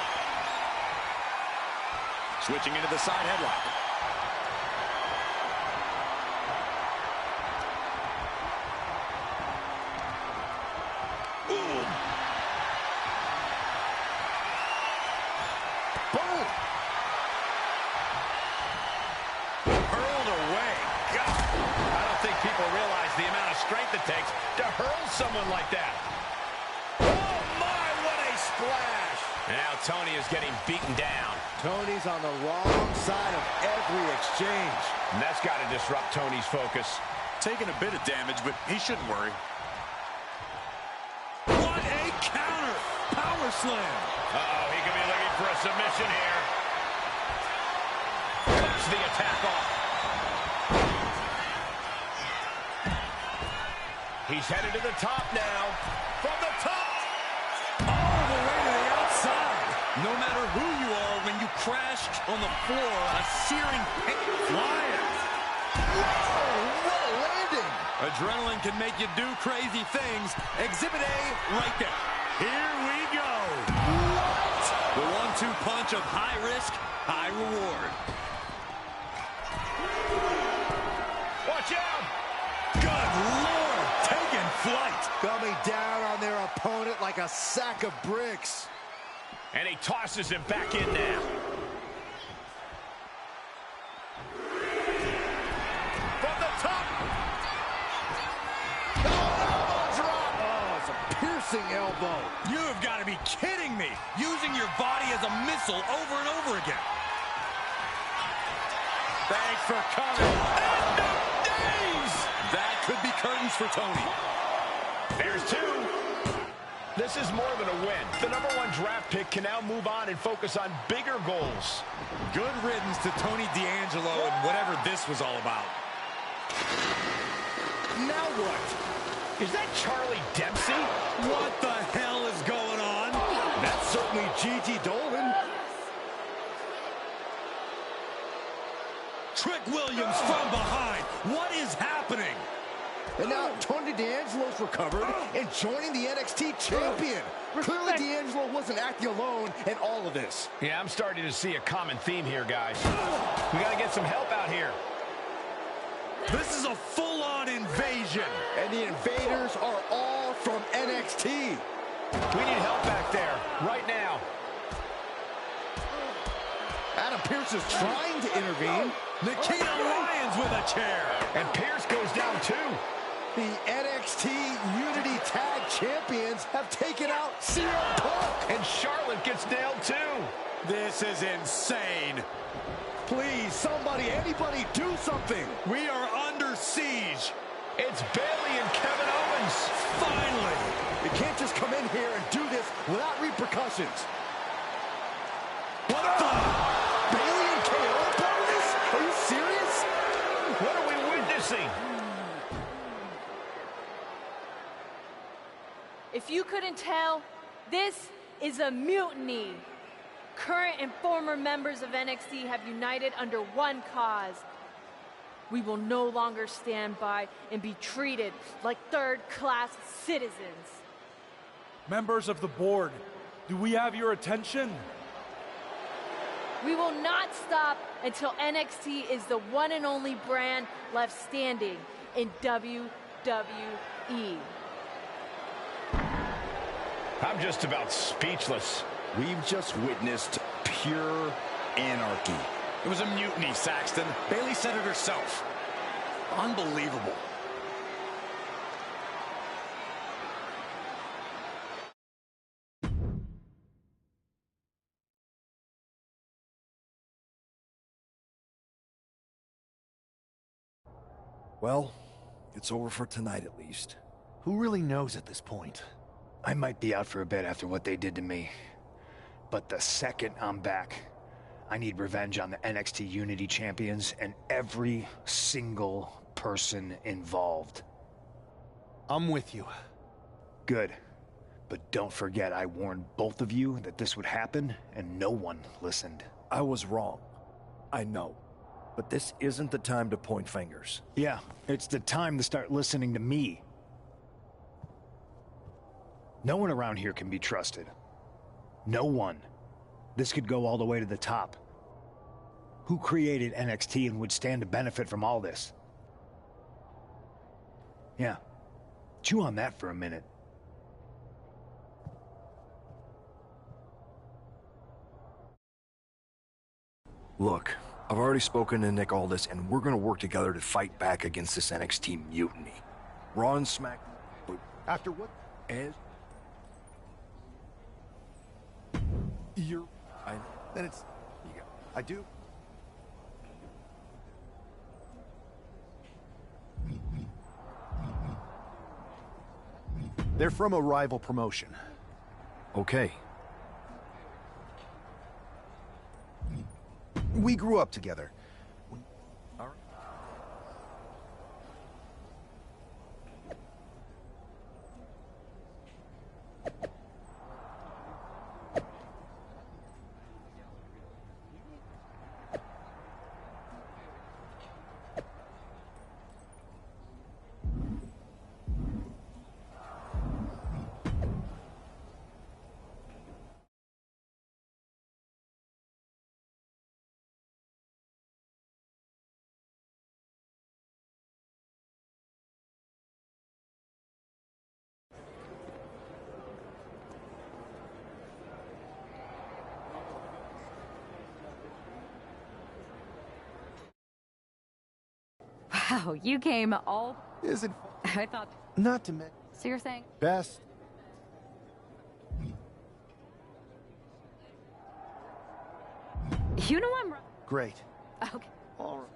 Switching into the side headlock. Strength it takes to hurl someone like that. Oh my, what a splash! Now Tony is getting beaten down. Tony's on the wrong side of every exchange. And that's got to disrupt Tony's focus. Taking a bit of damage, but he shouldn't worry. What a counter! Power slam! Uh-oh, he could be looking for a submission here. Cuts the attack off. He's headed to the top now. From the top! All the way to the outside. No matter who you are, when you crash on the floor, a searing pain flying. Whoa, what a landing! Adrenaline can make you do crazy things. Exhibit A right there. Here we go. What? The 1-2 punch of high risk, high reward. Watch out! Good Lord! Taking flight. Coming down on their opponent like a sack of bricks. And he tosses him back in now. From the top. Oh, drop. Oh, it's a piercing elbow. You have got to be kidding me. Using your body as a missile over and over again. Thanks for coming. End of days. That could be curtains for Tony. There's 2. This is more than a win. The #1 draft pick can now move on and focus on bigger goals. Good riddance to Tony D'Angelo and whatever this was all about. Now what? Is that Charlie Dempsey? What the hell is going on? That's certainly Gigi Dolan. Trick Williams from behind. What is happening? And now Tony D'Angelo's recovered and joining the NXT champion. Clearly D'Angelo wasn't acting alone in all of this. Yeah, I'm starting to see a common theme here, guys. We got to get some help out here. This is a full-on invasion. And the invaders are all from NXT. We need help back there, right now. Adam Pearce is trying to intervene. Nikita Lyons with a chair. And Pearce goes down too. The NXT Unity Tag Champions have taken out CM Punk. And Charlotte gets nailed too. This is insane. Please, somebody, anybody, do something. We are under siege. It's Bayley and Kevin Owens. Finally! You can't just come in here and do this without repercussions. What the? Bayley and KO are part of this? Are you serious? What are we witnessing? If you couldn't tell, this is a mutiny. Current and former members of NXT have united under one cause. We will no longer stand by and be treated like third-class citizens. Members of the board, do we have your attention? We will not stop until NXT is the one and only brand left standing in WWE. I'm just about speechless. We've just witnessed pure anarchy. It was a mutiny, Saxton. Bayley said it herself. Unbelievable. Well, it's over for tonight at least. Who really knows at this point? I might be out for a bit after what they did to me. But the second I'm back, I need revenge on the NXT Unity Champions and every single person involved. I'm with you. Good. But don't forget I warned both of you that this would happen, and no one listened. I was wrong. I know. But this isn't the time to point fingers. Yeah, it's the time to start listening to me. No one around here can be trusted. No one. This could go all the way to the top. Who created NXT and would stand to benefit from all this? Yeah. Chew on that for a minute. Look, I've already spoken to Nick Aldis, and we're gonna work together to fight back against this NXT mutiny. Raw and Smack... After what? And... You're... Then it's... I do. They're from a rival promotion. Okay. We grew up together. Wow, you came all... Is it... I thought... Not to mention... So you're saying... Best. You know I'm... Great. Okay. All right.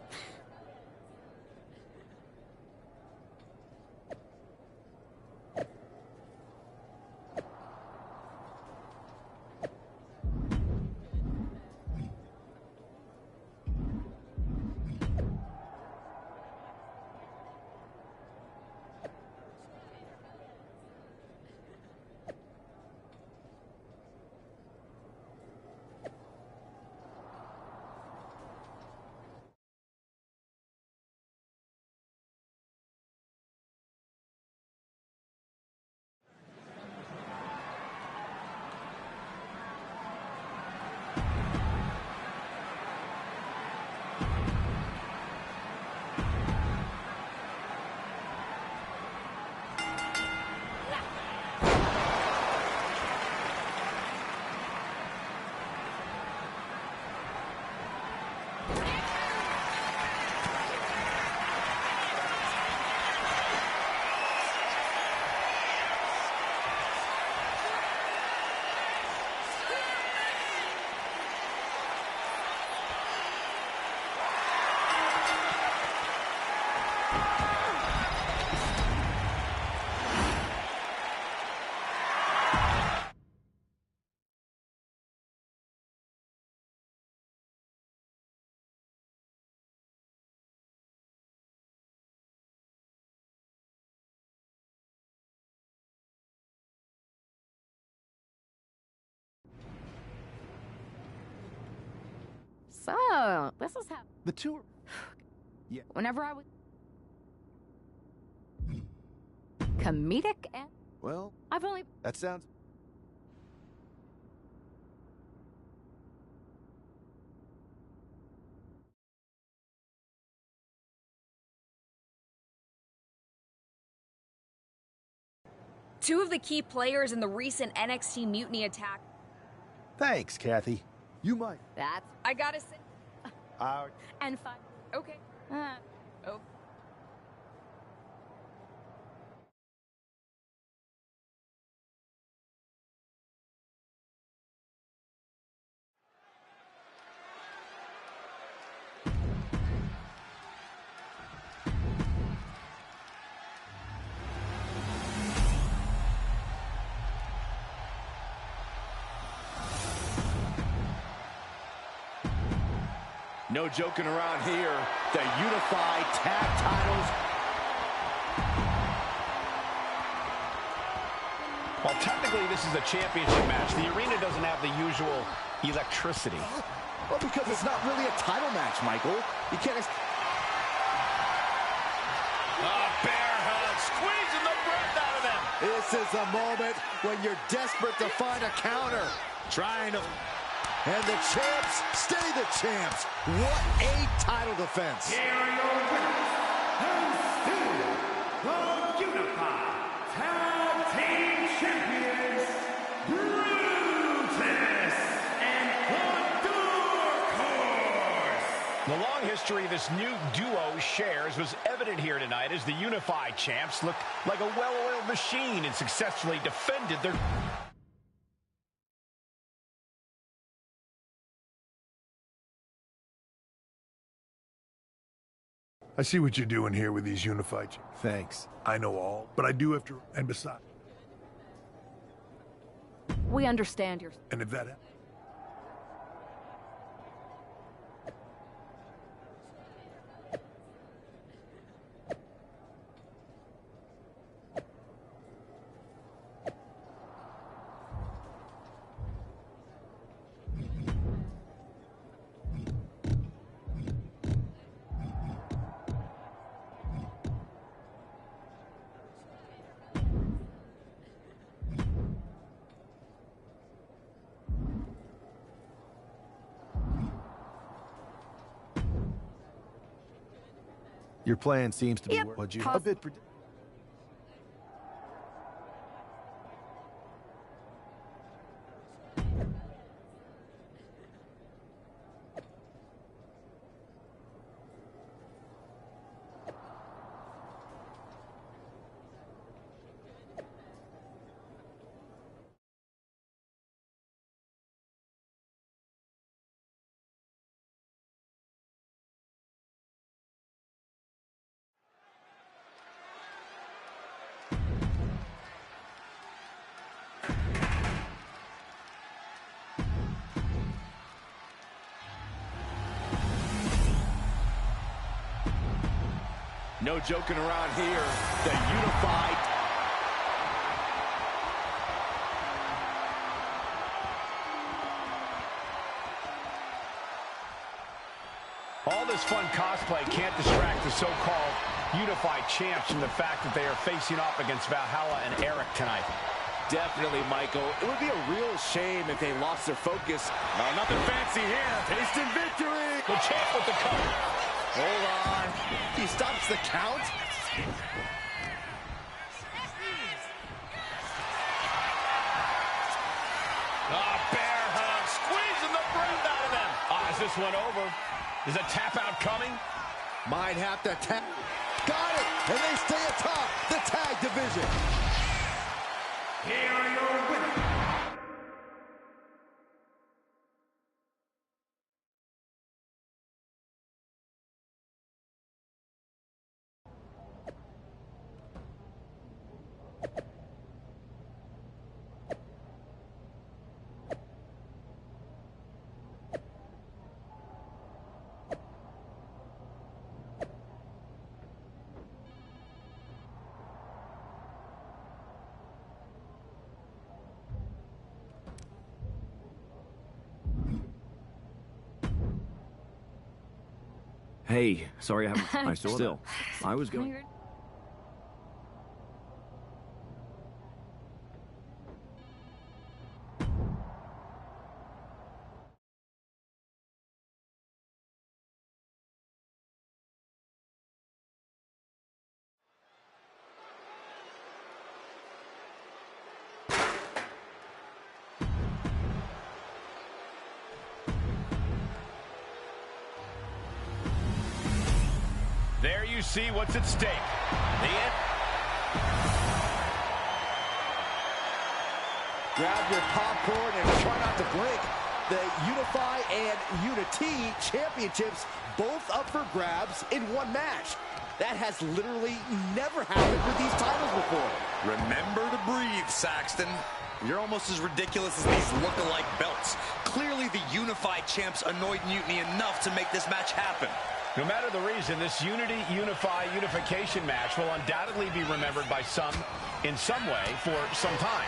So, this is how... The two are... Yeah. Whenever I was... comedic and... Well, I've only... that sounds... Two of the key players in the recent NXT Mutiny attack. Thanks, Kathy. You might... That's... I gotta say... And 5... Okay. Oh. No joking around here. The unified tag titles. While technically this is a championship match, the arena doesn't have the usual electricity. Well, because it's not really a title match, Michael. You can't... Bear hug, squeezing the breath out of them. This is a moment when you're desperate to find a counter. Trying to... And the champs stay the champs. What a title defense. Here are your winners, and still the Unified Tag Team Champions, Brutus and the Dark Horse. The long history this new duo shares was evident here tonight as the Unified Champs looked like a well-oiled machine and successfully defended their... I see what you're doing here with these unified. Thanks. I know all, but I do have to... And besides... We understand your... And if that... Your plan seems to be... Yep. Would you... A bit... No joking around here. The unified... All this fun cosplay can't distract the so-called Unified Champs from the fact that they are facing off against Valhalla and Eric tonight. Definitely, Michael. It would be a real shame if they lost their focus. No, nothing fancy here. Tasting victory. The champ with the cover. Hold on. He stops the count. Bear hug, squeezing the breath out of them. Is this one over? Is a tap out coming? Might have to tap. Got it. And they stay atop the tag division. Here are your winners. Hey, sorry I haven't... I saw Still, I was going... There you see what's at stake. Grab your popcorn and try not to blink. The Unify and Unity championships both up for grabs in one match. That has literally never happened with these titles before. Remember to breathe, Saxton. You're almost as ridiculous as these look-alike belts. Clearly the Unified champs annoyed Mutiny enough to make this match happen. No matter the reason, this unification match will undoubtedly be remembered by some in some way for some time.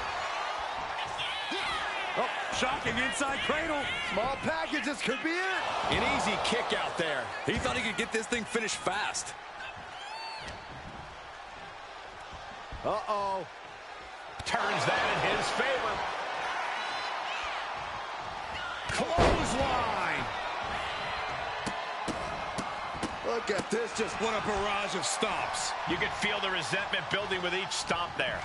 Oh, shocking inside cradle. Small packages could be it. An easy kick out there. He thought he could get this thing finished fast. Uh-oh. Turns that in his favor. Clothesline. Look at this, just what a barrage of stomps. You could feel the resentment building with each stomp there.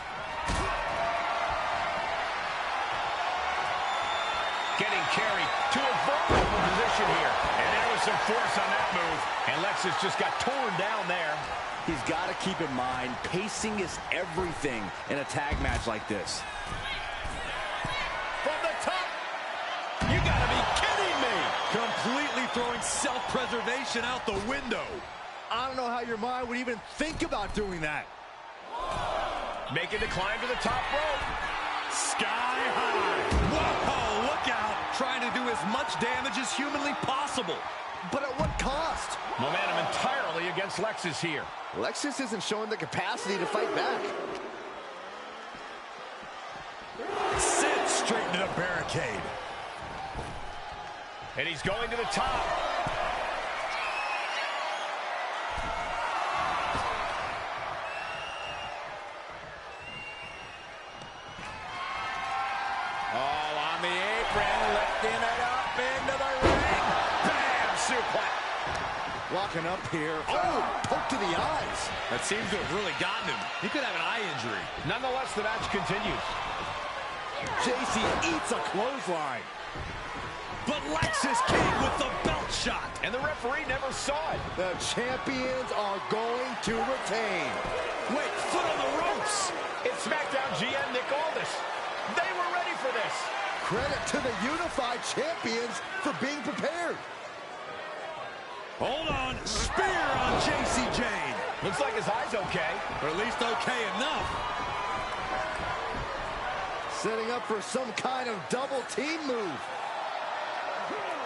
Getting carried to a vulnerable position here. And there was some force on that move. And Lexus just got torn down there. He's got to keep in mind, pacing is everything in a tag match like this. From the top. You gotta be kidding me. Completely throwing self-preservation out the window. I don't know how your mind would even think about doing that. Making the climb to the top rope. Sky high. Whoa, look out. Trying to do as much damage as humanly possible. But at what cost? Momentum entirely against Lexus here. Lexus isn't showing the capacity to fight back. Sent straight into the barricade. And he's going to the top. Oh, on the apron, lifting it up into the ring. Bam! Suplex. Walking up here. Oh, poke to the eyes. That seems to have really gotten him. He could have an eye injury. Nonetheless, the match continues. JC eats a clothesline. But Lexus came with the belt shot. And the referee never saw it. The champions are going to retain. Wait, foot on the ropes. It's SmackDown GM Nick Aldis. They were ready for this. Credit to the Unified champions for being prepared. Hold on. Spear on JC Jane. Looks like his eye's okay. Or at least okay enough. Setting up for some kind of double team move.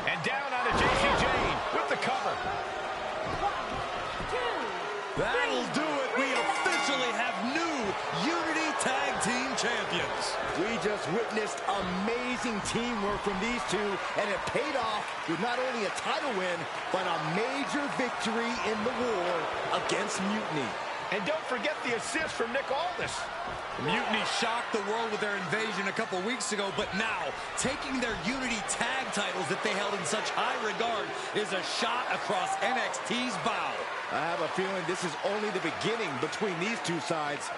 And down onto JC Jane with the cover. 1, 2, That'll do it. We officially have new Unity Tag Team Champions. We just witnessed amazing teamwork from these two, and it paid off with not only a title win, but a major victory in the war against Mutiny. And don't forget the assist from Nick Aldis. Mutiny shocked the world with their invasion a couple weeks ago, but now, taking their Unity tag titles that they held in such high regard is a shot across NXT's bow. I have a feeling this is only the beginning between these two sides.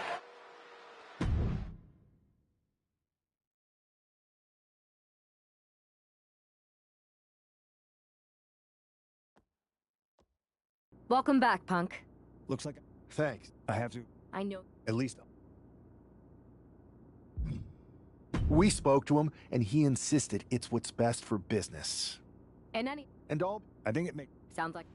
Welcome back, Punk. Looks like... Thanks. I have to... I know. At least... We spoke to him, and he insisted it's what's best for business. And all... I think it makes... sounds like...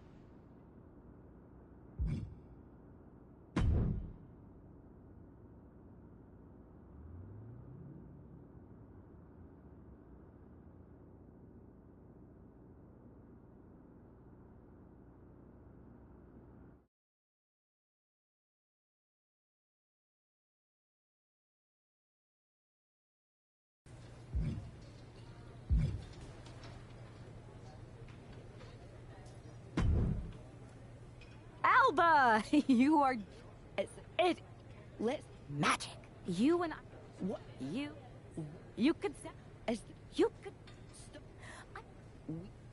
Alba! You are... magic. You and I... What? You could... You could...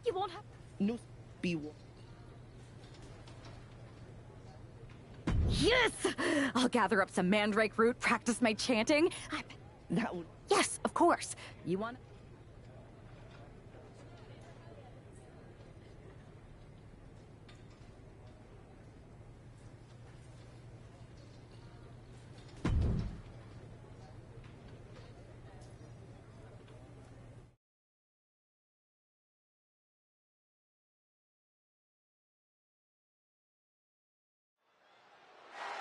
You won't have... No... Be... Yes! I'll gather up some mandrake root, practice my chanting. That would... Yes, of course. You want...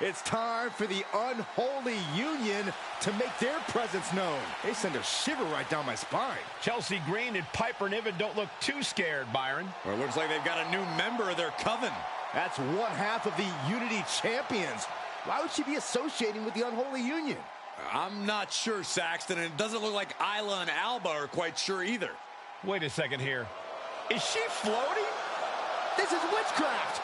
It's time for the unholy union to make their presence known. They send a shiver right down my spine. Chelsea Green and Piper Niven don't look too scared, Byron. Well, it looks like they've got a new member of their coven. That's one half of the Unity Champions. Why would she be associating with the unholy union? I'm not sure, Saxton, and it doesn't look like Isla and Alba are quite sure either. Wait a second here. Is she floating? This is witchcraft!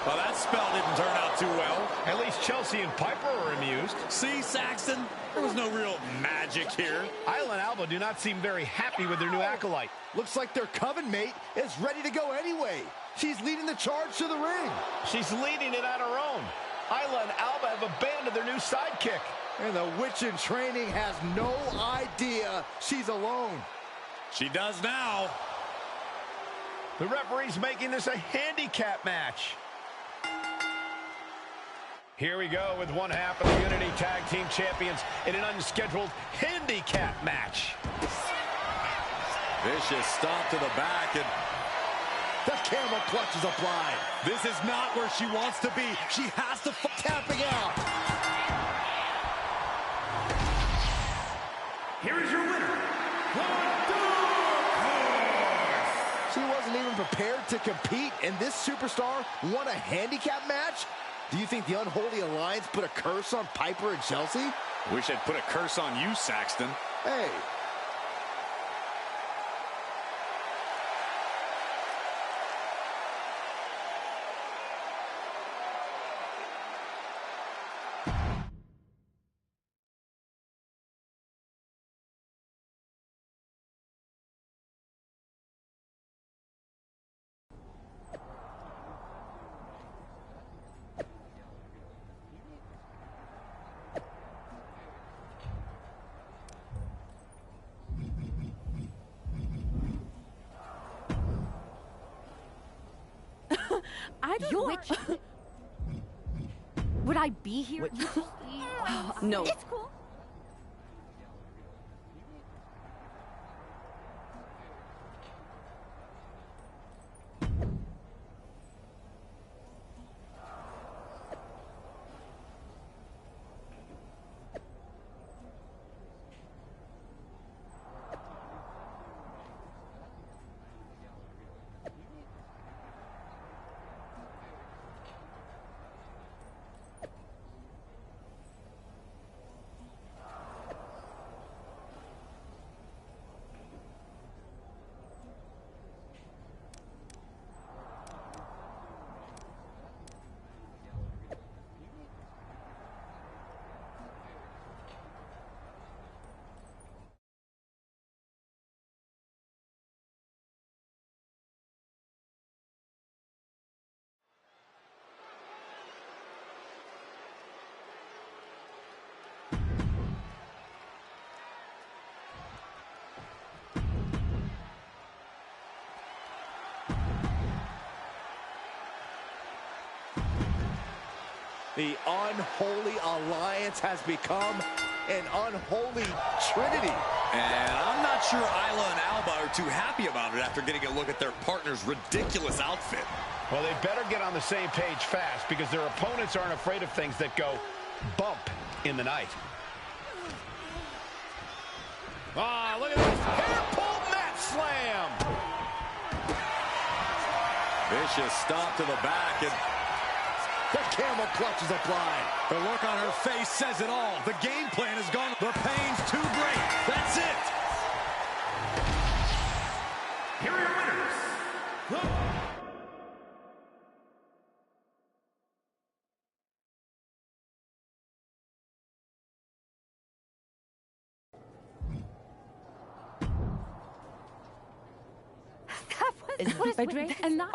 Well, that spell didn't turn out too well. At least Chelsea and Piper are amused. See, Saxton? There was no real magic here. Isla and Alba do not seem very happy with their new acolyte. Looks like their coven mate is ready to go anyway. She's leading the charge to the ring. She's leading it on her own. Isla and Alba have abandoned their new sidekick. And the witch in training has no idea she's alone. She does now. The referee's making this a handicap match. Here we go with one half of the Unity Tag Team Champions in an unscheduled handicap match. Vicious stomp to the back, and the camel clutch is applied. This is not where she wants to be. She has to tapping out. Here is your winner. She wasn't even prepared to compete, and this superstar won a handicap match? Do you think the Unholy Alliance put a curse on Piper and Chelsea? Wish I'd put a curse on you, Saxton. Hey. I don't... Would I be here? No. It's cool. The Unholy Alliance has become an unholy trinity. And I'm not sure Isla and Alba are too happy about it after getting a look at their partner's ridiculous outfit. Well, they better get on the same page fast because their opponents aren't afraid of things that go bump in the night. Ah, look at this hair pull mat slam. Vicious stomp to the back, and the camel clutch is applied. The look on her face says it all. The game plan is gone. The pain's too great. That's it. Here are your winners.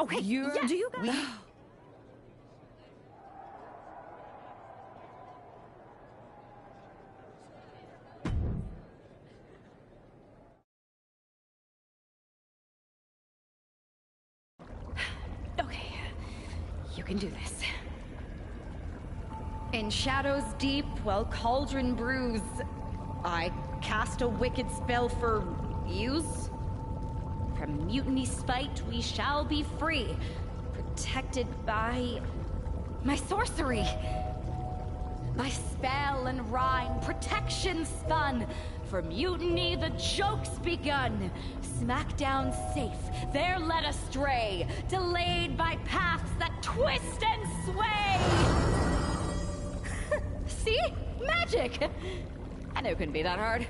Okay, yes. Do you guys... Okay, you can do this. In shadows deep, while cauldron brews, I cast a wicked spell for use. From mutiny spite, we shall be free, protected by my sorcery. By spell and rhyme, protection spun. For mutiny, the joke's begun. Smackdown safe, there led astray, delayed by paths that twist and sway. See? Magic! I knew it couldn't be that hard.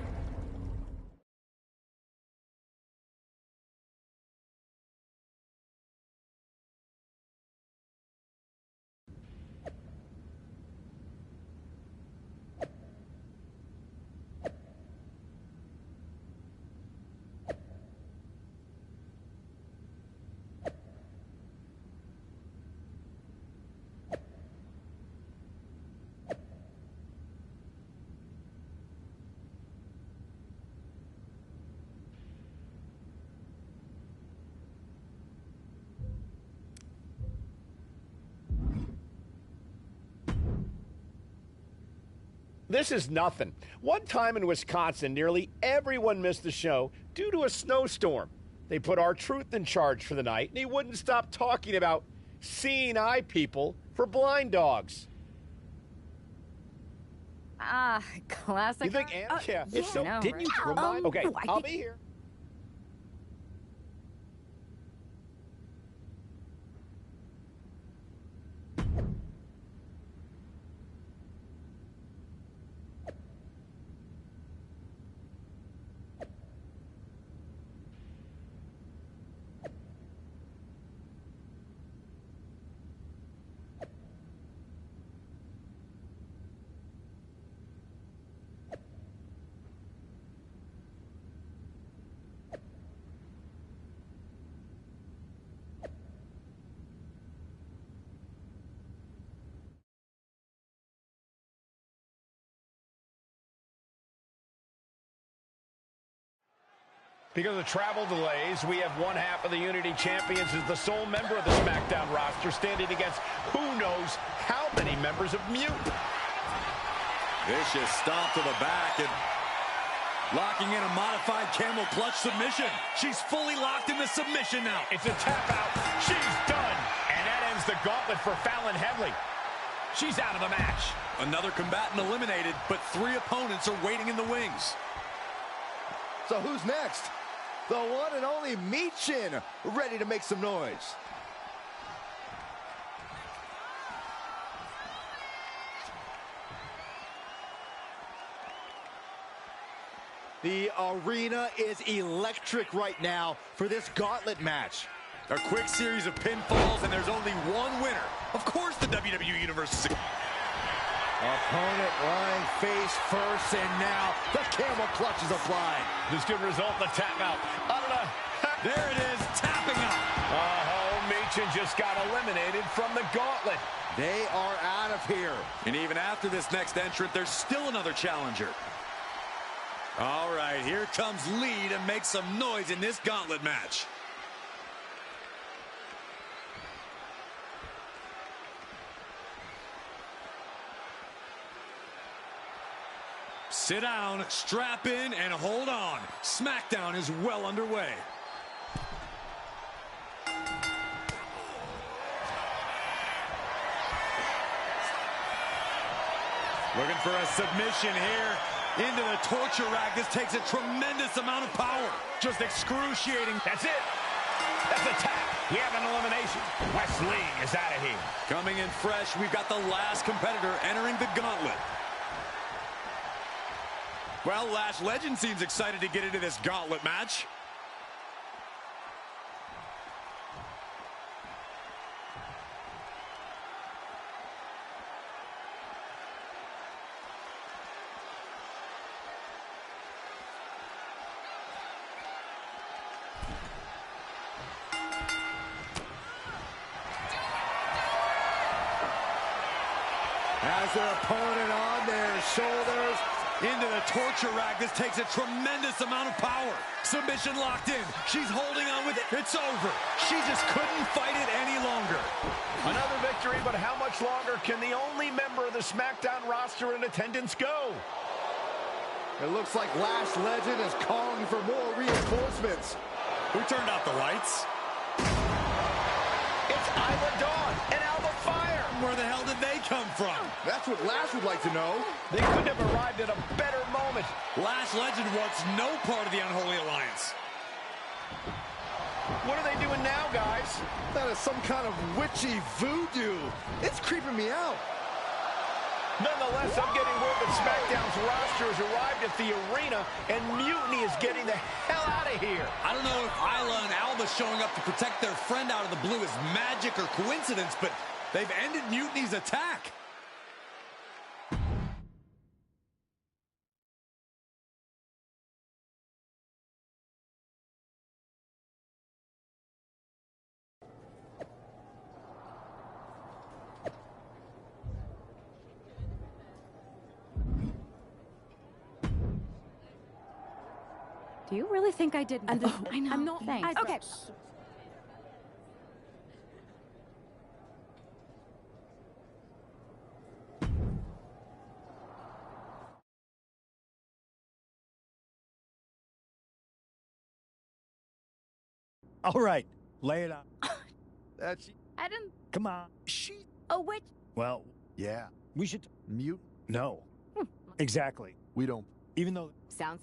This is nothing. One time in Wisconsin, nearly everyone missed the show due to a snowstorm. They put R-Truth in charge for the night, and he wouldn't stop talking about seeing eye people for blind dogs. Ah, classic. You think Anna? Yeah. Yeah, So, no, didn't you right? remind? Okay, I I'll think... be here. Because of travel delays, we have one half of the Unity Champions as the sole member of the SmackDown roster, standing against who knows how many members of Mute. Vicious stomp to the back and locking in a modified camel clutch submission. She's fully locked in the submission now. It's a tap out. She's done. And that ends the gauntlet for Fallon Henley. She's out of the match. Another combatant eliminated, but 3 opponents are waiting in the wings. So who's next? The one and only Michin, ready to make some noise. The arena is electric right now for this gauntlet match. A quick series of pinfalls, and there's only one winner. Of course the WWE Universe is... Opponent lying face first, and now the camel clutch is applied. This could result in a tap out. There it is, tapping out. Oh, Michin just got eliminated from the gauntlet. They are out of here. And even after this next entrant, there's still another challenger. All right, here comes Lee to make some noise in this gauntlet match. Sit down, strap in, and hold on. SmackDown is well underway. Looking for a submission here into the torture rack. This takes a tremendous amount of power. Just excruciating. That's it. That's a tap. We have an elimination. Wes Lee is out of here. Coming in fresh, we've got the last competitor entering the gauntlet. Well, Lash Legend seems excited to get into this gauntlet match. Has their opponent on their shoulders. Into the torture rack. This takes a tremendous amount of power. Submission locked in. She's holding on with it. It's over. She just couldn't fight it any longer. Another victory, but how much longer can the only member of the SmackDown roster in attendance go? It looks like Lash Legend is calling for more reinforcements. Who turned out the lights? It's Isla Dawn and Alba Fire. Where the hell did they come from? That's what Lash would like to know. They couldn't have arrived at a better moment. Lash Legend wants no part of the Unholy Alliance. What are they doing now, guys? That is some kind of witchy voodoo. It's creeping me out. Nonetheless, I'm getting word that SmackDown's roster has arrived at the arena, and Mutiny is getting the hell out of here. I don't know if Isla and Alba showing up to protect their friend out of the blue is magic or coincidence, but they've ended Mutiny's attack. Do you really think I didn't? I know. I'm not. Thanks. Okay. All right, lay it out. That's... I didn't... Come on. She... Oh, wait. Well, Yeah. we should... Mute? No. Exactly. We don't. Even though... Sounds...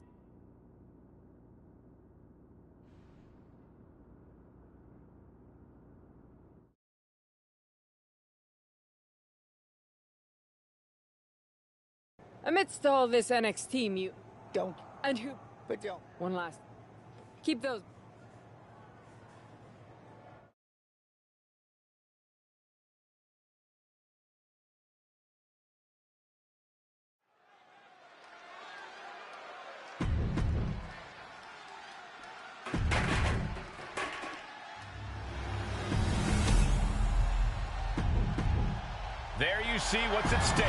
Amidst all this NXT mute. Don't. And who? But don't. One last. Keep those. There you see what's at stake.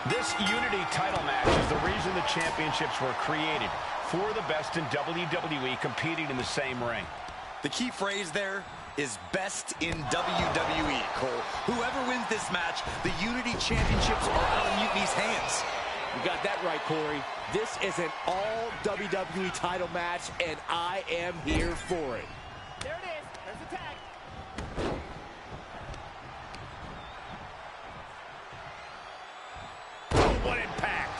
This Unity title match is the reason the championships were created. For the best in WWE competing in the same ring. The key phrase there is best in WWE, Cole. Whoever wins this match, the Unity Championships are out of Mutiny's hands. You got that right, Corey. This is an all WWE title match, and I am here for it. There it is. There's the tag. Oh, what impact!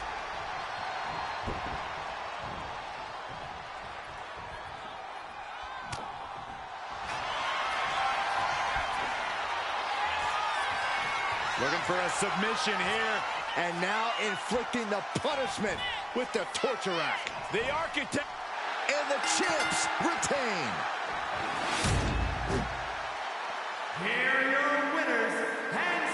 Looking for a submission here. And now inflicting the punishment with the torture rack. The Architect and the champs retain. Here are your winners, and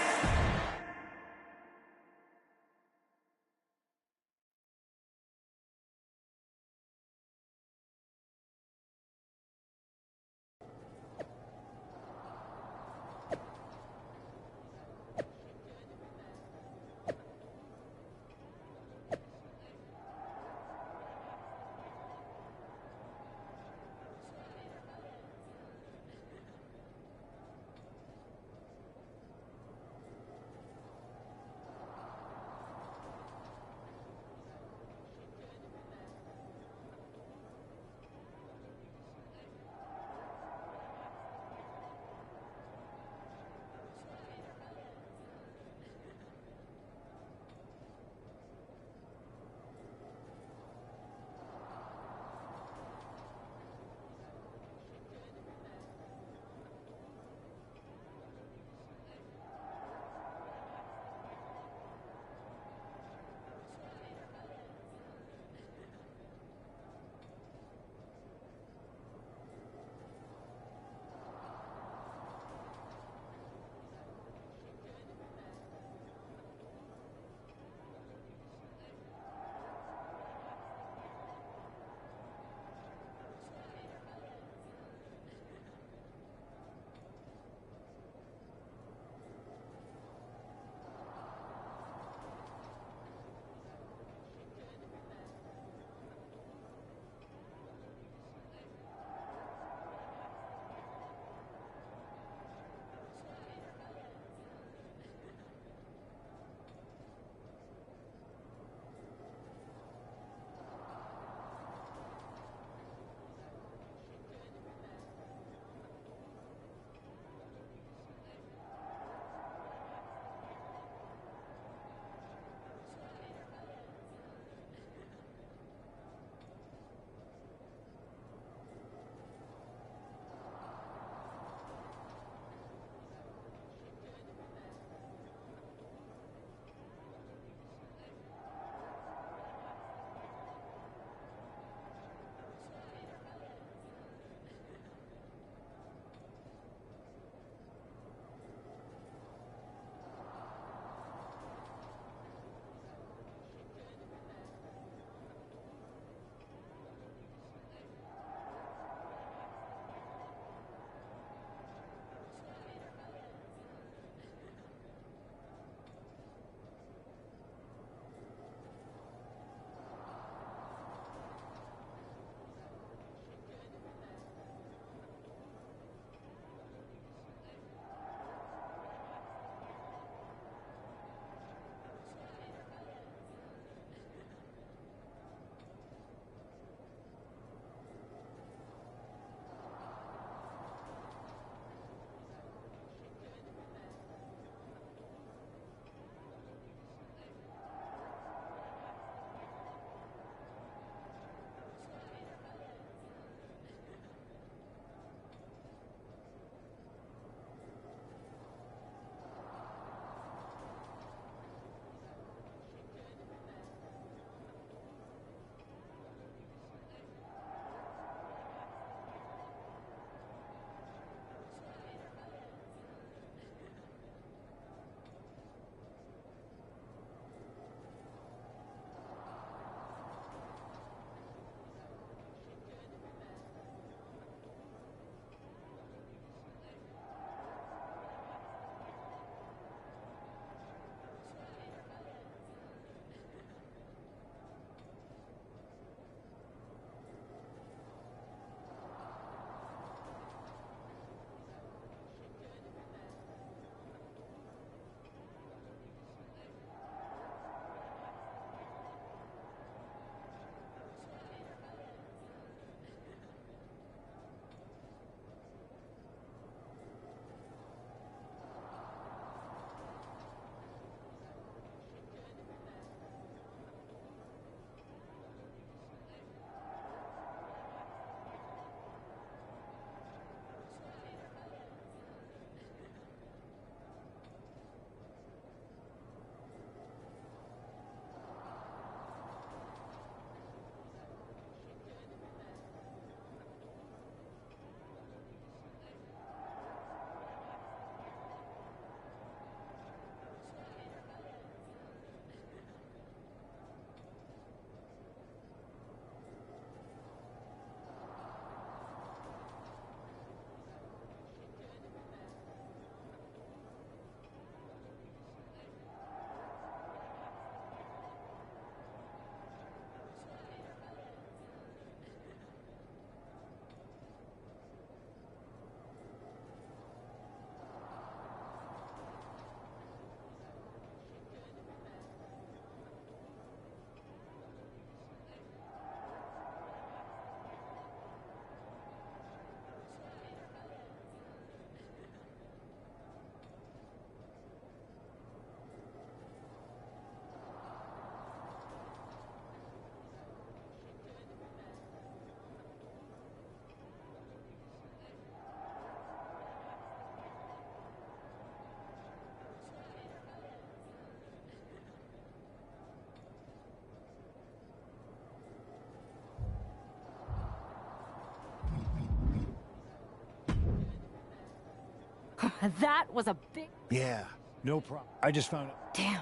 That was a big... Yeah. No problem. I just found out. Damn.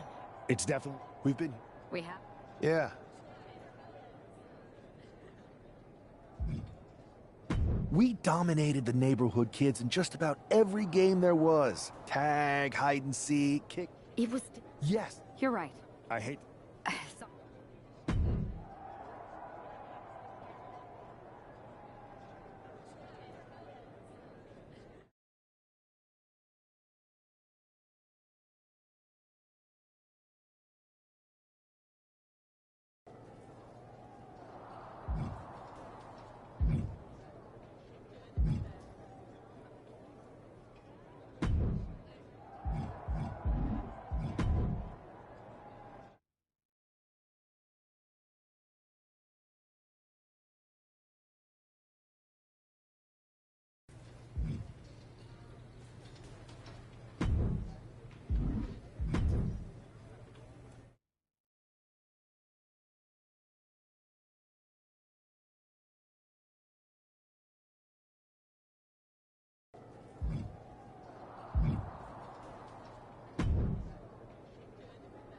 It's definitely... We've been... We have... Yeah. We dominated the neighborhood kids in just about every game there was. Tag, hide and seek, kick. It was... Yes. You're right. I hate... So-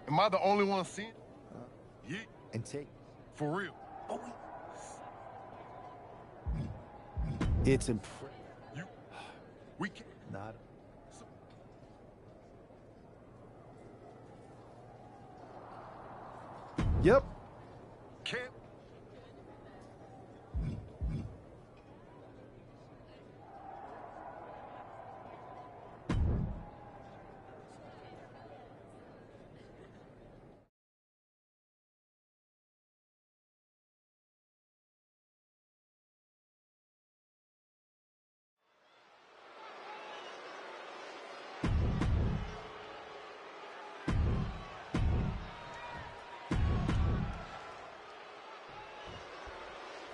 Am I the only one seeing? Yeah. And take... For real. Oh, it's impressive. We can't. Not... Yep. Can't.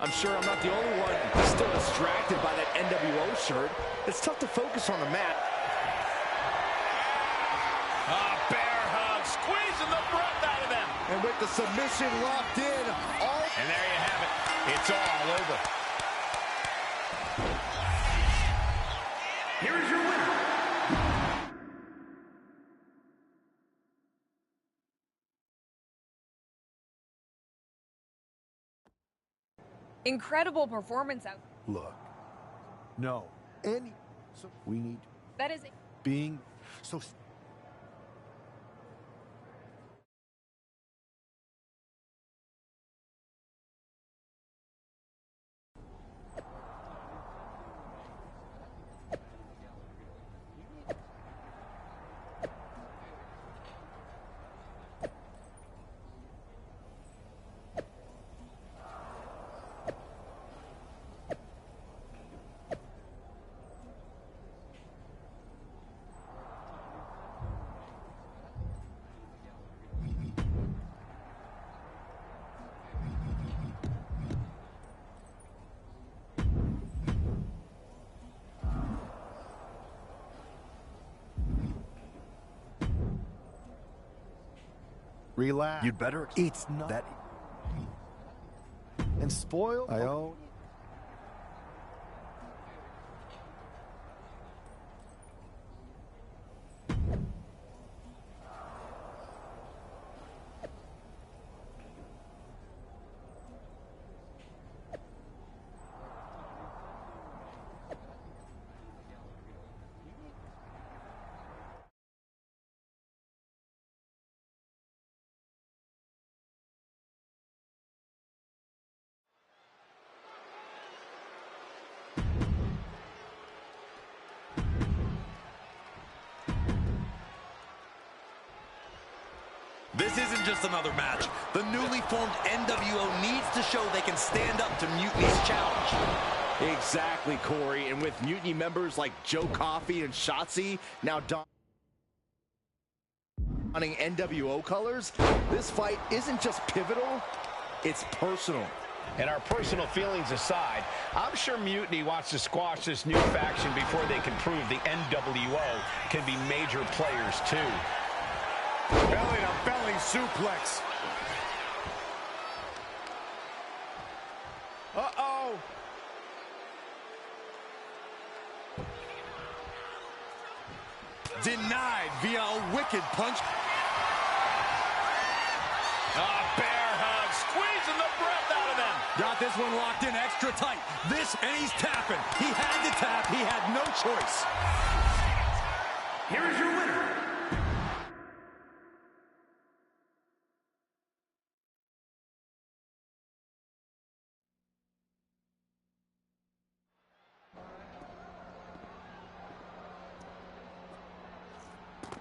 I'm sure I'm not the only one still distracted by that NWO shirt. It's tough to focus on the mat. Bear hug, squeezing the breath out of them. And with the submission locked in, And there you have it. It's all over. Here is your winner. Incredible performance out. Look. No. Any... So we need... That is... Being... So... Relax. You'd better... It's not... That... And spoil... I own... This isn't just another match. The newly formed NWO needs to show they can stand up to Mutiny's challenge. Exactly, Corey. And with Mutiny members like Joe Coffey and Shotzi now donning NWO colors, this fight isn't just pivotal, it's personal. And our personal feelings aside, I'm sure Mutiny wants to squash this new faction before they can prove the NWO can be major players too. Belly-to-belly suplex. Denied via a wicked punch. Bear hug, squeezing the breath out of them. Got this one locked in extra tight. And he's tapping. He had to tap. He had no choice. Here is your winner.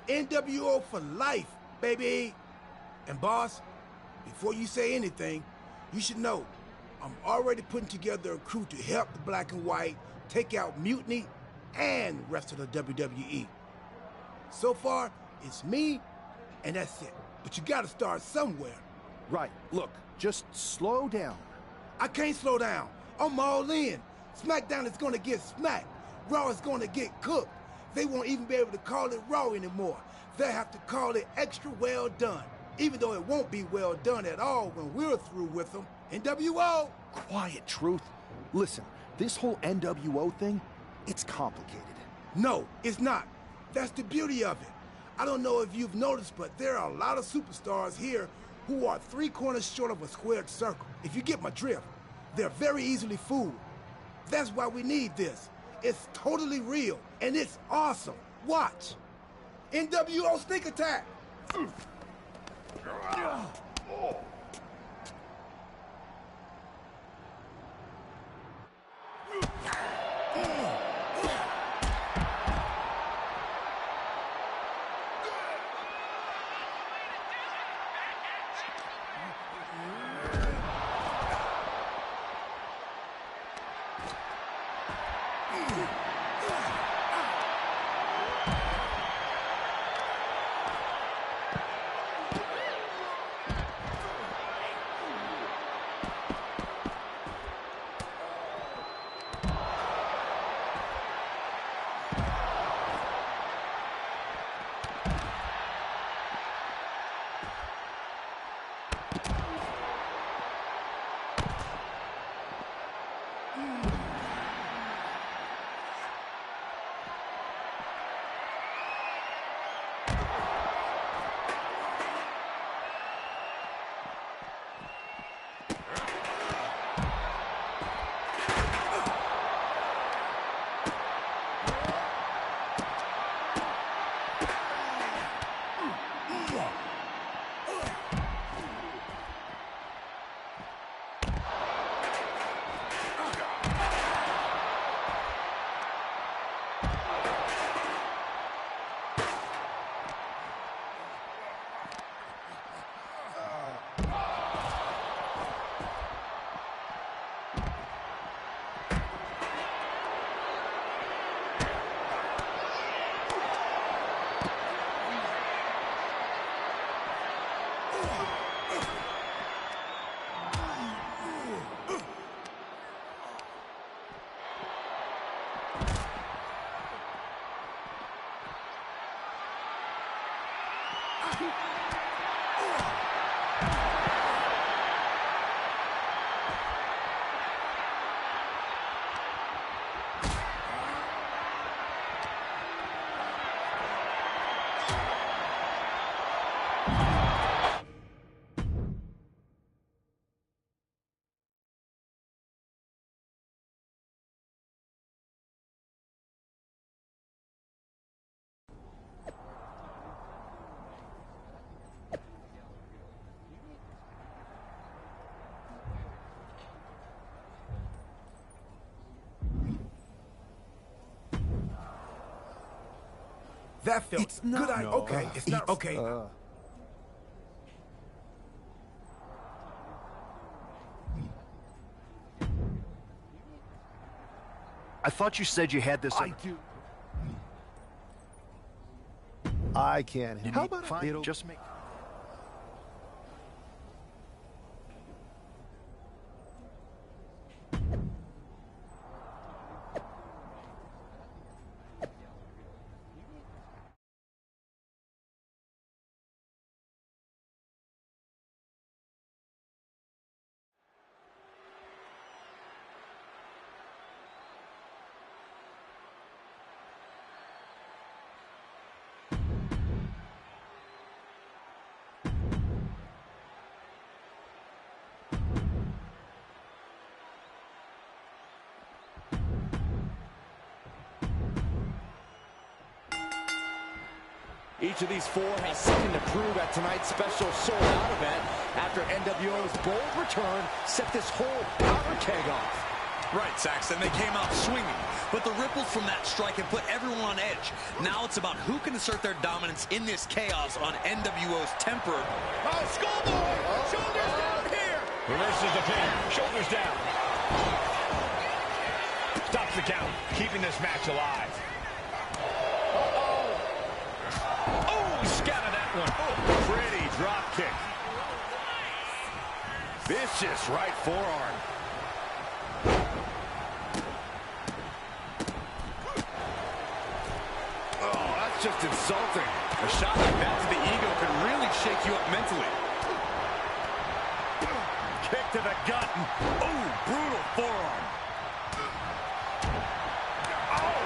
NWO for life, baby. And boss, before you say anything, you should know I'm already putting together a crew to help the Black and White take out Mutiny and the rest of the WWE. So far, it's me, and that's it. But you gotta start somewhere. Right. Look, just slow down. I can't slow down. I'm all in. SmackDown is gonna get smacked. Raw is gonna get cooked. They won't even be able to call it Raw anymore. They'll have to call it extra well done, even though it won't be well done at all when we're through with them. NWO! Quiet, Truth. Listen, this whole NWO thing, it's complicated. No, it's not. That's the beauty of it. I don't know if you've noticed, but there are a lot of superstars here who are 3 corners short of a squared circle. If you get my drift, they're very easily fooled. That's why we need this. It's totally real, and it's awesome. Watch. NWO Sneak Attack. That felt It's not. good. No. Okay, it's not. Okay. I thought you said you had this. I do. I can. How about fine? it'll Just make. Each of these four has something to prove at tonight's special sold-out event after NWO's bold return set this whole powder keg off. Right, Saxton, they came out swinging, but the ripples from that strike have put everyone on edge. Now it's about who can assert their dominance in this chaos on NWO's temper. Oh, schoolboy! Shoulders down here! Reverses the pin. Shoulders down. Stops the count, keeping this match alive. Oh, scattered that one. Oh, pretty drop kick. Vicious right forearm. Oh, that's just insulting. A shot like that to the ego can really shake you up mentally. Kick to the gut. Oh, brutal forearm. Oh,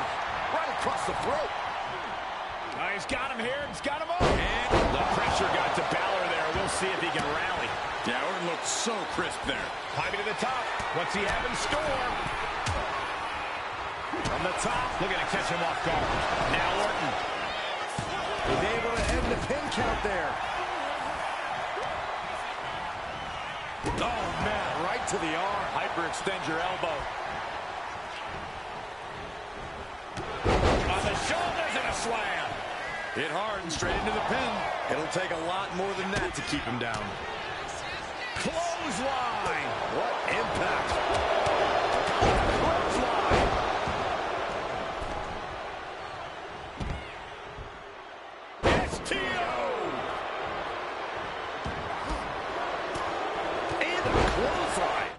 right across the throat. He's got him here. He's got him up. And the pressure got to Balor there. We'll see if he can rally. Yeah, Orton looked so crisp there. Climbing to the top. What's he have in store? From the top, looking to catch him off guard. Now Orton. He's able to end the pin count there. Oh, man, right to the arm. Hyperextend your elbow. On the shoulders and a slam. Hit hard and straight into the pin. It'll take a lot more than that to keep him down. Clothesline. What impact. Clothesline. STO. And a clothesline.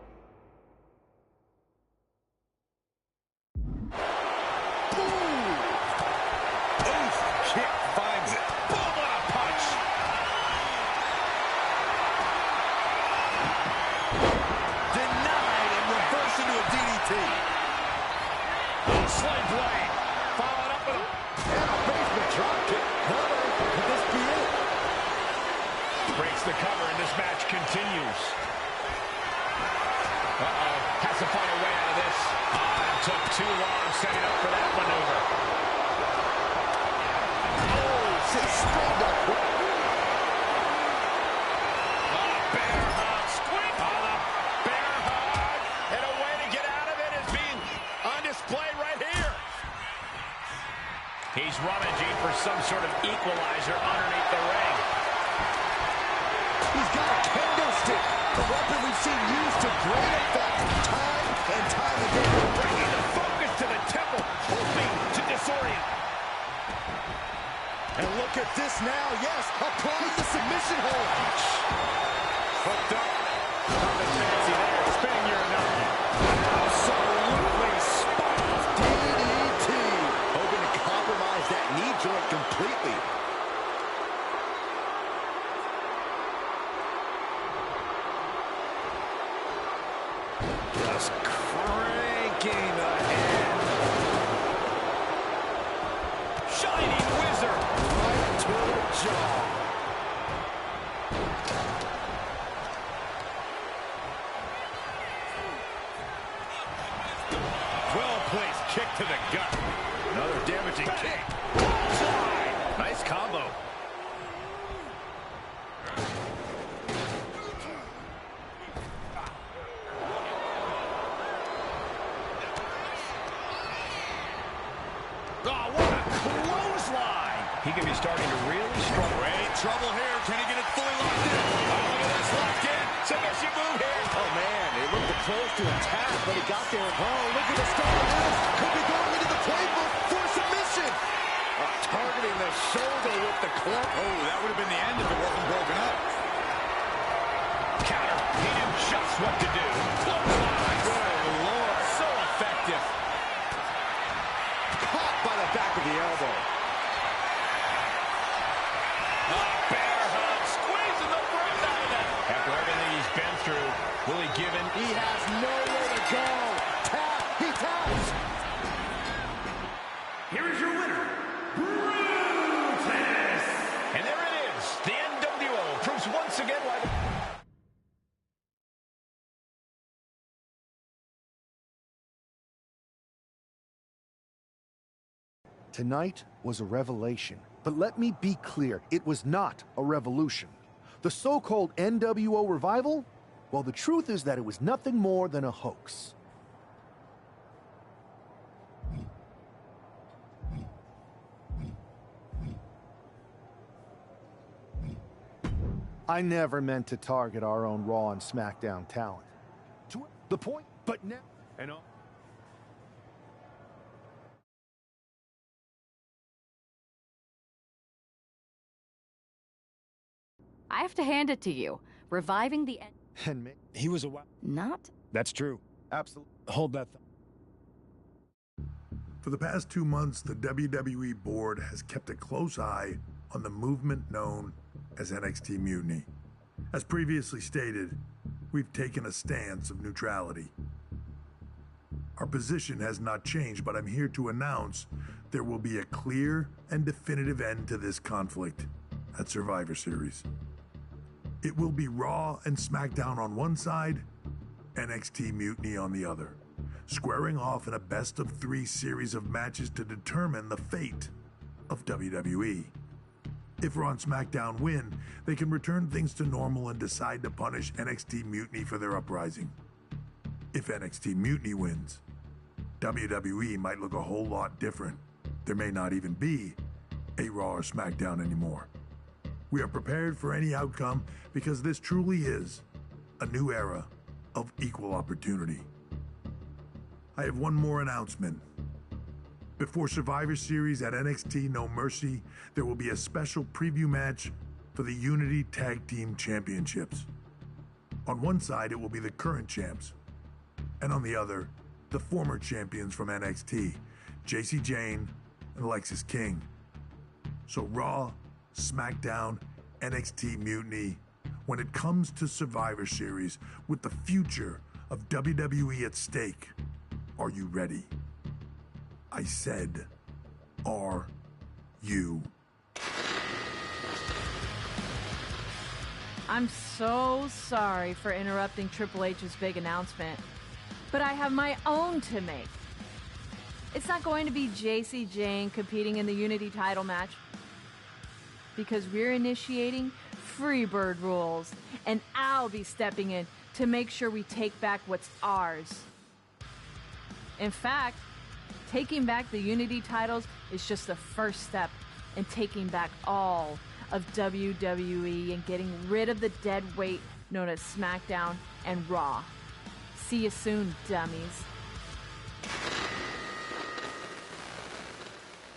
Finds it. Boom, what a punch. Denied and reversed into a DDT. Sling blade. Followed up with a basement drop kick. Cover. Could this be it? Breaks the cover and this match continues. Has to find a way out of this. It took too long setting up for that maneuver. Straight up. Bear hug. Squeak. Bear hug. And a way to get out of it is being on display right here. He's rummaging for some sort of equalizer underneath the ring. He's got a kendo stick, a weapon we've seen used to great effect time and time again. Bringing the focus to the temple, hoping to disorient. And look at this now, yes, applying the submission hold. Hooked up. Nothing fancy there. Spinning your nut. Absolutely spiked DDT. Hoping to compromise that knee joint completely. Just cranking the head. Shining Wizard. Right to the jaw. Well-placed kick to the gut. Another damaging kick. Nice combo. Oh, what a clothesline. He could be starting to really struggle. Great trouble here. Can he get it fully locked in? Oh, look at this, locked in. Submission move here. Oh, man, it looked close to attack, but he got there. Oh, look at the start of this. Could be going into the playbook for submission. Targeting the shoulder with the club. Oh, that would have been the end if it wasn't broken up. Counter. He knew just what to do. Clothesline. Good Lord. So effective. Caught by the back of the elbow. Bear hug. Squeezing the breath out of that. After everything he's been through, will he give in? He has nowhere to go. Tap. He taps. Here is your winner, Brutus. And there it is. The NWO proves once again why the... Tonight was a revelation But let me be clear, it was not a revolution. The so-called NWO revival? Well, the truth is that it was nothing more than a hoax. I never meant to target our own Raw and SmackDown talent. To the point, but now... And I have to hand it to you. Reviving the... And me. He was a... Not... That's true. Absolutely. Hold that... For the past 2 months, the WWE board has kept a close eye on the movement known as NXT Mutiny. As previously stated, we've taken a stance of neutrality. Our position has not changed, but I'm here to announce there will be a clear and definitive end to this conflict at Survivor Series. It will be Raw and SmackDown on one side, NXT Mutiny on the other, squaring off in a best-of-3 series of matches to determine the fate of WWE. If Raw and SmackDown win, they can return things to normal and decide to punish NXT Mutiny for their uprising. If NXT Mutiny wins, WWE might look a whole lot different. There may not even be a Raw or SmackDown anymore. We are prepared for any outcome because this truly is a new era of equal opportunity. I have one more announcement. Before Survivor Series at NXT No Mercy, there will be a special preview match for the Unity Tag Team Championships. On one side, it will be the current champs, and on the other, the former champions from NXT, Jacy Jayne and Alexis King. So Raw, SmackDown, NXT Mutiny, when it comes to Survivor Series, with the future of WWE at stake, are you ready? I said, are you? I'm so sorry for interrupting Triple H's big announcement, but I have my own to make. It's not going to be Jacy Jayne competing in the Unity title match, because we're initiating Freebird rules, and I'll be stepping in to make sure we take back what's ours. In fact, taking back the Unity titles is just the first step in taking back all of WWE and getting rid of the dead weight known as SmackDown and Raw. See you soon, dummies.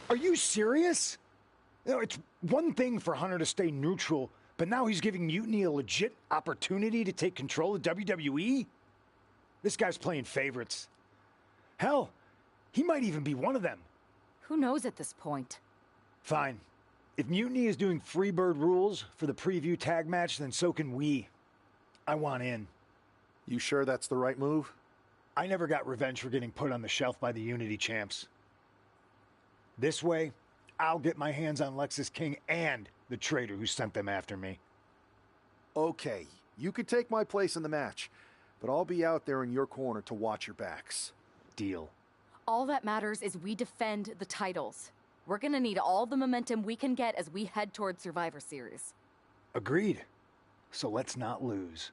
Are you serious? You know, it's one thing for Hunter to stay neutral, but now he's giving Mutiny a legit opportunity to take control of WWE? This guy's playing favorites. Hell, he might even be one of them. Who knows at this point? Fine. If Mutiny is doing Freebird rules for the preview tag match, then so can we. I want in. You sure that's the right move? I never got revenge for getting put on the shelf by the Unity champs. This way, I'll get my hands on Alexis King and the traitor who sent them after me. Okay, you could take my place in the match, but I'll be out there in your corner to watch your backs. Deal. All that matters is we defend the titles. We're gonna need all the momentum we can get as we head toward Survivor Series. Agreed. So let's not lose.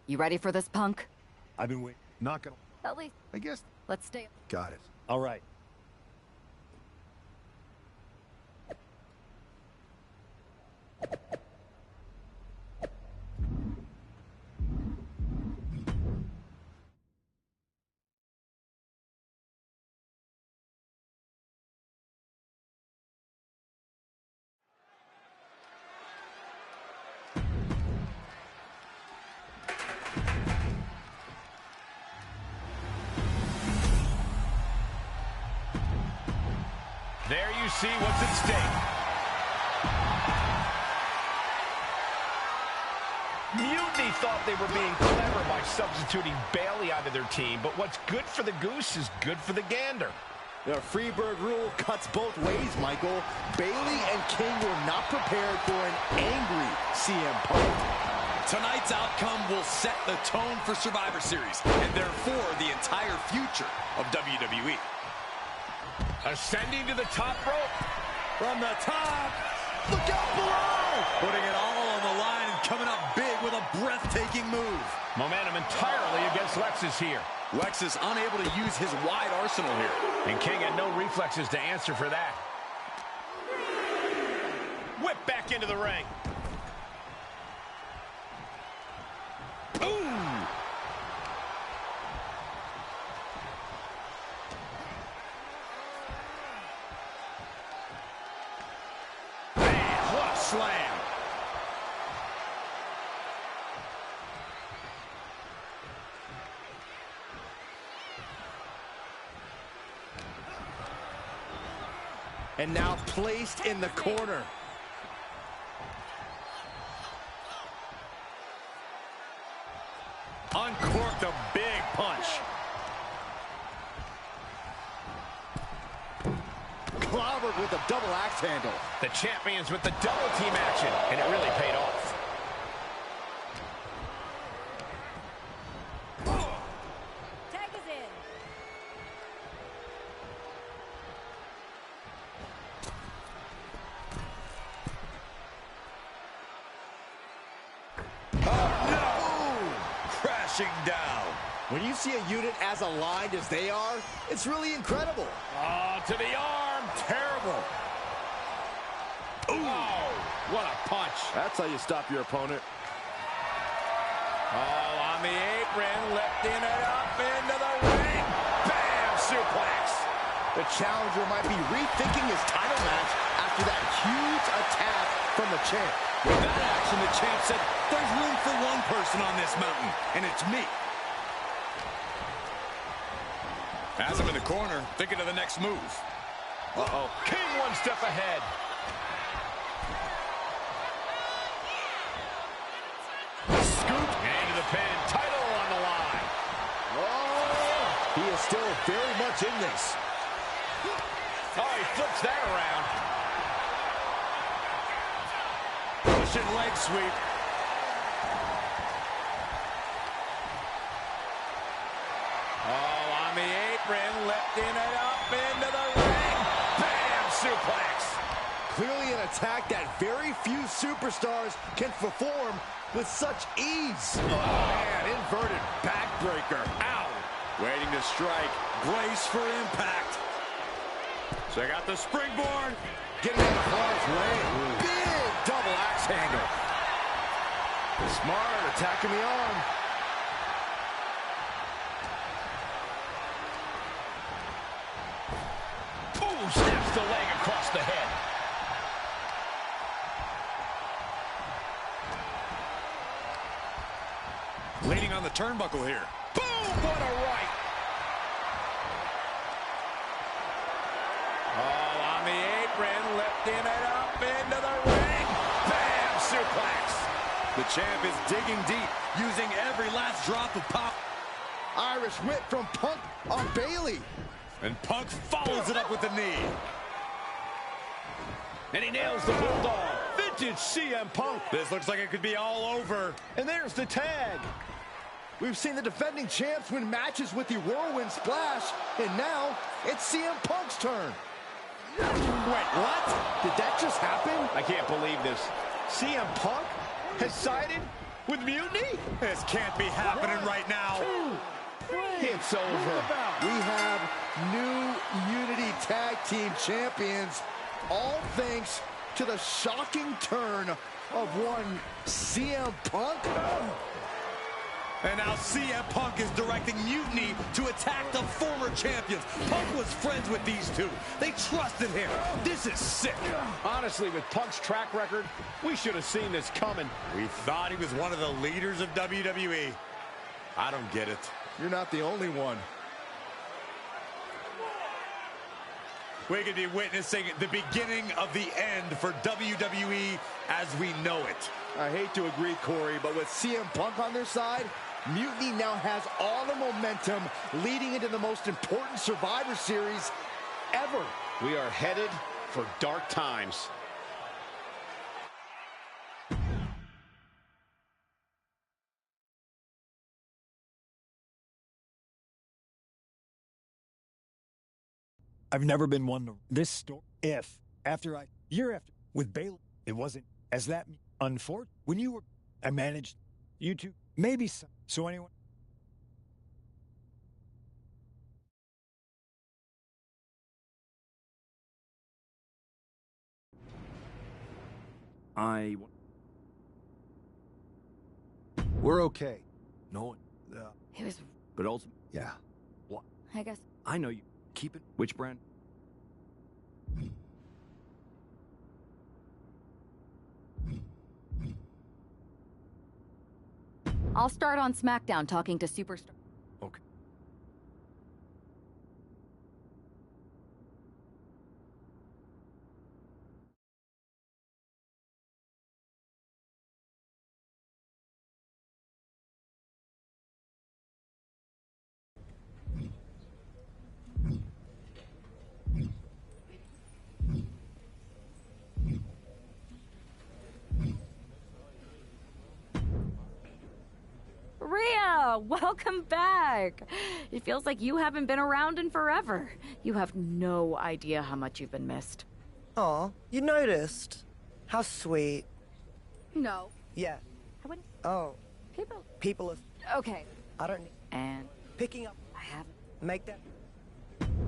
You ready for this, punk? I've been waiting. Not gonna... At least, I guess... let's stay. Got it. All right. There you see what's at stake. Mutiny thought they were being clever by substituting Bailey out of their team, but what's good for the goose is good for the gander. The Freebird rule cuts both ways, Michael. Bayley and King were not prepared for an angry CM Punk. Tonight's outcome will set the tone for Survivor Series, and therefore the entire future of WWE. Ascending to the top rope. From the top. Look out below! Putting it all on the line and coming up big with a breathtaking move. Momentum entirely against Lexus here. Lex is unable to use his wide arsenal here. And King had no reflexes to answer for that. Whip back into the ring. Ooh! Man, what a slam. And now placed in the corner. Uncorked a big punch. Clobbered with a double axe handle. The champions with the double team action, and it really paid off. Tag is in. Down. When you see a unit as aligned as they are, it's really incredible. Oh, to the arm. Terrible. Ooh. Oh, what a punch. That's how you stop your opponent. Oh, on the apron, lifting it up into the ring. Bam, suplex. The challenger might be rethinking his title match after that huge attack from the champ. With that action, the champ said, there's room for one person on this mountain, and it's me. Has him in the corner, thinking of the next move. Uh-oh. King one step ahead. Scoop into the pin. Title on the line. Oh, he is still very much in this. Oh, he flips that around. Pushing leg sweep. Oh, on the apron, lifting it up into the ring. Bam, suplex. Clearly an attack that very few superstars can perform with such ease. Oh, man, inverted backbreaker. Ow. Waiting to strike. Brace for impact. Check out the springboard. Getting out of harm's way. Big double axe handle. Smart, attacking the arm. Ooh, snaps the leg across the head. Leaning on the turnbuckle here. Boom, what a right. Oh, on the apron, lifting it up into the ring. Bam, suplex. The champ is digging deep, using every last drop of pop. Irish whip from Punk on Bayley. And Punk follows it up with the knee. And he nails the bulldog. Vintage CM Punk. This looks like it could be all over. And there's the tag. We've seen the defending champs win matches with the whirlwind splash, and now it's CM Punk's turn. Wait, what? Did that just happen? I can't believe this. CM Punk has sided with Mutiny? This can't be happening right now. It's over. We have new Unity Tag Team Champions, all thanks to the shocking turn of one CM Punk. And now CM Punk is directing Mutiny to attack the former champions. Punk was friends with these two. They trusted him. This is sick. Honestly, with Punk's track record, we should have seen this coming. We thought he was one of the leaders of WWE. I don't get it. You're not the only one. We could be witnessing the beginning of the end for WWE as we know it. I hate to agree, Corey, but with CM Punk on their side, Mutiny now has all the momentum leading into the most important Survivor Series ever. We are headed for dark times. I've never been one to this story. Year after, with Bailey, it wasn't as that unfortunate. When you were, I managed you two, maybe some. So anyway. We're okay. No one. It was... But also... Yeah. What? I guess... I know you. Keep it. Which brand? I'll start on SmackDown talking to Superstar. Okay. Rhea, welcome back. It feels like you haven't been around in forever. You have no idea how much you've been missed. Aw, you noticed? How sweet. No. Yeah. I wouldn't... Oh. People are... Okay. I don't need... And... Picking up... I haven't... Make that...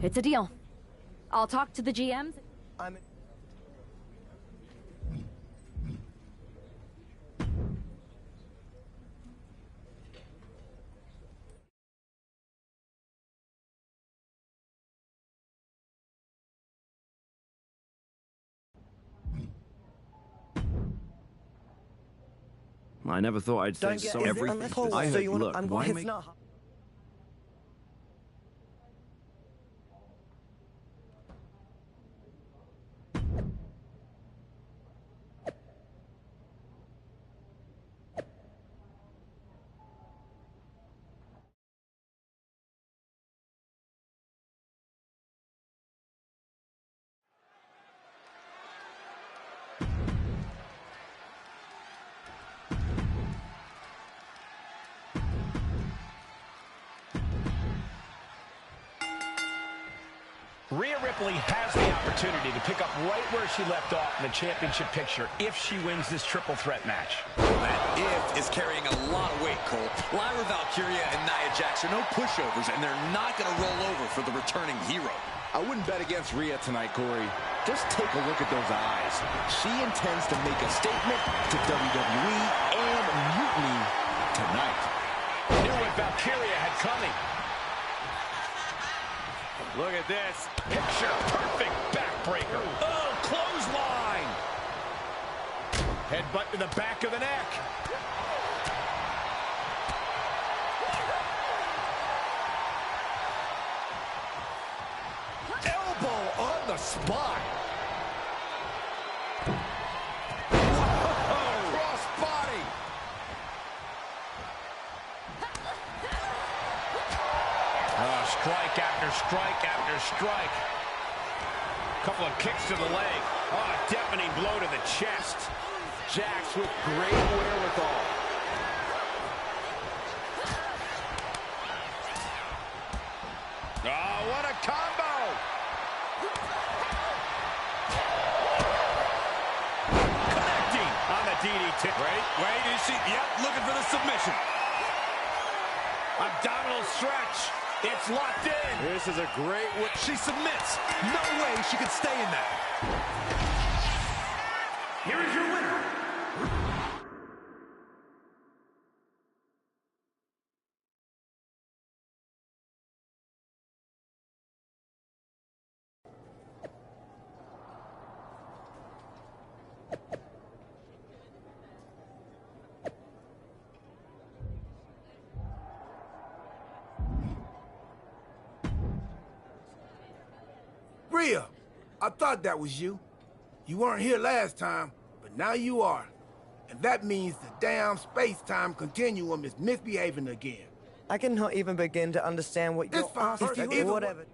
It's a deal. I'll talk to the GMs. I'm... I never thought I'd say so. Everything. Look, why make... Rhea Ripley has the opportunity to pick up right where she left off in the championship picture if she wins this triple threat match. That if is carrying a lot of weight, Cole. Lyra Valkyria and Nia Jax are no pushovers, and they're not going to roll over for the returning hero. I wouldn't bet against Rhea tonight, Corey. Just take a look at those eyes. She intends to make a statement to WWE and Mutiny tonight. Knew what Valkyria had coming. Look at this. Picture perfect backbreaker. Oh, clothesline. Headbutt to the back of the neck. Elbow on the spot. Whoa, cross body. Strike after strike after strike. Couple of kicks to the leg. Oh, a deafening blow to the chest. Jax with great wherewithal. Oh, what a combo! Connecting on the DDT. Wait, is she? Yep, looking for the submission. Abdominal stretch. It's locked in. This is a great whip. She submits. No way she could stay in that. Here is your winner. Rhea, I thought that was you. You weren't here last time, but now you are. And that means the damn space-time continuum is misbehaving again. I cannot even begin to understand what you're asking. Whatever.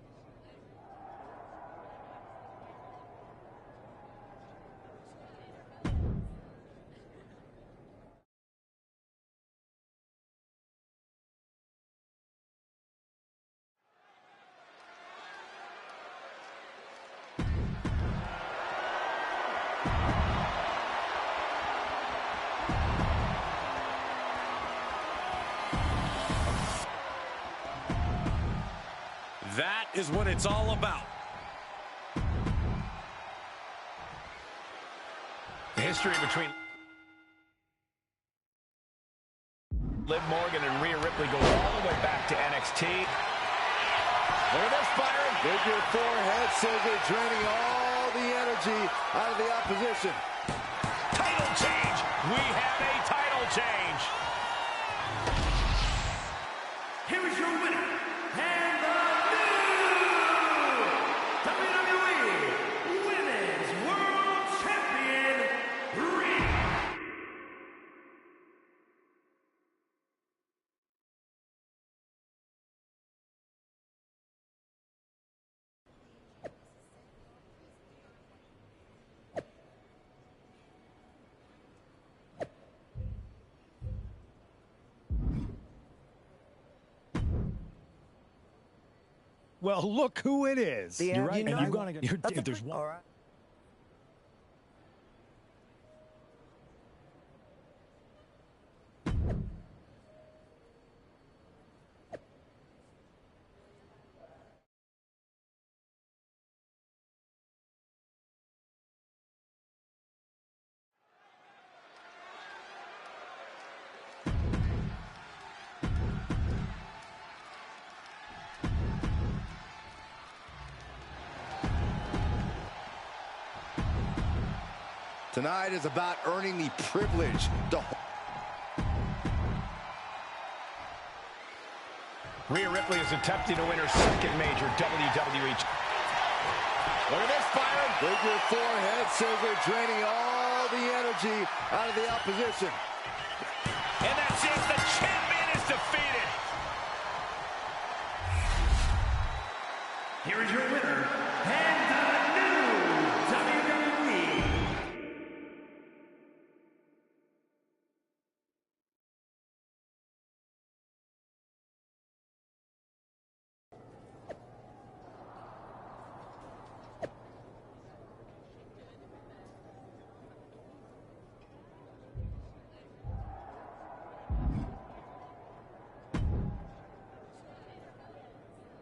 is what it's all about. The history between Liv Morgan and Rhea Ripley goes all the way back to NXT. Look at this, Byron. Figure 4 head scissor, draining all the energy out of the opposition. Title change. We have a title change. Here is your winner, and the new WWE Women's World Champion, Rhea. Well, look who it is. You're right. And you've got to. There's one. All right. Tonight is about earning the privilege to... Rhea Ripley is attempting to win her second major WWE. Look at this, Byron. Figure 4 head scissor, draining all the energy out of the opposition. And that's it. The champion is defeated. Here is your winner, and the new WWE.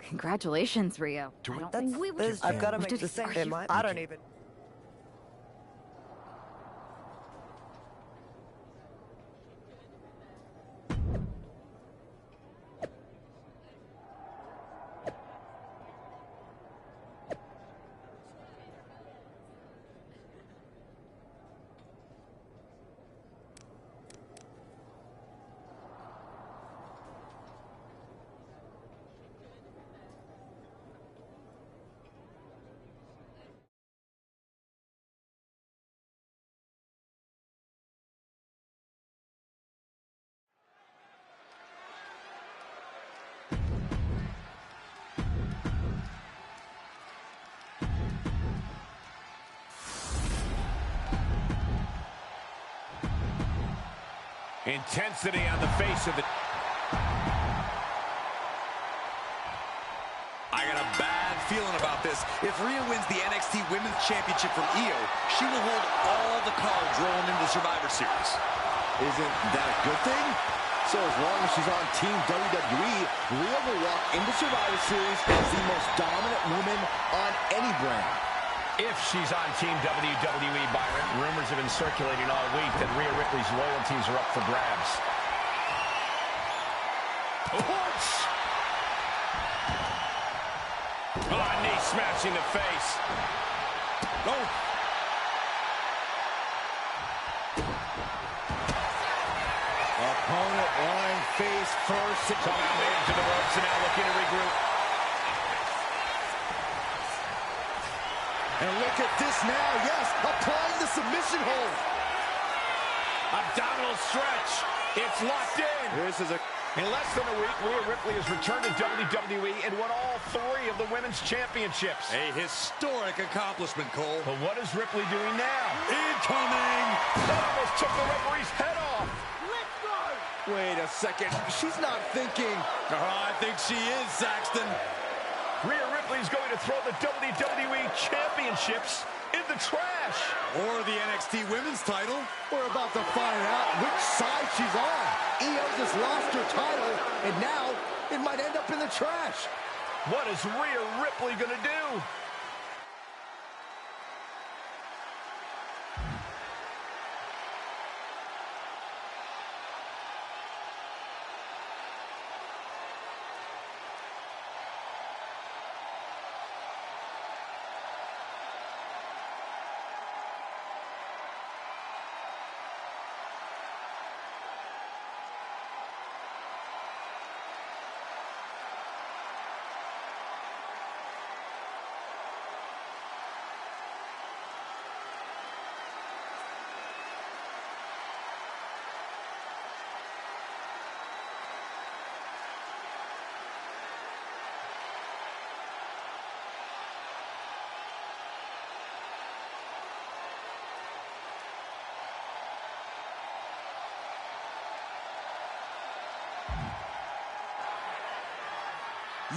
Congratulations, Rio. I've got to make the same. I don't even. Intensity on the face of the... I got a bad feeling about this. If Rhea wins the NXT Women's Championship from Io, she will hold all the cards rolling into the Survivor Series. Isn't that a good thing? So as long as she's on Team WWE, Rhea will walk into Survivor Series as the most dominant woman on any brand. If she's on Team WWE, Byron, rumors have been circulating all week that Rhea Ripley's loyalties are up for grabs. Punch! Oh, knee smashing the face. Oh. Opponent lying face first. Somehow made it to the ropes and now looking to regroup. And look at this now, yes, applying the submission hold. Abdominal stretch. It's locked in. In less than a week, Rhea Ripley has returned to WWE and won all 3 of the women's championships. A historic accomplishment, Cole. But what is Ripley doing now? Incoming! That almost took the referee's head off. Let's go! Wait a second, she's not thinking. I think she is, Saxton. Rhea Ripley's going to throw the WWE Championships in the trash. Or the NXT Women's title. We're about to find out which side she's on. Io just lost her title, and now it might end up in the trash. What is Rhea Ripley gonna do?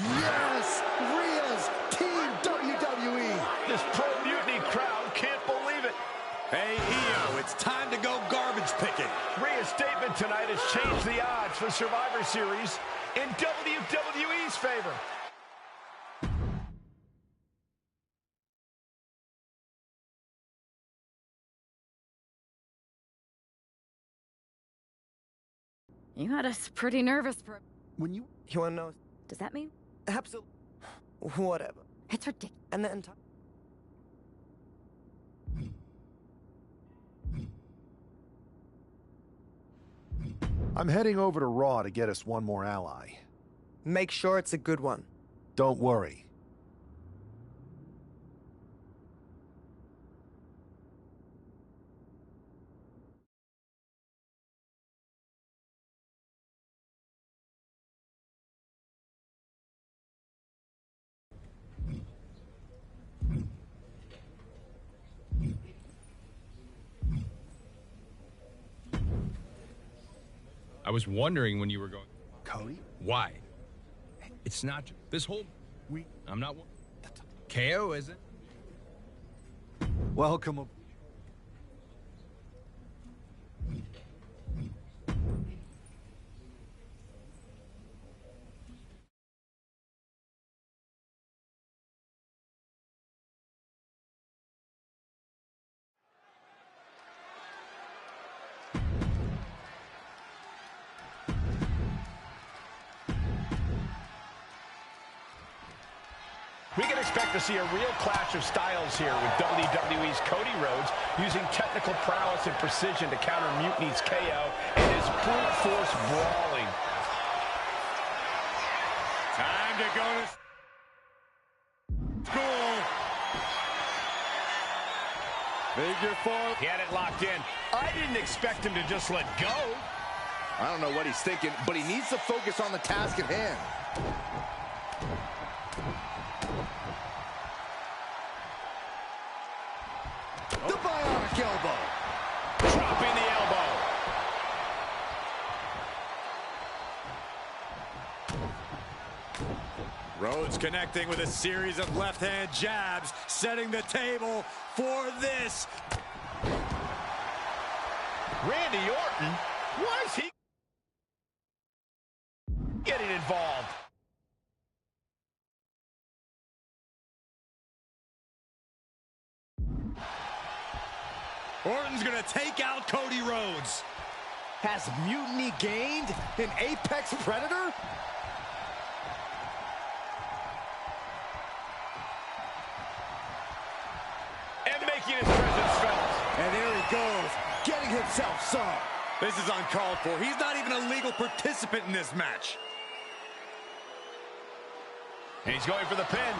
Yes! Rhea's Team WWE! This pro-mutiny crowd can't believe it. Hey, Io, it's time to go garbage picking. Rhea's statement tonight has changed the odds for Survivor Series in WWE's favor. You had us pretty nervous for... You wanna know? Does that mean? Absolutely. Whatever. It's ridiculous. And the entire... I'm heading over to Raw to get us one more ally. Make sure it's a good one. Don't worry. I was wondering when you were going. Cody? Why? It's not this whole week. I'm not. KO, is it? Welcome. We can expect to see a real clash of styles here with WWE's Cody Rhodes using technical prowess and precision to counter Mutiny's KO and his brute force brawling. Time to go to school. Figure four. He had it locked in. I didn't expect him to just let go. I don't know what he's thinking, but he needs to focus on the task at hand. The bionic elbow. Dropping the elbow. Rhodes connecting with a series of left-hand jabs, setting the table for this. Randy Orton? Why is he getting involved? Orton's gonna take out Cody Rhodes. Has Mutiny gained an apex predator? And making his presence felt. And there he goes, getting himself some. This is uncalled for. He's not even a legal participant in this match. And he's going for the pin.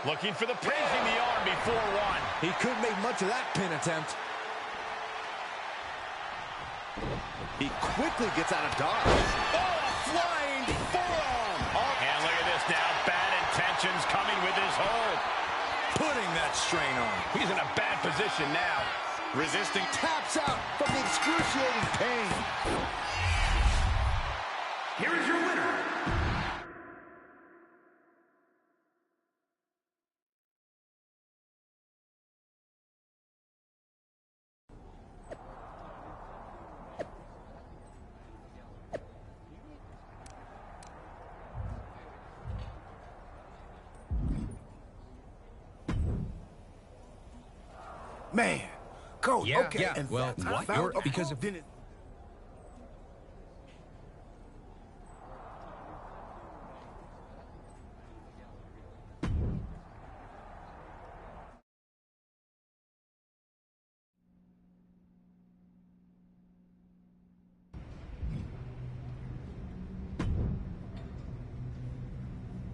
Looking for the pin. Raising the arm before one. He couldn't make much of that pin attempt. He quickly gets out of dodge. Oh, a flying forearm. Oh, and look at this now. Bad intentions coming with his hold. Putting that strain on. He's in a bad position now. Resisting. Taps out from the excruciating pain. Here is your winner. Man, Coach, Yeah, okay. yeah. And Well, I what? found a Because fault, if didn't it?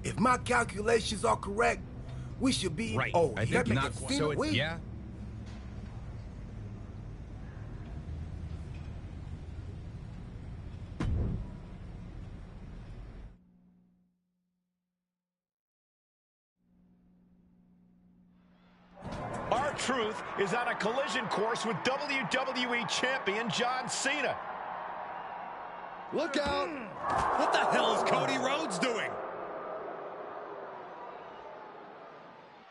If my calculations are correct, we should be... Right. Oh, I that think make not. it So Cena it's, win? yeah. R-Truth is on a collision course with WWE Champion John Cena. Look out! What the hell is Cody Rhodes doing?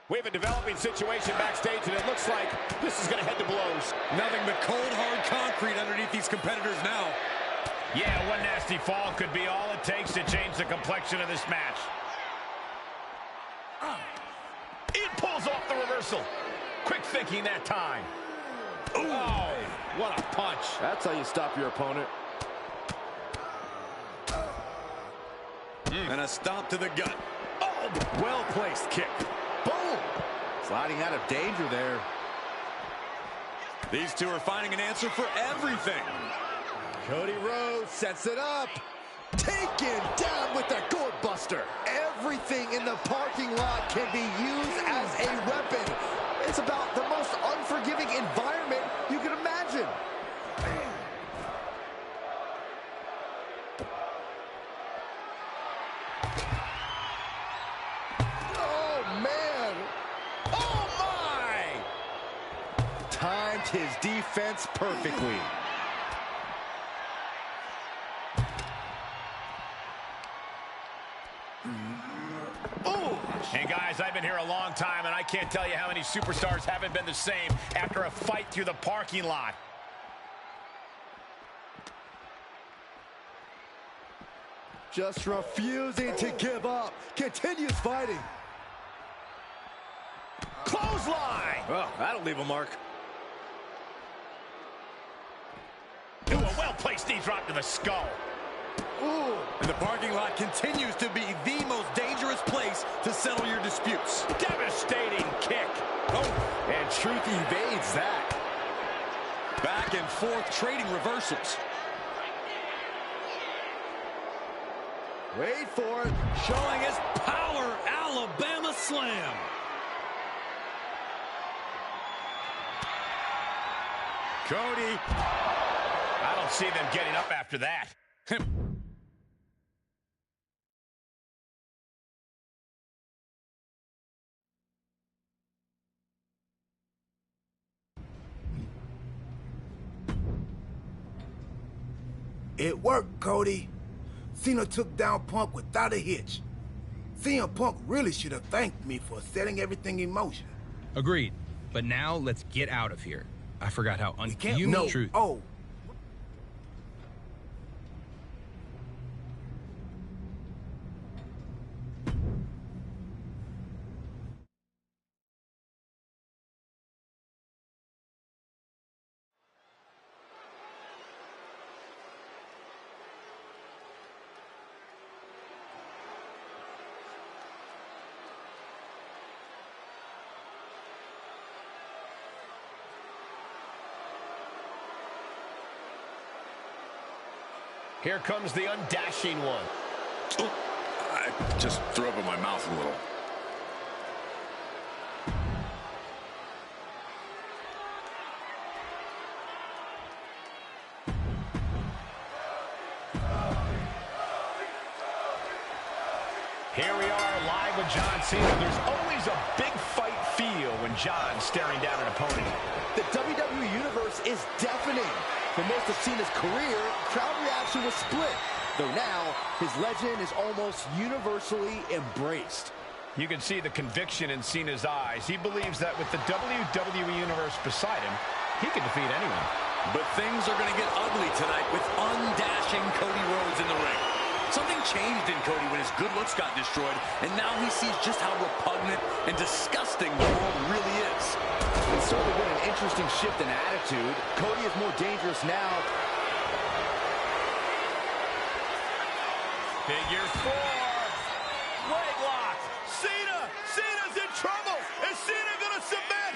We have a developing situation backstage, and it looks like this is going to head to blows. Nothing but cold, hard concrete underneath these competitors now. Yeah, one nasty fall could be all it takes to change the complexion of this match. It pulls off the reversal. Quick thinking that time. Ooh, oh, what a punch. That's how you stop your opponent. And a stomp to the gut. Oh, well-placed kick. Boom! Sliding out of danger there. These two are finding an answer for everything. Cody Rhodes sets it up. Taken down with the gourd buster. Everything in the parking lot can be used as a weapon. It's about the most unforgiving environment you can imagine. Oh, man. Oh, my! Timed his defense perfectly. Hey guys, I've been here a long time, and I can't tell you how many superstars haven't been the same after a fight through the parking lot. Just refusing to give up. Continues fighting. Clothesline! Well, that'll leave a mark. Ooh, a well-placed knee drop to the skull. Ooh. And the parking lot continues to be the most dangerous place to settle your disputes. Devastating kick. Oh, and Truth evades that. Back and forth trading reversals. Wait for it. Showing his power. Alabama slam. Cody. I don't see them getting up after that. It worked, Cody. Cena took down Punk without a hitch. CM Punk really should have thanked me for setting everything in motion. Agreed. But now let's get out of here. I forgot how unhuman No. Truth. Oh. Here comes the undashing one. Oh, I just threw up in my mouth a little. Here we are live with John Cena. There's always a big fight feel when John's staring down an opponent. The WWE Universe is deafening. For most of Cena's career, crowd reaction was split, though now his legend is almost universally embraced. You can see the conviction in Cena's eyes. He believes that with the WWE Universe beside him, he can defeat anyone. But things are going to get ugly tonight with undashing Cody Rhodes in the ring. Something changed in Cody when his good looks got destroyed, and now he sees just how repugnant and disgusting the world really is. certainly been an interesting shift in attitude. Cody is more dangerous now. Figure 4. Leg lock. Cena's in trouble. Is Cena going to submit?